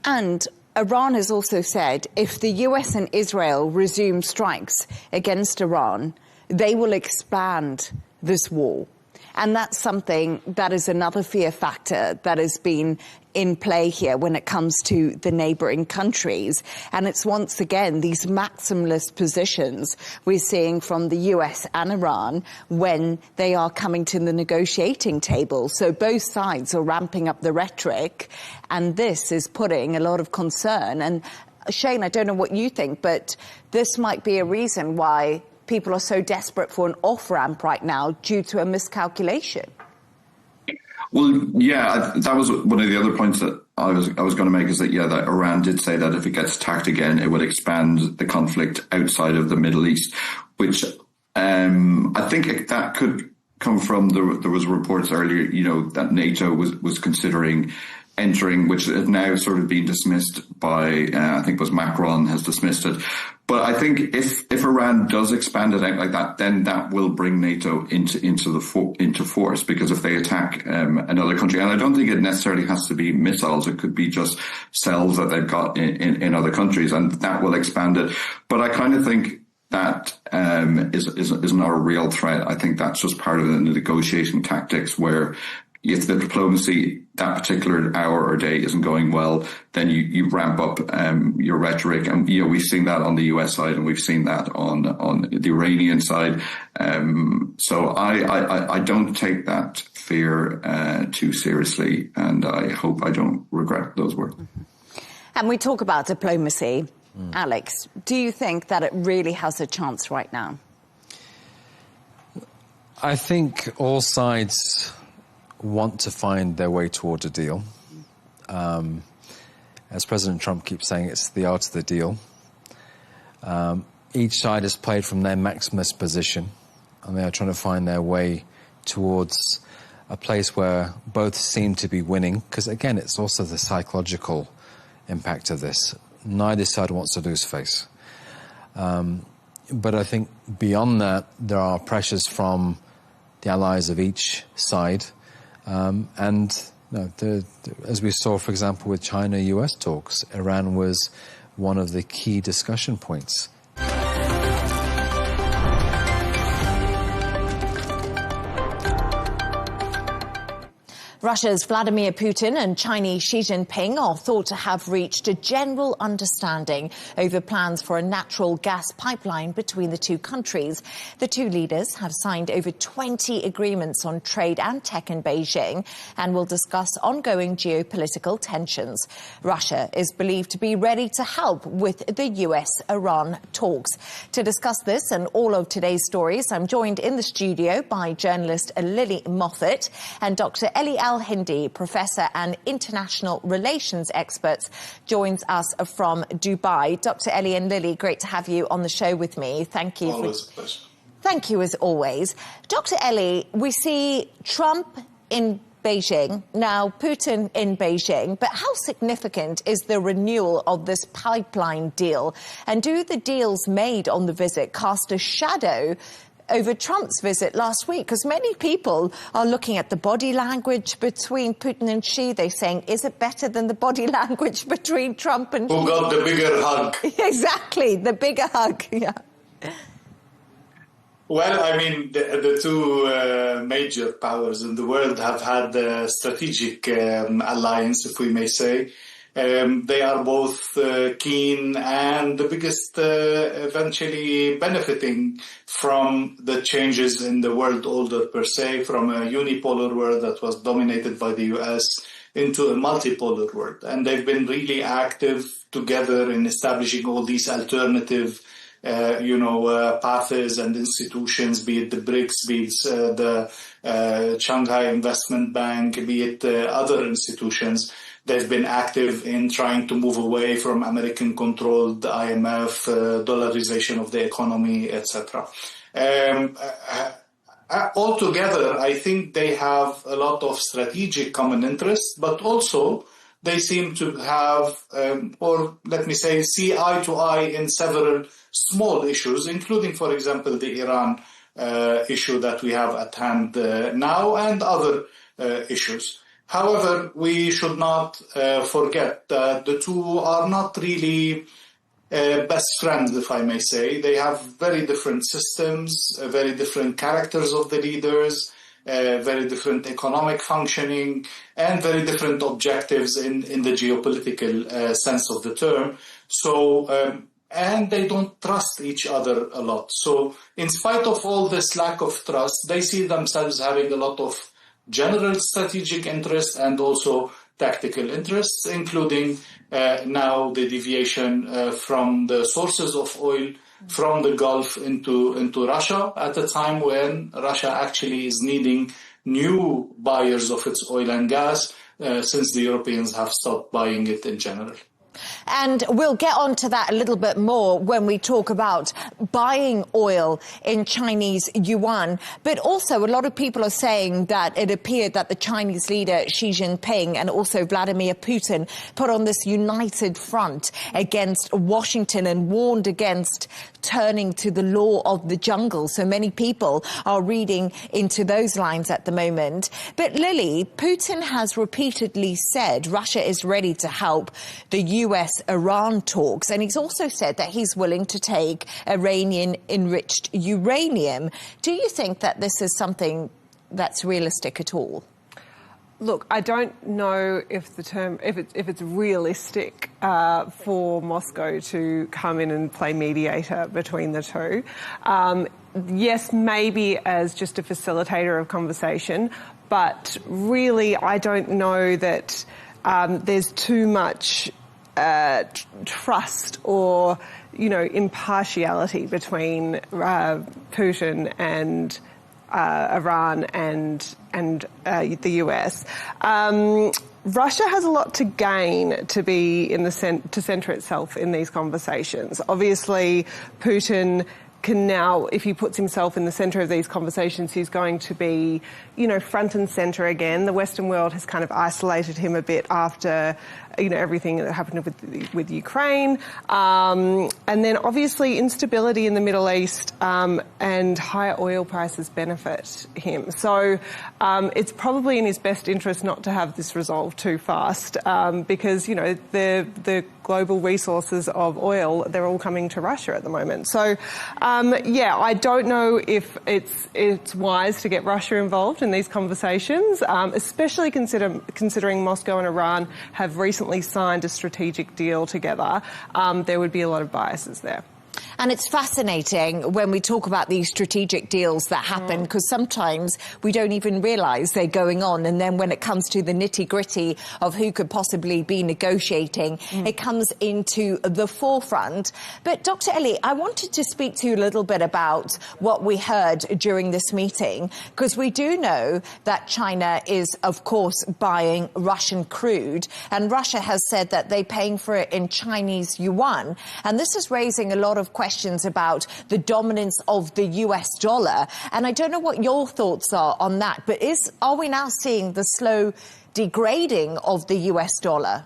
And Iran has also said if the US and Israel resume strikes against Iran, they will expand this war. And that's something that is another fear factor that has been in play here when it comes to the neighboring countries. And it's once again these maximalist positions we're seeing from the US and Iran when they are coming to the negotiating table. So both sides are ramping up the rhetoric, and this is putting a lot of concern. And Shane, I don't know what you think, but this might be a reason why people are so desperate for an off-ramp right now due to a miscalculation. Well, yeah, that was one of the other points that I was going to make, is that, that Iran did say that if it gets attacked again, it would expand the conflict outside of the Middle East, which I think that could come from, there was reports earlier, that NATO was considering entering, which has now sort of been dismissed by, I think it was Macron has dismissed it. But I think if Iran does expand it out like that, then that will bring NATO into force, because if they attack another country, and I don't think it necessarily has to be missiles, it could be just cells that they've got in other countries, and that will expand it. But I kind of think that is not a real threat. I think that's just part of the negotiation tactics, where if the diplomacy that particular hour or day isn't going well, then you ramp up your rhetoric. And we've seen that on the US side, and we've seen that on the Iranian side. So I don't take that fear too seriously, and I hope I don't regret those words. And we talk about diplomacy. Alex, do you think that it really has a chance right now? I think all sides want to find their way toward a deal. As President Trump keeps saying, it's the art of the deal. Each side has played from their maximalist position, and they are trying to find their way towards a place where both seem to be winning, because again, it's also the psychological impact of this. Neither side wants to lose face. But I think beyond that, there are pressures from the allies of each side. As we saw, for example, with China-US talks, Iran was one of the key discussion points. Russia's Vladimir Putin and Chinese Xi Jinping are thought to have reached a general understanding over plans for a natural gas pipeline between the two countries. The two leaders have signed over 20 agreements on trade and tech in Beijing and will discuss ongoing geopolitical tensions. Russia is believed to be ready to help with the US-Iran talks. To discuss this and all of today's stories, I'm joined in the studio by journalist Lily Moffat and Dr. Ellie Hindi, professor and international relations expert, joins us from Dubai. Dr. Ellie and Lily, great to have you on the show with me. Thank you. Always a pleasure. Thank you as always. Dr. Ellie, we see Trump in Beijing, now Putin in Beijing, but how significant is the renewal of this pipeline deal? And do the deals made on the visit cast a shadow over Trump's visit last week? Because many people are looking at the body language between Putin and Xi. They're saying, is it better than the body language between Trump and Xi? Who got the bigger hug? Exactly, the bigger hug, yeah. Well, I mean, the two major powers in the world have had a strategic alliance, if we may say. They are both keen and the biggest eventually benefiting from the changes in the world order per se, from a unipolar world that was dominated by the US into a multipolar world. And they've been really active together in establishing all these alternative paths and institutions, be it the BRICS, be it the Shanghai Investment Bank, be it other institutions. They've been active in trying to move away from American-controlled IMF, dollarization of the economy, etc. Altogether, I think they have a lot of strategic common interests, but also they seem to have, or let me say, see eye to eye in several small issues, including, for example, the Iran issue that we have at hand now and other issues. However, we should not forget that the two are not really best friends, if I may say. They have very different systems, very different characters of the leaders, very different economic functioning, and very different objectives in the geopolitical sense of the term. So, and they don't trust each other a lot. So, in spite of all this lack of trust, they see themselves having a lot of general strategic interests and also tactical interests, including now the deviation from the sources of oil from the Gulf into Russia at a time when Russia actually is needing new buyers of its oil and gas since the Europeans have stopped buying it in general. And we'll get on to that a little bit more when we talk about buying oil in Chinese yuan. But also, a lot of people are saying that it appeared that the Chinese leader Xi Jinping and also Vladimir Putin put on this united front against Washington and warned against turning to the law of the jungle. So many people are reading into those lines at the moment. But Lily, Putin has repeatedly said Russia is ready to help the US-Iran talks, and he's also said that he's willing to take Iranian-enriched uranium. Do you think that this is something that's realistic at all? Look, I don't know if it's realistic for Moscow to come in and play mediator between the two. Yes, maybe as just a facilitator of conversation, but really I don't know that there's too much trust or, impartiality between Putin and Iran and the US. Russia has a lot to gain to be in the to centre itself in these conversations. Obviously, Putin can now, if he puts himself in the centre of these conversations, he's going to be, front and centre again. The Western world has kind of isolated him a bit after, everything that happened with Ukraine. And then obviously instability in the Middle East and higher oil prices benefit him. So it's probably in his best interest not to have this resolved too fast because, the global resources of oil, they're all coming to Russia at the moment. So, I don't know if it's wise to get Russia involved in these conversations, especially considering Moscow and Iran have recently signed a strategic deal together. There would be a lot of biases there. And it's fascinating when we talk about these strategic deals that happen, because sometimes we don't even realise they're going on. And then when it comes to the nitty-gritty of who could possibly be negotiating, it comes into the forefront. But Dr. Ellie, I wanted to speak to you a little bit about what we heard during this meeting, because we do know that China is, of course, buying Russian crude. And Russia has said that they're paying for it in Chinese yuan. And this is raising a lot of questions about the dominance of the US dollar. And I don't know what your thoughts are on that, but are we now seeing the slow degrading of the US dollar?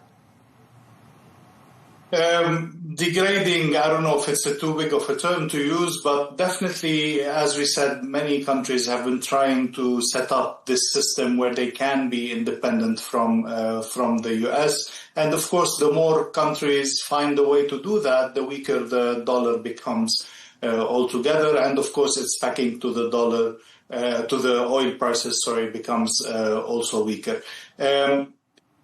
Degrading, I don't know if it's too big of a term to use, but definitely, as we said, many countries have been trying to set up this system where they can be independent from the US. And of course, the more countries find a way to do that, the weaker the dollar becomes altogether. And of course, its backing to the dollar, to the oil prices, becomes also weaker.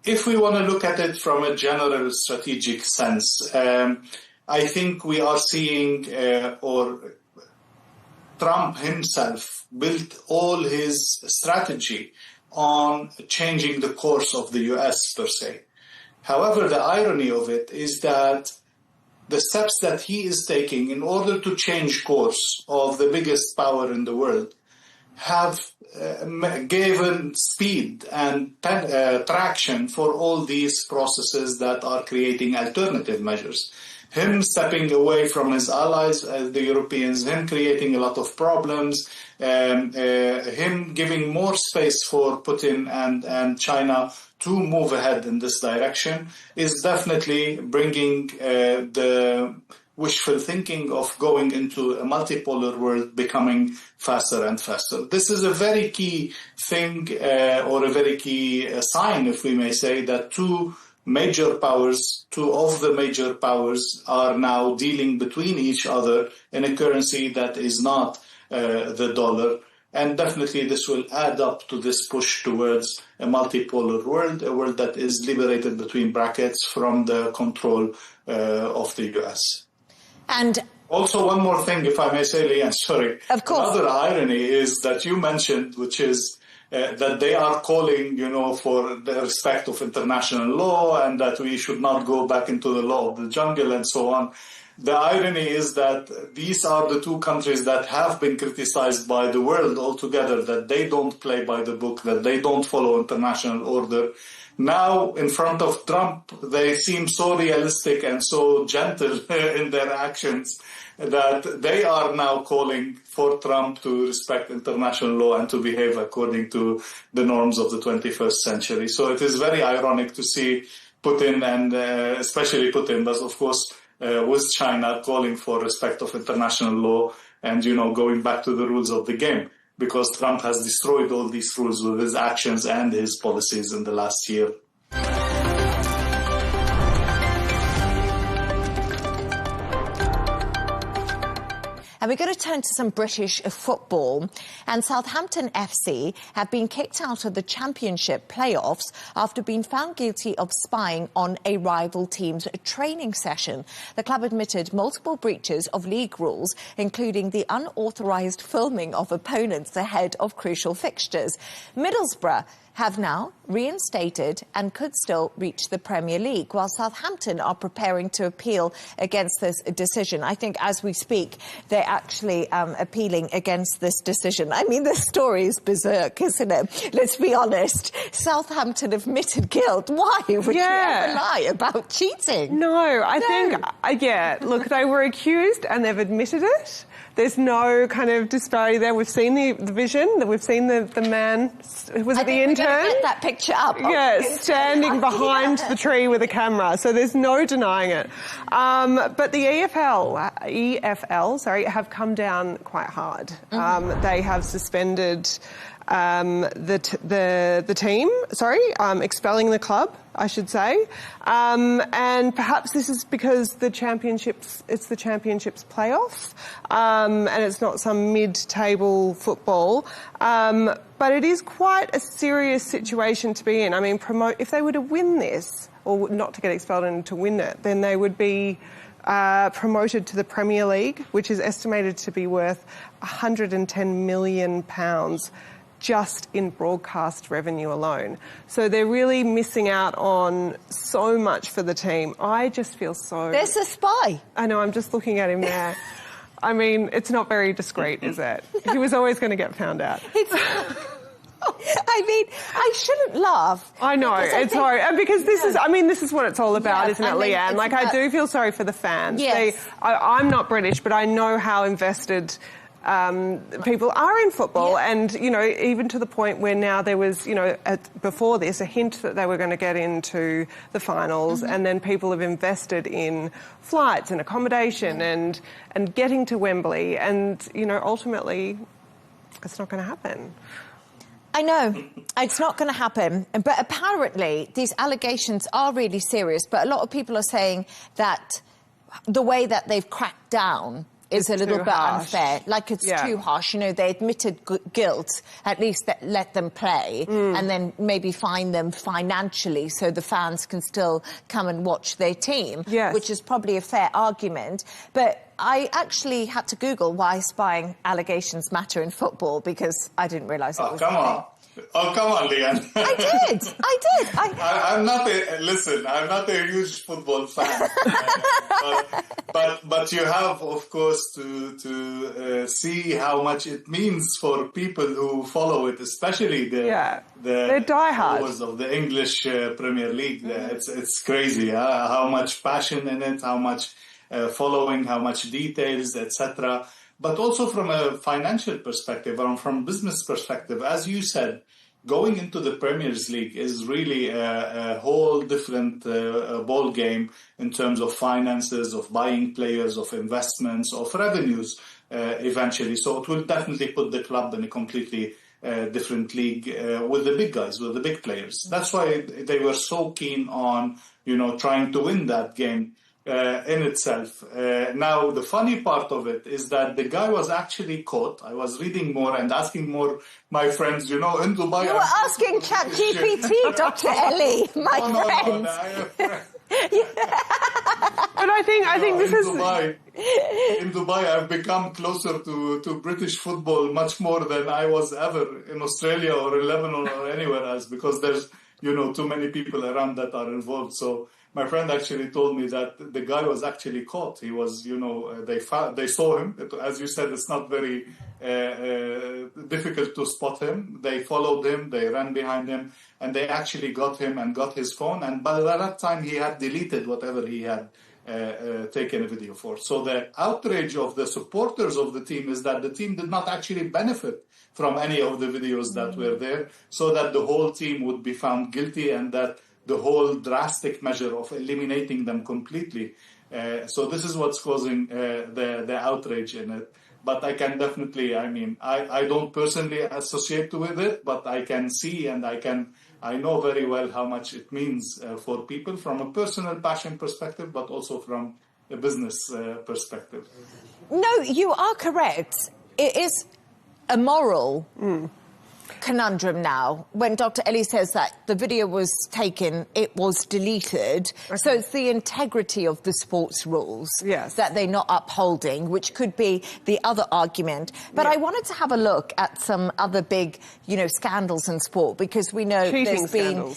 If we want to look at it from a general strategic sense, I think we are seeing, or Trump himself built all his strategy on changing the course of the US per se. However, the irony of it is that the steps that he is taking in order to change course of the biggest power in the world have given speed and traction for all these processes that are creating alternative measures. Him stepping away from his allies, the Europeans, him creating a lot of problems, him giving more space for Putin and China to move ahead in this direction is definitely bringing the wishful thinking of going into a multipolar world becoming faster and faster. This is a very key thing, or a very key sign, if we may say, that two of the major powers are now dealing between each other in a currency that is not the dollar. And definitely this will add up to this push towards a multipolar world, a world that is liberated between brackets from the control of the US. And also, one more thing, if I may say, Leigh Ann, sorry. Of course. Another irony is that you mentioned, which is that they are calling, for the respect of international law and that we should not go back into the law of the jungle and so on. The irony is that these are the two countries that have been criticized by the world altogether, that they don't play by the book, that they don't follow international order. Now, in front of Trump, they seem so realistic and so gentle in their actions that they are now calling for Trump to respect international law and to behave according to the norms of the 21st century. So it is very ironic to see Putin and especially Putin, but of course with China calling for respect of international law and, going back to the rules of the game. Because Trump has destroyed all these rules with his actions and his policies in the last year. And we're going to turn to some British football. And Southampton FC have been kicked out of the Championship playoffs after being found guilty of spying on a rival team's training session. The club admitted multiple breaches of league rules, including the unauthorised filming of opponents ahead of crucial fixtures. Middlesbrough have now reinstated and could still reach the Premier League, while Southampton are preparing to appeal against this decision. I think as we speak, they're actually appealing against this decision. I mean, the story is berserk, isn't it? Let's be honest. Southampton admitted guilt. Why would you ever lie about cheating? No, I think, look, they were accused and they've admitted it. There's no kind of disparity there. We've seen the vision, we've seen the man, was it the intern? Get that picture up. Standing behind the tree with a camera. So there's no denying it. But the EFL, have come down quite hard. They have suspended the team, expelling the club, I should say. And perhaps this is because it's the Championship's playoff, and it's not some mid-table football. But it is quite a serious situation to be in. I mean, if they were to win this, or not to get expelled and to win it, then they would be promoted to the Premier League, which is estimated to be worth £110 million just in broadcast revenue alone. So they're really missing out on so much for the team. I just feel so... There's a spy. I know, I'm just looking at him there. I mean, it's not very discreet, is it? He was always going to get found out. I mean, I shouldn't laugh. I know, it's hard. And because this is what it's all about, isn't it, Leigh Ann? Like, I do feel sorry for the fans. Yes. I'm not British, but I know how invested people are in football, and, you know, even to the point where now there was, you know, before this, a hint that they were going to get into the finals, and then people have invested in flights and accommodation and getting to Wembley, and, you know, ultimately it's not going to happen. I know, it's not going to happen, but apparently these allegations are really serious, but a lot of people are saying that the way that they've cracked down is a little bit unfair. Like, it's too harsh. You know, they admitted guilt, at least let them play, and then maybe fine them financially so the fans can still come and watch their team, which is probably a fair argument. But I actually had to Google why spying allegations matter in football, because I didn't realise it was... Oh, come on, Leigh Ann. I did. I'm not a huge football fan. but you have, of course, to see how much it means for people who follow it, especially the diehards of the English Premier League. It's crazy how much passion in it, how much following, how much details, etc. But also from a financial perspective or from a business perspective, as you said, going into the Premier League is really a whole different ball game in terms of finances, of buying players, of investments, of revenues eventually. So it will definitely put the club in a completely different league with the big guys, with the big players. That's why they were so keen on, you know, trying to win that game. In itself. Now, the funny part of it is that the guy was actually caught. I was reading more and asking more my friends, you know, in Dubai... You were asking ChatGPT, Dr. Ellie, my friends. But I think this is... In Dubai, I've become closer to British football much more than I was ever in Australia or in Lebanon or anywhere else, because there's, you know, too many people around that are involved. So my friend actually told me that the guy was actually caught. He was, you know, they saw him. As you said, it's not very difficult to spot him. They followed him, they ran behind him, and they actually got him and got his phone. And by that time, he had deleted whatever he had taken a video for. So the outrage of the supporters of the team is that the team did not actually benefit from any of the videos that were there, so that the whole team would be found guilty, and that the whole drastic measure of eliminating them completely. So this is what's causing the outrage in it. But I can definitely, I mean, I don't personally associate with it, but I can see and I know very well how much it means for people from a personal passion perspective, but also from a business perspective. No, you are correct. It is immoral. conundrum now. When Dr. Ellie says that the video was taken, it was deleted. Okay. So it's the integrity of the sports rules that they're not upholding, which could be the other argument. But I wanted to have a look at some other big, scandals in sport, because we know there's been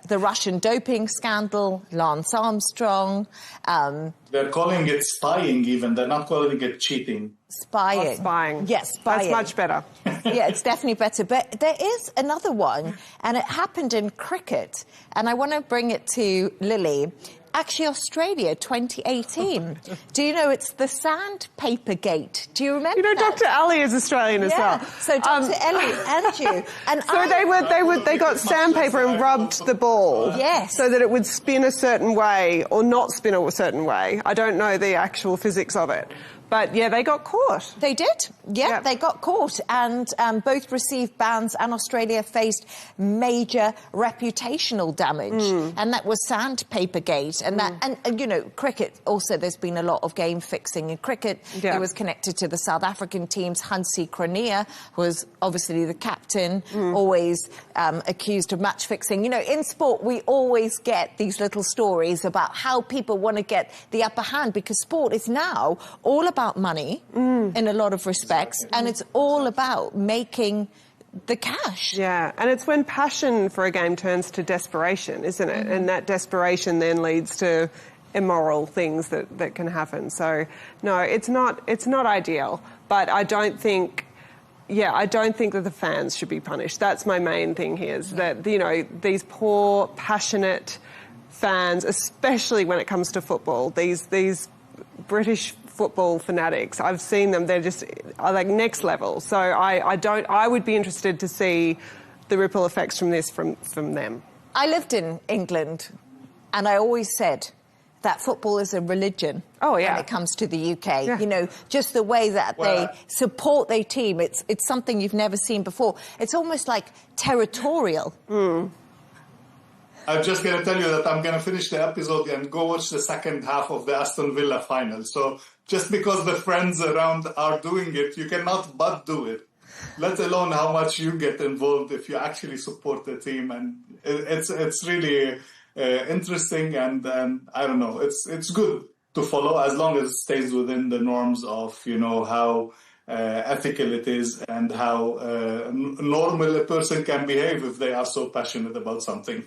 the Russian doping scandal, Lance Armstrong. They're calling it spying even. They're not calling it cheating. Spying. Spying. Yes, spying. That's much better. Yeah, it's definitely better. But there is another one, and it happened in cricket. And I want to bring it to Lily. Actually, Australia, 2018. Do you know it's the sandpaper gate? Do you remember that? Dr. Ellie is Australian as well. So Dr. Ellie and you. And so they got sandpaper and rubbed the ball. Yes. So that it would spin a certain way or not spin a certain way. I don't know the actual physics of it. But, yeah, they got caught. They did. Yeah, they got caught. And both received bans, and Australia faced major reputational damage. And that was Sandpaper Gate. And that, cricket also, there's been a lot of game fixing in cricket. It was connected to the South African teams. Hansi Cronje was obviously the captain, always accused of match fixing. In sport, we always get these little stories about how people want to get the upper hand, because sport is now all about money in a lot of respects, and it's all about making the cash. Yeah, and it's when passion for a game turns to desperation, isn't it? And that desperation then leads to immoral things that can happen. So, no, it's not ideal, but I don't think that the fans should be punished. That's my main thing here, is that, these poor, passionate fans, especially when it comes to football, these British football fanatics, I've seen them, they're just like next level. So I would be interested to see the ripple effects from this from them. I lived in England, and I always said that football is a religion when it comes to the UK. Yeah. Just the way that they support their team, it's something you've never seen before. It's almost like territorial. I'm just going to tell you that I'm going to finish the episode and go watch the second half of the Aston Villa final. So just because the friends around are doing it, you cannot but do it, let alone how much you get involved if you actually support the team. And it's really interesting, and I don't know, it's good to follow as long as it stays within the norms of, how ethical it is and how normal a person can behave if they are so passionate about something.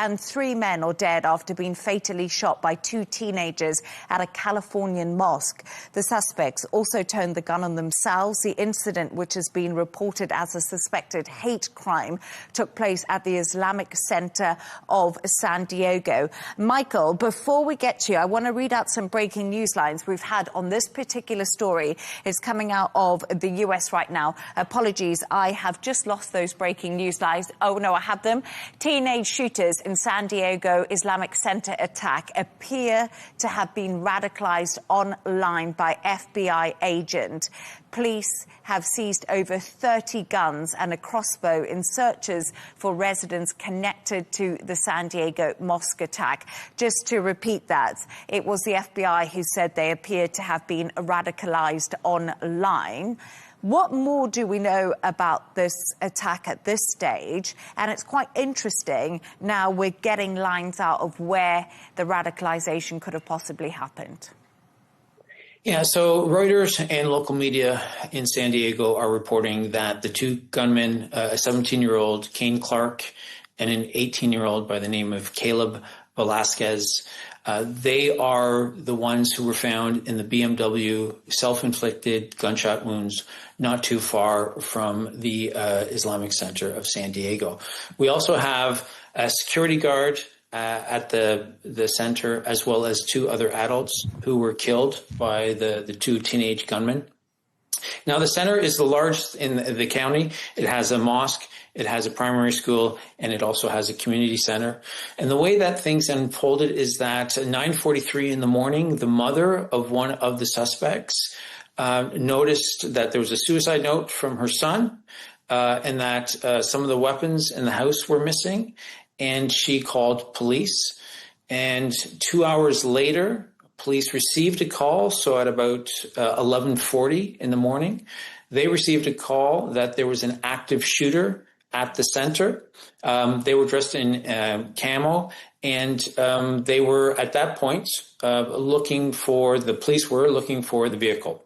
And 3 men are dead after being fatally shot by 2 teenagers at a Californian mosque. The suspects also turned the gun on themselves. The incident, which has been reported as a suspected hate crime, took place at the Islamic Center of San Diego. Michael, before we get to you, I want to read out some breaking news lines we've had on this particular story. It's coming out of the US right now. Apologies, I have just lost those breaking news lines. Oh, no, I have them. Teenage shooters in San Diego Islamic Center attack appear to have been radicalized online by FBI agent. Police have seized over 30 guns and a crossbow in searches for residents connected to the San Diego mosque attack. Just to repeat that, it was the FBI who said they appeared to have been radicalized online. What more do we know about this attack at this stage? And it's quite interesting. Now we're getting lines out of where the radicalization could have possibly happened. Yeah, so Reuters and local media in San Diego are reporting that the 2 gunmen, a 17-year-old Kane Clark and an 18-year-old by the name of Caleb Velasquez, they are the ones who were found in the BMW self-inflicted gunshot wounds not too far from the Islamic Center of San Diego. We also have a security guard at the center, as well as 2 other adults who were killed by the 2 teenage gunmen. Now, the center is the largest in the county. It has a mosque, it has a primary school, and it also has a community center. And the way that things unfolded is that at 9:43 in the morning, the mother of one of the suspects noticed that there was a suicide note from her son and that some of the weapons in the house were missing. And she called police. And 2 hours later, police received a call, so at about 11:40 in the morning, they received a call that there was an active shooter at the center. They were dressed in camo, and they were, at that point, the police were looking for the vehicle.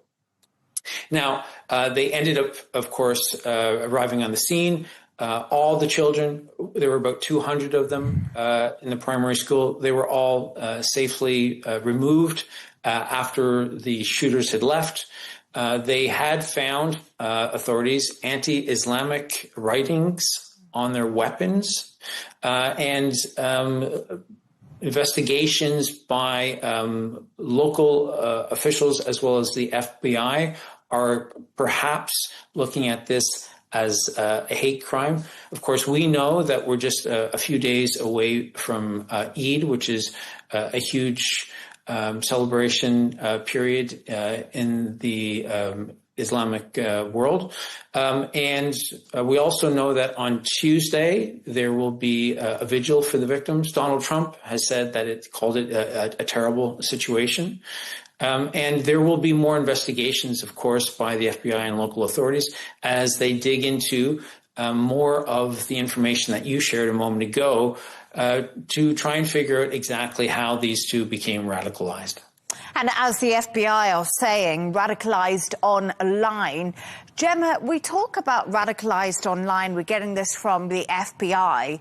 Now, they ended up, of course, arriving on the scene. All the children, there were about 200 of them in the primary school, they were all safely removed after the shooters had left. They had found, authorities, anti-Islamic writings on their weapons, and investigations by local officials as well as the FBI are perhaps looking at this as a hate crime. Of course, we know that we're just a few days away from Eid, which is a huge celebration period in the Islamic world. And we also know that on Tuesday, there will be a vigil for the victims. Donald Trump has said that called it a terrible situation. And there will be more investigations, of course, by the FBI and local authorities as they dig into more of the information that you shared a moment ago to try and figure out exactly how these two became radicalized. And as the FBI are saying, radicalized online. Gemma, we talk about radicalized online. We're getting this from the FBI.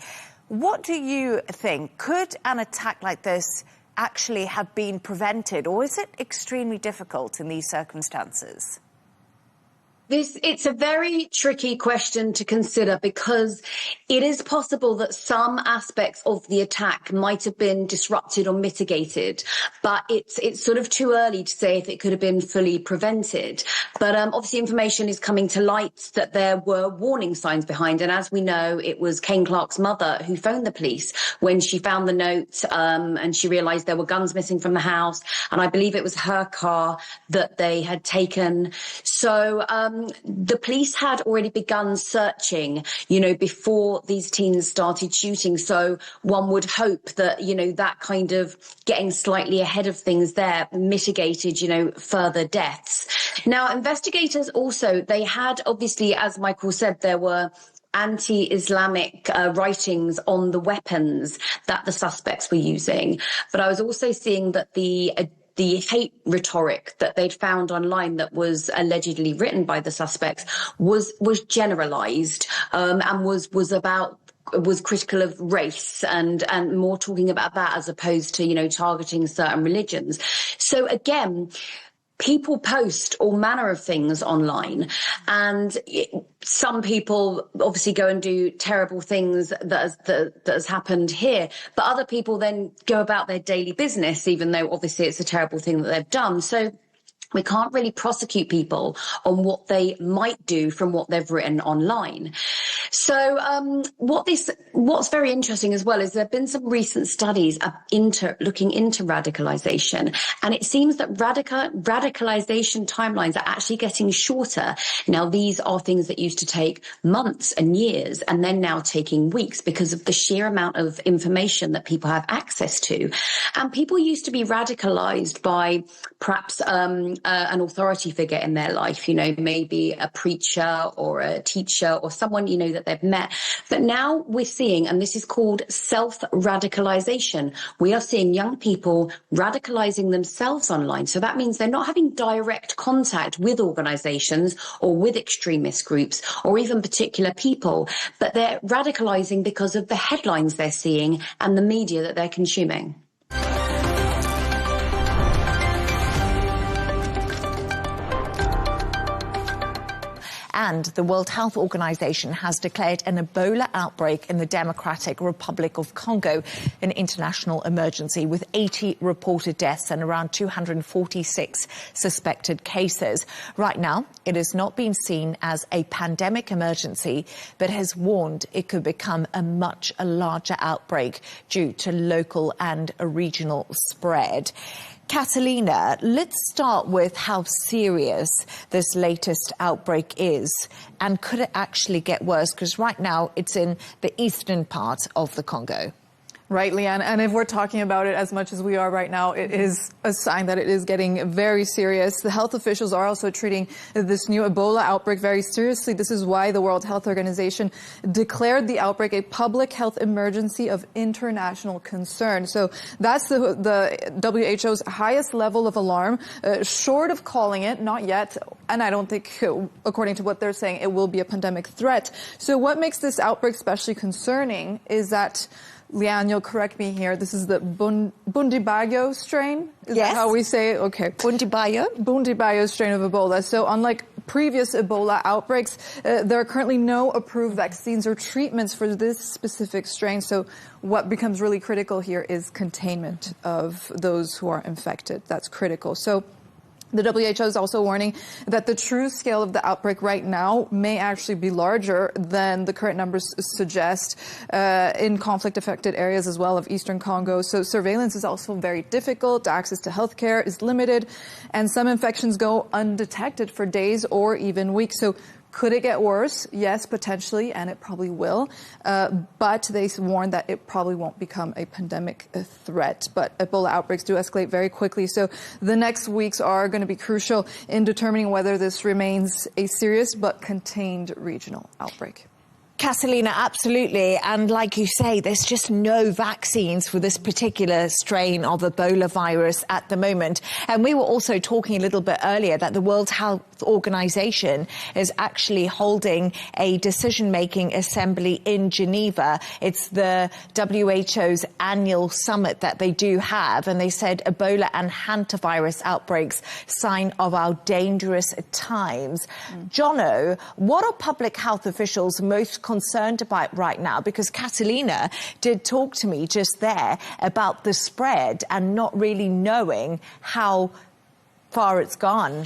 What do you think? Could an attack like this actually have been prevented, or is it extremely difficult in these circumstances? It's a very tricky question to consider, because it is possible that some aspects of the attack might have been disrupted or mitigated, but it's sort of too early to say if it could have been fully prevented. But obviously information is coming to light that there were warning signs behind, and as we know, it was Kane Clark's mother who phoned the police when she found the note, and she realised there were guns missing from the house, and I believe it was her car that they had taken. So the police had already begun searching, before these teens started shooting. So one would hope that, that kind of getting slightly ahead of things there mitigated, further deaths. Now, investigators also, they had, obviously, as Michael said, there were anti-Islamic writings on the weapons that the suspects were using. But I was also seeing that the hate rhetoric that they'd found online that was allegedly written by the suspects was generalized, and was critical of race and more talking about that as opposed to, targeting certain religions. So again, people post all manner of things online, and some people obviously go and do terrible things that has happened here, but other people then go about their daily business, even though obviously it's a terrible thing that they've done. So we can't really prosecute people on what they might do from what they've written online. So what's very interesting as well is there have been some recent studies looking into radicalization, and it seems that radicalization timelines are actually getting shorter. Now, these are things that used to take months and years, and then now taking weeks because of the sheer amount of information that people have access to. And people used to be radicalized by perhaps an authority figure in their life, maybe a preacher or a teacher or someone, that they've met. But now we're seeing, and this is called self-radicalization, we are seeing young people radicalizing themselves online. So that means they're not having direct contact with organizations or with extremist groups or even particular people, but they're radicalizing because of the headlines they're seeing and the media that they're consuming. And the World Health Organization has declared an Ebola outbreak in the Democratic Republic of Congo, an international emergency with 80 reported deaths and around 246 suspected cases. Right now, it has not been seen as a pandemic emergency, but has warned it could become a much larger outbreak due to local and regional spread. Catalina, let's start with how serious this latest outbreak is, and could it actually get worse? Because right now it's in the eastern part of the Congo. Right, Leigh Ann. And if we're talking about it as much as we are right now, it is a sign that it is getting very serious. The health officials are also treating this new Ebola outbreak very seriously. This is why the World Health Organization declared the outbreak a public health emergency of international concern. So that's the WHO's highest level of alarm, short of calling it, not yet, and I don't think, according to what they're saying, it will be a pandemic threat. So what makes this outbreak especially concerning is that, Leigh Ann, you'll correct me here, this is the Bundibugyo strain? Is that how we say it? Okay. Bundibugyo strain of Ebola. So unlike previous Ebola outbreaks, there are currently no approved vaccines or treatments for this specific strain. So what becomes really critical here is containment of those who are infected. That's critical. So the WHO is also warning that the true scale of the outbreak right now may actually be larger than the current numbers suggest in conflict-affected areas as well of eastern Congo. So surveillance is also very difficult. Access to healthcare is limited, and some infections go undetected for days or even weeks. So could it get worse? Yes, potentially, and it probably will. But they warn that it probably won't become a pandemic threat. But Ebola outbreaks do escalate very quickly. So the next weeks are going to be crucial in determining whether this remains a serious but contained regional outbreak. Catalina, absolutely. And like you say, there's just no vaccines for this particular strain of Ebola virus at the moment. And we were also talking a little bit earlier that the World Health Organization is actually holding a decision-making assembly in Geneva. It's the WHO's annual summit that they do have. And they said Ebola and hantavirus outbreaks, sign of our dangerous times. Jono, what are public health officials most concerned about right now? Because Catalina did talk to me just there about the spread and not really knowing how far it's gone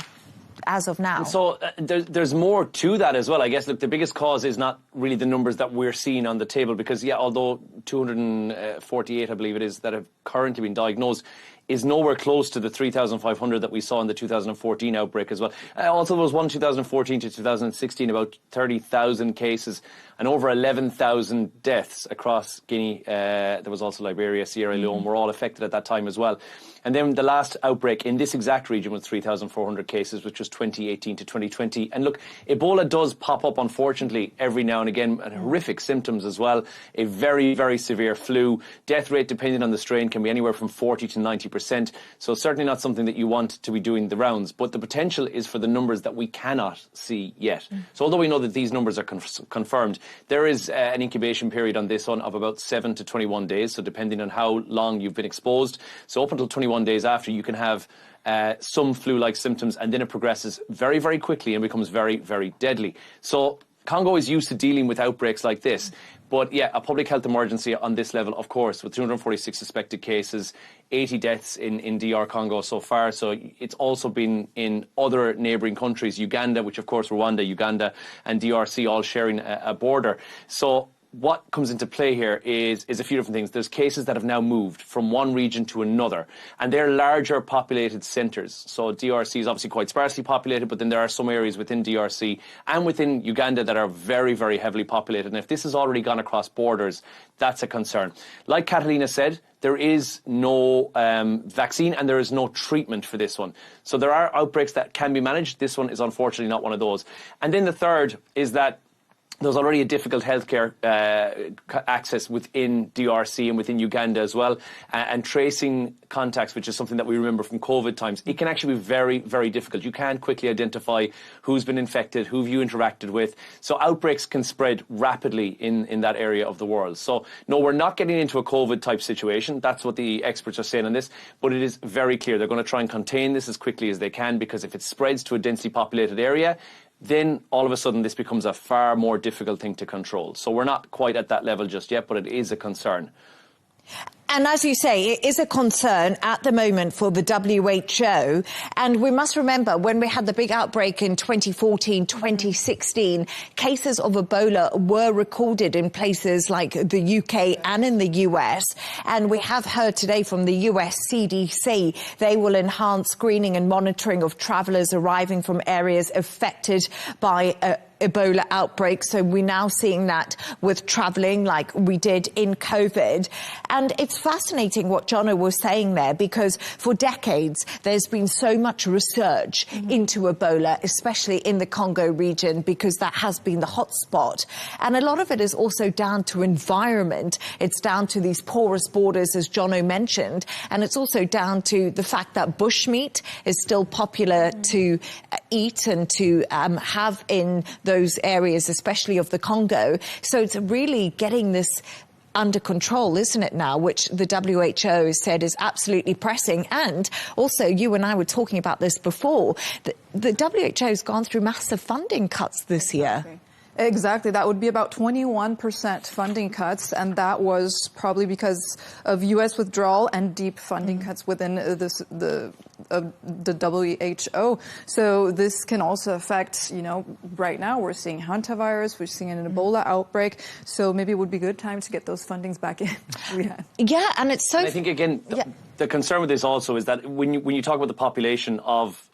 as of now. So there's more to that as well. I guess, look, the biggest cause is not really the numbers that we're seeing on the table because, yeah, although 248, I believe it is, that have currently been diagnosed, is nowhere close to the 3,500 that we saw in the 2014 outbreak as well. Also, there was one 2014 to 2016, about 30,000 cases and over 11,000 deaths across Guinea. There was also Liberia, Sierra Leone were all affected at that time as well. And then the last outbreak in this exact region was 3,400 cases, which was 2018 to 2020. And look, Ebola does pop up, unfortunately, every now and again, and horrific symptoms as well. A very, very severe flu. Death rate, depending on the strain, can be anywhere from 40 to 90%. So certainly not something that you want to be doing the rounds. But the potential is for the numbers that we cannot see yet. So although we know that these numbers are confirmed, there is an incubation period on this one of about 7 to 21 days. So depending on how long you've been exposed. So up until 21 days after, you can have some flu-like symptoms, and then it progresses very, very quickly and becomes very, very deadly. So Congo is used to dealing with outbreaks like this. But yeah, a public health emergency on this level, of course, with 246 suspected cases, 80 deaths in DR Congo so far. So it's also been in other neighbouring countries, Uganda, which of course Rwanda, Uganda and DRC all sharing a border. So what comes into play here is a few different things. There's cases that have now moved from one region to another, and they're larger populated centres. So DRC is obviously quite sparsely populated, but then there are some areas within DRC and within Uganda that are very, very heavily populated. And if this has already gone across borders, that's a concern. Like Catalina said, there is no vaccine and there is no treatment for this one. So there are outbreaks that can be managed. This one is unfortunately not one of those. And then the third is that there's already a difficult healthcare access within DRC and within Uganda as well. And tracing contacts, which is something that we remember from COVID times, it can actually be very, very difficult. You can't quickly identify who's been infected, who you interacted with. So outbreaks can spread rapidly in that area of the world. So no, we're not getting into a COVID type situation. That's what the experts are saying on this. But it is very clear they're going to try and contain this as quickly as they can, because if it spreads to a densely populated area, then all of a sudden this becomes a far more difficult thing to control. So we're not quite at that level just yet, but it is a concern. And as you say, it is a concern at the moment for the WHO. And we must remember, when we had the big outbreak in 2014, 2016, cases of Ebola were recorded in places like the UK and in the US. And we have heard today from the US CDC, they will enhance screening and monitoring of travellers arriving from areas affected by Ebola outbreak. So we're now seeing that with travelling like we did in COVID. And it's fascinating what Jono was saying there, because for decades there's been so much research into Ebola, especially in the Congo region, because that has been the hotspot. And a lot of it is also down to environment. It's down to these porous borders, as Jono mentioned, and it's also down to the fact that bushmeat is still popular to eat and to have in those areas, especially of the Congo. So it's really getting this under control, isn't it now, which the WHO said is absolutely pressing. And also, you and I were talking about this before, the WHO has gone through massive funding cuts this year. Exactly. That would be about 21% funding cuts, and that was probably because of U.S. withdrawal and deep funding cuts within the WHO. So this can also affect, right now we're seeing hantavirus, we're seeing an Ebola outbreak, so maybe it would be a good time to get those fundings back in. Yeah, and it's so... And I think, again, the concern with this also is that when you talk about the population of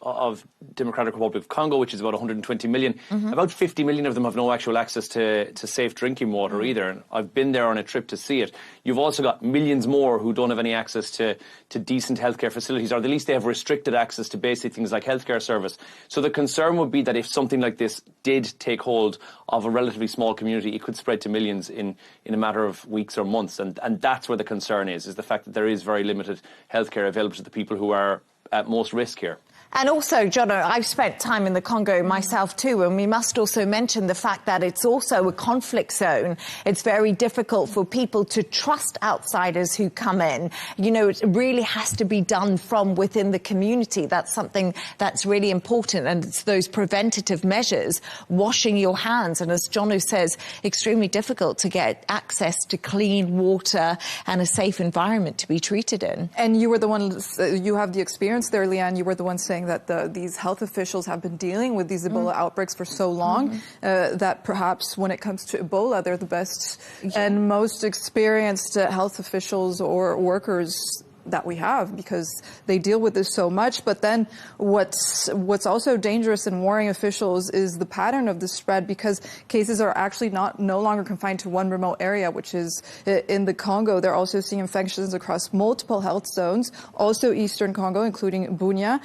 Democratic Republic of Congo, which is about 120 million, about 50 million of them have no actual access to safe drinking water either. And I've been there on a trip to see it. You've also got millions more who don't have any access to decent healthcare facilities, or at least they have restricted access to basic things like healthcare service. So the concern would be that if something like this did take hold of a relatively small community, it could spread to millions in a matter of weeks or months. And that's where the concern is the fact that there is very limited healthcare available to the people who are at most risk here. And also, Jono, I've spent time in the Congo myself too, and we must also mention the fact that it's also a conflict zone. It's very difficult for people to trust outsiders who come in. It really has to be done from within the community. That's something that's really important, and it's those preventative measures, washing your hands, and as Jono says, extremely difficult to get access to clean water and a safe environment to be treated in. And you were the one, you have the experience there, Leigh Ann, you were the one saying that these health officials have been dealing with these Ebola outbreaks for so long that perhaps when it comes to Ebola, they're the best and most experienced health officials or workers that we have, because they deal with this so much. But then what's also dangerous and worrying officials is the pattern of the spread, because cases are actually no longer confined to one remote area, which is in the Congo. They're also seeing infections across multiple health zones, also Eastern Congo, including Bunia,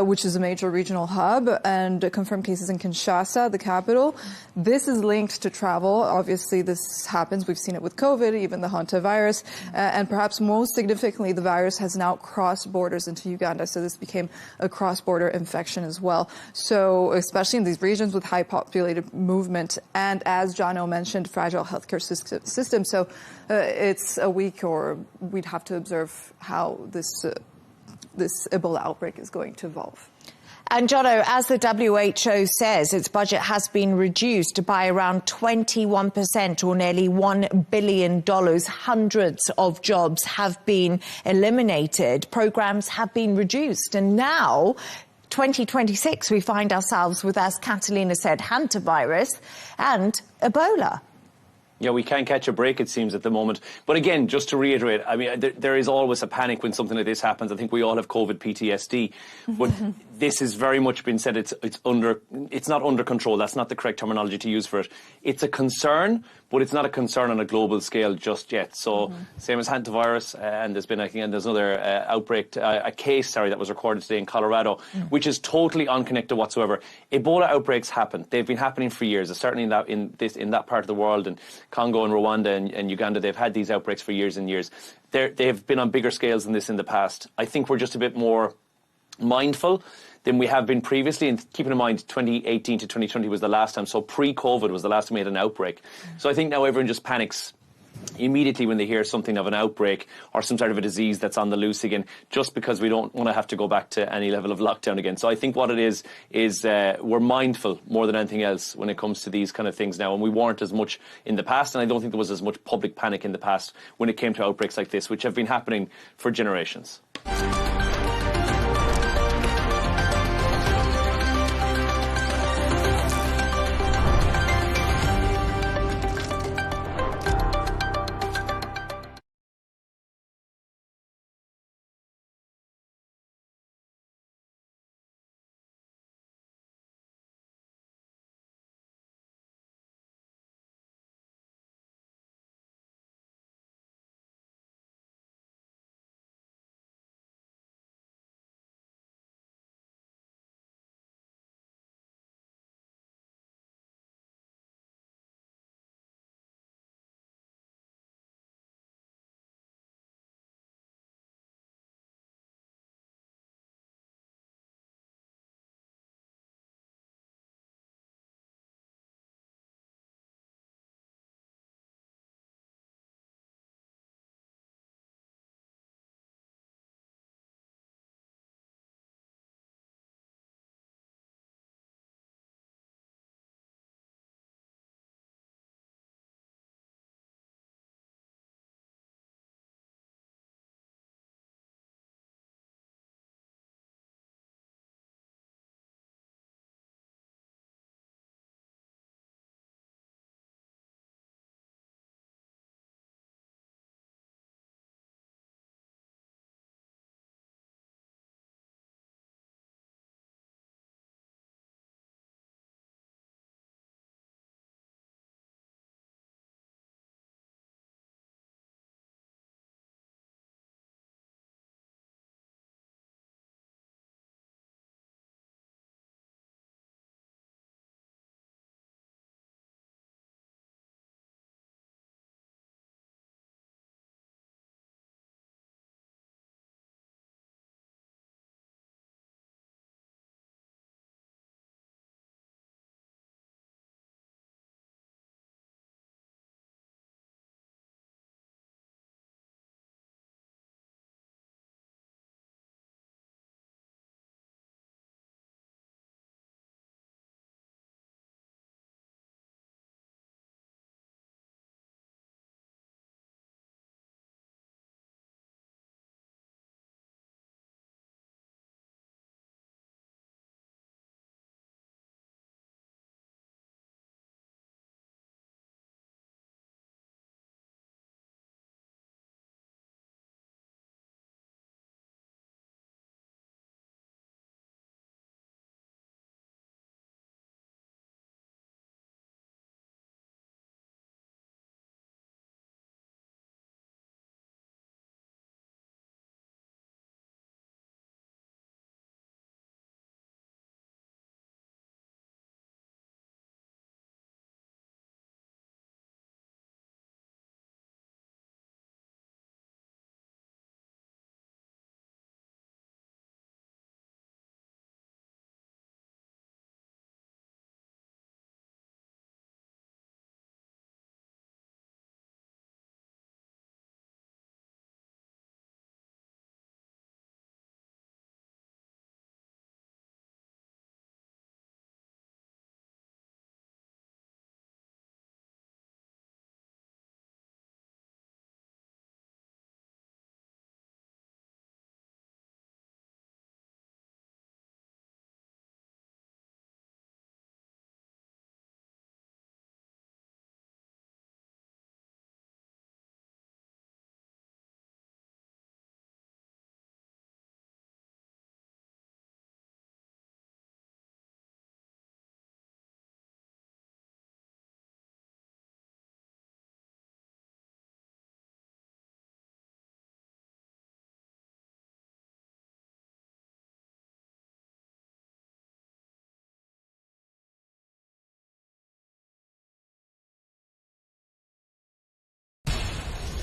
which is a major regional hub, and confirmed cases in Kinshasa, the capital. This is linked to travel. Obviously, this happens. We've seen it with COVID, even the hantavirus, and perhaps most significantly, the virus has now crossed borders into Uganda. So this became a cross-border infection as well. So especially in these regions with high populated movement, and as Jono mentioned, fragile healthcare system. So it's a week, or we'd have to observe how this Ebola outbreak is going to evolve. And Jono, as the WHO says, its budget has been reduced by around 21%, or nearly $1 billion. Hundreds of jobs have been eliminated. Programs have been reduced. And now, 2026, we find ourselves with, as Catalina said, hantavirus and Ebola. Yeah, we can't catch a break, it seems, at the moment. But again, just to reiterate, I mean, there is always a panic when something like this happens. I think we all have COVID PTSD. But this has very much been said it's not under control. That's not the correct terminology to use for it. It's a concern, but it's not a concern on a global scale just yet. So same as hantavirus, and there's been, there's another outbreak, a case, that was recorded today in Colorado, which is totally unconnected whatsoever. Ebola outbreaks happen. They've been happening for years. Certainly in that part of the world, and Congo and Rwanda and Uganda, they've had these outbreaks for years and years. They've been on bigger scales than this in the past. I think we're just a bit more mindful than we have been previously. And keeping in mind, 2018 to 2020 was the last time. So pre-COVID was the last time we had an outbreak. So I think now everyone just panics immediately when they hear something of an outbreak or some sort of a disease that's on the loose again, just because we don't want to have to go back to any level of lockdown again. So I think what it is we're mindful more than anything else when it comes to these kind of things now. And we weren't as much in the past, and I don't think there was as much public panic in the past when it came to outbreaks like this, which have been happening for generations.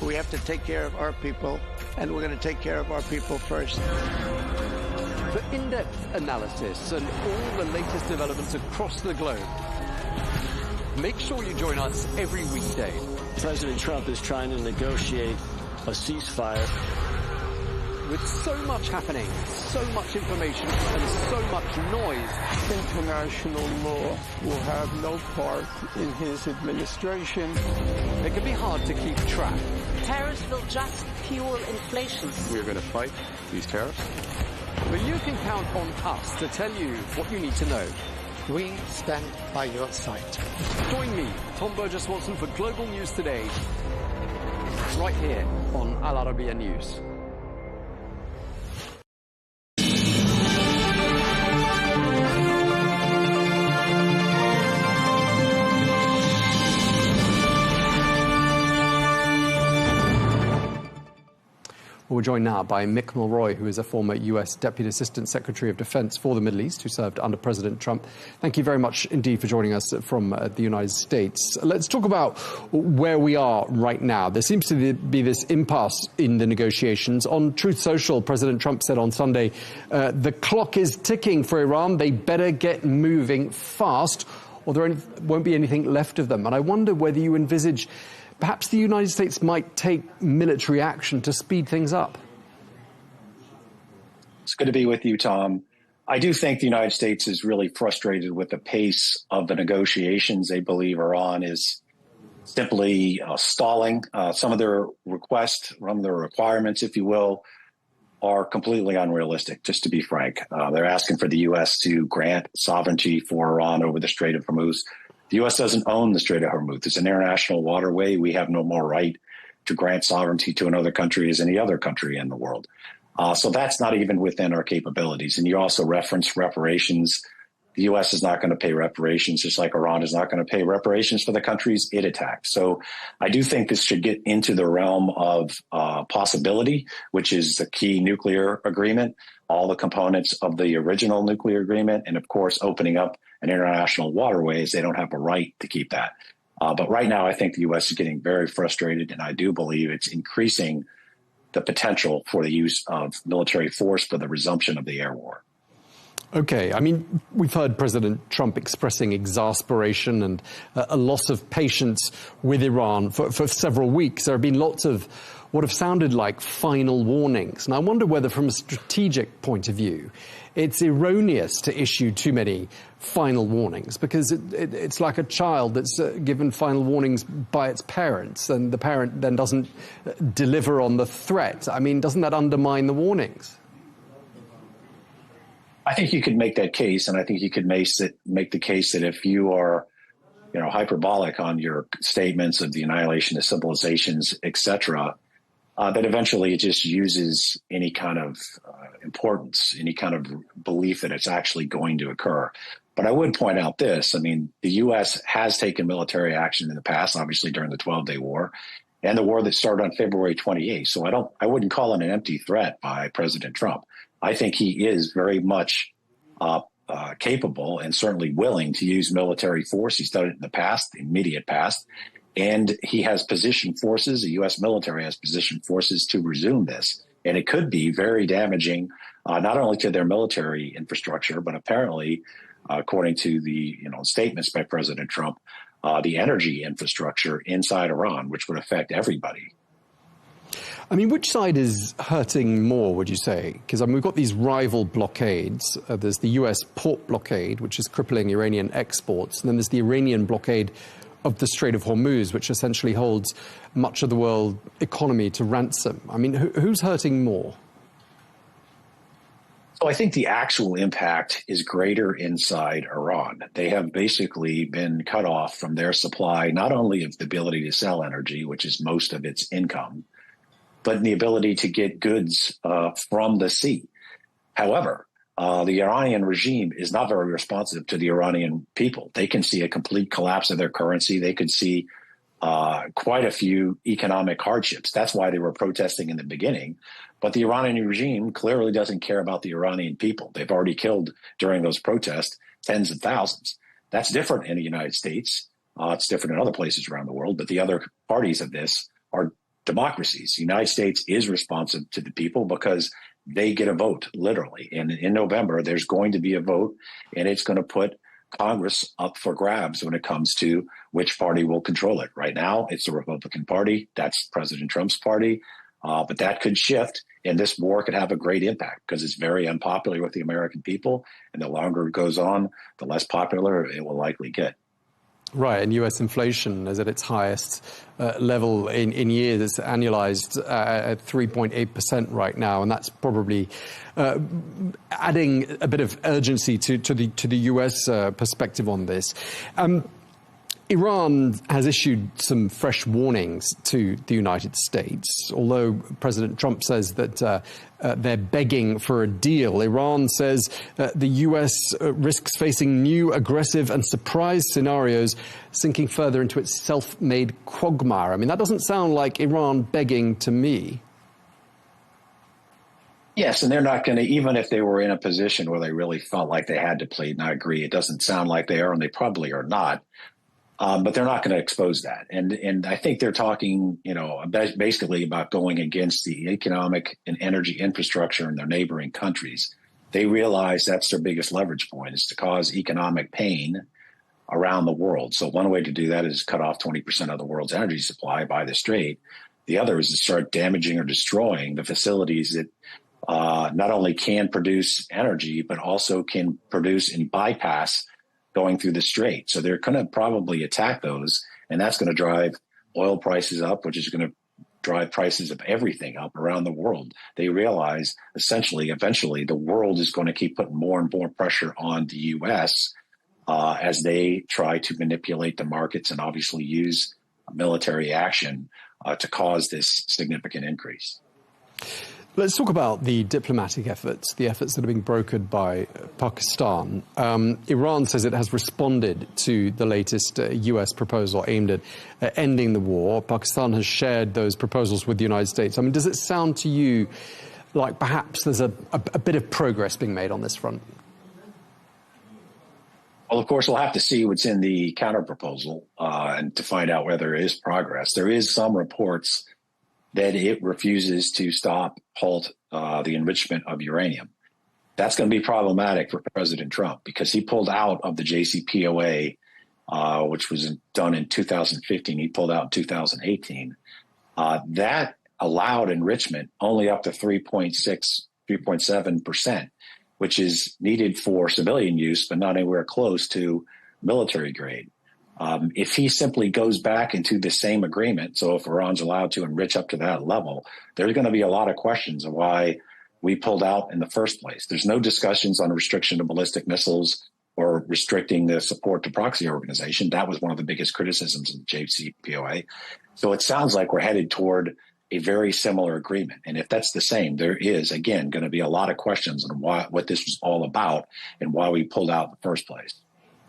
We have to take care of our people, and we're going to take care of our people first. For in-depth analysis and all the latest developments across the globe, make sure you join us every weekday. President Trump is trying to negotiate a ceasefire. With so much happening, so much information, and so much noise, International law will have no part in his administration. It can be hard to keep track. Tariffs will just fuel inflation. We're going to fight these tariffs. But you can count on us to tell you what you need to know. We stand by your side. Join me, Tom Burges Watson, for Global News Today, right here on Al Arabiya News. We're joined now by Mick Mulroy, who is a former US Deputy Assistant Secretary of Defense for the Middle East, who served under President Trump. Thank you very much indeed for joining us from the United States. Let's talk about where we are right now. There seems to be this impasse in the negotiations. On Truth Social, President Trump said on Sunday, the clock is ticking for Iran. They better get moving fast, or there won't be anything left of them. And I wonder whether you envisage perhaps the United States might take military action to speed things up. It's good to be with you, Tom. I do think the United States is really frustrated with the pace of the negotiations. They believe Iran is simply stalling. Some of their requests, some of their requirements, if you will, are completely unrealistic, just to be frank. They're asking for the U.S. to grant sovereignty for Iran over the Strait of Hormuz. The U.S. doesn't own the Strait of Hormuz. It's an international waterway. We have no more right to grant sovereignty to another country as any other country in the world. So that's not even within our capabilities. And you also referenced reparations. The U.S. is not going to pay reparations, just like Iran is not going to pay reparations for the countries it attacked. So I do think this should get into the realm of possibility, which is the key nuclear agreement, all the components of the original nuclear agreement, and of course, opening up an international waterways. They don't have a right to keep that. But right now, I think the U.S. is getting very frustrated, and I do believe it's increasing the potential for the use of military force for the resumption of the air war. Okay. I mean, we've heard President Trump expressing exasperation and a loss of patience with Iran for several weeks. There have been lots of what have sounded like final warnings. And I wonder whether, from a strategic point of view, it's erroneous to issue too many final warnings, because it's like a child that's given final warnings by its parents, and the parent then doesn't deliver on the threat. I mean, doesn't that undermine the warnings? I think you could make that case, and I think you could make the case that if you are, hyperbolic on your statements of the annihilation of civilizations, etc., that eventually it just uses any kind of importance, any kind of belief that it's actually going to occur. But I would point out this. I mean, the U.S. has taken military action in the past, obviously during the 12-day war, and the war that started on February 28th. So I wouldn't call it an empty threat by President Trump. I think he is very much capable and certainly willing to use military force. He's done it in the past, the immediate past. And he has positioned forces, the U.S. military has positioned forces to resume this. And it could be very damaging, not only to their military infrastructure, but apparently, according to the statements by President Trump, the energy infrastructure inside Iran, which would affect everybody. I mean, which side is hurting more, would you say? Because we've got these rival blockades. There's the U.S. port blockade, which is crippling Iranian exports. And then there's the Iranian blockade of the Strait of Hormuz, which essentially holds much of the world economy to ransom. I mean, who's hurting more? So I think the actual impact is greater inside Iran. They have basically been cut off from their supply, not only of the ability to sell energy, which is most of its income, but in the ability to get goods from the sea. However, the Iranian regime is not very responsive to the Iranian people. They can see a complete collapse of their currency. They could see quite a few economic hardships. That's why they were protesting in the beginning. But the Iranian regime clearly doesn't care about the Iranian people. They've already killed, during those protests, tens of thousands. That's different in the United States. It's different in other places around the world. But the other parties of this are democracies. The United States is responsive to the people because they get a vote, literally. And in November, there's going to be a vote, and it's going to put Congress up for grabs when it comes to which party will control it. Right now, it's the Republican Party. That's President Trump's party. But that could shift, and this war could have a great impact because it's very unpopular with the American people. And the longer it goes on, the less popular it will likely get. Right, and U.S. inflation is at its highest level in years. It's annualized at 3.8% right now, and that's probably adding a bit of urgency to the U.S. Perspective on this. Iran has issued some fresh warnings to the United States. Although President Trump says that they're begging for a deal, Iran says the U.S. risks facing new aggressive and surprise scenarios, sinking further into its self-made quagmire. I mean, that doesn't sound like Iran begging to me. Yes, and they're not going to, even if they were in a position where they really felt like they had to plead, and I agree, it doesn't sound like they are, and they probably are not. But they're not going to expose that. And I think they're talking, basically about going against the economic and energy infrastructure in their neighboring countries. They realize that's their biggest leverage point, is to cause economic pain around the world. So one way to do that is cut off 20% of the world's energy supply by the Strait. The other is to start damaging or destroying the facilities that not only can produce energy, but also can produce and bypass going through the Strait. So they're going to probably attack those, and that's going to drive oil prices up, which is going to drive prices of everything up around the world. They realize, eventually, the world is going to keep putting more and more pressure on the U.S. As they try to manipulate the markets and obviously use military action to cause this significant increase. Let's talk about the diplomatic efforts, the efforts that are being brokered by Pakistan. Iran says it has responded to the latest U.S. proposal aimed at ending the war. Pakistan has shared those proposals with the United States. I mean, does it sound to you like perhaps there's a bit of progress being made on this front? Well, of course, we'll have to see what's in the counterproposal and to find out whether there is progress. There is some reports that it refuses to halt the enrichment of uranium. That's going to be problematic for President Trump because he pulled out of the JCPOA, which was done in 2015. He pulled out in 2018. That allowed enrichment only up to 3.7%, which is needed for civilian use, but not anywhere close to military grade. If he simply goes back into the same agreement, so if Iran's allowed to enrich up to that level, there's going to be a lot of questions of why we pulled out in the first place. There's no discussions on restriction of ballistic missiles or restricting the support to proxy organization. That was one of the biggest criticisms of the JCPOA. So it sounds like we're headed toward a very similar agreement. And if that's the same, there is, again, going to be a lot of questions on what this was all about and why we pulled out in the first place.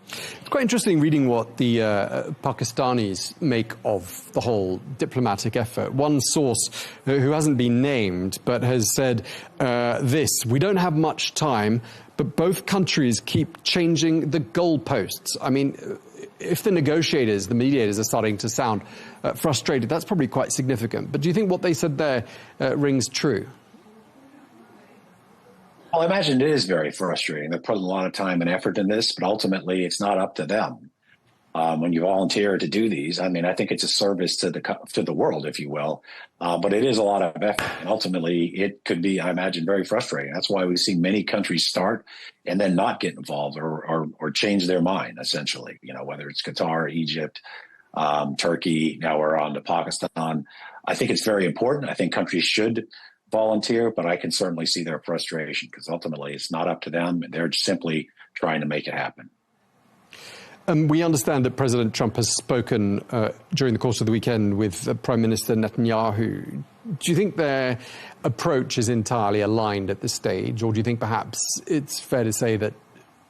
It's quite interesting reading what the Pakistanis make of the whole diplomatic effort. One source who hasn't been named but has said this: we don't have much time, but both countries keep changing the goalposts. I mean, if the negotiators, the mediators are starting to sound frustrated, that's probably quite significant. But do you think what they said there rings true? Well, I imagine it is very frustrating. They're putting a lot of time and effort in this, but ultimately it's not up to them. When you volunteer to do these, I mean, I think it's a service to the world, if you will. But it is a lot of effort. And ultimately, it could be, I imagine, very frustrating. That's why we've seen many countries start and then not get involved or change their mind, essentially, whether it's Qatar, Egypt, Turkey, now we're on to Pakistan. I think it's very important. I think countries should volunteer, but I can certainly see their frustration because ultimately it's not up to them. They're simply trying to make it happen. We understand that President Trump has spoken during the course of the weekend with Prime Minister Netanyahu. Do you think their approach is entirely aligned at this stage, or do you think perhaps it's fair to say that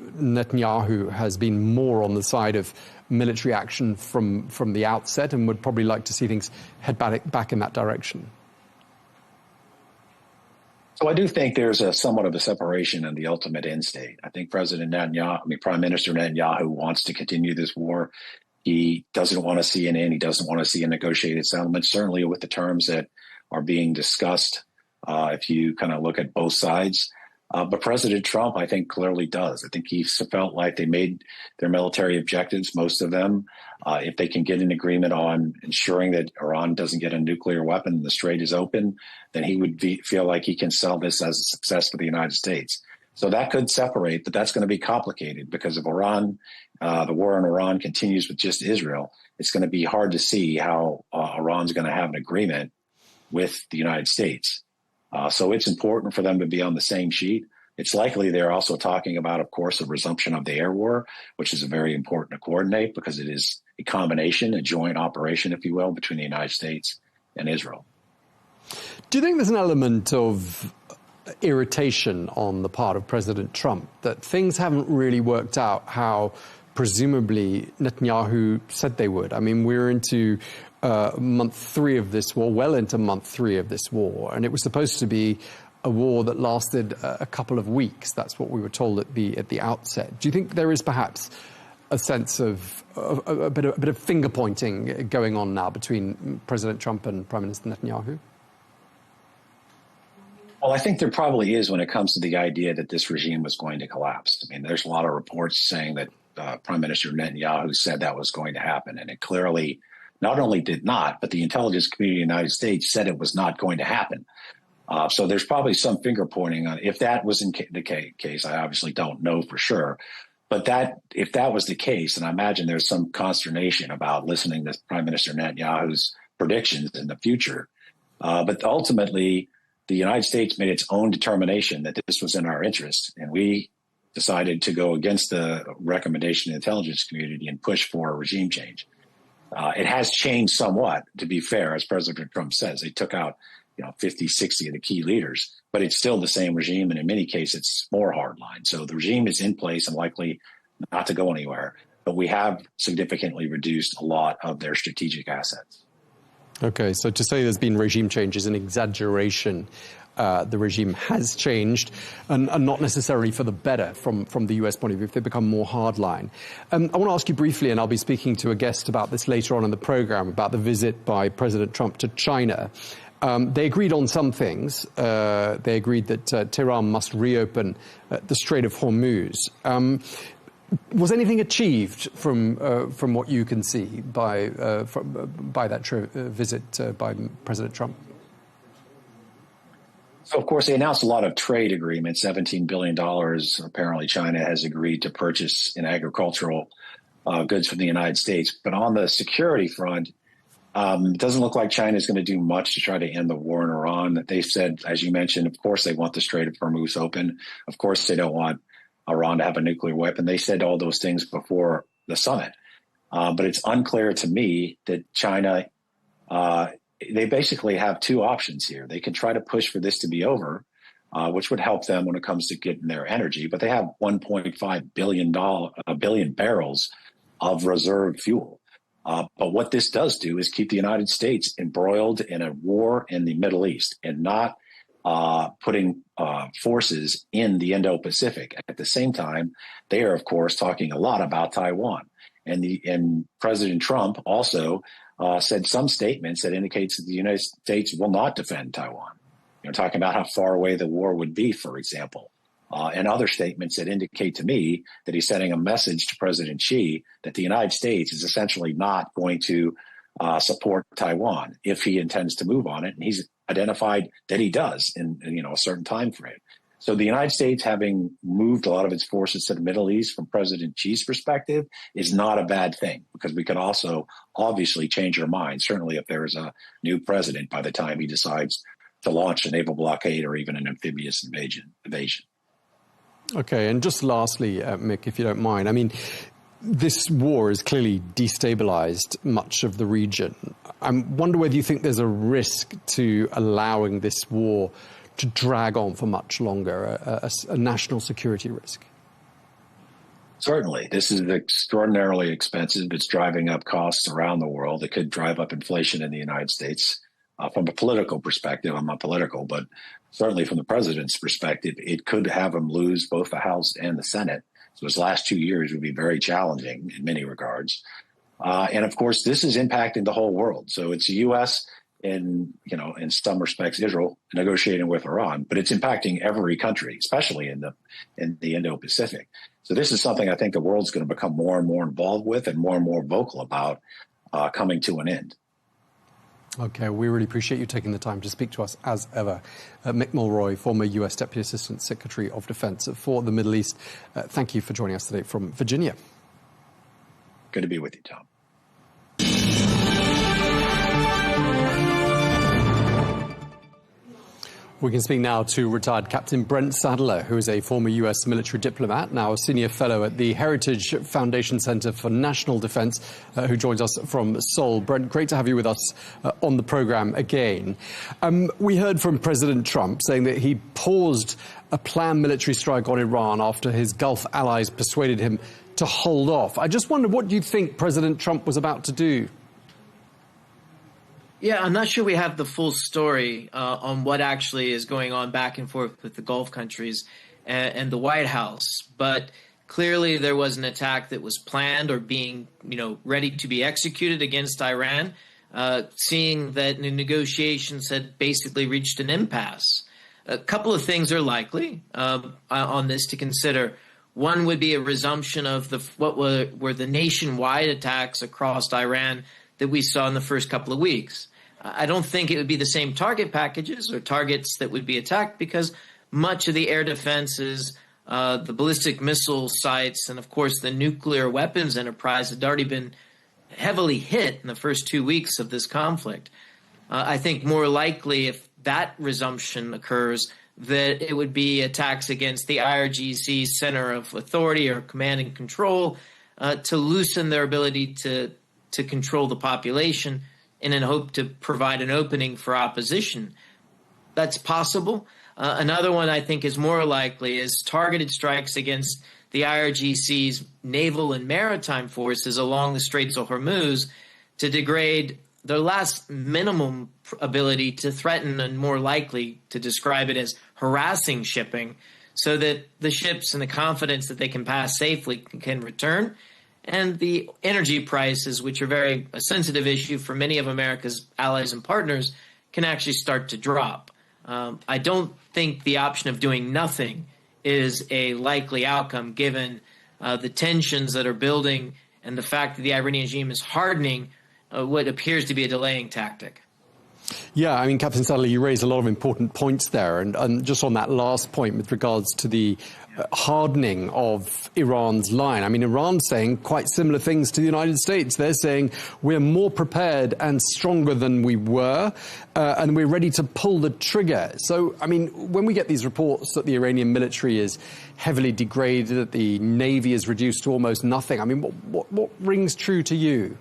Netanyahu has been more on the side of military action from the outset and would probably like to see things head back in that direction? So I do think there's somewhat of a separation in the ultimate end state. I think Prime Minister Netanyahu wants to continue this war. He doesn't want to see an end. He doesn't want to see a negotiated settlement, certainly with the terms that are being discussed, if you kind of look at both sides. But President Trump, I think, clearly does. I think he felt like they made their military objectives, most of them. If they can get an agreement on ensuring that Iran doesn't get a nuclear weapon and the Strait is open, then he would feel like he can sell this as a success for the United States. So that could separate, but that's going to be complicated because if Iran, the war in Iran continues with just Israel, it's going to be hard to see how Iran's going to have an agreement with the United States. So it's important for them to be on the same sheet. It's likely they're also talking about, of course, a resumption of the air war, which is very important to coordinate because it is a combination, a joint operation, if you will, between the United States and Israel. Do you think there's an element of irritation on the part of President Trump that things haven't really worked out how presumably Netanyahu said they would? I mean, we're into month 3 of this war, well into month 3 of this war, and it was supposed to be a war that lasted a couple of weeks. That's what we were told at the outset. Do you think there is perhaps a sense of a bit of finger pointing going on now between President Trump and Prime Minister Netanyahu? Well, I think there probably is when it comes to the idea that this regime was going to collapse. I mean, there's a lot of reports saying that Prime Minister Netanyahu said that was going to happen, and it clearly not only did not, but the intelligence community of the United States said it was not going to happen. So there's probably some finger pointing on if that was the case. I obviously don't know for sure, but if that was the case, and I imagine there's some consternation about listening to Prime Minister Netanyahu's predictions in the future. But ultimately, the United States made its own determination that this was in our interest, and we decided to go against the recommendation of the intelligence community and push for a regime change. It has changed somewhat, to be fair, as President Trump says. They took out 50, 60 of the key leaders, but it's still the same regime, and in many cases, it's more hardline. So the regime is in place and likely not to go anywhere, but we have significantly reduced a lot of their strategic assets. Okay, so to say there's been regime change is an exaggeration. The regime has changed, and not necessarily for the better from the US point of view, if they become more hardline. I want to ask you briefly, and I'll be speaking to a guest about this later on in the program, about the visit by President Trump to China. They agreed on some things. They agreed that Tehran must reopen the Strait of Hormuz. Was anything achieved from what you can see by that visit by President Trump? So, of course, they announced a lot of trade agreements, $17 billion. Apparently, China has agreed to purchase in agricultural goods from the United States. But on the security front, it doesn't look like China is going to do much to try to end the war in Iran. They've said, as you mentioned, of course, they want the Strait of Hormuz open. Of course, they don't want Iran to have a nuclear weapon. They said all those things before the summit. But it's unclear to me that China they basically have two options here. They can try to push for this to be over, which would help them when it comes to getting their energy. But they have 1.5 billion barrels of reserve fuel. But what this does do is keep the United States embroiled in a war in the Middle East and not putting forces in the Indo-Pacific. At the same time, they are, of course, talking a lot about Taiwan. And President Trump also said some statements that indicates that the United States will not defend Taiwan. Talking about how far away the war would be, for example, and other statements that indicate to me that he's sending a message to President Xi that the United States is essentially not going to support Taiwan if he intends to move on it. And he's identified that he does in a certain time frame. So the United States, having moved a lot of its forces to the Middle East from President Xi's perspective, is not a bad thing, because we could also obviously change our mind, certainly if there is a new president by the time he decides to launch a naval blockade or even an amphibious invasion. Okay, and just lastly, Mick, if you don't mind, I mean, this war has clearly destabilized much of the region. I wonder whether you think there's a risk to allowing this war to drag on for much longer, a national security risk? Certainly. This is extraordinarily expensive. It's driving up costs around the world. It could drive up inflation in the United States. From a political perspective, I'm not political, but certainly from the president's perspective, it could have him lose both the House and the Senate. So his last 2 years would be very challenging in many regards. And of course, this is impacting the whole world. So it's the U.S. and, in some respects, Israel negotiating with Iran, but it's impacting every country, especially in the Indo-Pacific. So this is something I think the world's going to become more and more involved with and more vocal about coming to an end. Okay, we really appreciate you taking the time to speak to us as ever. Mick Mulroy, former US Deputy Assistant Secretary of Defense for the Middle East. Thank you for joining us today from Virginia. Good to be with you, Tom. We can speak now to retired Captain Brent Sadler, who is a former US military diplomat, now a senior fellow at the Heritage Foundation Center for National Defense, who joins us from Seoul. Brent, great to have you with us on the program again. We heard from President Trump saying that he paused a planned military strike on Iran after his Gulf allies persuaded him to hold off. I just wonder, what do you think President Trump was about to do? Yeah, I'm not sure we have the full story on what actually is going on back and forth with the Gulf countries and the White House. But clearly there was an attack that was planned or being, ready to be executed against Iran, seeing that the negotiations had basically reached an impasse. A couple of things are likely on this to consider. One would be a resumption of what were the nationwide attacks across Iran that we saw in the first couple of weeks. I don't think it would be the same target packages or targets that would be attacked, because much of the air defenses, the ballistic missile sites, and of course the nuclear weapons enterprise had already been heavily hit in the first 2 weeks of this conflict. I think more likely, if that resumption occurs, that it would be attacks against the IRGC center of authority or command and control to loosen their ability to control the population in an hope to provide an opening for opposition. That's possible. Another one I think is more likely is targeted strikes against the IRGC's naval and maritime forces along the Straits of Hormuz to degrade their last minimum ability to threaten, and more likely to describe it as harassing shipping, so that the ships and the confidence that they can pass safely can return. And the energy prices, which are a sensitive issue for many of America's allies and partners, can actually start to drop. I don't think the option of doing nothing is a likely outcome, given the tensions that are building and the fact that the Iranian regime is hardening what appears to be a delaying tactic. Yeah, I mean, Captain Sadler, you raised a lot of important points there. And just on that last point with regards to the hardening of Iran's line, I mean, Iran's saying quite similar things to the United States. They're saying we're more prepared and stronger than we were, and we're ready to pull the trigger. So, I mean, when we get these reports that the Iranian military is heavily degraded, that the Navy is reduced to almost nothing, I mean, what rings true to you?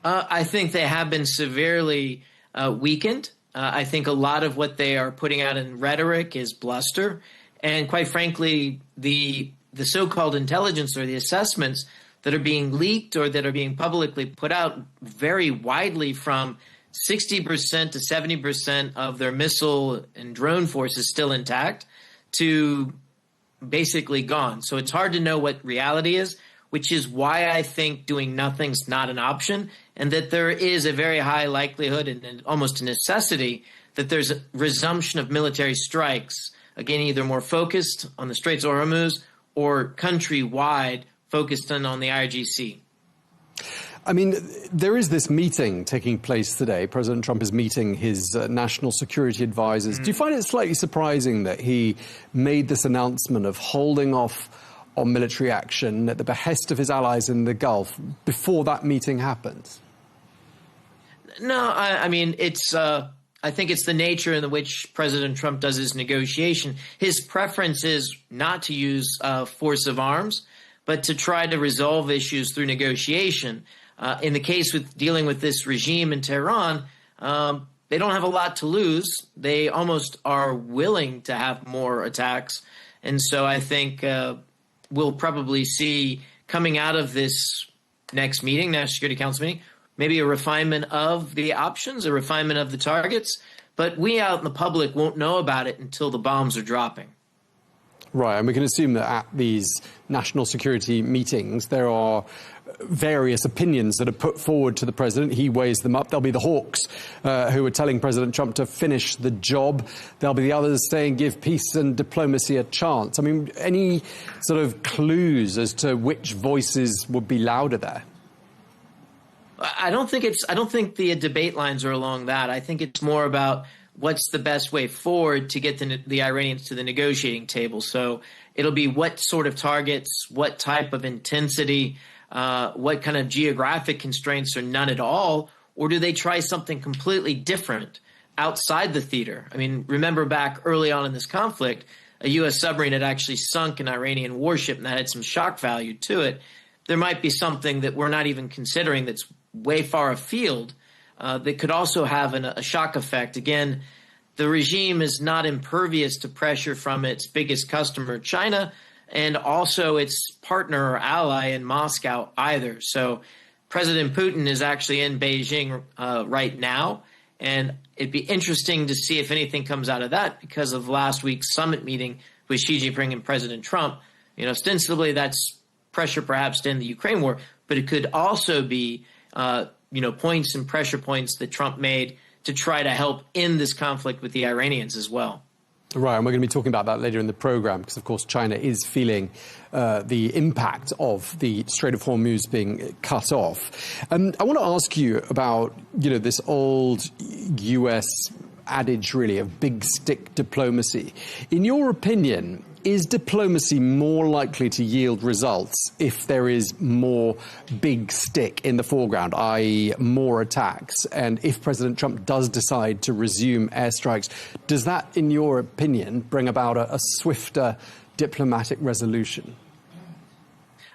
I think they have been severely weakened. I think a lot of what they are putting out in rhetoric is bluster. And quite frankly, the so-called intelligence or the assessments that are being leaked or that are being publicly put out vary widely from 60% to 70% of their missile and drone forces still intact to basically gone. So it's hard to know what reality is, which is why I think doing nothing's not an option, and that there is a very high likelihood and almost a necessity that there's a resumption of military strikes, again, either more focused on the Straits of Hormuz or countrywide focused on the IRGC. I mean, there is this meeting taking place today. President Trump is meeting his national security advisors. Do you find it slightly surprising that he made this announcement of holding off on military action at the behest of his allies in the Gulf before that meeting happens? No, I mean, it's I think it's the nature in which President Trump does his negotiation. His preference is not to use force of arms, but to try to resolve issues through negotiation. In the case with dealing with this regime in Tehran, they don't have a lot to lose. They almost are willing to have more attacks. And so I think we'll probably see coming out of this next meeting, National Security Council meeting, maybe a refinement of the options, a refinement of the targets. But we out in the public won't know about it until the bombs are dropping. Right, and we can assume that at these national security meetings, there are various opinions that are put forward to the president. He weighs them up. There'll be the hawks who are telling President Trump to finish the job. There'll be the others saying give peace and diplomacy a chance. I mean, any sort of clues as to which voices would be louder there? I don't think the debate lines are along that. I think it's more about what's the best way forward to get the Iranians to the negotiating table. So it'll be what sort of targets, what type of intensity, what kind of geographic constraints, or none at all, or do they try something completely different outside the theater? I mean, remember back early on in this conflict, a U.S. submarine had actually sunk an Iranian warship, and that had some shock value to it. There might be something that we're not even considering that's way far afield that could also have a shock effect. Again, the regime is not impervious to pressure from its biggest customer, China, and also its partner or ally in Moscow either. So President Putin is actually in Beijing right now, and it'd be interesting to see if anything comes out of that because of last week's summit meeting with Xi Jinping and President Trump. You know, ostensibly that's pressure perhaps to end the Ukraine war, but it could also be points and pressure points that Trump made to try to help end this conflict with the Iranians as well. Right, and we're going to be talking about that later in the programme because, of course, China is feeling the impact of the Strait of Hormuz being cut off. I want to ask you about, this old US adage, really, of big stick diplomacy. In your opinion, is diplomacy more likely to yield results if there is more big stick in the foreground, i.e. more attacks? And if President Trump does decide to resume airstrikes, does that, in your opinion, bring about a swifter diplomatic resolution?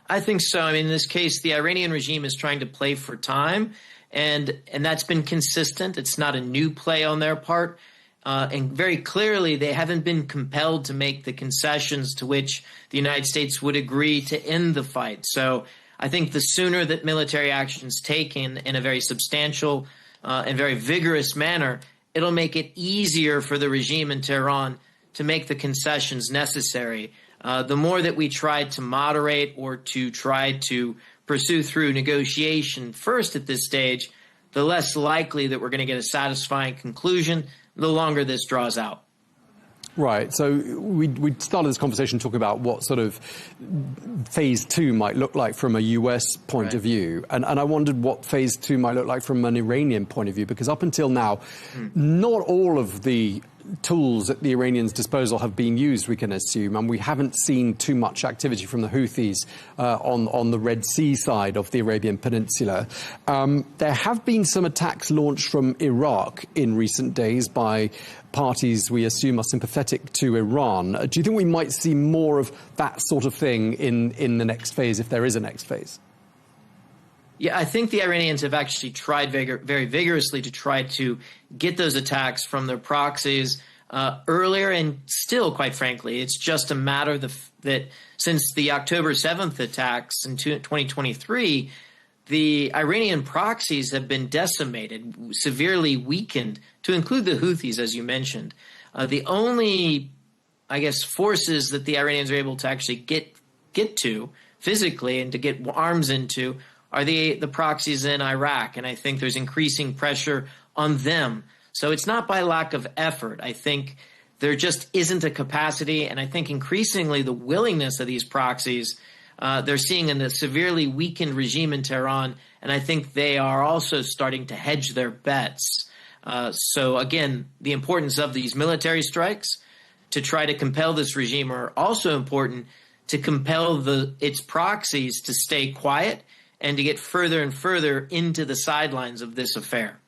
I think so. I mean, in this case, the Iranian regime is trying to play for time, and that's been consistent. It's not a new play on their part. And very clearly, they haven't been compelled to make the concessions to which the United States would agree to end the fight. So I think the sooner that military action is taken in a very substantial and very vigorous manner, it'll make it easier for the regime in Tehran to make the concessions necessary. The more that we try to moderate or to try to pursue through negotiation first at this stage, the less likely that we're going to get a satisfying conclusion the longer this draws out. Right. So we started this conversation talking about what sort of phase two might look like from a US point of view. And I wondered what phase two might look like from an Iranian point of view, because up until now, not all of the tools at the Iranians' disposal have been used, we can assume, and we haven't seen too much activity from the Houthis on the Red Sea side of the Arabian Peninsula. There have been some attacks launched from Iraq in recent days by parties we assume are sympathetic to Iran. Do you think we might see more of that sort of thing in the next phase, if there is a next phase? Yeah, I think the Iranians have actually tried very vigorously to try to get those attacks from their proxies earlier, and still, quite frankly, it's just a matter that since the October 7th attacks in 2023, the Iranian proxies have been decimated, severely weakened, to include the Houthis, as you mentioned. The only, forces that the Iranians are able to actually get to physically and to get arms into are the proxies in Iraq, and I think there's increasing pressure on them. So it's not by lack of effort. I think there just isn't a capacity, and I think increasingly the willingness of these proxies, they're seeing in the severely weakened regime in Tehran, and I think they are also starting to hedge their bets. So again, the importance of these military strikes to try to compel this regime are also important to compel its proxies to stay quiet and to get further and further into the sidelines of this affair.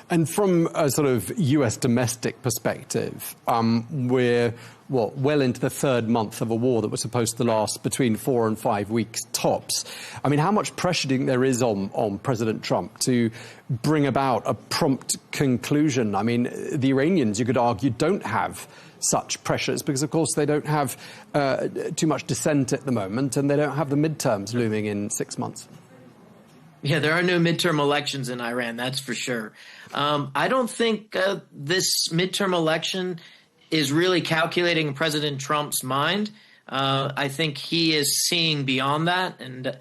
And from a sort of US domestic perspective, we're well into the third month of a war that was supposed to last between 4 and 5 weeks tops. I mean, how much pressure do you think there is on President Trump to bring about a prompt conclusion? I mean, the Iranians, you could argue, don't have such pressures because, of course, they don't have too much dissent at the moment, and they don't have the midterms looming in 6 months. Yeah, there are no midterm elections in Iran, that's for sure. I don't think this midterm election is really calculating President Trump's mind. I think he is seeing beyond that. And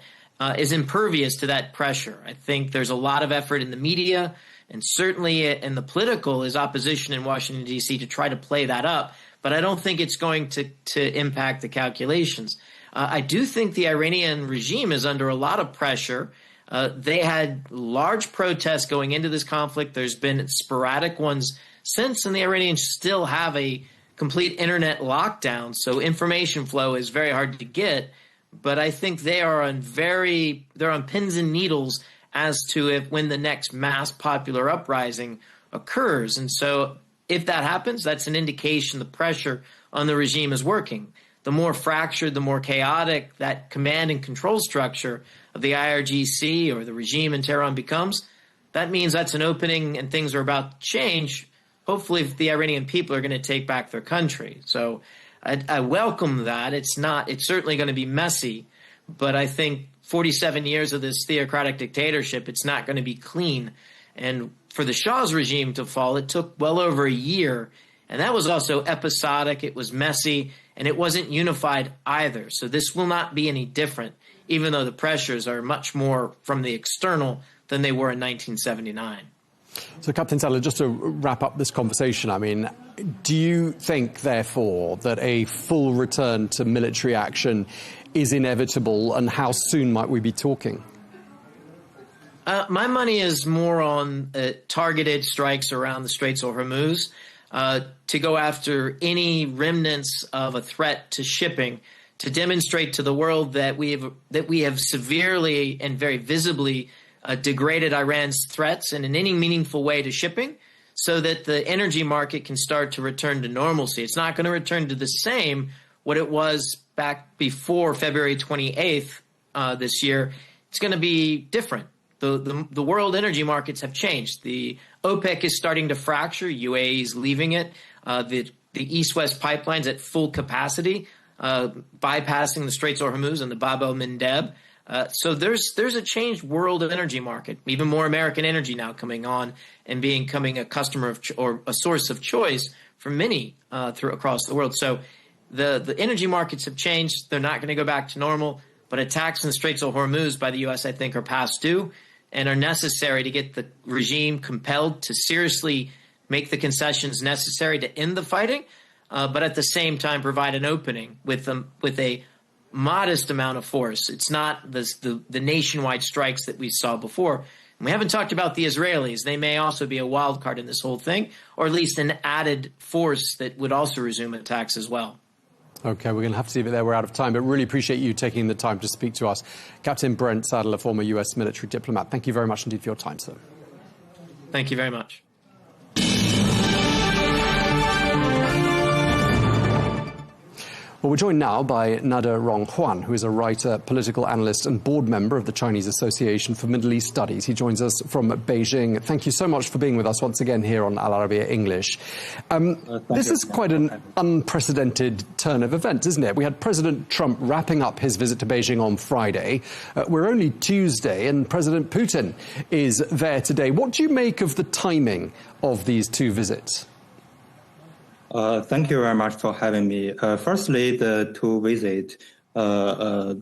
is impervious to that pressure. I think there's a lot of effort in the media and certainly in the political is opposition in Washington, D.C. to try to play that up. But I don't think it's going to impact the calculations. I do think the Iranian regime is under a lot of pressure. They had large protests going into this conflict. There's been sporadic ones since, and the Iranians still have a complete internet lockdown. So information flow is very hard to get. But I think they're on pins and needles as to when the next mass popular uprising occurs. And so if that happens, that's an indication the pressure on the regime is working. The more fractured, the more chaotic that command and control structure of the IRGC or the regime in Tehran becomes, that means that's an opening and things are about to change. Hopefully, if the Iranian people are going to take back their country. So I welcome that. It's certainly going to be messy, but I think 47 years of this theocratic dictatorship, it's not going to be clean. And for the Shah's regime to fall, it took well over a year. And that was also episodic. It was messy, and it wasn't unified either. So this will not be any different, even though the pressures are much more from the external than they were in 1979. So, Captain Sadler, just to wrap up this conversation, I mean, do you think, therefore, that a full return to military action is inevitable, and how soon might we be talking? My money is more on targeted strikes around the Straits of Hormuz to go after any remnants of a threat to shipping, to demonstrate to the world that we have severely and very visibly degraded Iran's threats and in any meaningful way to shipping, so that the energy market can start to return to normalcy. It's not going to return to the same what it was back before February 28th this year. It's going to be different. The world energy markets have changed. The OPEC is starting to fracture. UAE is leaving it. The East-West pipelines at full capacity, bypassing the Straits of Hormuz and the Bab el-Mandeb. So there's a changed world of energy market. Even more American energy now coming on and becoming a customer or a source of choice for many across the world. So the energy markets have changed. They're not going to go back to normal. But attacks in the Straits of Hormuz by the U.S., I think, are past due and are necessary to get the regime compelled to seriously make the concessions necessary to end the fighting, but at the same time provide an opening with a modest amount of force. It's not the nationwide strikes that we saw before. And we haven't talked about the Israelis. They may also be a wild card in this whole thing, or at least an added force that would also resume attacks as well. OK, we're going to have to leave it there. We're out of time, but really appreciate you taking the time to speak to us. Captain Brent Sadler, former US military diplomat, thank you very much indeed for your time, sir. Thank you very much. Well, we're joined now by Nada Rong-Huan, who is a writer, political analyst and board member of the Chinese Association for Middle East Studies. He joins us from Beijing. Thank you so much for being with us once again here on Al Arabiya English. This is quite an unprecedented turn of events, isn't it? We had President Trump wrapping up his visit to Beijing on Friday. We're only Tuesday, and President Putin is there today. What do you make of the timing of these two visits? Thank you very much for having me. Firstly, the two visits at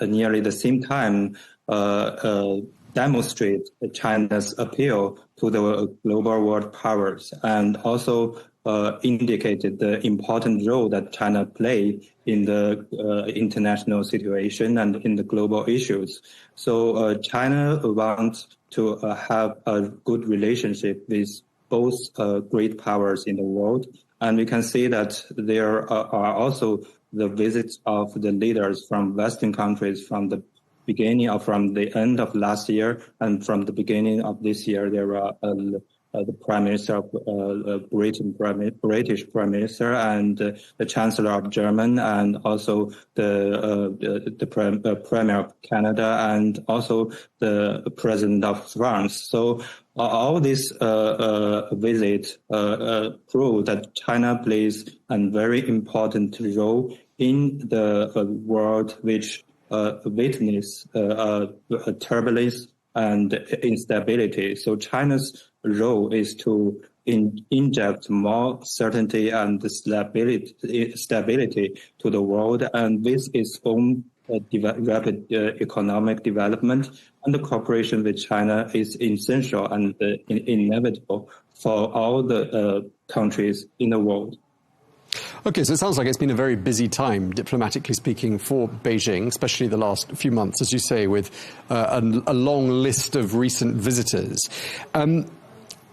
nearly the same time demonstrate China's appeal to the global world powers and also indicated the important role that China plays in the international situation and in the global issues. So China wants to have a good relationship with both great powers in the world. And we can see that there are also the visits of the leaders from Western countries from the end of last year and from the beginning of this year. There are the Prime Minister of British Prime Minister and the Chancellor of Germany and also the Premier of Canada and also the President of France. So all these visits prove that China plays a very important role in the world which witness turbulence and instability. So China's role is to inject more certainty and stability to the world, and with its own rapid economic development, and the cooperation with China is essential and inevitable for all the countries in the world. Okay, so it sounds like it's been a very busy time, diplomatically speaking, for Beijing, especially the last few months, as you say, with a long list of recent visitors.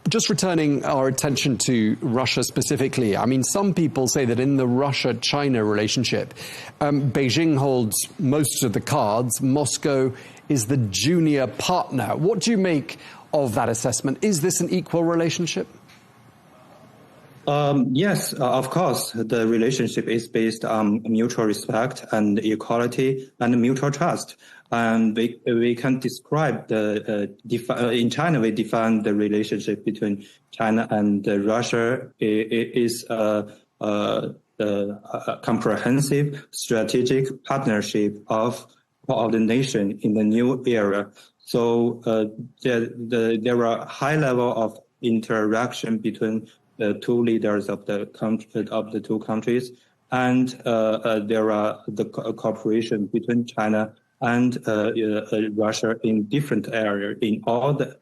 Just returning our attention to Russia specifically, I mean, some people say that in the Russia-China relationship, Beijing holds most of the cards. Moscow is the junior partner. What do you make of that assessment? Is this an equal relationship? Yes, of course. The relationship is based on mutual respect and equality and mutual trust. And we can describe in China, we define the relationship between China and Russia is a comprehensive strategic partnership of coordination in the new era. So there are high level of interaction between the two leaders of the two countries, and there are the cooperation between China and Russia in different areas, in all the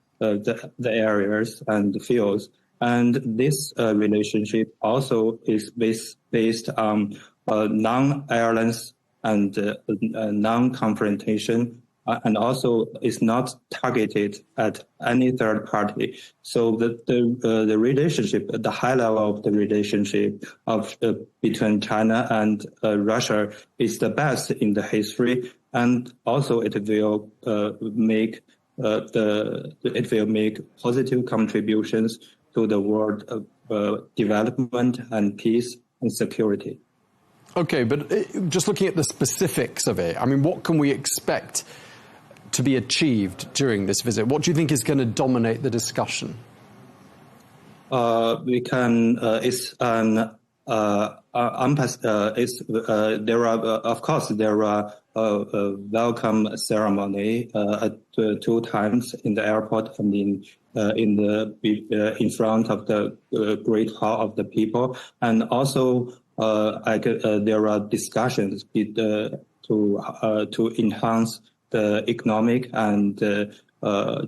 areas and the fields. And this relationship also is based on non-violence and non-confrontation, and also is not targeted at any third party. So the relationship, the high level of the relationship between China and Russia is the best in the history, and also it will make positive contributions to the world development and peace and security. Okay, but just looking at the specifics of it, I mean, what can we expect to be achieved during this visit? What do you think is going to dominate the discussion? We can. There are a welcome ceremony at 2 times in the airport and in front of the Great Hall of the People, and also there are discussions to enhance the economic and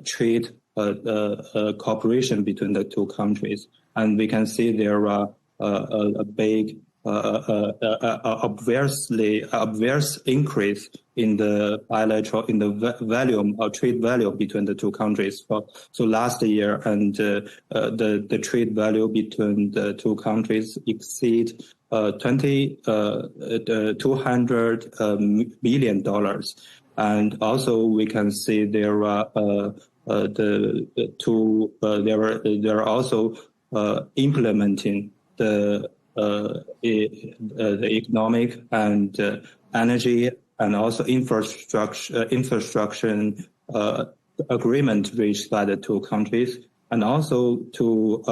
trade cooperation between the two countries, and we can see there are a big obvious increase in the bilateral, in the volume or trade value between the two countries. So last year, and the trade value between the two countries exceed $200 billion. And also we can see there are they're also implementing the economic and energy and also infrastructure agreement reached by the two countries, and also to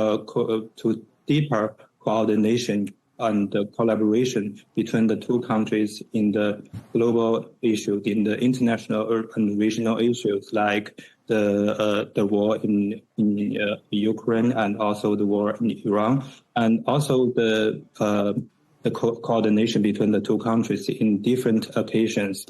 deeper coordination and collaboration between the two countries in the global issues, in the international and regional issues like the war in Ukraine, and also the war in Iran, and also the coordination between the two countries in different occasions,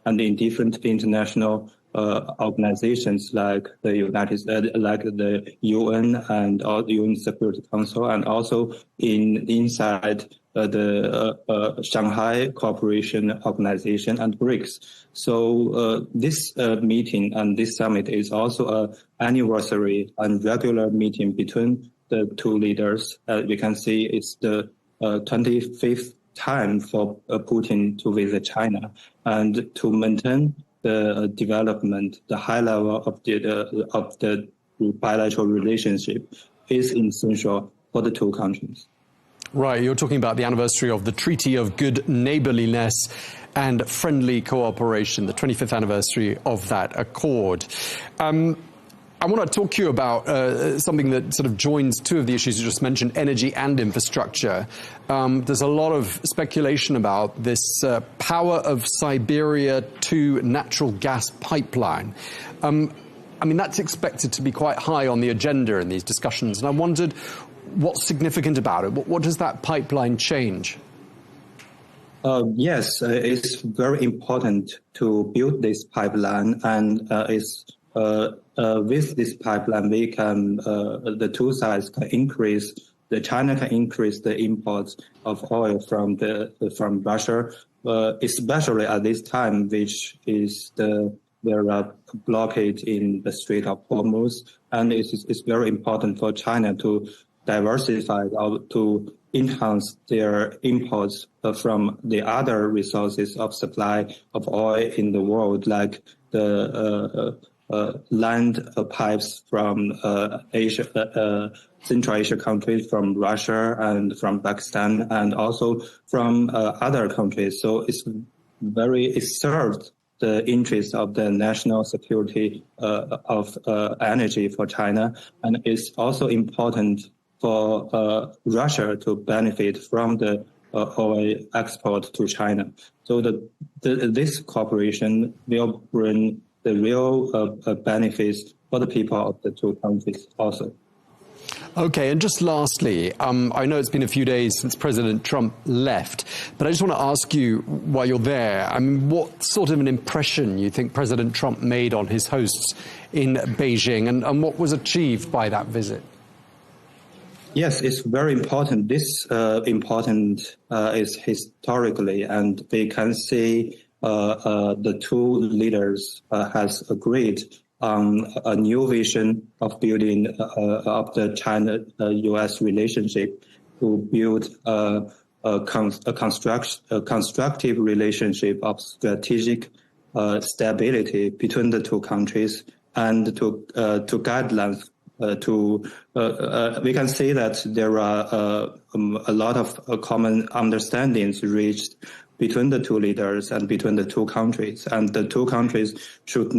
and in different international organizations like the the UN and all the UN Security Council, and also inside the Shanghai Cooperation Organization and BRICS. So this meeting and this summit is also an anniversary and regular meeting between the two leaders. We can see it's the 25th time for Putin to visit China, and to maintain the development, the high level of the bilateral relationship is essential for the two countries. Right, you're talking about the anniversary of the Treaty of Good Neighborliness and Friendly Cooperation, the 25th anniversary of that accord. I want to talk to you about something that sort of joins two of the issues you just mentioned, energy and infrastructure. There's a lot of speculation about this Power of Siberia 2 natural gas pipeline. I mean, that's expected to be quite high on the agenda in these discussions, and I wondered what's significant about it. What does that pipeline change? Yes, it's very important to build this pipeline, and with this pipeline, we can the two sides can increase. China can increase the imports of oil from Russia, especially at this time, which is there are blockade in the Strait of Hormuz, and it's very important for China to diversify or to enhance their imports from the other resources of supply of oil in the world, like the land pipes from Asia, Central Asia countries, from Russia and from Pakistan, and also from other countries. So it served the interest of the national security of energy for China, and it's also important for Russia to benefit from the oil export to China. So this cooperation will bring the real benefits for the people of the two countries also. Okay, and just lastly, I know it's been a few days since President Trump left, but I just want to ask you, while you're there, I mean, what sort of an impression you think President Trump made on his hosts in Beijing, and what was achieved by that visit? Yes, it's very important. This is historically, and we can see the two leaders has agreed on a new vision of building of the China-U.S. relationship to build a constructive relationship of strategic stability between the two countries, and to guidelines. We can say that there are a lot of common understandings reached between the two leaders and between the two countries, and the two countries should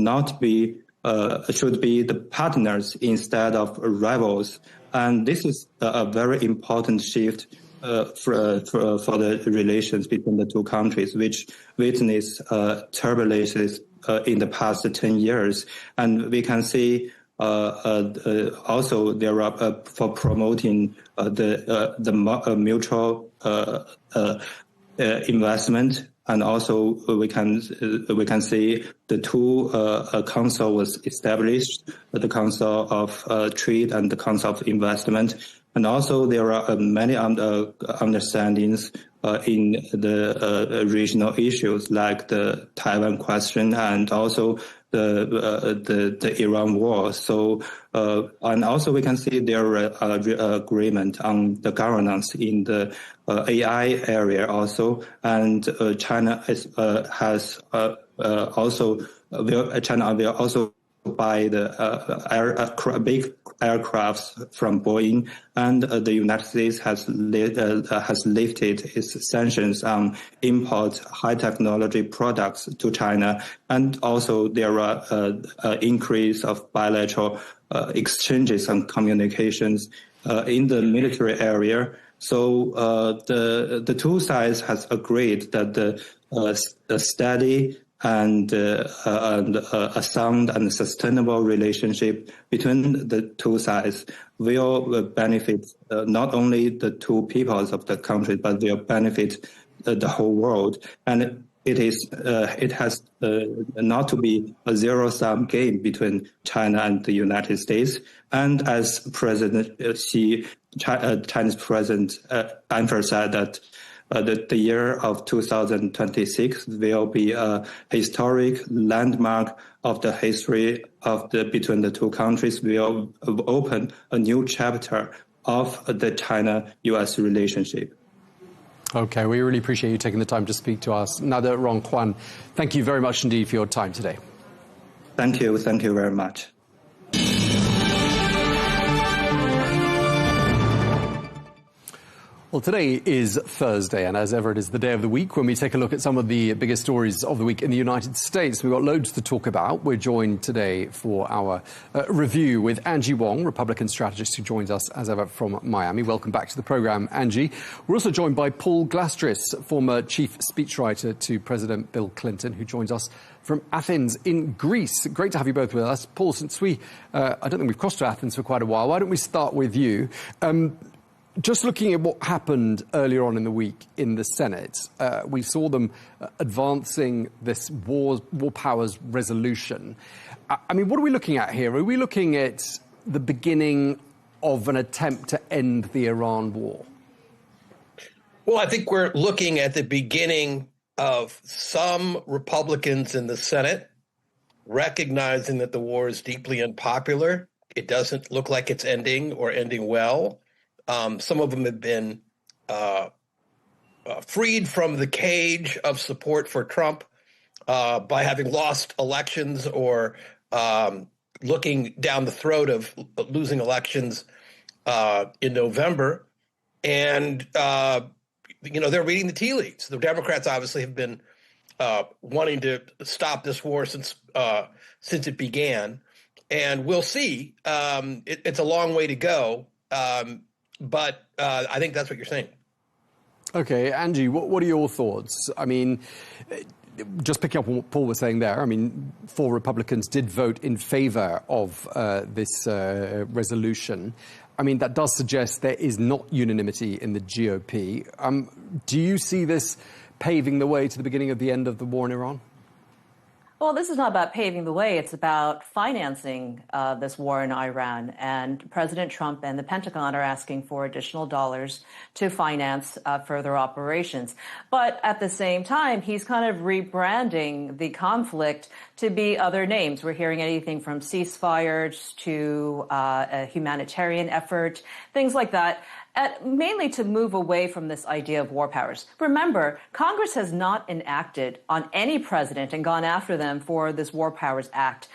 be the partners instead of rivals. And this is a very important shift for the relations between the two countries, which witnessed turbulences in the past 10 years. And we can see also there are for promoting the mutual investment, and also we can see the two council was established, the Council of Trade and the Council of Investment, and also there are many understandings in the regional issues like the Taiwan question and also the Iran war. So and also we can see there are agreement on the governance in the AI area also, and China China will also buy the big aircrafts from Boeing, and the United States has lifted its sanctions on import high technology products to China, and also there are increase of bilateral exchanges and communications in the military area. So the two sides has agreed that the steady and a sound and sustainable relationship between the two sides will benefit not only the two peoples of the country, but will benefit the whole world. And it has not to be a zero-sum game between China and the United States. And as Chinese President emphasized that the year of 2026 will be a historic landmark of the history of between the two countries. Will open a new chapter of the China-U.S. relationship. Okay, we really appreciate you taking the time to speak to us. Nader Rongquan, thank you very much indeed for your time today. Thank you very much. Well, today is Thursday, and as ever, it is the day of the week when we take a look at some of the biggest stories of the week in the United States. We've got loads to talk about. We're joined today for our review with Angie Wong, Republican strategist, who joins us as ever from Miami. Welcome back to the program, Angie. We're also joined by Paul Glastris, former chief speechwriter to President Bill Clinton, who joins us from Athens in Greece. Great to have you both with us. Paul, since I don't think we've crossed to Athens for quite a while, why don't we start with you? Just looking at what happened earlier on in the week in the Senate, we saw them advancing this war powers resolution. I mean, what are we looking at here? Are we looking at the beginning of an attempt to end the Iran war? Well, I think we're looking at the beginning of some Republicans in the Senate recognizing that the war is deeply unpopular. It doesn't look like it's ending or ending well. Some of them have been freed from the cage of support for Trump by having lost elections or looking down the throat of losing elections in November. And, they're reading the tea leaves. The Democrats obviously have been wanting to stop this war since it began. And we'll see. It's a long way to go. But I think that's what you're saying. Okay, Angie, what are your thoughts? I mean, just picking up on what Paul was saying there, I mean, 4 Republicans did vote in favor of this resolution. I mean, that does suggest there is not unanimity in the GOP. Do you see this paving the way to the beginning of the end of the war in Iran? Well, this is not about paving the way. It's about financing this war in Iran. And President Trump and the Pentagon are asking for additional dollars to finance further operations. But at the same time, he's kind of rebranding the conflict to be other names. We're hearing anything from ceasefires to a humanitarian effort, things like that. Mainly to move away from this idea of war powers. Remember, Congress has not enacted on any president and gone after them for this War Powers Act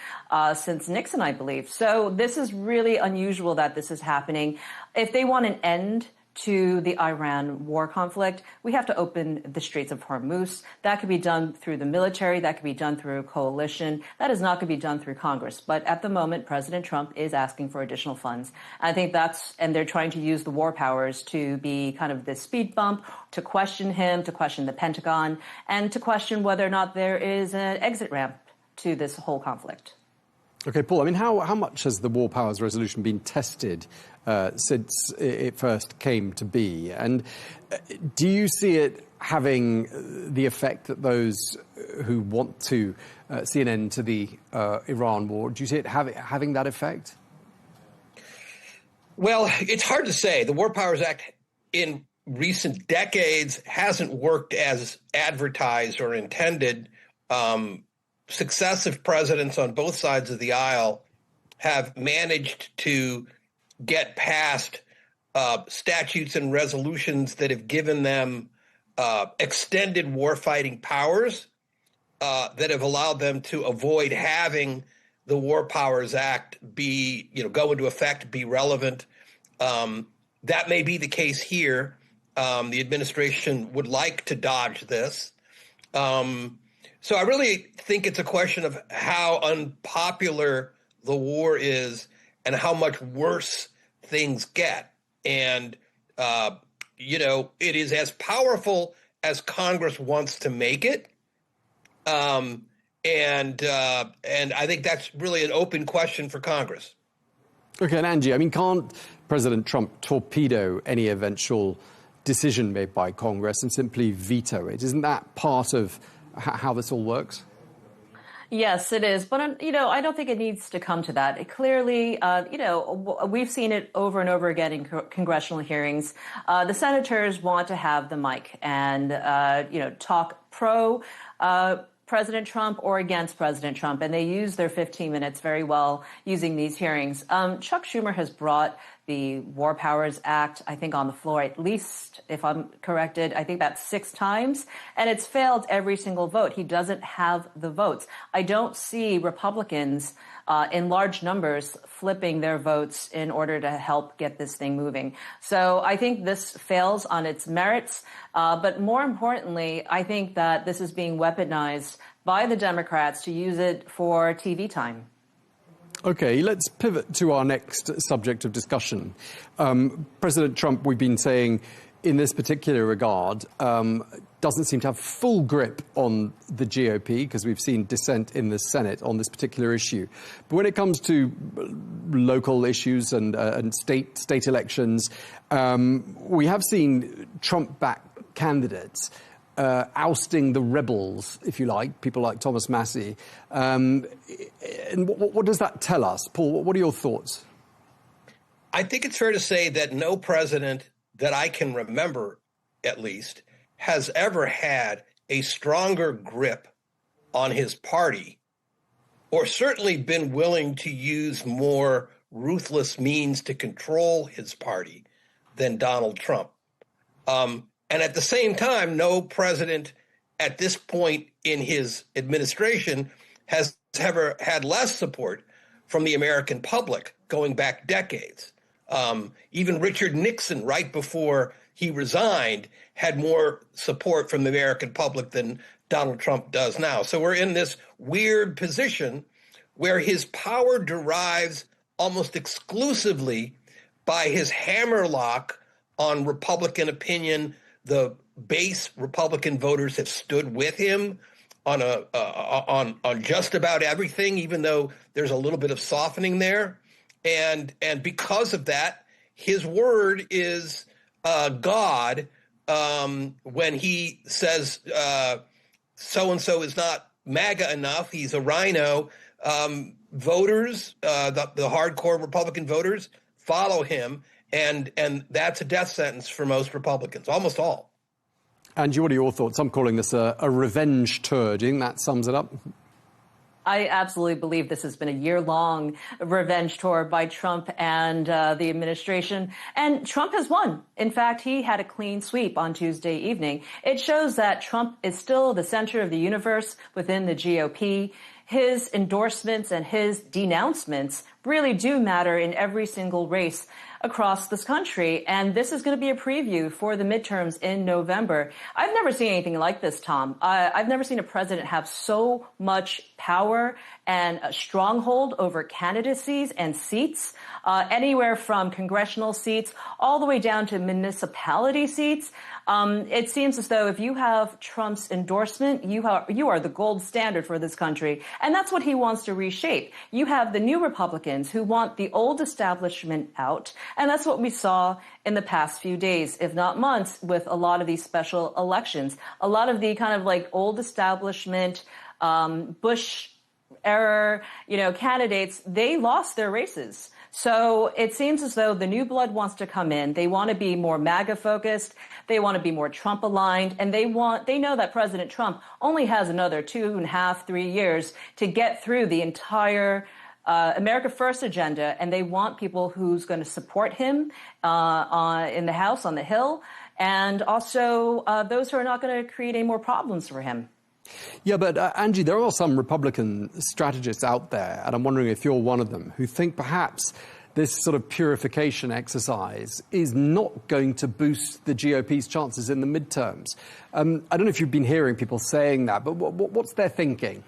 since Nixon, I believe. So this is really unusual that this is happening. If they want an end to the Iran war conflict, we have to open the Straits of Hormuz. That could be done through the military. That could be done through a coalition. That is not going to be done through Congress. But at the moment, President Trump is asking for additional funds. I think and they're trying to use the war powers to be kind of this speed bump, to question him, to question the Pentagon, and to question whether or not there is an exit ramp to this whole conflict. Okay, Paul, I mean, how much has the War Powers Resolution been tested since it first came to be? And do you see it having the effect that those who want to see an end to the Iran war, do you see it having that effect? Well, it's hard to say. The War Powers Act in recent decades hasn't worked as advertised or intended. Successive presidents on both sides of the aisle have managed to get past statutes and resolutions that have given them extended warfighting powers that have allowed them to avoid having the War Powers Act go into effect, be relevant. That may be the case here. The administration would like to dodge this. So I really think it's a question of how unpopular the war is and how much worse things get. And, it is as powerful as Congress wants to make it. And I think that's really an open question for Congress. Okay, and Angie, I mean, can't President Trump torpedo any eventual decision made by Congress and simply veto it? Isn't that part of how this all works? Yes, it is. But, I don't think it needs to come to that. It clearly, we've seen it over and over again in congressional hearings. The senators want to have the mic and, talk pro President Trump or against President Trump. And they use their 15 minutes very well using these hearings. Chuck Schumer has brought the War Powers Act, I think, on the floor at least, if I'm corrected, I think that's 6 times. And it's failed every single vote. He doesn't have the votes. I don't see Republicans in large numbers flipping their votes in order to help get this thing moving. So I think this fails on its merits. But more importantly, I think that this is being weaponized by the Democrats to use it for TV time. Okay, let's pivot to our next subject of discussion. President Trump, we've been saying, in this particular regard, doesn't seem to have full grip on the GOP because we've seen dissent in the Senate on this particular issue. But when it comes to local issues and state elections. We have seen Trump-backed candidates ousting the rebels, if you like, people like Thomas Massie. And what does that tell us? Paul, what are your thoughts? I think it's fair to say that no president that I can remember, at least, has ever had a stronger grip on his party, or certainly been willing to use more ruthless means to control his party than Donald Trump. And at the same time, no president at this point in his administration has ever had less support from the American public going back decades. Even Richard Nixon, right before he resigned, had more support from the American public than Donald Trump does now. So we're in this weird position where his power derives almost exclusively by his hammerlock on Republican opinion. The base Republican voters have stood with him on just about everything, even though there's a little bit of softening there. And because of that, his word is God when he says so-and-so is not MAGA enough, he's a rhino. Voters, the hardcore Republican voters, follow him, and that's a death sentence for most Republicans, almost all. Angie, what are your thoughts? I'm calling this a revenge tour. Do you think that sums it up? I absolutely believe this has been a year-long revenge tour by Trump and the administration. And Trump has won. In fact, he had a clean sweep on Tuesday evening. It shows that Trump is still the center of the universe within the GOP. His endorsements and his denouncements really do matter in every single race across this country. And this is going to be a preview for the midterms in November. I've never seen anything like this, Tom. I've never seen a president have so much power and a stronghold over candidacies and seats, anywhere from congressional seats all the way down to municipality seats. It seems as though if you have Trump's endorsement, you are the gold standard for this country. And that's what he wants to reshape. You have the new Republicans who want the old establishment out. And that's what we saw in the past few days, if not months, with a lot of these special elections. A lot of the kind of like old establishment, Bush era, candidates, they lost their races. So it seems as though the new blood wants to come in. They want to be more MAGA focused. They want to be more Trump aligned. And they know that President Trump only has another 2.5, 3 years to get through the entire America First agenda. And they want people who's going to support him in the House, on the Hill, and also those who are not going to create any more problems for him. Yeah, but Angie, there are some Republican strategists out there, and I'm wondering if you're one of them, who think perhaps this sort of purification exercise is not going to boost the GOP's chances in the midterms. I don't know if you've been hearing people saying that, but what's their thinking?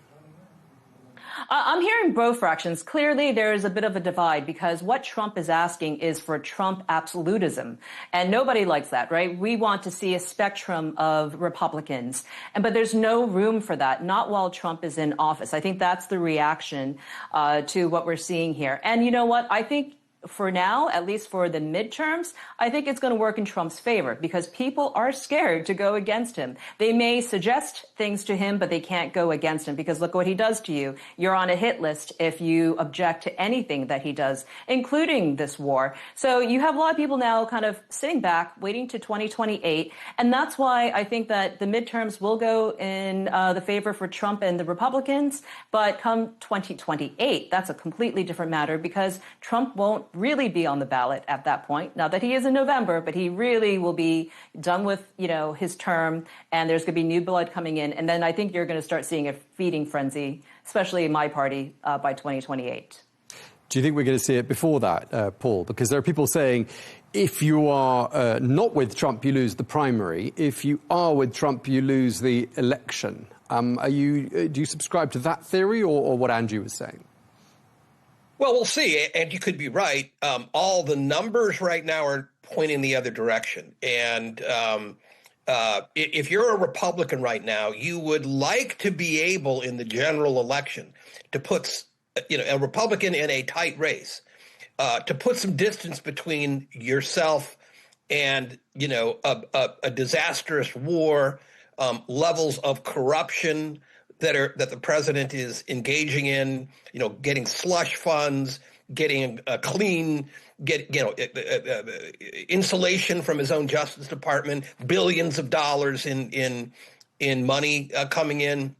I'm hearing both fractions. Clearly, there is a bit of a divide because what Trump is asking is for Trump absolutism. And nobody likes that, right? We want to see a spectrum of Republicans. But there's no room for that, not while Trump is in office. I think that's the reaction to what we're seeing here. And you know what? I think for now, at least for the midterms, I think it's going to work in Trump's favor because people are scared to go against him. They may suggest things to him, but they can't go against him because look what he does to you. You're on a hit list if you object to anything that he does, including this war. So you have a lot of people now kind of sitting back, waiting to 2028. And that's why I think that the midterms will go in the favor for Trump and the Republicans. But come 2028, that's a completely different matter because Trump won't really be on the ballot at that point. Not that he is in November, but he really will be done with, his term, and there's going to be new blood coming in. And then I think you're going to start seeing a feeding frenzy, especially in my party, by 2028. Do you think we're going to see it before that, Paul? Because there are people saying if you are not with Trump, you lose the primary. If you are with Trump, you lose the election. Do you subscribe to that theory or what Angie was saying? Well, we'll see, and you could be right. All the numbers right now are pointing the other direction. And if you're a Republican right now, you would like to be able in the general election to put a Republican in a tight race to put some distance between yourself and, a disastrous war, levels of corruption that the president is engaging in, getting slush funds, getting insulation from his own Justice Department, billions of dollars in money coming in.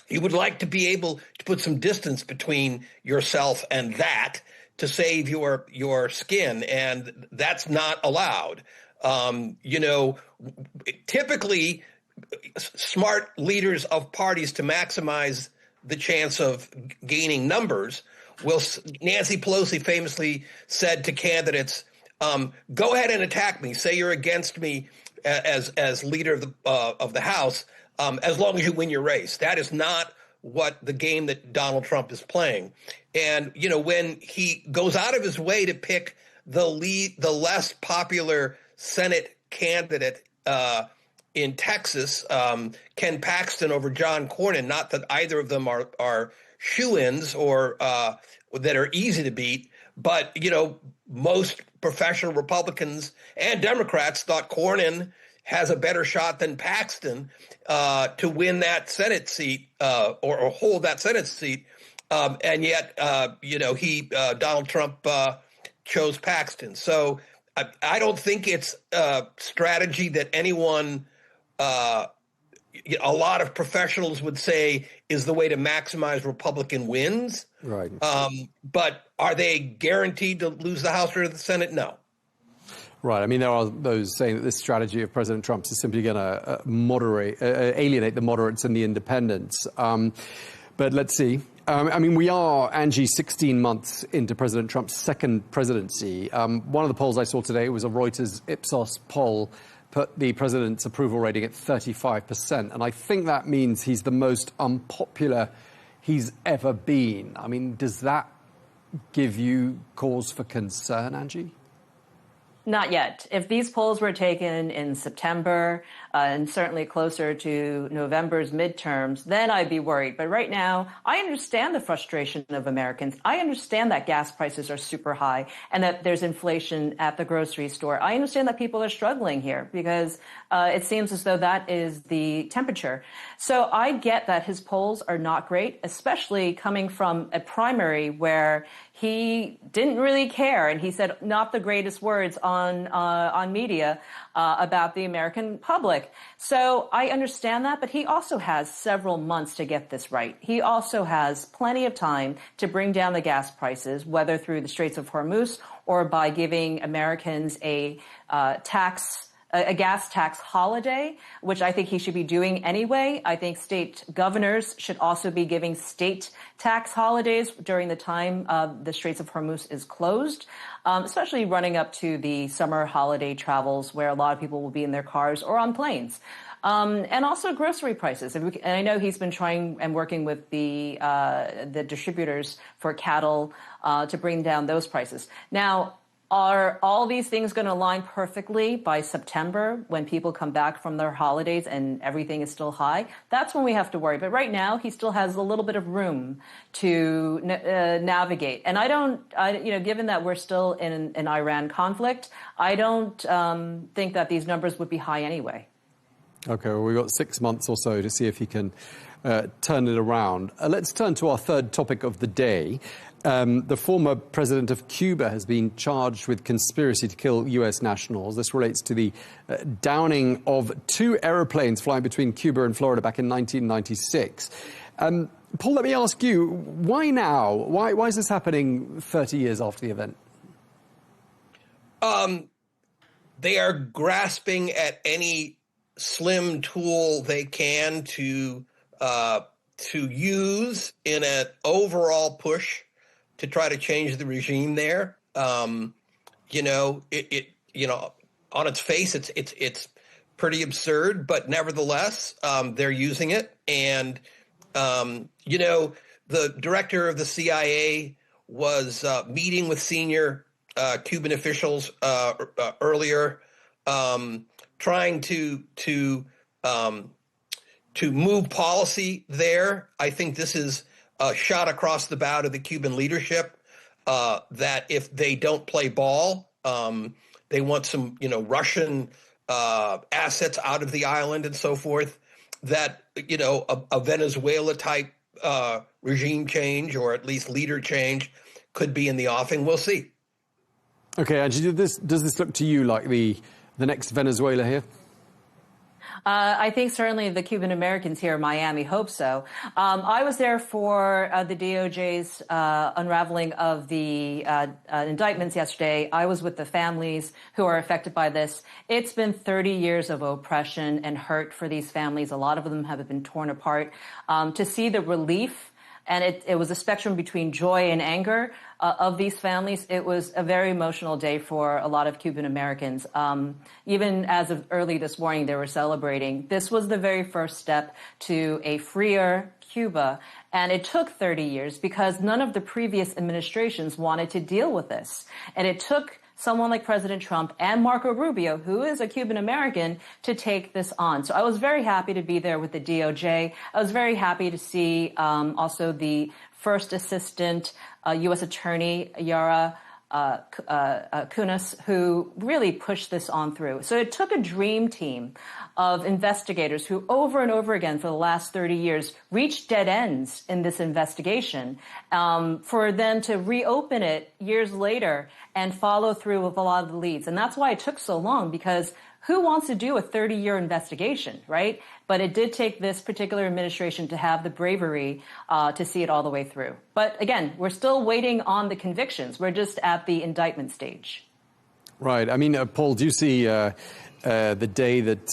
You would like to be able to put some distance between yourself and that to save your skin, and that's not allowed. Typically, smart leaders of parties, to maximize the chance of gaining numbers, Nancy Pelosi famously said to candidates, go ahead and attack me, say you're against me as leader of the House, as long as you win your race. That is not what the game that Donald Trump is playing. And, when he goes out of his way to pick the less popular Senate candidate in Texas, Ken Paxton over John Cornyn, not that either of them are shoo-ins or that are easy to beat, but, most professional Republicans and Democrats thought Cornyn has a better shot than Paxton to win that Senate seat or hold that Senate seat. And yet, Donald Trump chose Paxton. So I don't think it's a strategy that anyone, a lot of professionals would say is the way to maximize Republican wins. Right. But are they guaranteed to lose the House or the Senate? No. Right. I mean, there are those saying that this strategy of President Trump's is simply going to alienate the moderates and the independents. But let's see. We are, Angie, 16 months into President Trump's second presidency. One of the polls I saw today was a Reuters Ipsos poll, put the president's approval rating at 35%. And I think that means he's the most unpopular he's ever been. I mean, does that give you cause for concern, Angie? Not yet. If these polls were taken in September and certainly closer to November's midterms, then I'd be worried. But right now, I understand the frustration of Americans. I understand that gas prices are super high and that there's inflation at the grocery store. I understand that people are struggling here because it seems as though that is the temperature. So I get that his polls are not great, especially coming from a primary where he didn't really care, and he said not the greatest words on media about the American public. So I understand that, but he also has several months to get this right. He also has plenty of time to bring down the gas prices, whether through the Straits of Hormuz or by giving Americans a gas tax holiday, which I think he should be doing anyway. I think state governors should also be giving state tax holidays during the time the Straits of Hormuz is closed, especially running up to the summer holiday travels where a lot of people will be in their cars or on planes. And also grocery prices. And I know he's been trying and working with the distributors for cattle to bring down those prices. Now, are all these things going to align perfectly by September when people come back from their holidays and everything is still high? That's when we have to worry. But right now, he still has a little bit of room to navigate. And given that we're still in an Iran conflict, I don't think that these numbers would be high anyway. OK, well, we've got 6 months or so to see if he can turn it around. Let's turn to our third topic of the day. The former president of Cuba has been charged with conspiracy to kill U.S. nationals. This relates to the downing of 2 aeroplanes flying between Cuba and Florida back in 1996. Paul, let me ask you, why now? Why is this happening 30 years after the event? They are grasping at any slim tool they can to use in an overall push to try to change the regime there. On its face, it's pretty absurd, but nevertheless, they're using it. And, the director of the CIA was meeting with senior Cuban officials earlier, trying to move policy there. I think this is a shot across the bow to the Cuban leadership. that if they don't play ball, they want some, Russian assets out of the island and so forth, that, a Venezuela type regime change, or at least leader change, could be in the offing. We'll see. Okay, Angie, does this look to you like the next Venezuela here? I think certainly the Cuban Americans here in Miami hope so. I was there for the DOJ's unraveling of the indictments yesterday. I was with the families who are affected by this. It's been 30 years of oppression and hurt for these families. A lot of them have been torn apart. To see the relief, and it was a spectrum between joy and anger of these families. It was a very emotional day for a lot of Cuban Americans. Even as of early this morning, they were celebrating. This was the very first step to a freer Cuba. And it took 30 years because none of the previous administrations wanted to deal with this. And it took someone like President Trump and Marco Rubio, who is a Cuban American, to take this on. So I was very happy to be there with the DOJ. I was very happy to see also the first assistant U.S. Attorney, Yara Kunis, who really pushed this on through. So it took a dream team of investigators who over and over again for the last 30 years reached dead ends in this investigation for them to reopen it years later and follow through with a lot of the leads. And that's why it took so long, because who wants to do a 30-year investigation, right? But it did take this particular administration to have the bravery to see it all the way through. But again, we're still waiting on the convictions. We're just at the indictment stage. Right. I mean, Paul, do you see the day that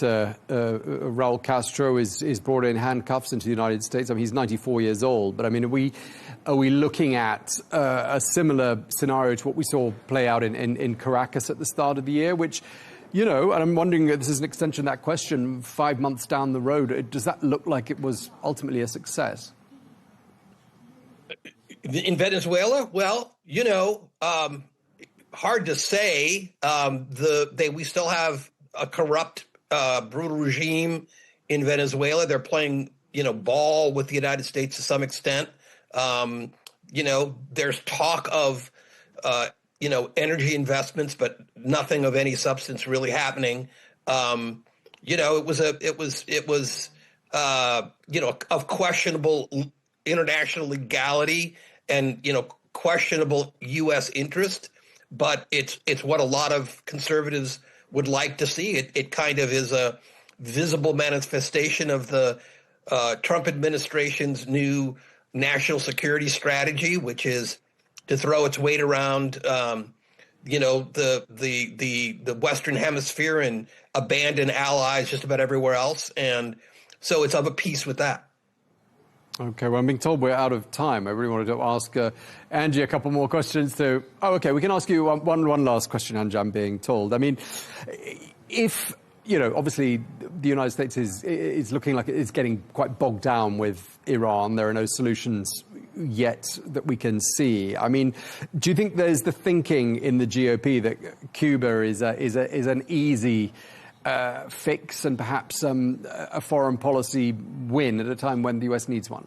Raul Castro is brought in handcuffs into the United States? I mean, he's 94 years old. But I mean, are we looking at a similar scenario to what we saw play out in Caracas at the start of the year, which, and I'm wondering, this is an extension of that question, 5 months down the road, does that look like it was ultimately a success? In Venezuela? Well, hard to say. We still have a corrupt, brutal regime in Venezuela. They're playing, ball with the United States to some extent. There's talk of, energy investments, but nothing of any substance really happening. It was of questionable international legality and, questionable U.S. interest, but it's what a lot of conservatives would like to see. It kind of is a visible manifestation of the Trump administration's new national security strategy, which is to throw its weight around, the Western Hemisphere and abandon allies just about everywhere else. And so it's of a piece with that. Okay, well, I'm being told we're out of time. I really wanted to ask Angie a couple more questions. So, we can ask you one last question, Angie, I'm being told. I mean, if, obviously the United States is looking like it's getting quite bogged down with Iran. There are no solutions yet that we can see. I mean, do you think there's the thinking in the GOP that Cuba is an easy fix and perhaps a foreign policy win at a time when the US needs one?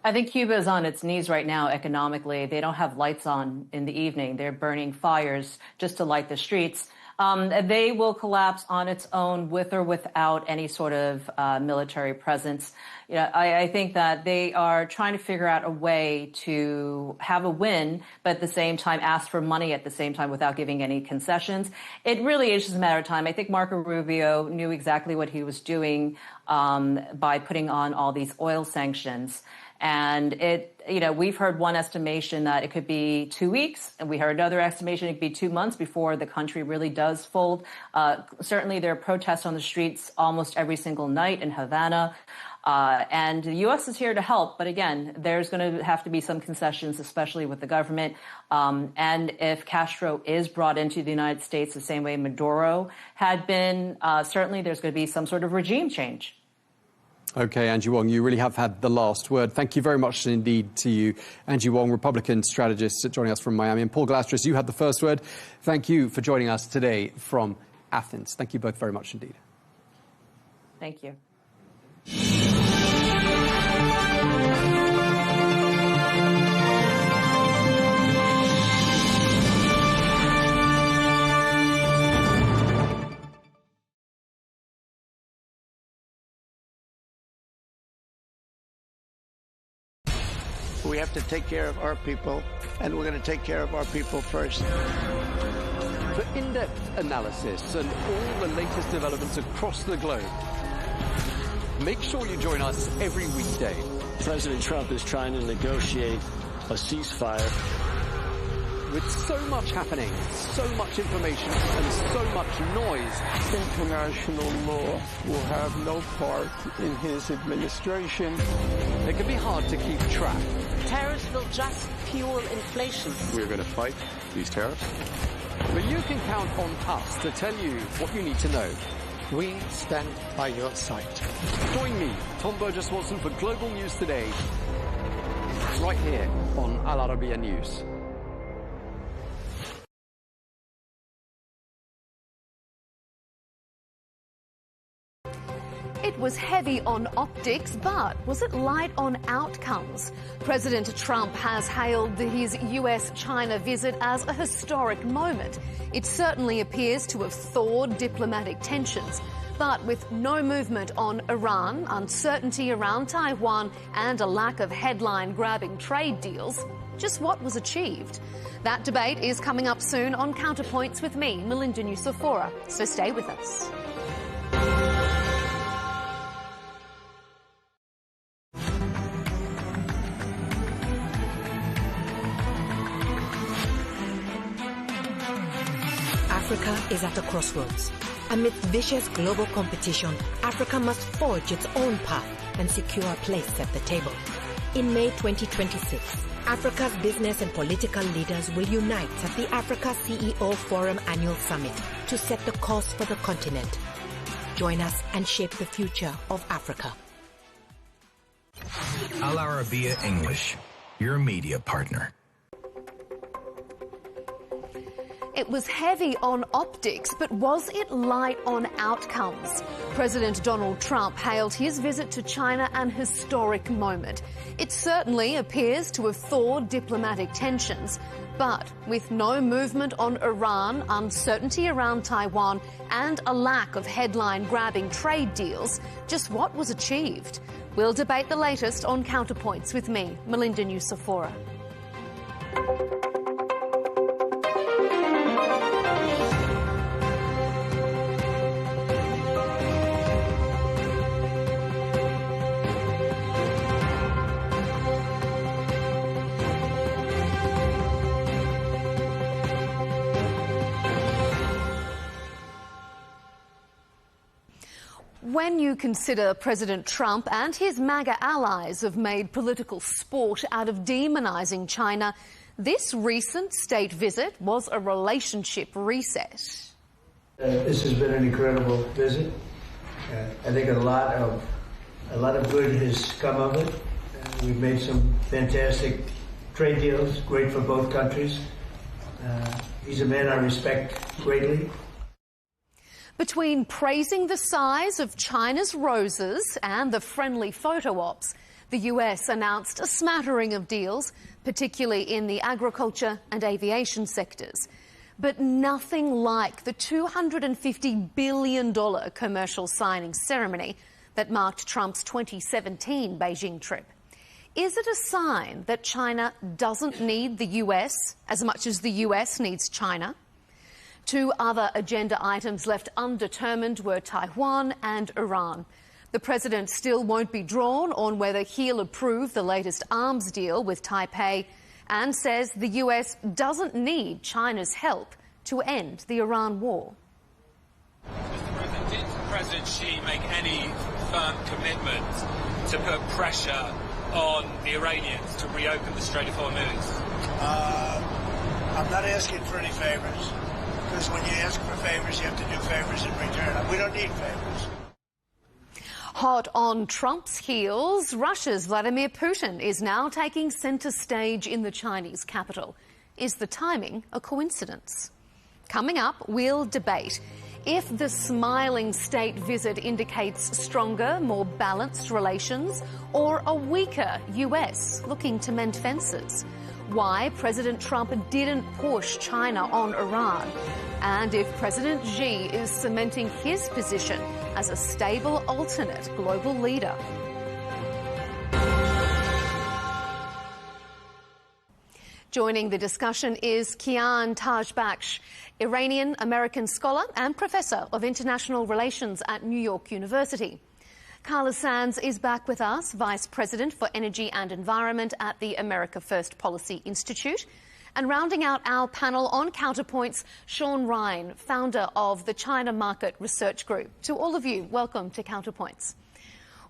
I think Cuba is on its knees right now economically. They don't have lights on in the evening. They're burning fires just to light the streets. They will collapse on its own with or without any sort of military presence. I think that they are trying to figure out a way to have a win, but at the same time ask for money at the same time without giving any concessions. It really is just a matter of time. I think Marco Rubio knew exactly what he was doing by putting on all these oil sanctions. And we've heard one estimation that it could be 2 weeks, and we heard another estimation it could be 2 months before the country really does fold. Certainly there are protests on the streets almost every single night in Havana. And the U.S. is here to help. But again, there's going to have to be some concessions, especially with the government. And if Castro is brought into the United States the same way Maduro had been, certainly there's going to be some sort of regime change. Okay, Angie Wong, you really have had the last word. Thank you very much indeed to you, Angie Wong, Republican strategist, joining us from Miami. And Paul Glastris, you had the first word. Thank you for joining us today from Athens. Thank you both very much indeed. Thank you. We have to take care of our people, and we're going to take care of our people first. For in-depth analysis and all the latest developments across the globe, make sure you join us every weekday. President Trump is trying to negotiate a ceasefire. With so much happening, so much information, and so much noise, International law will have no part in his administration. It can be hard to keep track. Tariffs will just fuel inflation. We're going to fight these tariffs. But you can count on us to tell you what you need to know. We stand by your side. Join me, Tom Burges Watson, for Global News Today, right here on Al Arabiya News. It was heavy on optics, but was it light on outcomes? President Trump has hailed his US-China visit as a historic moment. It certainly appears to have thawed diplomatic tensions. But with no movement on Iran, uncertainty around Taiwan, and a lack of headline-grabbing trade deals, just what was achieved? That debate is coming up soon on Counterpoints with me, Melinda Nucifora, so stay with us. Africa is at a crossroads. Amid vicious global competition, Africa must forge its own path and secure a place at the table. In May 2026, Africa's business and political leaders will unite at the Africa CEO Forum Annual Summit to set the course for the continent. Join us and shape the future of Africa. Al Arabiya English, your media partner. It was heavy on optics, but was it light on outcomes? President Donald Trump hailed his visit to China an historic moment. It certainly appears to have thawed diplomatic tensions. But with no movement on Iran, uncertainty around Taiwan, and a lack of headline-grabbing trade deals, just what was achieved? We'll debate the latest on Counterpoints with me, Melinda Nucifora. When you consider President Trump and his MAGA allies have made political sport out of demonising China, this recent state visit was a relationship reset. This has been an incredible visit. I think a lot of good has come of it. We've made some fantastic trade deals, great for both countries. He's a man I respect greatly. Between praising the size of China's roses and the friendly photo ops, the US announced a smattering of deals, particularly in the agriculture and aviation sectors. But nothing like the $250 billion commercial signing ceremony that marked Trump's 2017 Beijing trip. Is it a sign that China doesn't need the US as much as the US needs China? Two other agenda items left undetermined were Taiwan and Iran. The president still won't be drawn on whether he'll approve the latest arms deal with Taipei and says the US doesn't need China's help to end the Iran war. Mr. President, did President Xi make any firm commitment to put pressure on the Iranians to reopen the Strait of Hormuz? I'm not asking for any favors. Because when you ask for favors, you have to do favors in return. We don't need favors. Hot on Trump's heels, Russia's Vladimir Putin is now taking centre stage in the Chinese capital. Is the timing a coincidence? Coming up, we'll debate if the smiling state visit indicates stronger, more balanced relations or a weaker US looking to mend fences. Why President Trump didn't push China on Iran, and if President Xi is cementing his position as a stable alternate global leader. Joining the discussion is Kian Tajbakhsh, Iranian-American scholar and professor of international relations at New York University. Carla Sands is back with us, Vice President for Energy and Environment at the America First Policy Institute. And rounding out our panel on Counterpoints, Sean Ryan, founder of the China Market Research Group. To all of you, welcome to Counterpoints.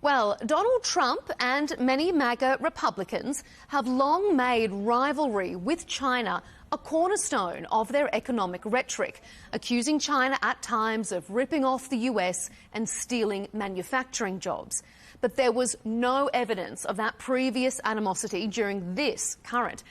Well, Donald Trump and many MAGA Republicans have long made rivalry with China a cornerstone of their economic rhetoric, accusing China at times of ripping off the US and stealing manufacturing jobs. But there was no evidence of that previous animosity during this current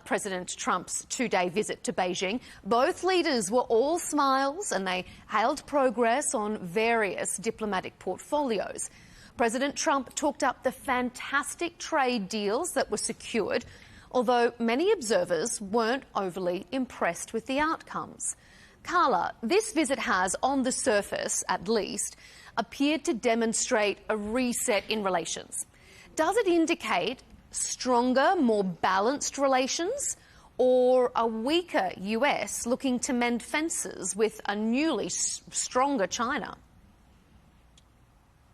President Trump's two-day visit to Beijing. Both leaders were all smiles and they hailed progress on various diplomatic portfolios. President Trump talked up the fantastic trade deals that were secured, although many observers weren't overly impressed with the outcomes. Carla, this visit has, on the surface at least, appeared to demonstrate a reset in relations. Does it indicate stronger, more balanced relations, or a weaker US looking to mend fences with a newly stronger China?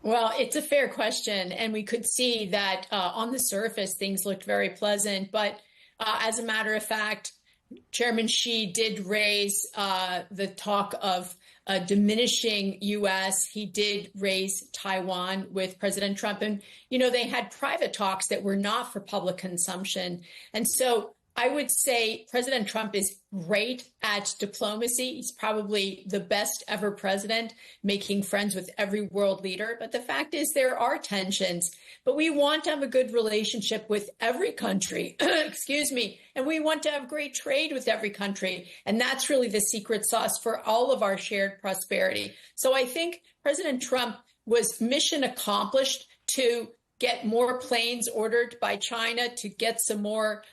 Well, it's a fair question, and we could see that on the surface things looked very pleasant, but as a matter of fact, Chairman Xi did raise the talk of a diminishing U.S. He did raise Taiwan with President Trump. And, you know, they had private talks that were not for public consumption. And so I would say President Trump is great at diplomacy. He's probably the best ever president, making friends with every world leader. But the fact is there are tensions. But we want to have a good relationship with every country, excuse me, and we want to have great trade with every country. And that's really the secret sauce for all of our shared prosperity. So I think President Trump was mission accomplished to get more planes ordered by China, to get some more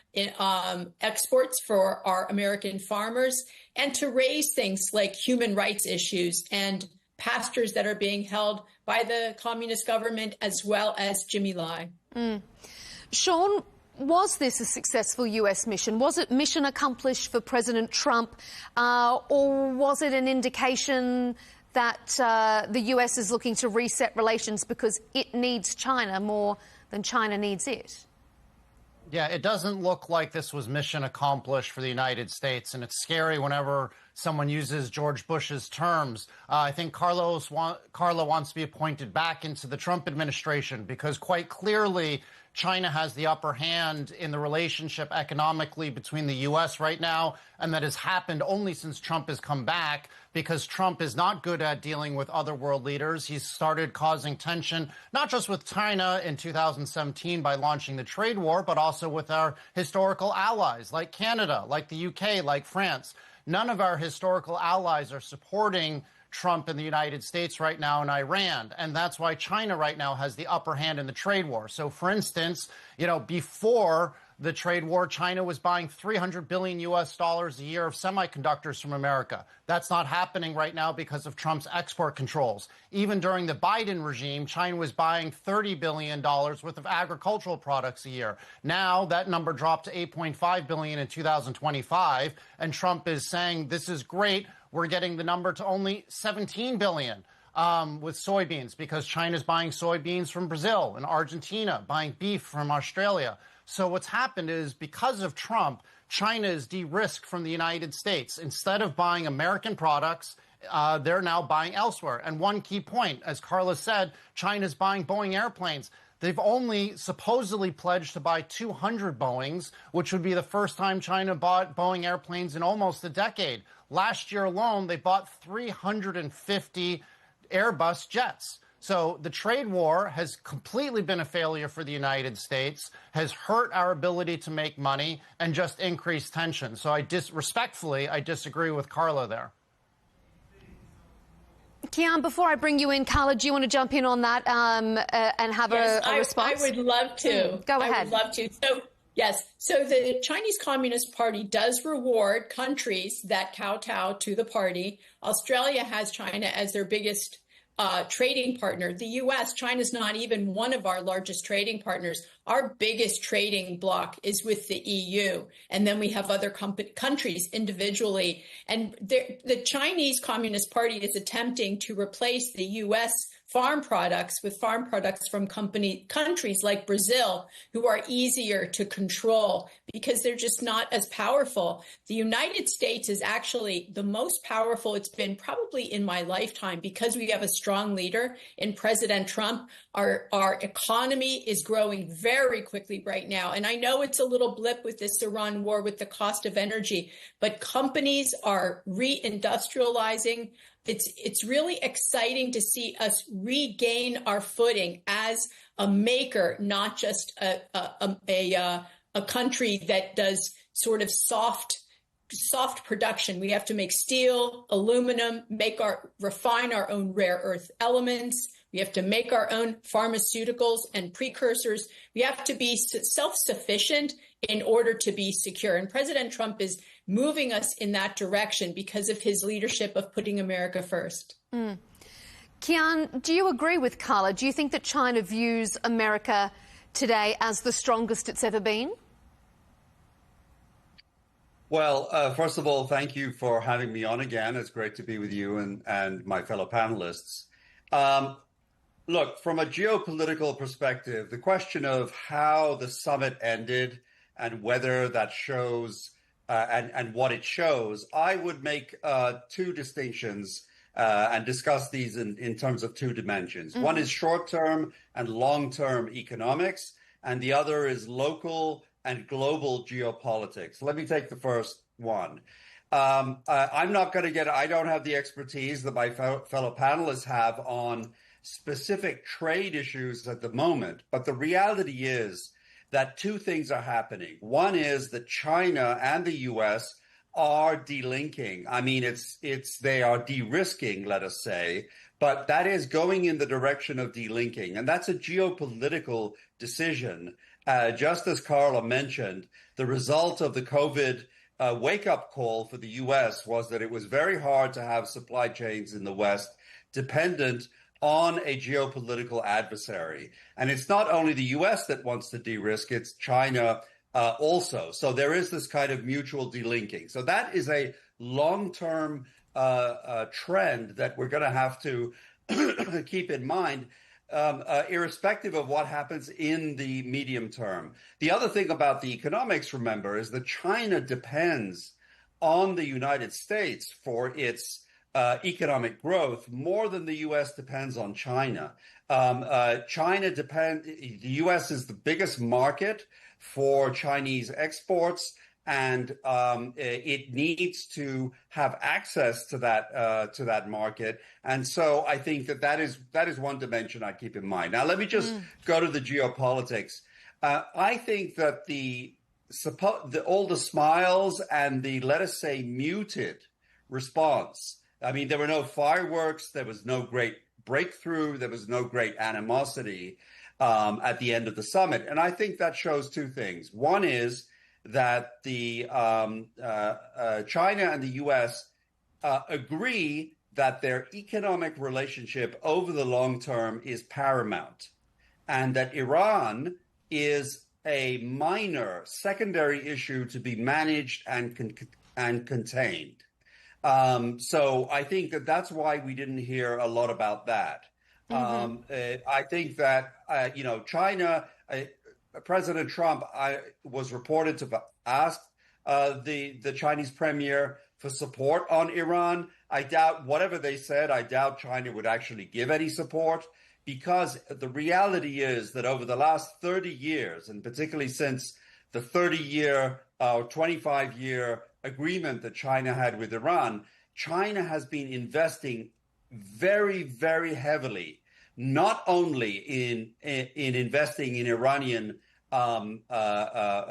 exports for our American farmers, and to raise things like human rights issues and pastors that are being held by the communist government, as well as Jimmy Lai. Sean, was this a successful US mission? Was it mission accomplished for President Trump, or was it an indication that the US is looking to reset relations because it needs China more than China needs it? Yeah, it doesn't look like this was mission accomplished for the United States, and it's scary whenever someone uses George Bush's terms. I think Carla wants to be appointed back into the Trump administration because quite clearly China has the upper hand in the relationship economically between the U.S. right now, and that has happened only since Trump has come back because Trump is not good at dealing with other world leaders. He's started causing tension, not just with China in 2017 by launching the trade war, but also with our historical allies like Canada, like the UK, like France. None of our historical allies are supporting Trump in the United States right now in Iran. And that's why China right now has the upper hand in the trade war. So, for instance, you know, before the trade war, China was buying $300 billion a year of semiconductors from America. That's not happening right now because of Trump's export controls. Even during the Biden regime, China was buying $30 billion worth of agricultural products a year. Now that number dropped to $8.5 billion in 2025, and Trump is saying this is great. We're getting the number to only $17 billion with soybeans because China's buying soybeans from Brazil and Argentina, buying beef from Australia. So what's happened is because of Trump, China is de-risked from the United States. Instead of buying American products, they're now buying elsewhere. And one key point, as Carla said, China's buying Boeing airplanes. They've only supposedly pledged to buy 200 Boeings, which would be the first time China bought Boeing airplanes in almost a decade. Last year alone, they bought 350 Airbus jets. So the trade war has completely been a failure for the United States, has hurt our ability to make money, and just increased tension. So respectfully, I disagree with Carla there. Kian, before I bring you in, Carla, do you want to jump in on that and have a response? I would love to. Go ahead. I would love to. Yes. So the Chinese Communist Party does reward countries that kowtow to the party. Australia has China as their biggest trading partner. The U.S., China's not even one of our largest trading partners. Our biggest trading bloc is with the EU. And then we have other countries individually. And the Chinese Communist Party is attempting to replace the U.S. farm products with farm products from countries like Brazil, who are easier to control because they're just not as powerful. The United States is actually the most powerful it's been probably in my lifetime because we have a strong leader in President Trump. Our economy is growing very quickly right now. And I know it's a little blip with this Iran war with the cost of energy, but companies are reindustrializing. It's really exciting to see us regain our footing as a maker, not just a country that does sort of soft production. We have to make steel, aluminum, refine our own rare earth elements. We have to make our own pharmaceuticals and precursors. We have to be self-sufficient in order to be secure. And President Trump is moving us in that direction because of his leadership of putting America first. Kian, do you agree with Carla? Do you think that China views America today as the strongest it's ever been? Well, first of all, thank you for having me on again. It's great to be with you and my fellow panelists. Look, from a geopolitical perspective, the question of how the summit ended and whether that shows and what it shows, I would make two distinctions and discuss these in terms of two dimensions. One is short-term and long-term economics, and the other is local and global geopolitics. Let me take the first one. I'm not going to I don't have the expertise that my fellow panelists have on specific trade issues at the moment, but the reality is that two things are happening. One is that China and the US are delinking. I mean, they are de-risking, let us say, but that is going in the direction of delinking. And that's a geopolitical decision. Just as Carla mentioned, the result of the COVID wake-up call for the US was that it was very hard to have supply chains in the West dependent on a geopolitical adversary. And it's not only the US that wants to de-risk, it's China also. So there is this kind of mutual delinking. So that is a long-term trend that we're going to have to keep in mind, irrespective of what happens in the medium term. The other thing about the economics, remember, is that China depends on the United States for its economic growth more than the U.S. depends on China. The U.S. is the biggest market for Chinese exports, and it needs to have access to that market. And so I think that is one dimension I keep in mind. Now, let me just go to the geopolitics. I think that all the smiles and the, let us say, muted response. I mean, there were no fireworks. There was no great breakthrough. There was no great animosity at the end of the summit. And I think that shows two things. One is that the China and the U.S. Agree that their economic relationship over the long term is paramount, and that Iran is a minor secondary issue to be managed and contained. So I think that's why we didn't hear a lot about that. I think that, China, President Trump was reported to ask the Chinese premier for support on Iran. I doubt, whatever they said, I doubt China would actually give any support, because the reality is that over the last 30 years, and particularly since the 30-year or 25-year agreement that China had with Iran, China has been investing very, very heavily, not only in investing in Iranian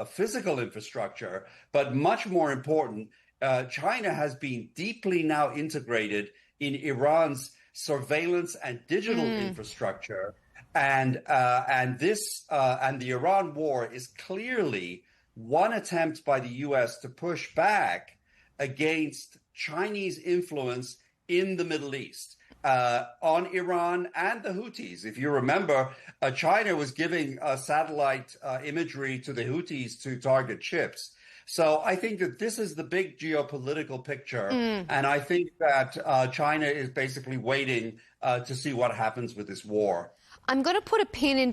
physical infrastructure, but much more important, China has been deeply now integrated in Iran's surveillance and digital infrastructure, and the Iran war is clearly one attempt by the U.S. to push back against Chinese influence in the Middle East. on Iran and the Houthis. If you remember, China was giving satellite imagery to the Houthis to target ships. So I think that this is the big geopolitical picture. And I think that China is basically waiting to see what happens with this war. I'm going to put a pin in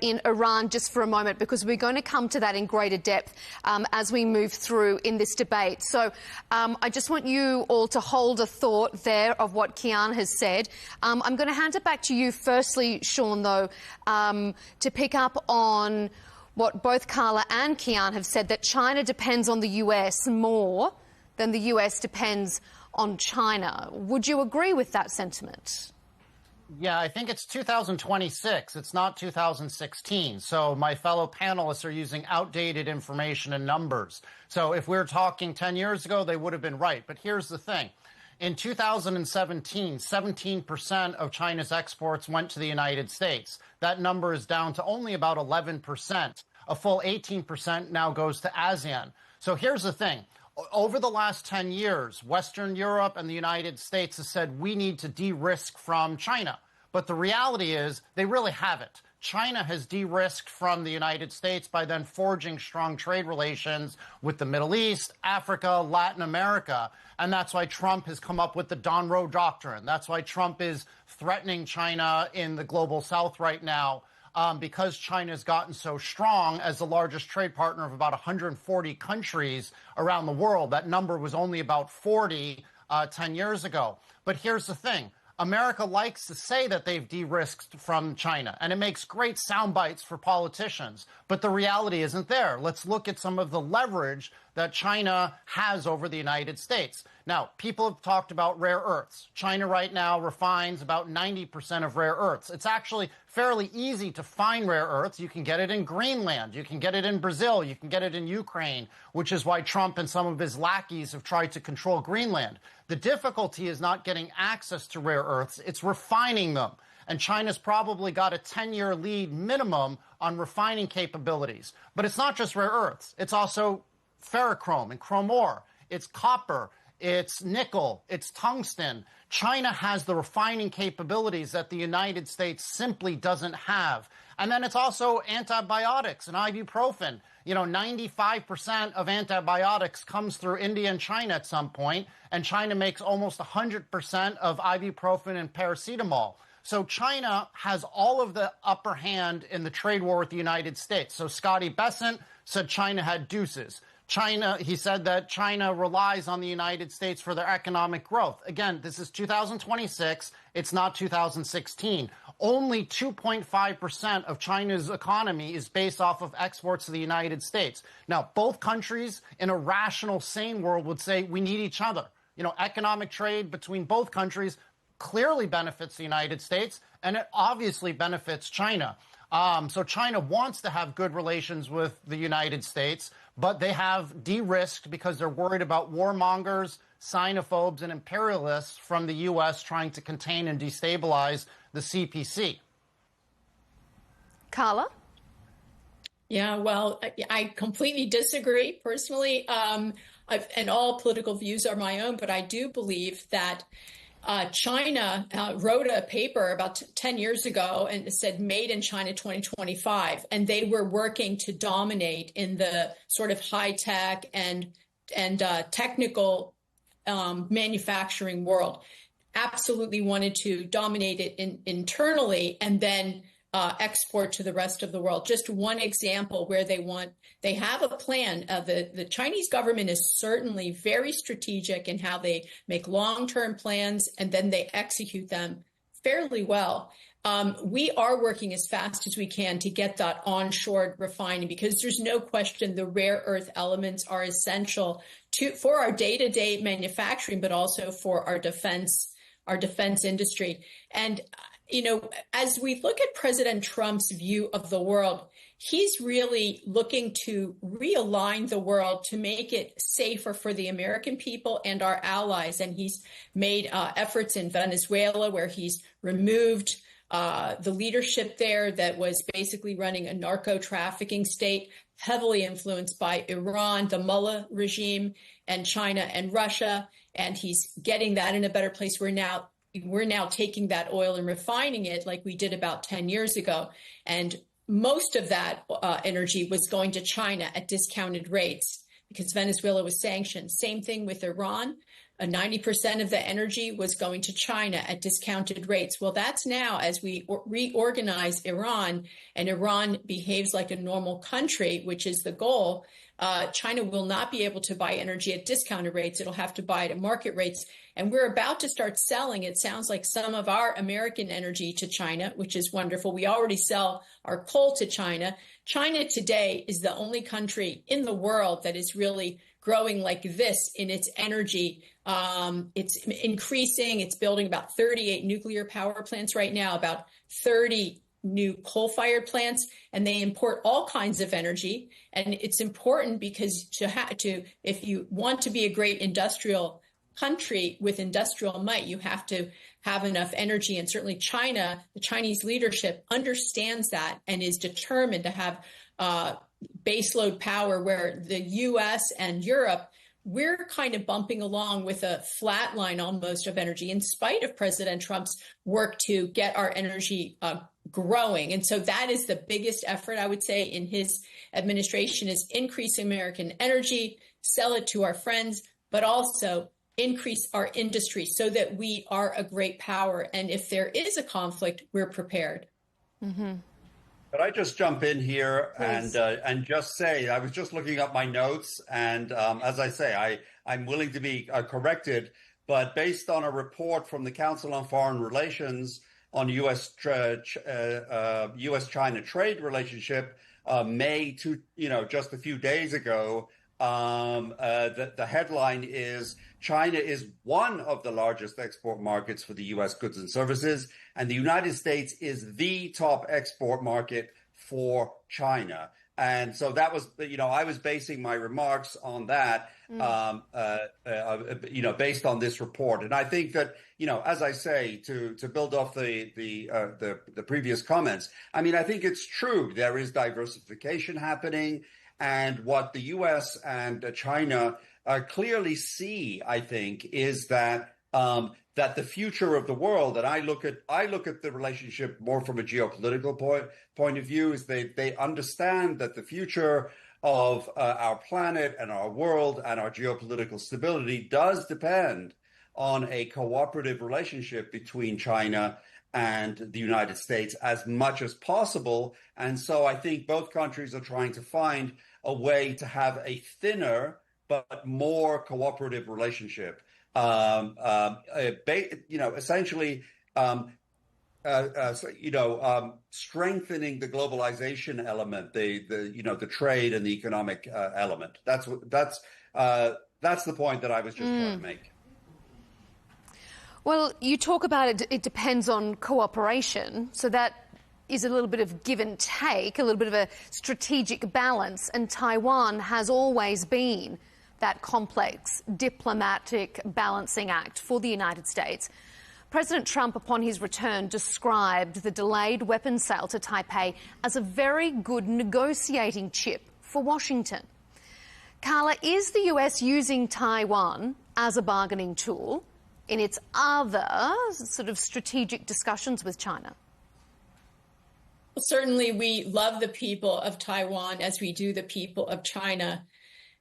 in Iran just for a moment, because we're going to come to that in greater depth as we move through in this debate. So I just want you all to hold a thought there of what Kian has said. I'm going to hand it back to you firstly, Sean, though, to pick up on what both Carla and Kian have said, that China depends on the US more than the US depends on China. Would you agree with that sentiment? Yeah, I think it's 2026. It's not 2016. So my fellow panelists are using outdated information and numbers. So if we were talking 10 years ago, they would have been right. But here's the thing. In 2017, 17% of China's exports went to the United States. That number is down to only about 11%. A full 18% now goes to ASEAN. So here's the thing. Over the last 10 years, Western Europe and the United States have said we need to de-risk from China. But the reality is they really haven't. China has de-risked from the United States by then forging strong trade relations with the Middle East, Africa, Latin America. And that's why Trump has come up with the Don Roe Doctrine. That's why Trump is threatening China in the global south right now, because China has gotten so strong as the largest trade partner of about 140 countries around the world. That number was only about 40 10 years ago. But here's the thing. America likes to say that they've de-risked from China, and it makes great sound bites for politicians. But the reality isn't there. Let's look at some of the leverage that China has over the United States. Now, people have talked about rare earths. China right now refines about 90% of rare earths. It's actually fairly easy to find rare earths. You can get it in Greenland. You can get it in Brazil. You can get it in Ukraine, which is why Trump and some of his lackeys have tried to control Greenland. The difficulty is not getting access to rare earths. It's refining them. And China's probably got a 10-year lead minimum on refining capabilities. But it's not just rare earths. It's also ferrochrome and chrome ore. It's copper. It's nickel. It's tungsten. China has the refining capabilities that the United States simply doesn't have. And then it's also antibiotics and ibuprofen. You know, 95% of antibiotics comes through India and China at some point, and China makes almost 100% of ibuprofen and paracetamol. So China has all of the upper hand in the trade war with the United States. So Scotty Bessent said China had deuces. He said that China relies on the United States for their economic growth. Again, this is 2026. It's not 2016. Only 2.5% of China's economy is based off of exports to the United States. Now, both countries in a rational, sane world would say we need each other. You know, economic trade between both countries clearly benefits the United States, and it obviously benefits China. So China wants to have good relations with the United States, but they have de-risked because they're worried about warmongers, xenophobes, and imperialists from the U.S. trying to contain and destabilize the CPC. Carla? Yeah, well, I completely disagree personally, and all political views are my own, but I do believe that China wrote a paper about 10 years ago and it said made in China 2025. And they were working to dominate in the sort of high tech and technical manufacturing world. Absolutely wanted to dominate it internally and then export to the rest of the world. Just one example where they have a plan. The Chinese government is certainly very strategic in how they make long-term plans and then they execute them fairly well. We are working as fast as we can to get that onshore refining because there's no question the rare earth elements are essential for our day-to-day manufacturing, but also for our defense industry. And you know, as we look at President Trump's view of the world, he's really looking to realign the world to make it safer for the American people and our allies. And he's made efforts in Venezuela where he's removed the leadership there that was basically running a narco-trafficking state, heavily influenced by Iran, the mullah regime, and China and Russia. And he's getting that in a better place where now we're now taking that oil and refining it like we did about 10 years ago. And most of that energy was going to China at discounted rates because Venezuela was sanctioned. Same thing with Iran. 90% of the energy was going to China at discounted rates. Well, that's now as we reorganize Iran and Iran behaves like a normal country, which is the goal. China will not be able to buy energy at discounted rates. It'll have to buy it at market rates. And we're about to start selling, it sounds like, some of our American energy to China, which is wonderful. We already sell our coal to China. China today is the only country in the world that is really growing like this in its energy. It's increasing. It's building about 38 nuclear power plants right now, about 30 new coal-fired plants, and they import all kinds of energy. And it's important because if you want to be a great industrial country with industrial might, you have to have enough energy. And certainly China, the Chinese leadership understands that and is determined to have baseload power, where the US and Europe, we're kind of bumping along with a flat line almost of energy in spite of President Trump's work to get our energy growing. And so that is the biggest effort, I would say, in his administration, is increase American energy, sell it to our friends, but also increase our industry so that we are a great power. And if there is a conflict, we're prepared. Mm-hmm. Could I just jump in here Please. and just say, I was just looking up my notes, and as I say, I'm willing to be corrected, but based on a report from the Council on Foreign Relations on U.S.-China trade relationship, just a few days ago, the headline is, China is one of the largest export markets for the U.S. goods and services, and the United States is the top export market for China. And so that was, I was basing my remarks on that, based on this report. And I think that, as I say, to build off the previous comments, I mean, I think it's true. There is diversification happening. And what the U.S. and China clearly see, I think, is that that the future of the world, and I look at the relationship more from a geopolitical point of view, is they understand that the future of our planet and our world and our geopolitical stability does depend on a cooperative relationship between China and the United States as much as possible. And so I think both countries are trying to find a way to have a thinner but more cooperative relationship. Essentially, strengthening the globalization element, the trade and the economic element. That's the point that I was just trying to make. Well, you talk about it. It depends on cooperation, so that is a little bit of give and take, a little bit of a strategic balance, and Taiwan has always been that complex diplomatic balancing act for the United States. President Trump, upon his return, described the delayed weapons sale to Taipei as a very good negotiating chip for Washington. Carla, is the US using Taiwan as a bargaining tool in its other sort of strategic discussions with China? Well, certainly we love the people of Taiwan as we do the people of China.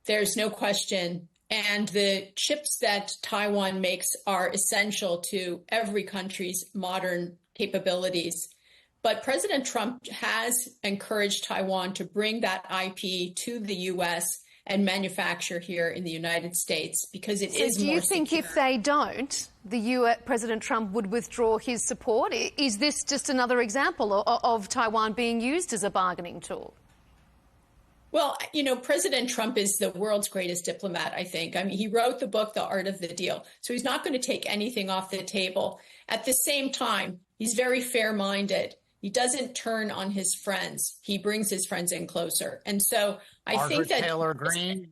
There's no question. And the chips that Taiwan makes are essential to every country's modern capabilities. But President Trump has encouraged Taiwan to bring that IP to the U.S. and manufacture here in the United States because it is more secure. So do you think if they don't, the US, President Trump would withdraw his support? Is this just another example of Taiwan being used as a bargaining tool? Well, President Trump is the world's greatest diplomat, I think. I mean, he wrote the book, The Art of the Deal. So he's not going to take anything off the table. At the same time, he's very fair-minded. He doesn't turn on his friends. He brings his friends in closer. And so I think that Taylor Greene,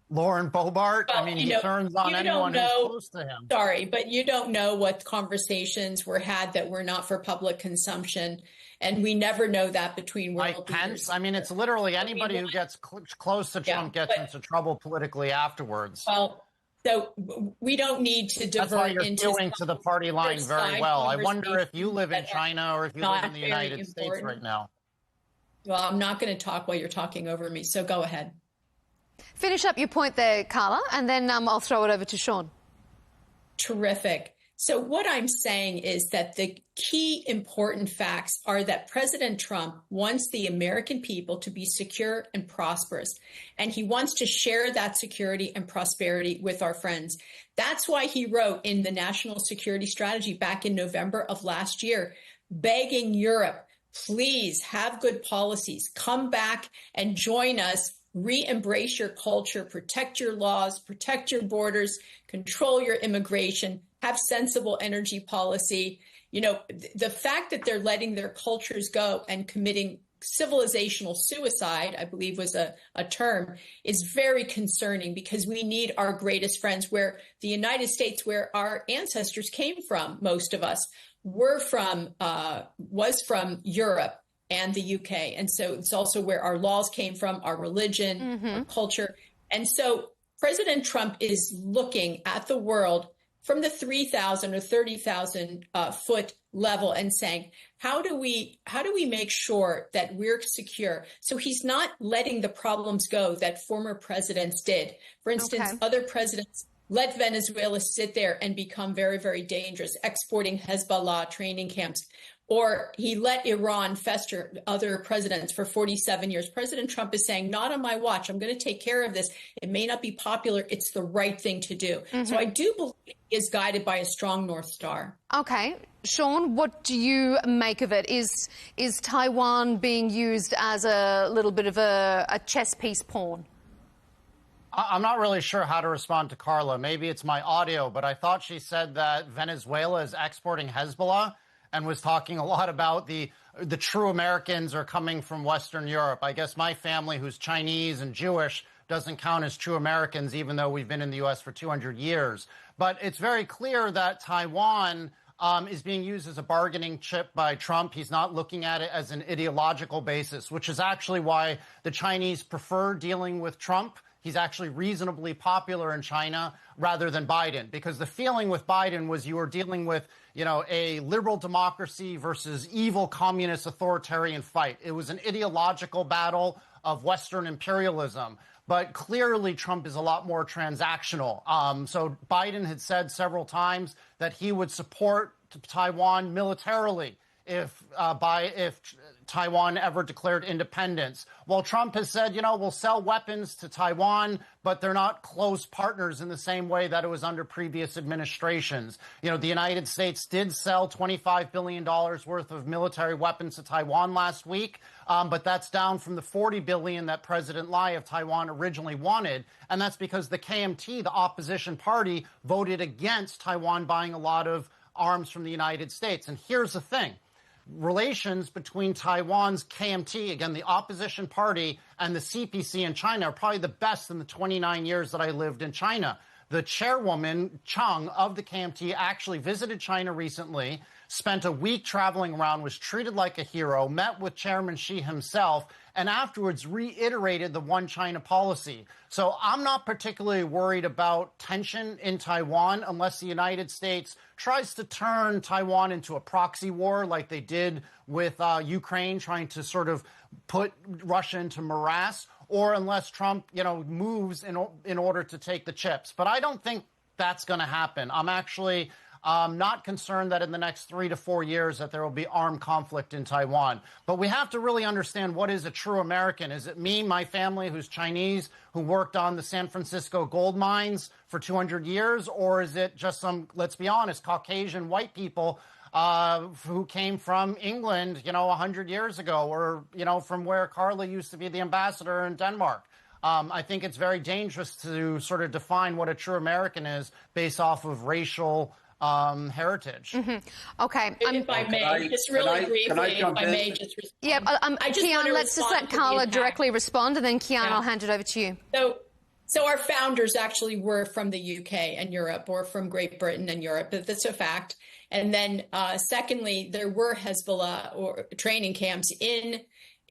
Lauren Boebert, well, he turns on anyone who's close to him. Sorry, but you don't know what conversations were had that were not for public consumption. And we never know that between world leaders. Pence, it's literally anybody who gets close to Trump gets into trouble politically afterwards. Well, So we don't need to divert That's why you're into appealing to the party line very well. I wonder if you live in China or if you live in the United States right now. Well, I'm not going to talk while you're talking over me, so go ahead. Finish up your point there, Carla, and then I'll throw it over to Sean. Terrific. So what I'm saying is that the key important facts are that President Trump wants the American people to be secure and prosperous, and he wants to share that security and prosperity with our friends. That's why he wrote in the National Security Strategy back in November of last year, begging Europe, please have good policies, come back and join us, re-embrace your culture, protect your laws, protect your borders, control your immigration, have sensible energy policy. You know, the fact that they're letting their cultures go and committing civilizational suicide, I believe was a term, is very concerning, because we need our greatest friends, where the United States, where our ancestors came from, most of us, was from Europe and the UK. And so it's also where our laws came from, our religion, our culture. And so President Trump is looking at the world from the 3,000 or 30,000 foot level and saying, how do we make sure that we're secure? So he's not letting the problems go that former presidents did. For instance, other presidents let Venezuela sit there and become very, very dangerous, exporting Hezbollah training camps. Or he let Iran fester, other presidents, for 47 years. President Trump is saying, not on my watch. I'm going to take care of this. It may not be popular. It's the right thing to do. So I do believe he is guided by a strong North Star. Okay. Sean, what do you make of it? Is Taiwan being used as a little bit of a chess piece pawn? I'm not really sure how to respond to Carla. Maybe it's my audio, but I thought she said that Venezuela is exporting Hezbollah, and was talking a lot about the true Americans are coming from Western Europe. I guess my family, who's Chinese and Jewish, doesn't count as true Americans, even though we've been in the U.S. for 200 years. But it's very clear that Taiwan is being used as a bargaining chip by Trump. He's not looking at it as an ideological basis, which is actually why the Chinese prefer dealing with Trump. He's actually reasonably popular in China rather than Biden, because the feeling with Biden was you were dealing with, you know, a liberal democracy versus evil communist authoritarian fight. It was an ideological battle of Western imperialism. But clearly, Trump is a lot more transactional. So Biden had said several times that he would support Taiwan militarily if Taiwan ever declared independence. Well, Trump has said, you know, we'll sell weapons to Taiwan, but they're not close partners in the same way that it was under previous administrations. You know, the United States did sell $25 billion worth of military weapons to Taiwan last week, but that's down from the $40 billion that President Lai of Taiwan originally wanted. And that's because the KMT, the opposition party, voted against Taiwan buying a lot of arms from the United States. And here's the thing. Relations between Taiwan's KMT, again, the opposition party, and the CPC in China are probably the best in the 29 years that I lived in China. The chairwoman, Chang, of the KMT actually visited China recently, spent a week traveling around, was treated like a hero, met with Chairman Xi himself, and afterwards reiterated the one China policy. So I'm not particularly worried about tension in Taiwan unless the United States tries to turn Taiwan into a proxy war like they did with Ukraine, trying to sort of put Russia into morass, or unless Trump, you know, moves in order to take the chips. But I don't think that's going to happen. I'm actually not concerned that in the next 3 to 4 years that there will be armed conflict in Taiwan. But we have to really understand, what is a true American? Is it me, my family, who's Chinese, who worked on the San Francisco gold mines for 200 years? Or is it just some, let's be honest, Caucasian white people who came from England, you know, 100 years ago, or, you know, from where Carla used to be the ambassador in Denmark? I think it's very dangerous to sort of define what a true American is based off of racial heritage. Okay. If I may, just really briefly, if I may just respond. Yeah, Kian, let's just let Carla directly respond, and then Kian, I'll hand it over to you. So our founders actually were from the UK and Europe, or from Great Britain and Europe. That's a fact. And then secondly, there were Hezbollah or training camps in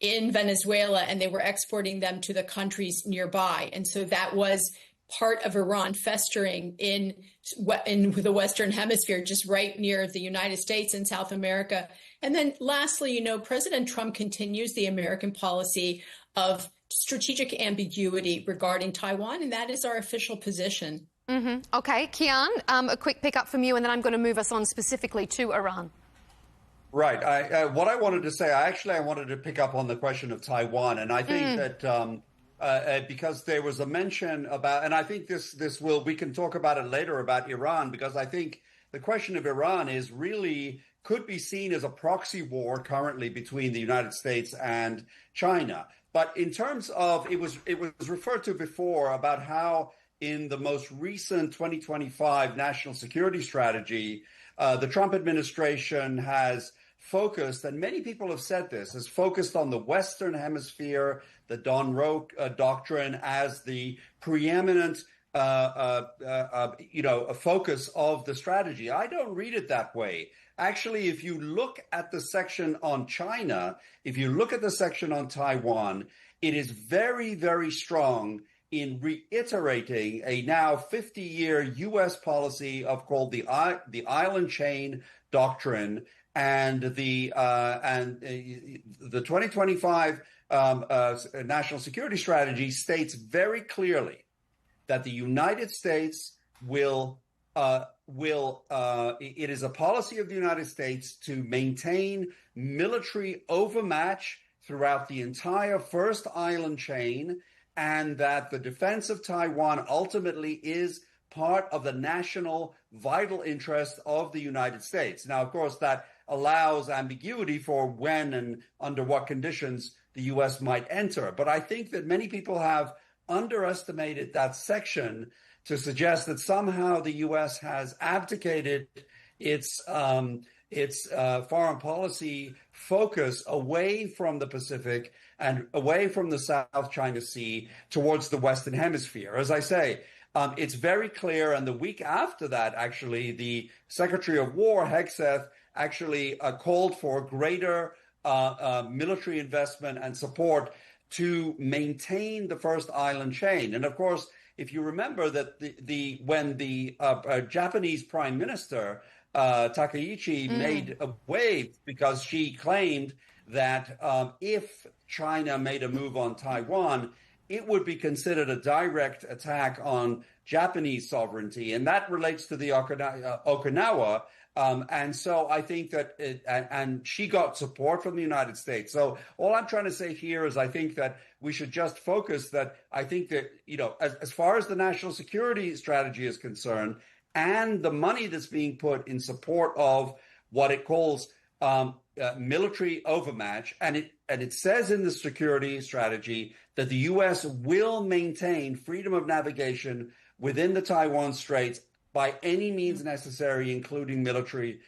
Venezuela, and they were exporting them to the countries nearby. And so that was part of Iran festering in the Western Hemisphere, just right near the United States and South America. And then lastly, President Trump continues the American policy of strategic ambiguity regarding Taiwan, and that is our official position. Mm-hmm. Okay, Kian, a quick pickup from you, and then I'm going to move us on specifically to Iran. Right. What I wanted to say, I wanted to pick up on the question of Taiwan, and I think that because there was a mention about, and I think we can talk about it later about Iran, because I think the question of Iran is really could be seen as a proxy war currently between the United States and China. But in terms of, it was referred to before about how in the most recent 2025 national security strategy, the Trump administration has focused, and many people have said this, has focused on the Western Hemisphere, the Don Roque doctrine as the preeminent, a focus of the strategy. I don't read it that way. Actually, if you look at the section on China, if you look at the section on Taiwan, it is very, very strong in reiterating a now 50-year U.S. policy called the island chain doctrine, and the 2025 national security strategy states very clearly that the United States it is a policy of the United States to maintain military overmatch throughout the entire first island chain, and that the defense of Taiwan ultimately is part of the national vital interest of the United States. Now, of course, that allows ambiguity for when and under what conditions the U.S. might enter. But I think that many people have underestimated that section to suggest that somehow the U.S. has abdicated its foreign policy focus away from the Pacific and away from the South China Sea towards the Western Hemisphere. As I say, it's very clear. And the week after that, actually, the Secretary of War, Hegseth, actually called for greater military investment and support to maintain the first island chain. And of course, if you remember that when the Japanese Prime Minister Takaichi made a wave because she claimed that if China made a move on Taiwan, it would be considered a direct attack on Japanese sovereignty, and that relates to the Okinawa. And so I think that, and she got support from the United States. So all I'm trying to say here is I think that we should just focus that I think that, as far as the national security strategy is concerned, and the money that's being put in support of what it calls military overmatch, and it says in the security strategy that the U.S. will maintain freedom of navigation within the Taiwan Straits by any means necessary, including military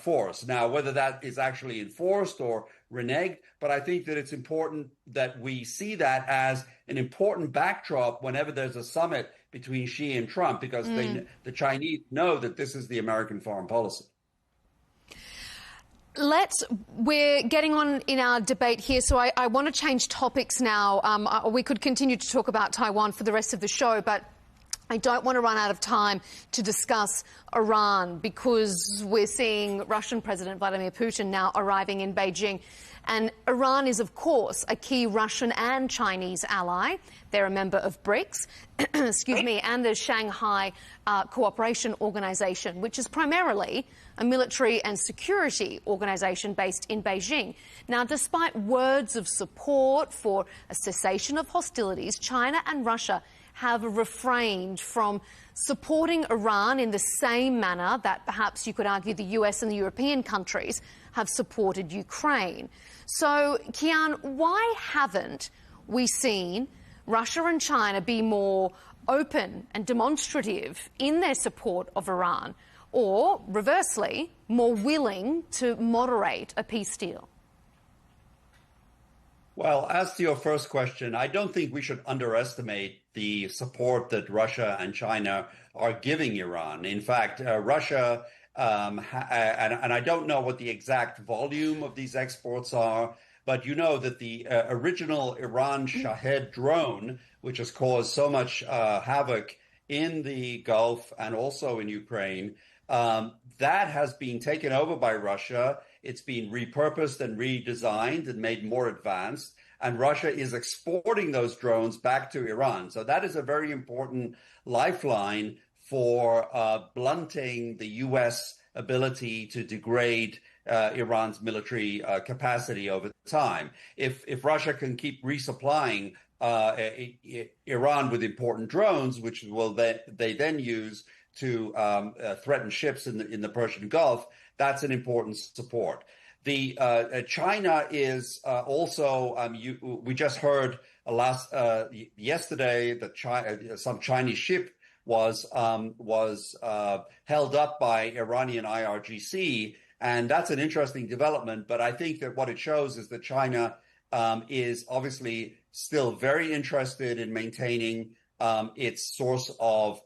force. Now, whether that is actually enforced or reneged, but I think that it's important that we see that as an important backdrop whenever there's a summit between Xi and Trump, because the Chinese know that this is the American foreign policy. We're getting on in our debate here, so I want to change topics now. We could continue to talk about Taiwan for the rest of the show, but I don't want to run out of time to discuss Iran, because we're seeing Russian President Vladimir Putin now arriving in Beijing. And Iran is, of course, a key Russian and Chinese ally. They're a member of BRICS, excuse me, and the Shanghai Cooperation Organization, which is primarily a military and security organization based in Beijing. Now, despite words of support for a cessation of hostilities, China and Russia have refrained from supporting Iran in the same manner that perhaps you could argue the US and the European countries have supported Ukraine. So, Kian, why haven't we seen Russia and China be more open and demonstrative in their support of Iran, or, reversely, more willing to moderate a peace deal? Well, as to your first question, I don't think we should underestimate the support that Russia and China are giving Iran. In fact, Russia, and I don't know what the exact volume of these exports are, but you know that the original Iran Shahed drone, which has caused so much havoc in the Gulf and also in Ukraine, that has been taken over by Russia. It's been repurposed and redesigned and made more advanced. And Russia is exporting those drones back to Iran. So that is a very important lifeline for blunting the U.S. ability to degrade Iran's military capacity over time. If Russia can keep resupplying Iran with important drones, which will they then use to threaten ships in the Persian Gulf, that's an important support. China is also. We just heard yesterday that some Chinese ship was held up by Iranian IRGC, and that's an interesting development. But I think that what it shows is that China is obviously still very interested in maintaining its source of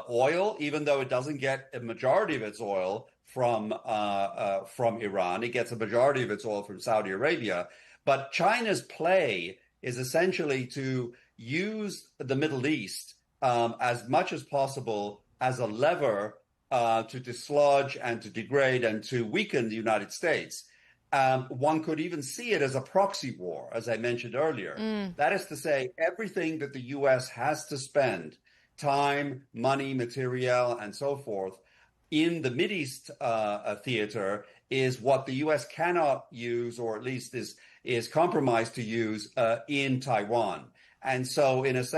oil, even though it doesn't get a majority of its oil from Iran. It gets a majority of its oil from Saudi Arabia. But China's play is essentially to use the Middle East as much as possible as a lever to dislodge and to degrade and to weaken the United States. One could even see it as a proxy war, as I mentioned earlier. That is to say, everything that the U.S. has to spend, time, money, material, and so forth, in the Mideast theater is what the U.S. cannot use, or at least is compromised to use in Taiwan. And so, it is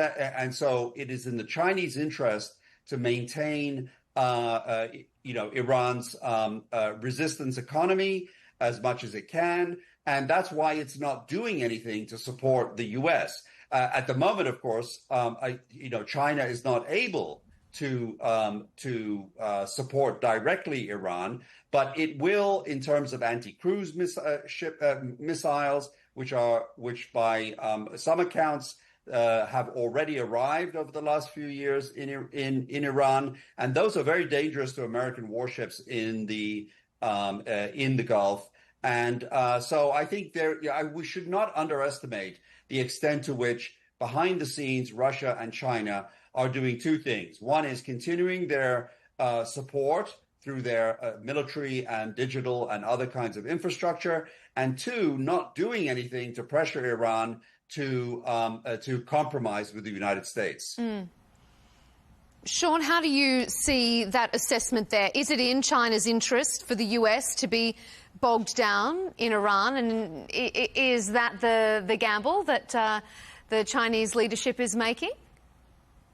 in the Chinese interest to maintain, Iran's resistance economy as much as it can, and that's why it's not doing anything to support the U.S. At the moment, of course, China is not able to support directly Iran, but it will in terms of anti-cruise missiles, which by some accounts have already arrived over the last few years in Iran, and those are very dangerous to American warships in the Gulf. And so I think we should not underestimate the extent to which behind the scenes Russia and China are doing two things. One is continuing their support through their military and digital and other kinds of infrastructure, and two, not doing anything to pressure Iran to compromise with the United States. Sean, how do you see that assessment there? Is it in China's interest for the US to be bogged down in Iran? And is that the gamble that the Chinese leadership is making?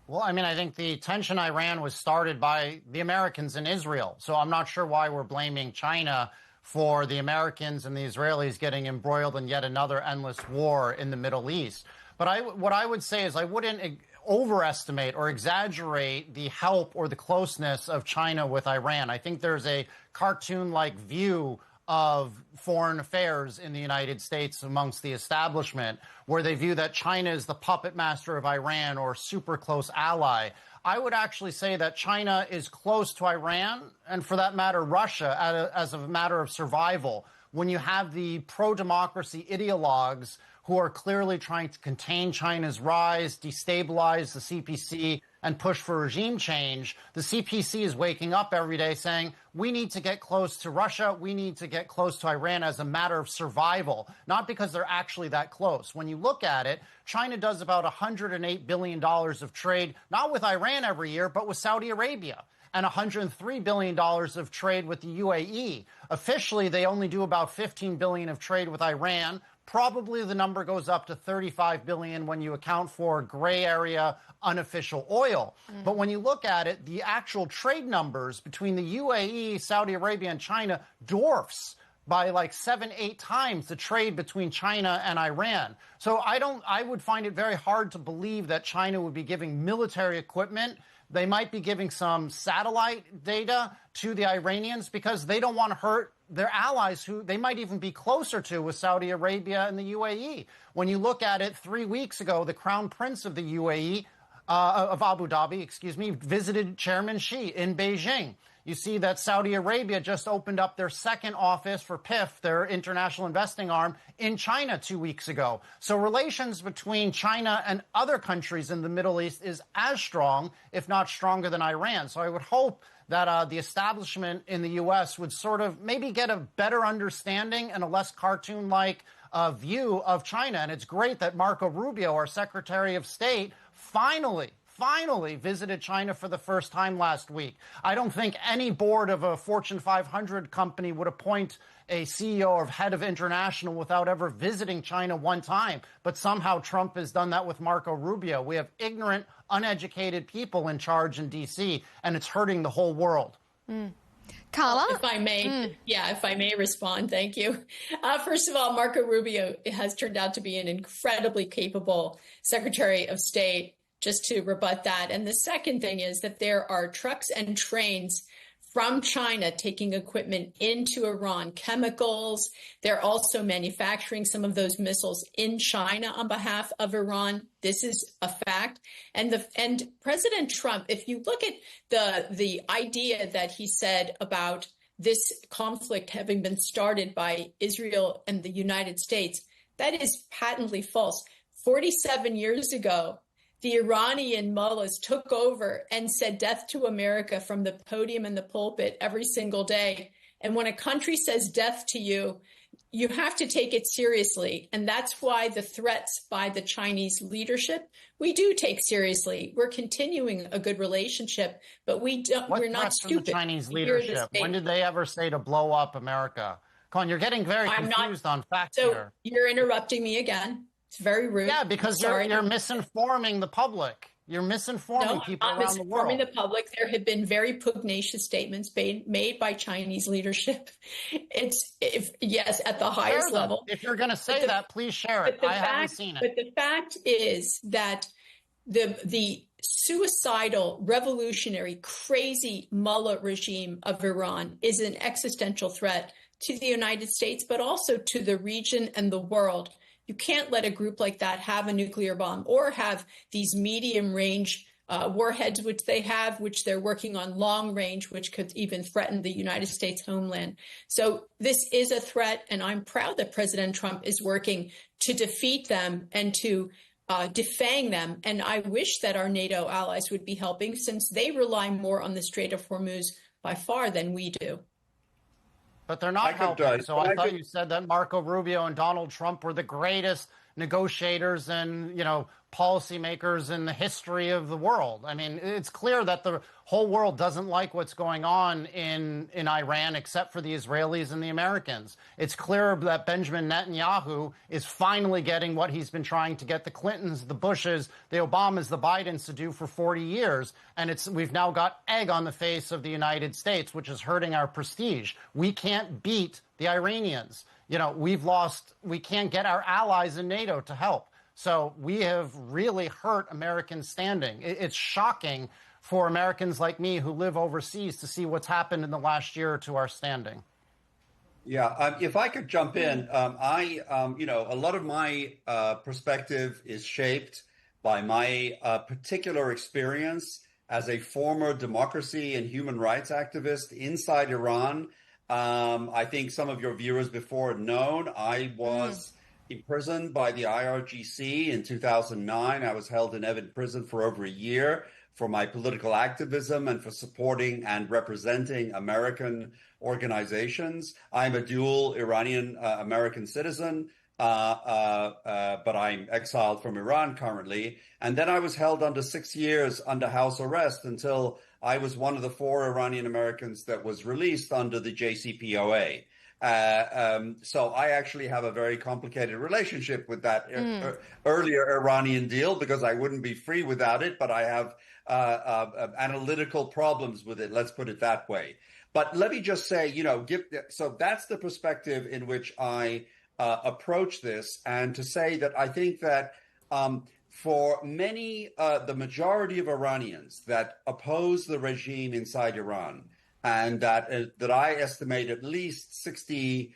Well, I mean, I think the tension in Iran was started by the Americans in Israel. So I'm not sure why we're blaming China for the Americans and the Israelis getting embroiled in yet another endless war in the Middle East. But what I would say is I wouldn't overestimate or exaggerate the help or the closeness of China with Iran. I think there's a cartoon-like view of foreign affairs in the United States amongst the establishment, where they view that China is the puppet master of Iran or super close ally. I would actually say that China is close to Iran, and for that matter, Russia, as a matter of survival. When you have the pro-democracy ideologues who are clearly trying to contain China's rise, destabilize the CPC, and push for regime change, the CPC is waking up every day saying, we need to get close to Russia, we need to get close to Iran as a matter of survival, not because they're actually that close. When you look at it, China does about $108 billion of trade, not with Iran every year, but with Saudi Arabia, and $103 billion of trade with the UAE. Officially, they only do about $15 billion of trade with Iran. Probably the number goes up to $35 billion when you account for gray area unofficial oil. But when you look at it, the actual trade numbers between the UAE, Saudi Arabia, and China dwarfs by like 7-8 times the trade between China and Iran. So I would find it very hard to believe that China would be giving military equipment. They might be giving some satellite data to the Iranians because they don't want to hurt their allies who they might even be closer to with Saudi Arabia and the UAE. When you look at it, 3 weeks ago, the Crown Prince of the UAE of Abu Dhabi, visited Chairman Xi in Beijing. You see that Saudi Arabia just opened up their second office for PIF, their international investing arm, in China 2 weeks ago. So relations between China and other countries in the Middle East is as strong, if not stronger than Iran. So I would hope that the establishment in the U.S. would sort of maybe get a better understanding and a less cartoon-like view of China. And it's great that Marco Rubio, our Secretary of State, finally visited China for the first time last week. I don't think any board of a Fortune 500 company would appoint a CEO or head of international without ever visiting China one time. But somehow Trump has done that with Marco Rubio. We have ignorant, uneducated people in charge in D.C., and it's hurting the whole world. Carla? If I may respond, thank you. First of all, Marco Rubio has turned out to be an incredibly capable Secretary of State, just to rebut that. And the second thing is that there are trucks and trains from China taking equipment into Iran, chemicals. They're also manufacturing some of those missiles in China on behalf of Iran. This is a fact. And President Trump, if you look at the idea that he said about this conflict having been started by Israel and the United States, that is patently false. 47 years ago, the Iranian mullahs took over and said death to America from the podium and the pulpit every single day. And when a country says death to you, you have to take it seriously. And that's why the threats by the Chinese leadership, we do take seriously. We're continuing a good relationship, but we're not stupid. From the Chinese leadership? When did they ever say to blow up America? Colin, you're getting very confused on facts here. You're interrupting me again. It's very rude. Yeah, because you're misinforming the public. You're misinforming people around the world. No, I'm not misinforming the public. There have been very pugnacious statements made by Chinese leadership. Yes, at the highest level. If you're going to say that, please share it. I haven't seen it. But the fact is that the suicidal, revolutionary, crazy mullah regime of Iran is an existential threat to the United States, but also to the region and the world. You can't let a group like that have a nuclear bomb or have these medium-range warheads, which they have, which they're working on long range, which could even threaten the United States homeland. So this is a threat, and I'm proud that President Trump is working to defeat them and to defang them. And I wish that our NATO allies would be helping, since they rely more on the Strait of Hormuz by far than we do. But they're not helping. So I thought you said that Marco Rubio and Donald Trump were the greatest negotiators and, policymakers in the history of the world. I mean, it's clear that the whole world doesn't like what's going on in Iran, except for the Israelis and the Americans. It's clear that Benjamin Netanyahu is finally getting what he's been trying to get the Clintons, the Bushes, the Obamas, the Bidens to do for 40 years. And we've now got egg on the face of the United States, which is hurting our prestige. We can't beat the Iranians. We can't get our allies in NATO to help. So we have really hurt American standing. It's shocking for Americans like me who live overseas to see what's happened in the last year to our standing. Yeah, if I could jump in, a lot of my perspective is shaped by my particular experience as a former democracy and human rights activist inside Iran. I think some of your viewers before had known I was imprisoned by the IRGC in 2009. I was held in Evin prison for over a year for my political activism and for supporting and representing American organizations. I'm a dual Iranian American citizen, but I'm exiled from Iran currently. And then I was held under 6 years under house arrest until I was one of the 4 Iranian Americans that was released under the JCPOA. So I actually have a very complicated relationship with that earlier Iranian deal, because I wouldn't be free without it, but I have analytical problems with it. Let's put it that way. But let me just say, so that's the perspective in which I approach this, and to say that I think that for many, the majority of Iranians that oppose the regime inside Iran, and that I estimate at least 60%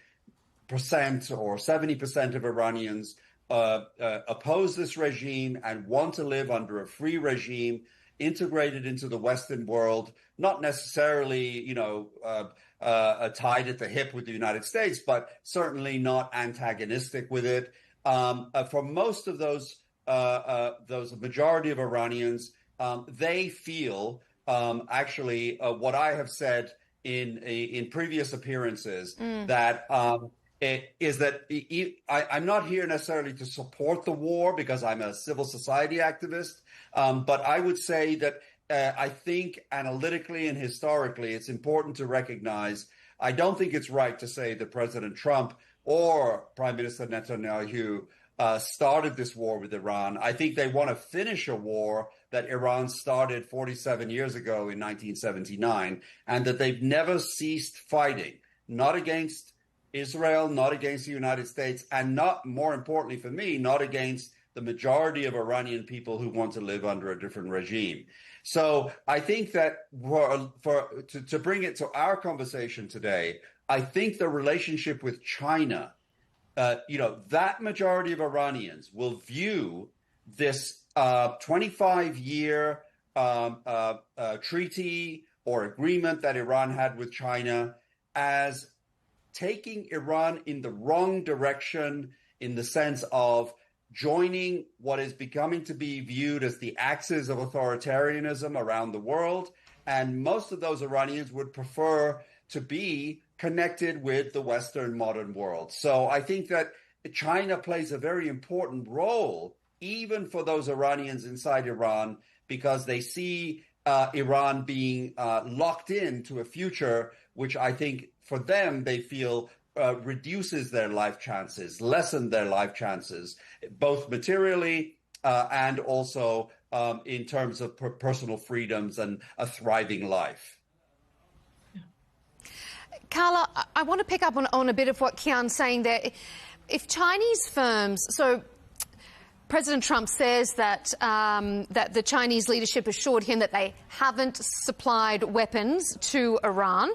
or 70% of Iranians oppose this regime and want to live under a free regime, integrated into the Western world, not necessarily, tied at the hip with the United States, but certainly not antagonistic with it. For most of those majority of Iranians, they feel what I have said in previous appearances that I'm not here necessarily to support the war because I'm a civil society activist, but I would say that I think analytically and historically it's important to recognize, I don't think it's right to say that President Trump or Prime Minister Netanyahu started this war with Iran. I think they want to finish a war that Iran started 47 years ago in 1979, and that they've never ceased fighting, not against Israel, not against the United States, and not, more importantly for me, not against the majority of Iranian people who want to live under a different regime. So I think that to bring it to our conversation today, I think the relationship with China, that majority of Iranians will view this 25-year treaty or agreement that Iran had with China as taking Iran in the wrong direction, in the sense of joining what is becoming to be viewed as the axis of authoritarianism around the world. And most of those Iranians would prefer to be connected with the Western modern world. So I think that China plays a very important role, even for those Iranians inside Iran, because they see Iran being locked into a future which I think for them they feel reduces their life chances, lessen their life chances, both materially and also in terms of personal freedoms and a thriving life. Carla, I want to pick up on a bit of what Kian's saying there. If Chinese firms, so President Trump says that that the Chinese leadership assured him that they haven't supplied weapons to Iran,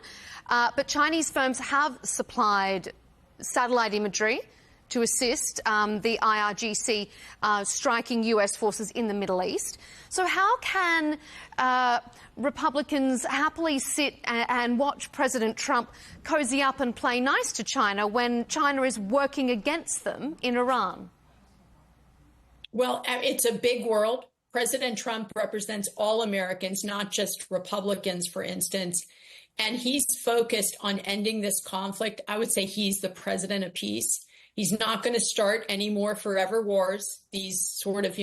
but Chinese firms have supplied satellite imagery to assist the IRGC striking US forces in the Middle East. So how can Republicans happily sit and watch President Trump cozy up and play nice to China when China is working against them in Iran? Well, it's a big world. President Trump represents all Americans, not just Republicans, for instance. And he's focused on ending this conflict. I would say he's the president of peace. He's not going to start any more forever wars, these sort of,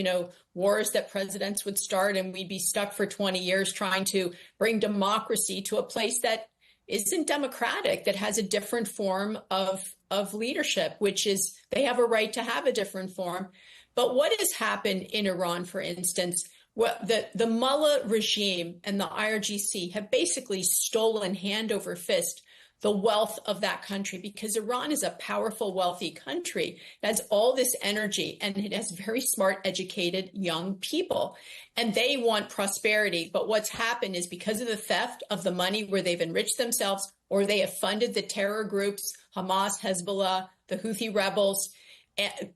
wars that presidents would start, and we'd be stuck for 20 years trying to bring democracy to a place that isn't democratic, that has a different form of leadership, which is they have a right to have a different form. But what has happened in Iran, for instance, the Mullah regime and the IRGC have basically stolen hand over fist the wealth of that country, because Iran is a powerful, wealthy country. It has all this energy, and it has very smart, educated young people, and they want prosperity. But what's happened is, because of the theft of the money where they've enriched themselves, or they have funded the terror groups, Hamas, Hezbollah, the Houthi rebels,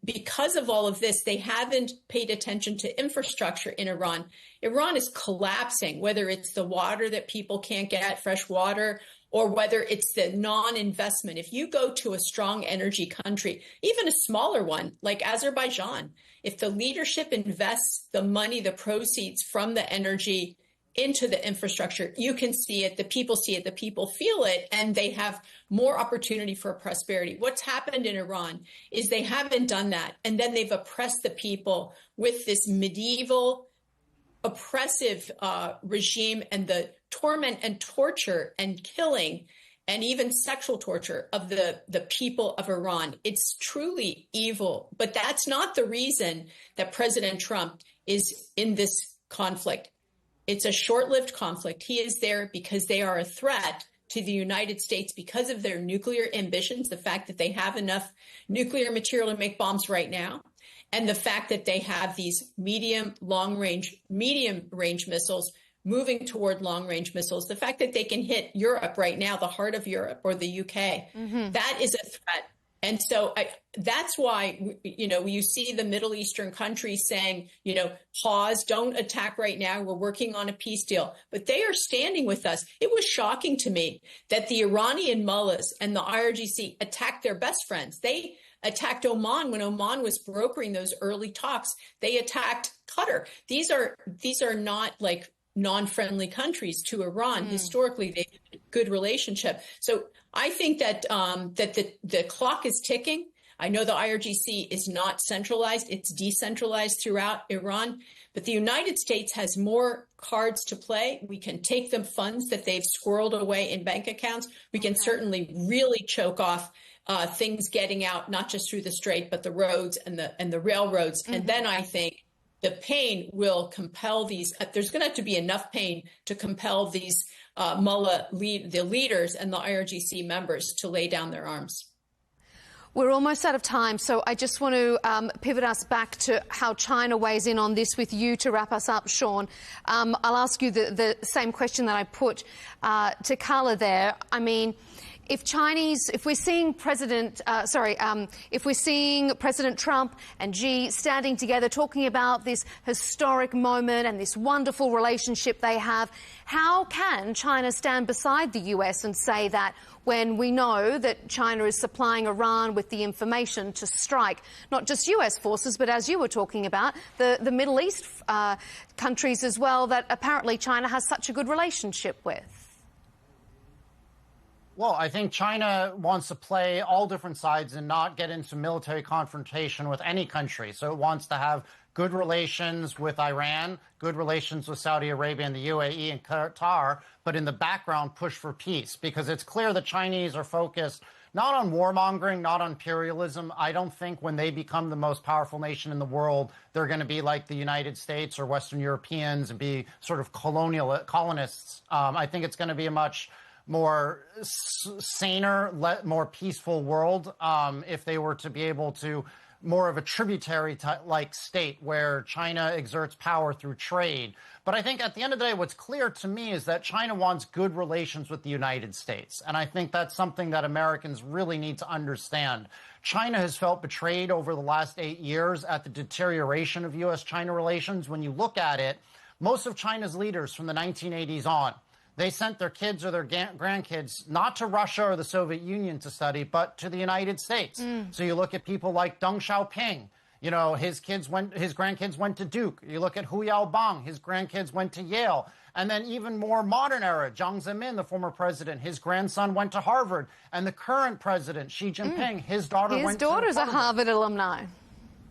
because of all of this, they haven't paid attention to infrastructure in Iran. Iran is collapsing, whether it's the water that people can't get, fresh water, or whether it's the non-investment. If you go to a strong energy country, even a smaller one like Azerbaijan, if the leadership invests the money, the proceeds from the energy into the infrastructure, you can see it, the people see it, the people feel it, and they have more opportunity for prosperity. What's happened in Iran is they haven't done that, and then they've oppressed the people with this medieval oppressive regime, and the torment and torture and killing and even sexual torture of the people of Iran. It's truly evil, but that's not the reason that President Trump is in this conflict. It's a short-lived conflict. He is there because they are a threat to the United States because of their nuclear ambitions, the fact that they have enough nuclear material to make bombs right now, and the fact that they have these medium range missiles moving toward long-range missiles, the fact that they can hit Europe right now, the heart of Europe, or the UK. That is a threat. And so that's why, you see the Middle Eastern countries saying, pause, don't attack right now. We're working on a peace deal. But they are standing with us. It was shocking to me that the Iranian mullahs and the IRGC attacked their best friends. They attacked Oman when Oman was brokering those early talks. They attacked Qatar. These are not like non-friendly countries to Iran. Historically, they had a good relationship. So I think that the clock is ticking. I know the IRGC is not centralized. It's decentralized throughout Iran. But the United States has more cards to play. We can take the funds that they've squirreled away in bank accounts. We can certainly really choke off things getting out, not just through the strait, but the roads and the railroads. And then I think the pain will compel these. There's going to have to be enough pain to compel these the leaders and the IRGC members to lay down their arms. We're almost out of time, so I just want to pivot us back to how China weighs in on this with you to wrap us up, Sean. I'll ask you the same question that I put to Carla there. I mean, if we're seeing President Trump and Xi standing together talking about this historic moment and this wonderful relationship they have, how can China stand beside the US and say that when we know that China is supplying Iran with the information to strike not just US forces, but as you were talking about, the Middle East countries as well that apparently China has such a good relationship with? Well, I think China wants to play all different sides and not get into military confrontation with any country. So it wants to have good relations with Iran, good relations with Saudi Arabia and the UAE and Qatar, but in the background push for peace, because it's clear the Chinese are focused not on warmongering, not on imperialism. I don't think when they become the most powerful nation in the world, they're going to be like the United States or Western Europeans and be sort of colonists. I think it's going to be a much more saner, more peaceful world if they were to be able to more of a tributary-like state where China exerts power through trade. But I think at the end of the day, what's clear to me is that China wants good relations with the United States. And I think that's something that Americans really need to understand. China has felt betrayed over the last 8 years at the deterioration of U.S.-China relations. When you look at it, most of China's leaders from the 1980s on, they sent their kids or their grandkids not to Russia or the Soviet Union to study, but to the United States. So you look at people like Deng Xiaoping. His grandkids went to Duke. You look at Hu Yaobang. His grandkids went to Yale. And then even more modern era, Jiang Zemin, the former president, his grandson went to Harvard. And the current president, Xi Jinping, his daughter went to Harvard. His daughter's a Harvard alumni.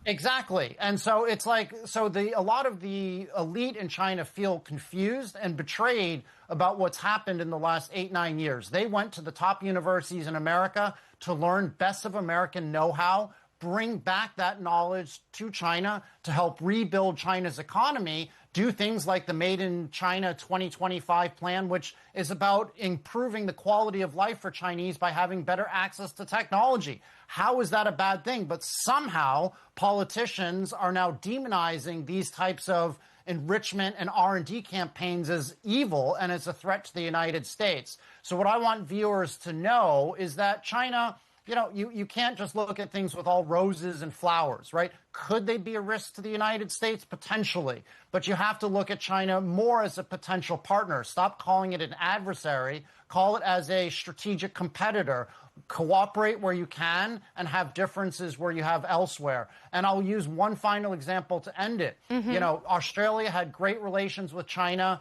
Exactly. And so it's like, a lot of the elite in China feel confused and betrayed about what's happened in the last 8-9 years. They went to the top universities in America to learn best of American know-how, bring back that knowledge to China to help rebuild China's economy, do things like the Made in China 2025 plan, which is about improving the quality of life for Chinese by having better access to technology. How is that a bad thing? But somehow politicians are now demonizing these types of enrichment and R&D campaigns as evil and as a threat to the United States. So what I want viewers to know is that China, you can't just look at things with all roses and flowers, right? Could they be a risk to the United States? Potentially. But you have to look at China more as a potential partner. Stop calling it an adversary. Call it as a strategic competitor. Cooperate where you can and have differences where you have elsewhere. And I'll use one final example to end it. Australia had great relations with China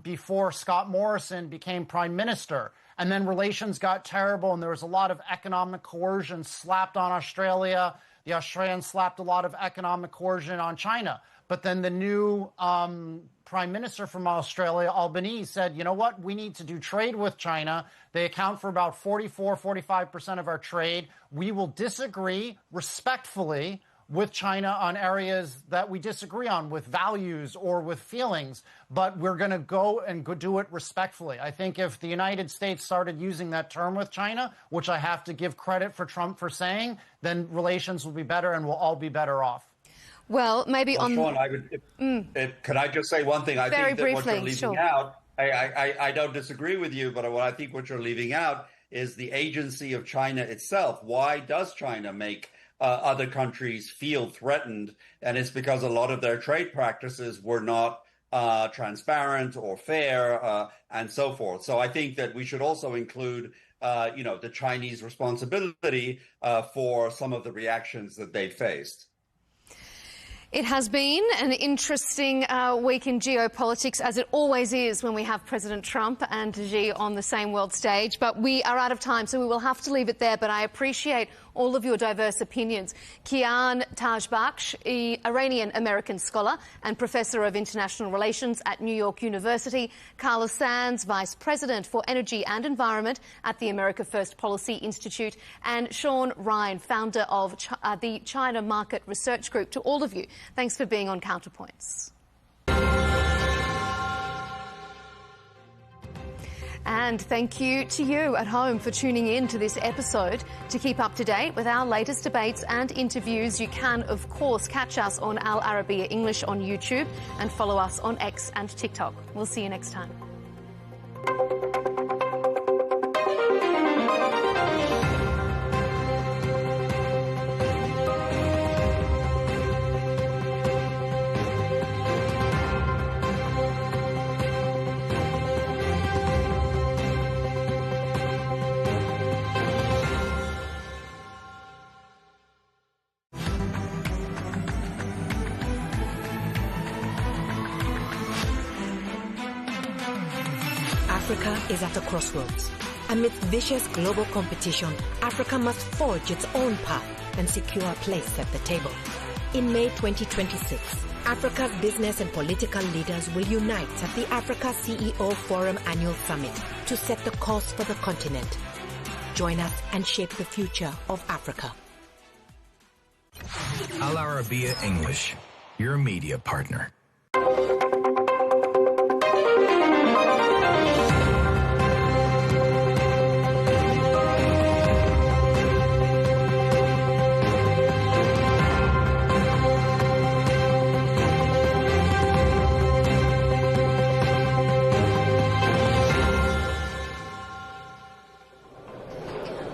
before Scott Morrison became prime minister. And then relations got terrible and there was a lot of economic coercion slapped on Australia. The Australians slapped a lot of economic coercion on China. But then the new prime minister from Australia, Albanese, said, you know what, we need to do trade with China. They account for about 45% of our trade. We will disagree respectfully with China on areas that we disagree on, with values or with feelings, but we're going to go and do it respectfully. I think if the United States started using that term with China, which I have to give credit for Trump for saying, then relations will be better and we'll all be better off. Well, maybe on... Sean, could I just say one thing? I Very think that briefly, what you're leaving out, I don't disagree with you, but what I think what you're leaving out is the agency of China itself. Why does China make other countries feel threatened? And it's because a lot of their trade practices were not transparent or fair, and so forth. So I think that we should also include, the Chinese responsibility for some of the reactions that they faced. It has been an interesting week in geopolitics, as it always is when we have President Trump and Xi on the same world stage. But we are out of time, so we will have to leave it there. But I appreciate all of your diverse opinions. Kian Tajbakhsh, Iranian-American scholar and Professor of International Relations at New York University. Carla Sands, Vice President for Energy and Environment at the America First Policy Institute. And Sean Ryan, founder of the China Market Research Group. To all of you, thanks for being on Counterpoints. And thank you to you at home for tuning in to this episode. To keep up to date with our latest debates and interviews, you can, of course, catch us on Al Arabiya English on YouTube and follow us on X and TikTok. We'll see you next time. Africa is at a crossroads. Amidst vicious global competition, Africa must forge its own path and secure a place at the table. In May 2026, Africa's business and political leaders will unite at the Africa CEO Forum Annual Summit to set the course for the continent. Join us and shape the future of Africa. Al Arabiya English, your media partner.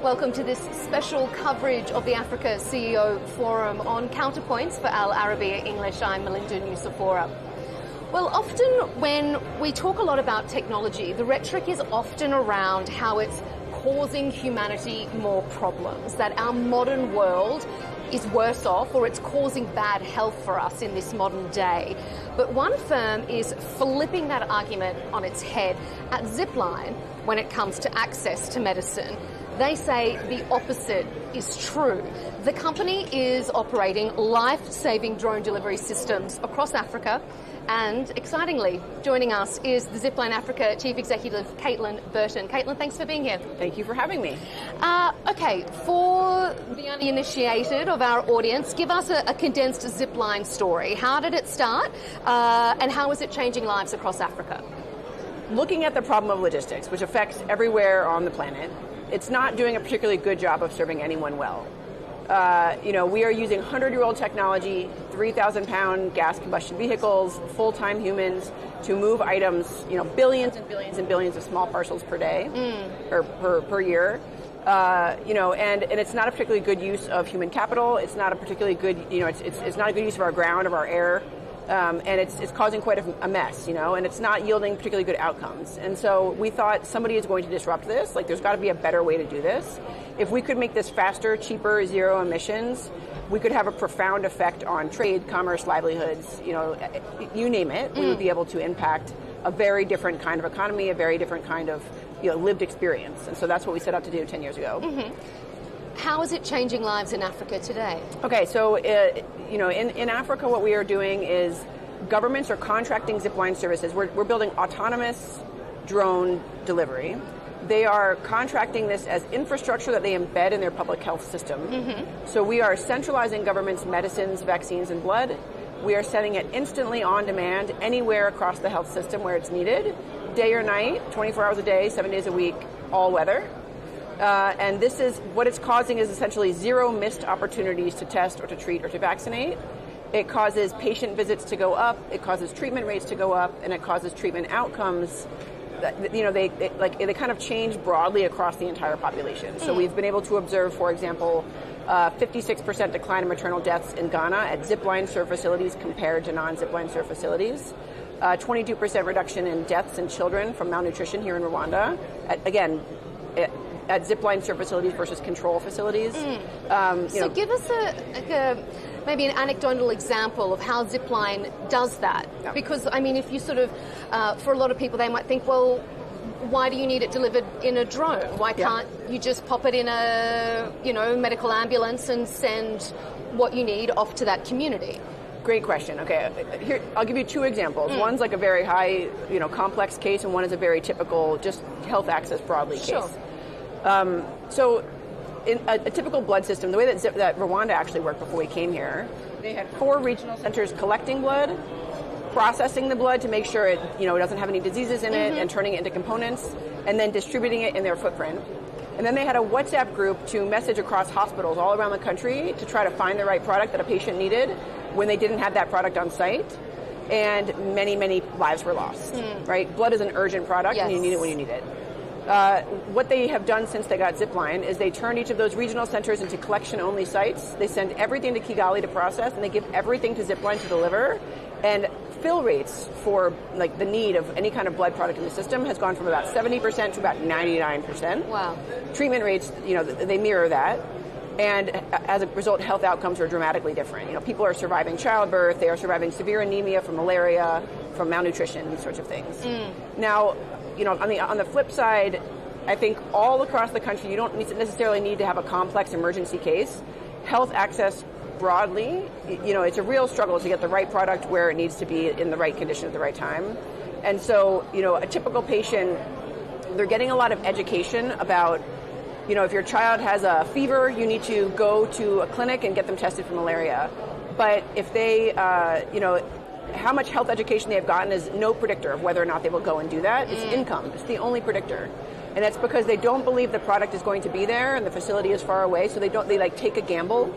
Welcome to this special coverage of the Africa CEO Forum on Counterpoints for Al Arabiya English. I'm Melinda Nucifora. Well, often when we talk a lot about technology, the rhetoric is often around how it's causing humanity more problems, that our modern world is worse off or it's causing bad health for us in this modern day. But one firm is flipping that argument on its head at Zipline when it comes to access to medicine. They say the opposite is true. The company is operating life-saving drone delivery systems across Africa. And excitingly, joining us is the Zipline Africa Chief Executive, Caitlin Burton. Caitlin, thanks for being here. Thank you for having me. Okay, for the uninitiated of our audience, give us a condensed Zipline story. How did it start, and how is it changing lives across Africa? Looking at the problem of logistics, which affects everywhere on the planet, it's not doing a particularly good job of serving anyone well. We are using 100-year-old technology, 3,000-pound gas combustion vehicles, full-time humans to move items, billions and billions and billions of small parcels per day or per year. And it's not a particularly good use of human capital. It's not a particularly good, it's not a good use of our ground, of our air. And it's causing quite a mess, and it's not yielding particularly good outcomes. And so we thought somebody is going to disrupt this. Like, there's got to be a better way to do this. If we could make this faster, cheaper, zero emissions, we could have a profound effect on trade, commerce, livelihoods, you name it. We would be able to impact a very different kind of economy, a very different kind of lived experience. And so that's what we set out to do 10 years ago. Mm-hmm. How is it changing lives in Africa today? Okay, so in Africa, what we are doing is governments are contracting zipline services. We're building autonomous drone delivery. They are contracting this as infrastructure that they embed in their public health system. Mm-hmm. So we are centralizing government's medicines, vaccines, and blood. We are sending it instantly on demand anywhere across the health system where it's needed, day or night, 24 hours a day, 7 days a week, all weather. And this is what it's causing is essentially zero missed opportunities to test or to treat or to vaccinate. It causes patient visits to go up, it causes treatment rates to go up, and it causes treatment outcomes they kind of change broadly across the entire population. So we've been able to observe, for example, 56% decline in maternal deaths in Ghana at zipline served facilities compared to non-zipline served facilities. 22% reduction in deaths in children from malnutrition here in Rwanda. At zipline served facilities versus control facilities. So give us maybe an anecdotal example of how zipline does that. Yeah. Because, I mean, if you sort of, for a lot of people, they might think, well, why do you need it delivered in a drone? Why can't you just pop it in a, medical ambulance and send what you need off to that community? Great question. Okay, here I'll give you two examples. One's like a very high, complex case, and one is a very typical, just health access broadly case. So, in a typical blood system, the way that Rwanda actually worked before we came here, they had 4 regional centers collecting blood, processing the blood to make sure it, doesn't have any diseases in it, and turning it into components, and then distributing it in their footprint. And then they had a WhatsApp group to message across hospitals all around the country to try to find the right product that a patient needed when they didn't have that product on site. And many, many lives were lost, right? Blood is an urgent product, and you need it when you need it. What they have done since they got Zipline is they turned each of those regional centers into collection-only sites. They send everything to Kigali to process, and they give everything to Zipline to deliver. And fill rates for the need of any kind of blood product in the system has gone from about 70% to about 99%. Wow. Treatment rates, they mirror that. And as a result, health outcomes are dramatically different. People are surviving childbirth, they are surviving severe anemia from malaria, from malnutrition, these sorts of things. Now, on the flip side, I think all across the country, you don't necessarily need to have a complex emergency case. Health access broadly, it's a real struggle to get the right product where it needs to be in the right condition at the right time. And so, a typical patient, they're getting a lot of education about, if your child has a fever, you need to go to a clinic and get them tested for malaria. But if they, how much health education they have gotten is no predictor of whether or not they will go and do that. It's income. It's the only predictor. And that's because they don't believe the product is going to be there and the facility is far away, so they take a gamble.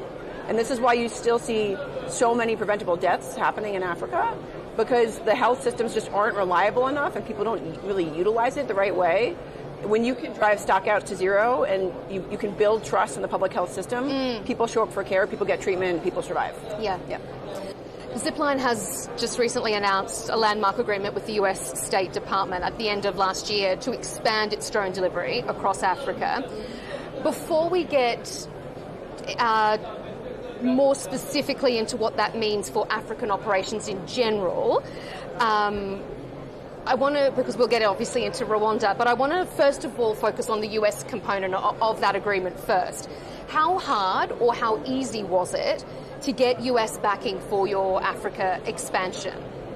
And this is why you still see so many preventable deaths happening in Africa, because the health systems just aren't reliable enough and people don't really utilize it the right way. When you can drive stockouts to zero and you can build trust in the public health system, people show up for care, people get treatment, people survive. Yeah. Zipline has just recently announced a landmark agreement with the US State Department at the end of last year to expand its drone delivery across Africa. Before we get more specifically into what that means for African operations in general, I want to, because we'll get obviously into Rwanda, but I want to first of all focus on the US component of that agreement first. How hard or how easy was it to get US backing for your Africa expansion?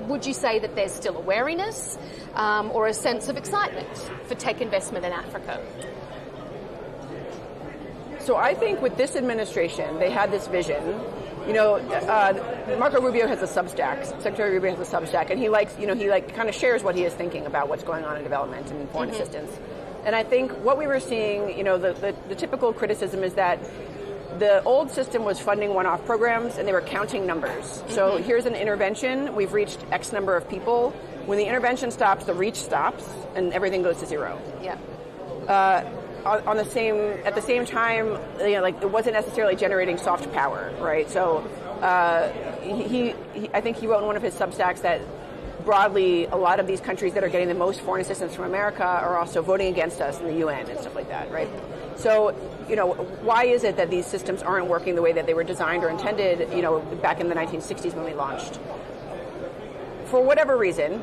Would you say that there's still a wariness or a sense of excitement for tech investment in Africa? So I think with this administration, they had this vision. Marco Rubio has a Substack. Secretary Rubio has a Substack, and he kind of shares what he is thinking about what's going on in development and foreign assistance. And I think what we were seeing, the typical criticism is that the old system was funding one-off programs, and they were counting numbers. So here's an intervention. We've reached X number of people. When the intervention stops, the reach stops, and everything goes to zero. Yeah. At the same time, it wasn't necessarily generating soft power, right? So I think he wrote in one of his Substacks that broadly, a lot of these countries that are getting the most foreign assistance from America are also voting against us in the UN and stuff like that, right? So, why is it that these systems aren't working the way that they were designed or intended, back in the 1960s when we launched? For whatever reason,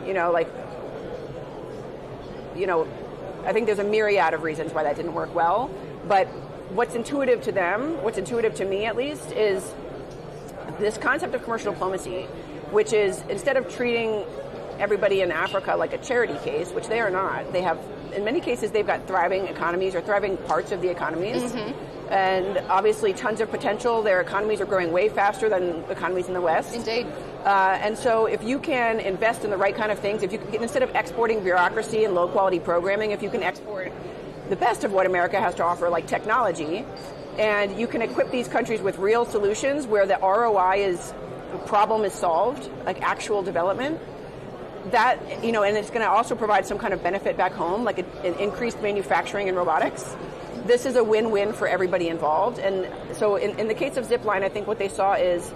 I think there's a myriad of reasons why that didn't work well. But what's intuitive to them, what's intuitive to me at least, is this concept of commercial diplomacy, which is instead of treating everybody in Africa like a charity case, which they are not, they have, in many cases, they've got thriving economies or thriving parts of the economies. And obviously tons of potential. Their economies are growing way faster than economies in the West. Indeed. And so if you can invest in the right kind of things, if you can, instead of exporting bureaucracy and low quality programming, if you can export the best of what America has to offer, like technology, and you can equip these countries with real solutions where the ROI is, the problem is solved, like actual development, that, and it's going to also provide some kind of benefit back home, like an increased manufacturing and robotics. This is a win-win for everybody involved. And so in the case of Zipline, I think what they saw is,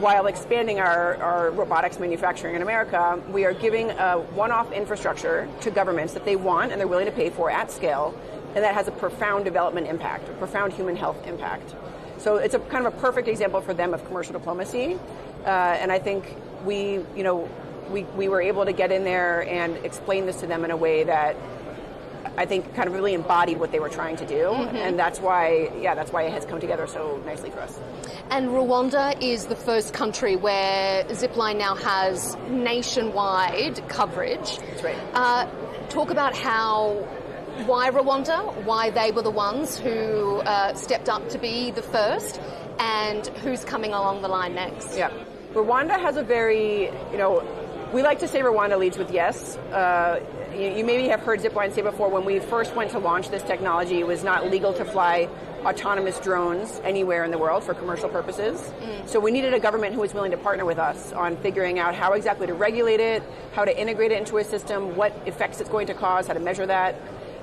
while expanding our robotics manufacturing in America, we are giving a one-off infrastructure to governments that they want and they're willing to pay for at scale, and that has a profound development impact, a profound human health impact. So it's a kind of a perfect example for them of commercial diplomacy, and I think we were able to get in there and explain this to them in a way that I think kind of really embodied what they were trying to do, and that's why it has come together so nicely for us. And Rwanda is the first country where Zipline now has nationwide coverage. That's right. Talk about why Rwanda, why they were the ones who stepped up to be the first, and who's coming along the line next. Yeah. Rwanda has a very, we like to say Rwanda leads with yes. You maybe have heard Zipline say before, when we first went to launch this technology, it was not legal to fly autonomous drones anywhere in the world for commercial purposes. So we needed a government who was willing to partner with us on figuring out how exactly to regulate it, how to integrate it into a system, what effects it's going to cause, how to measure that.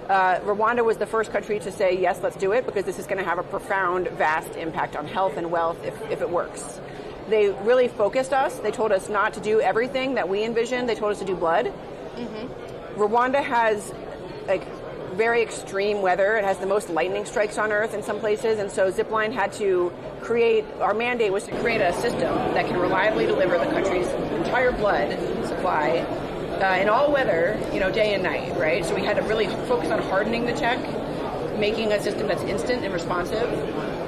Rwanda was the first country to say, yes, let's do it, because this is going to have a profound, vast impact on health and wealth if it works. They really focused us. They told us not to do everything that we envisioned. They told us to do blood. Rwanda has very extreme weather. It has the most lightning strikes on Earth in some places, and so Zipline had to our mandate was to create a system that can reliably deliver the country's entire blood supply in all weather, day and night, right? So we had to really focus on hardening the tech, making a system that's instant and responsive.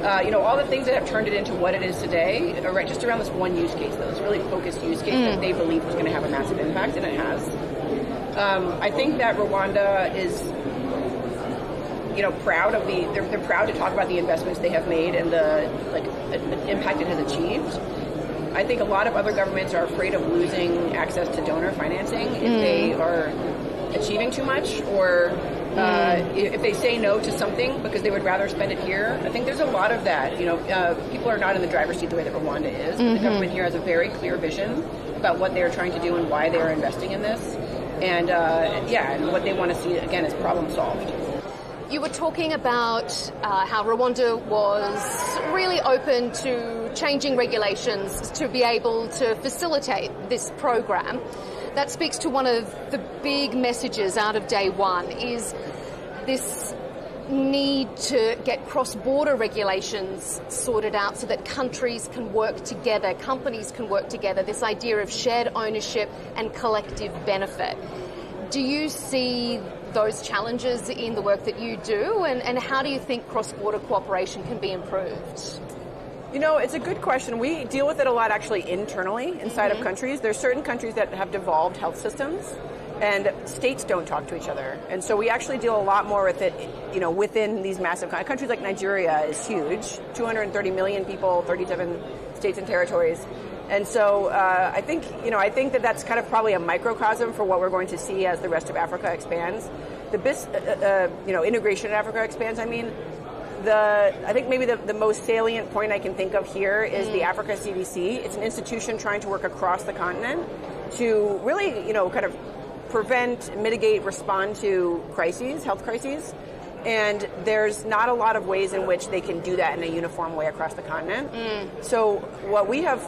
All the things that have turned it into what it is today are right just around this one use case, though. This really focused use case that they believed was going to have a massive impact, and it has. I think that Rwanda is, proud of they're proud to talk about the investments they have made and the impact it has achieved. I think a lot of other governments are afraid of losing access to donor financing if they are achieving too much, or if they say no to something because they would rather spend it here. I think there's a lot of that. People are not in the driver's seat the way that Rwanda is. But the government here has a very clear vision about what they're trying to do and why they are investing in this. And and what they want to see, again, is problem solved. You were talking about how Rwanda was really open to changing regulations to be able to facilitate this program. That speaks to one of the big messages out of day one, is this need to get cross-border regulations sorted out so that countries can work together, companies can work together, this idea of shared ownership and collective benefit. Do you see those challenges in the work that you do, and how do you think cross-border cooperation can be improved? It's a good question. We deal with it a lot actually internally inside of countries. There's certain countries that have devolved health systems, and states don't talk to each other. And so we actually deal a lot more with it, within these massive countries. Like Nigeria is huge, 230 million people, 37 states and territories. And so I think that that's kind of probably a microcosm for what we're going to see as the rest of Africa expands. Integration in Africa expands. I think maybe the most salient point I can think of here is the Africa CDC. It's an institution trying to work across the continent to really, kind of prevent, mitigate, respond to crises, health crises. And there's not a lot of ways in which they can do that in a uniform way across the continent. So what we have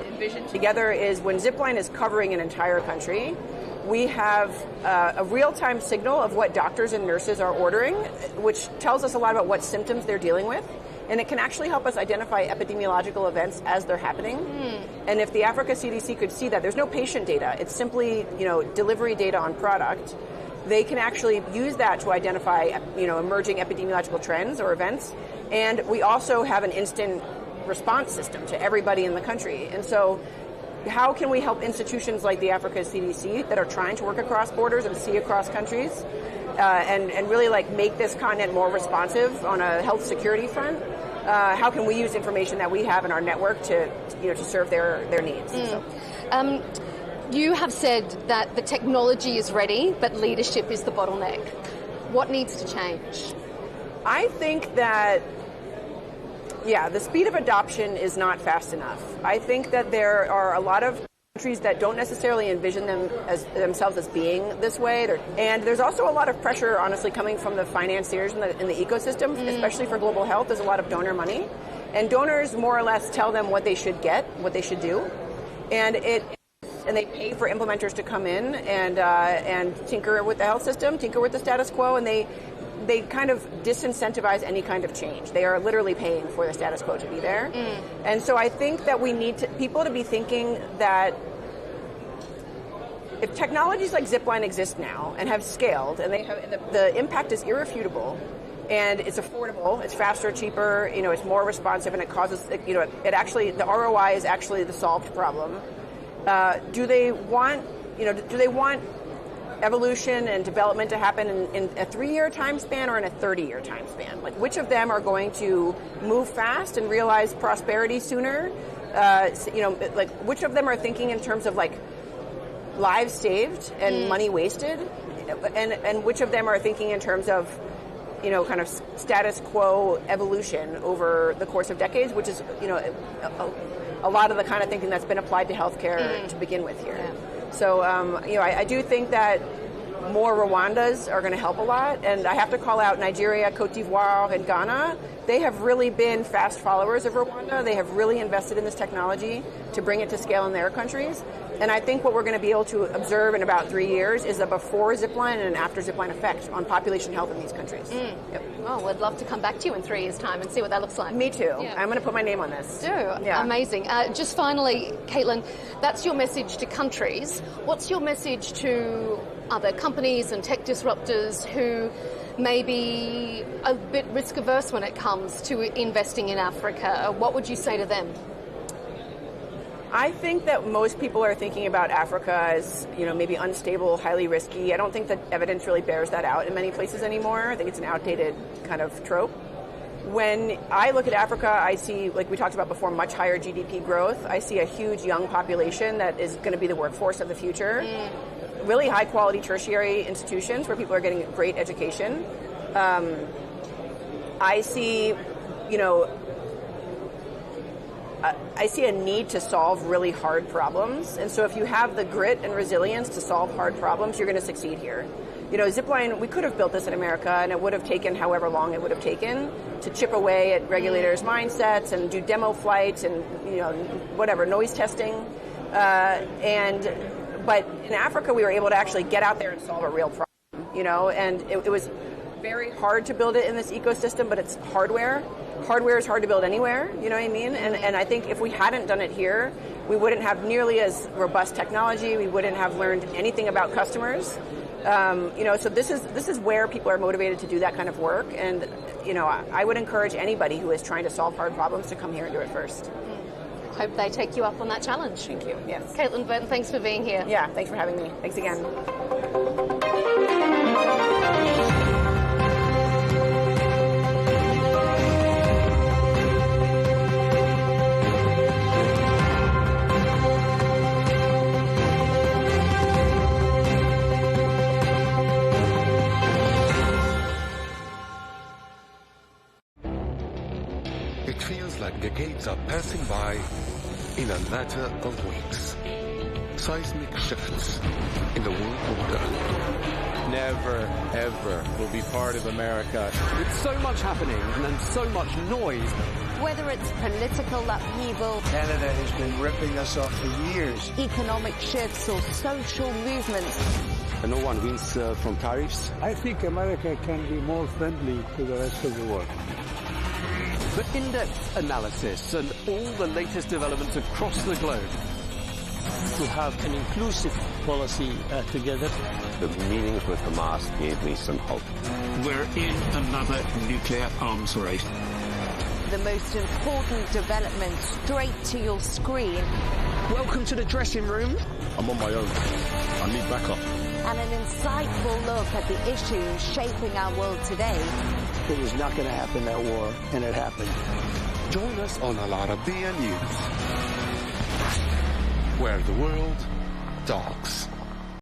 envisioned together is when Zipline is covering an entire country, we have a real-time signal of what doctors and nurses are ordering, which tells us a lot about what symptoms they're dealing with. And it can actually help us identify epidemiological events as they're happening. And if the Africa CDC could see that, there's no patient data. It's simply, delivery data on product. They can actually use that to identify, emerging epidemiological trends or events. And we also have an instant response system to everybody in the country. And so how can we help institutions like the Africa CDC that are trying to work across borders and see across countries and really make this continent more responsive on a health security front? How can we use information that we have in our network to serve their needs? So. You have said that the technology is ready, but leadership is the bottleneck. What needs to change? I think that, the speed of adoption is not fast enough. I think that there are a lot of countries that don't necessarily envision themselves as being this way. And there's also a lot of pressure, honestly, coming from the financiers in the ecosystem, especially for global health. There's a lot of donor money. And donors more or less tell them what they should get, what they should do. And they pay for implementers to come in and tinker with the health system, tinker with the status quo, and they kind of disincentivize any kind of change. They are literally paying for the status quo to be there. And so I think that we need people to be thinking that if technologies like Zipline exist now and have scaled, and the impact is irrefutable, and it's affordable, it's faster, cheaper, it's more responsive, and it causes, it actually, the ROI is actually the solved problem. Do they want evolution and development to happen in a 3-year time span or in a 30-year time span? Like, which of them are going to move fast and realize prosperity sooner? Like, which of them are thinking in terms of like lives saved and money wasted, and which of them are thinking in terms of kind of status quo evolution over the course of decades, which is a lot of the kind of thinking that's been applied to healthcare to begin with here. Yeah. So, I do think that more Rwandas are going to help a lot. And I have to call out Nigeria, Cote d'Ivoire, and Ghana. They have really been fast followers of Rwanda. They have really invested in this technology to bring it to scale in their countries. And I think what we're going to be able to observe in about 3 years is a before Zipline and an after Zipline effect on population health in these countries. Yep. Well, we'd love to come back to you in 3 years' time and see what that looks like. Me too. Yeah. I'm going to put my name on this. Do. Yeah. Amazing. Just finally, Caitlin, that's your message to countries. What's your message to other companies and tech disruptors who may be a bit risk-averse when it comes to investing in Africa? What would you say to them? I think that most people are thinking about Africa as, maybe unstable, highly risky. I don't think that evidence really bears that out in many places anymore. I think it's an outdated kind of trope. When I look at Africa, I see, like we talked about before, much higher GDP growth. I see a huge young population that is going to be the workforce of the future. Really high quality tertiary institutions where people are getting great education. I see, I see a need to solve really hard problems. And so if you have the grit and resilience to solve hard problems, you're going to succeed here. Zipline, we could have built this in America, and it would have taken however long it would have taken to chip away at regulators' mindsets and do demo flights and, whatever, noise testing. But in Africa, we were able to actually get out there and solve a real problem, and it was very hard to build it in this ecosystem, but it's hardware. Hardware is hard to build anywhere, you know what I mean? And I think if we hadn't done it here, we wouldn't have nearly as robust technology. We wouldn't have learned anything about customers. So this is where people are motivated to do that kind of work. And, I would encourage anybody who is trying to solve hard problems to come here and do it first. Hope they take you up on that challenge. Thank you. Yes. Caitlin Burton, thanks for being here. Yeah, thanks for having me. Thanks again. It feels like decades are passing by in a matter of weeks. Seismic shifts in the world order. Never, ever will be part of America. With so much happening and so much noise. Whether it's political upheaval, Canada has been ripping us off for years. Economic shifts or social movements. And no one wins from tariffs. I think America can be more friendly to the rest of the world. The in-depth analysis and all the latest developments across the globe. To have an inclusive policy together. The meetings with Hamas gave me some hope. We're in another nuclear arms race. The most important development straight to your screen. Welcome to the dressing room. I'm on my own. I need backup. And an insightful look at the issues shaping our world today. It was not going to happen, that war, and it happened. Join us on Arabiya News, where the world talks.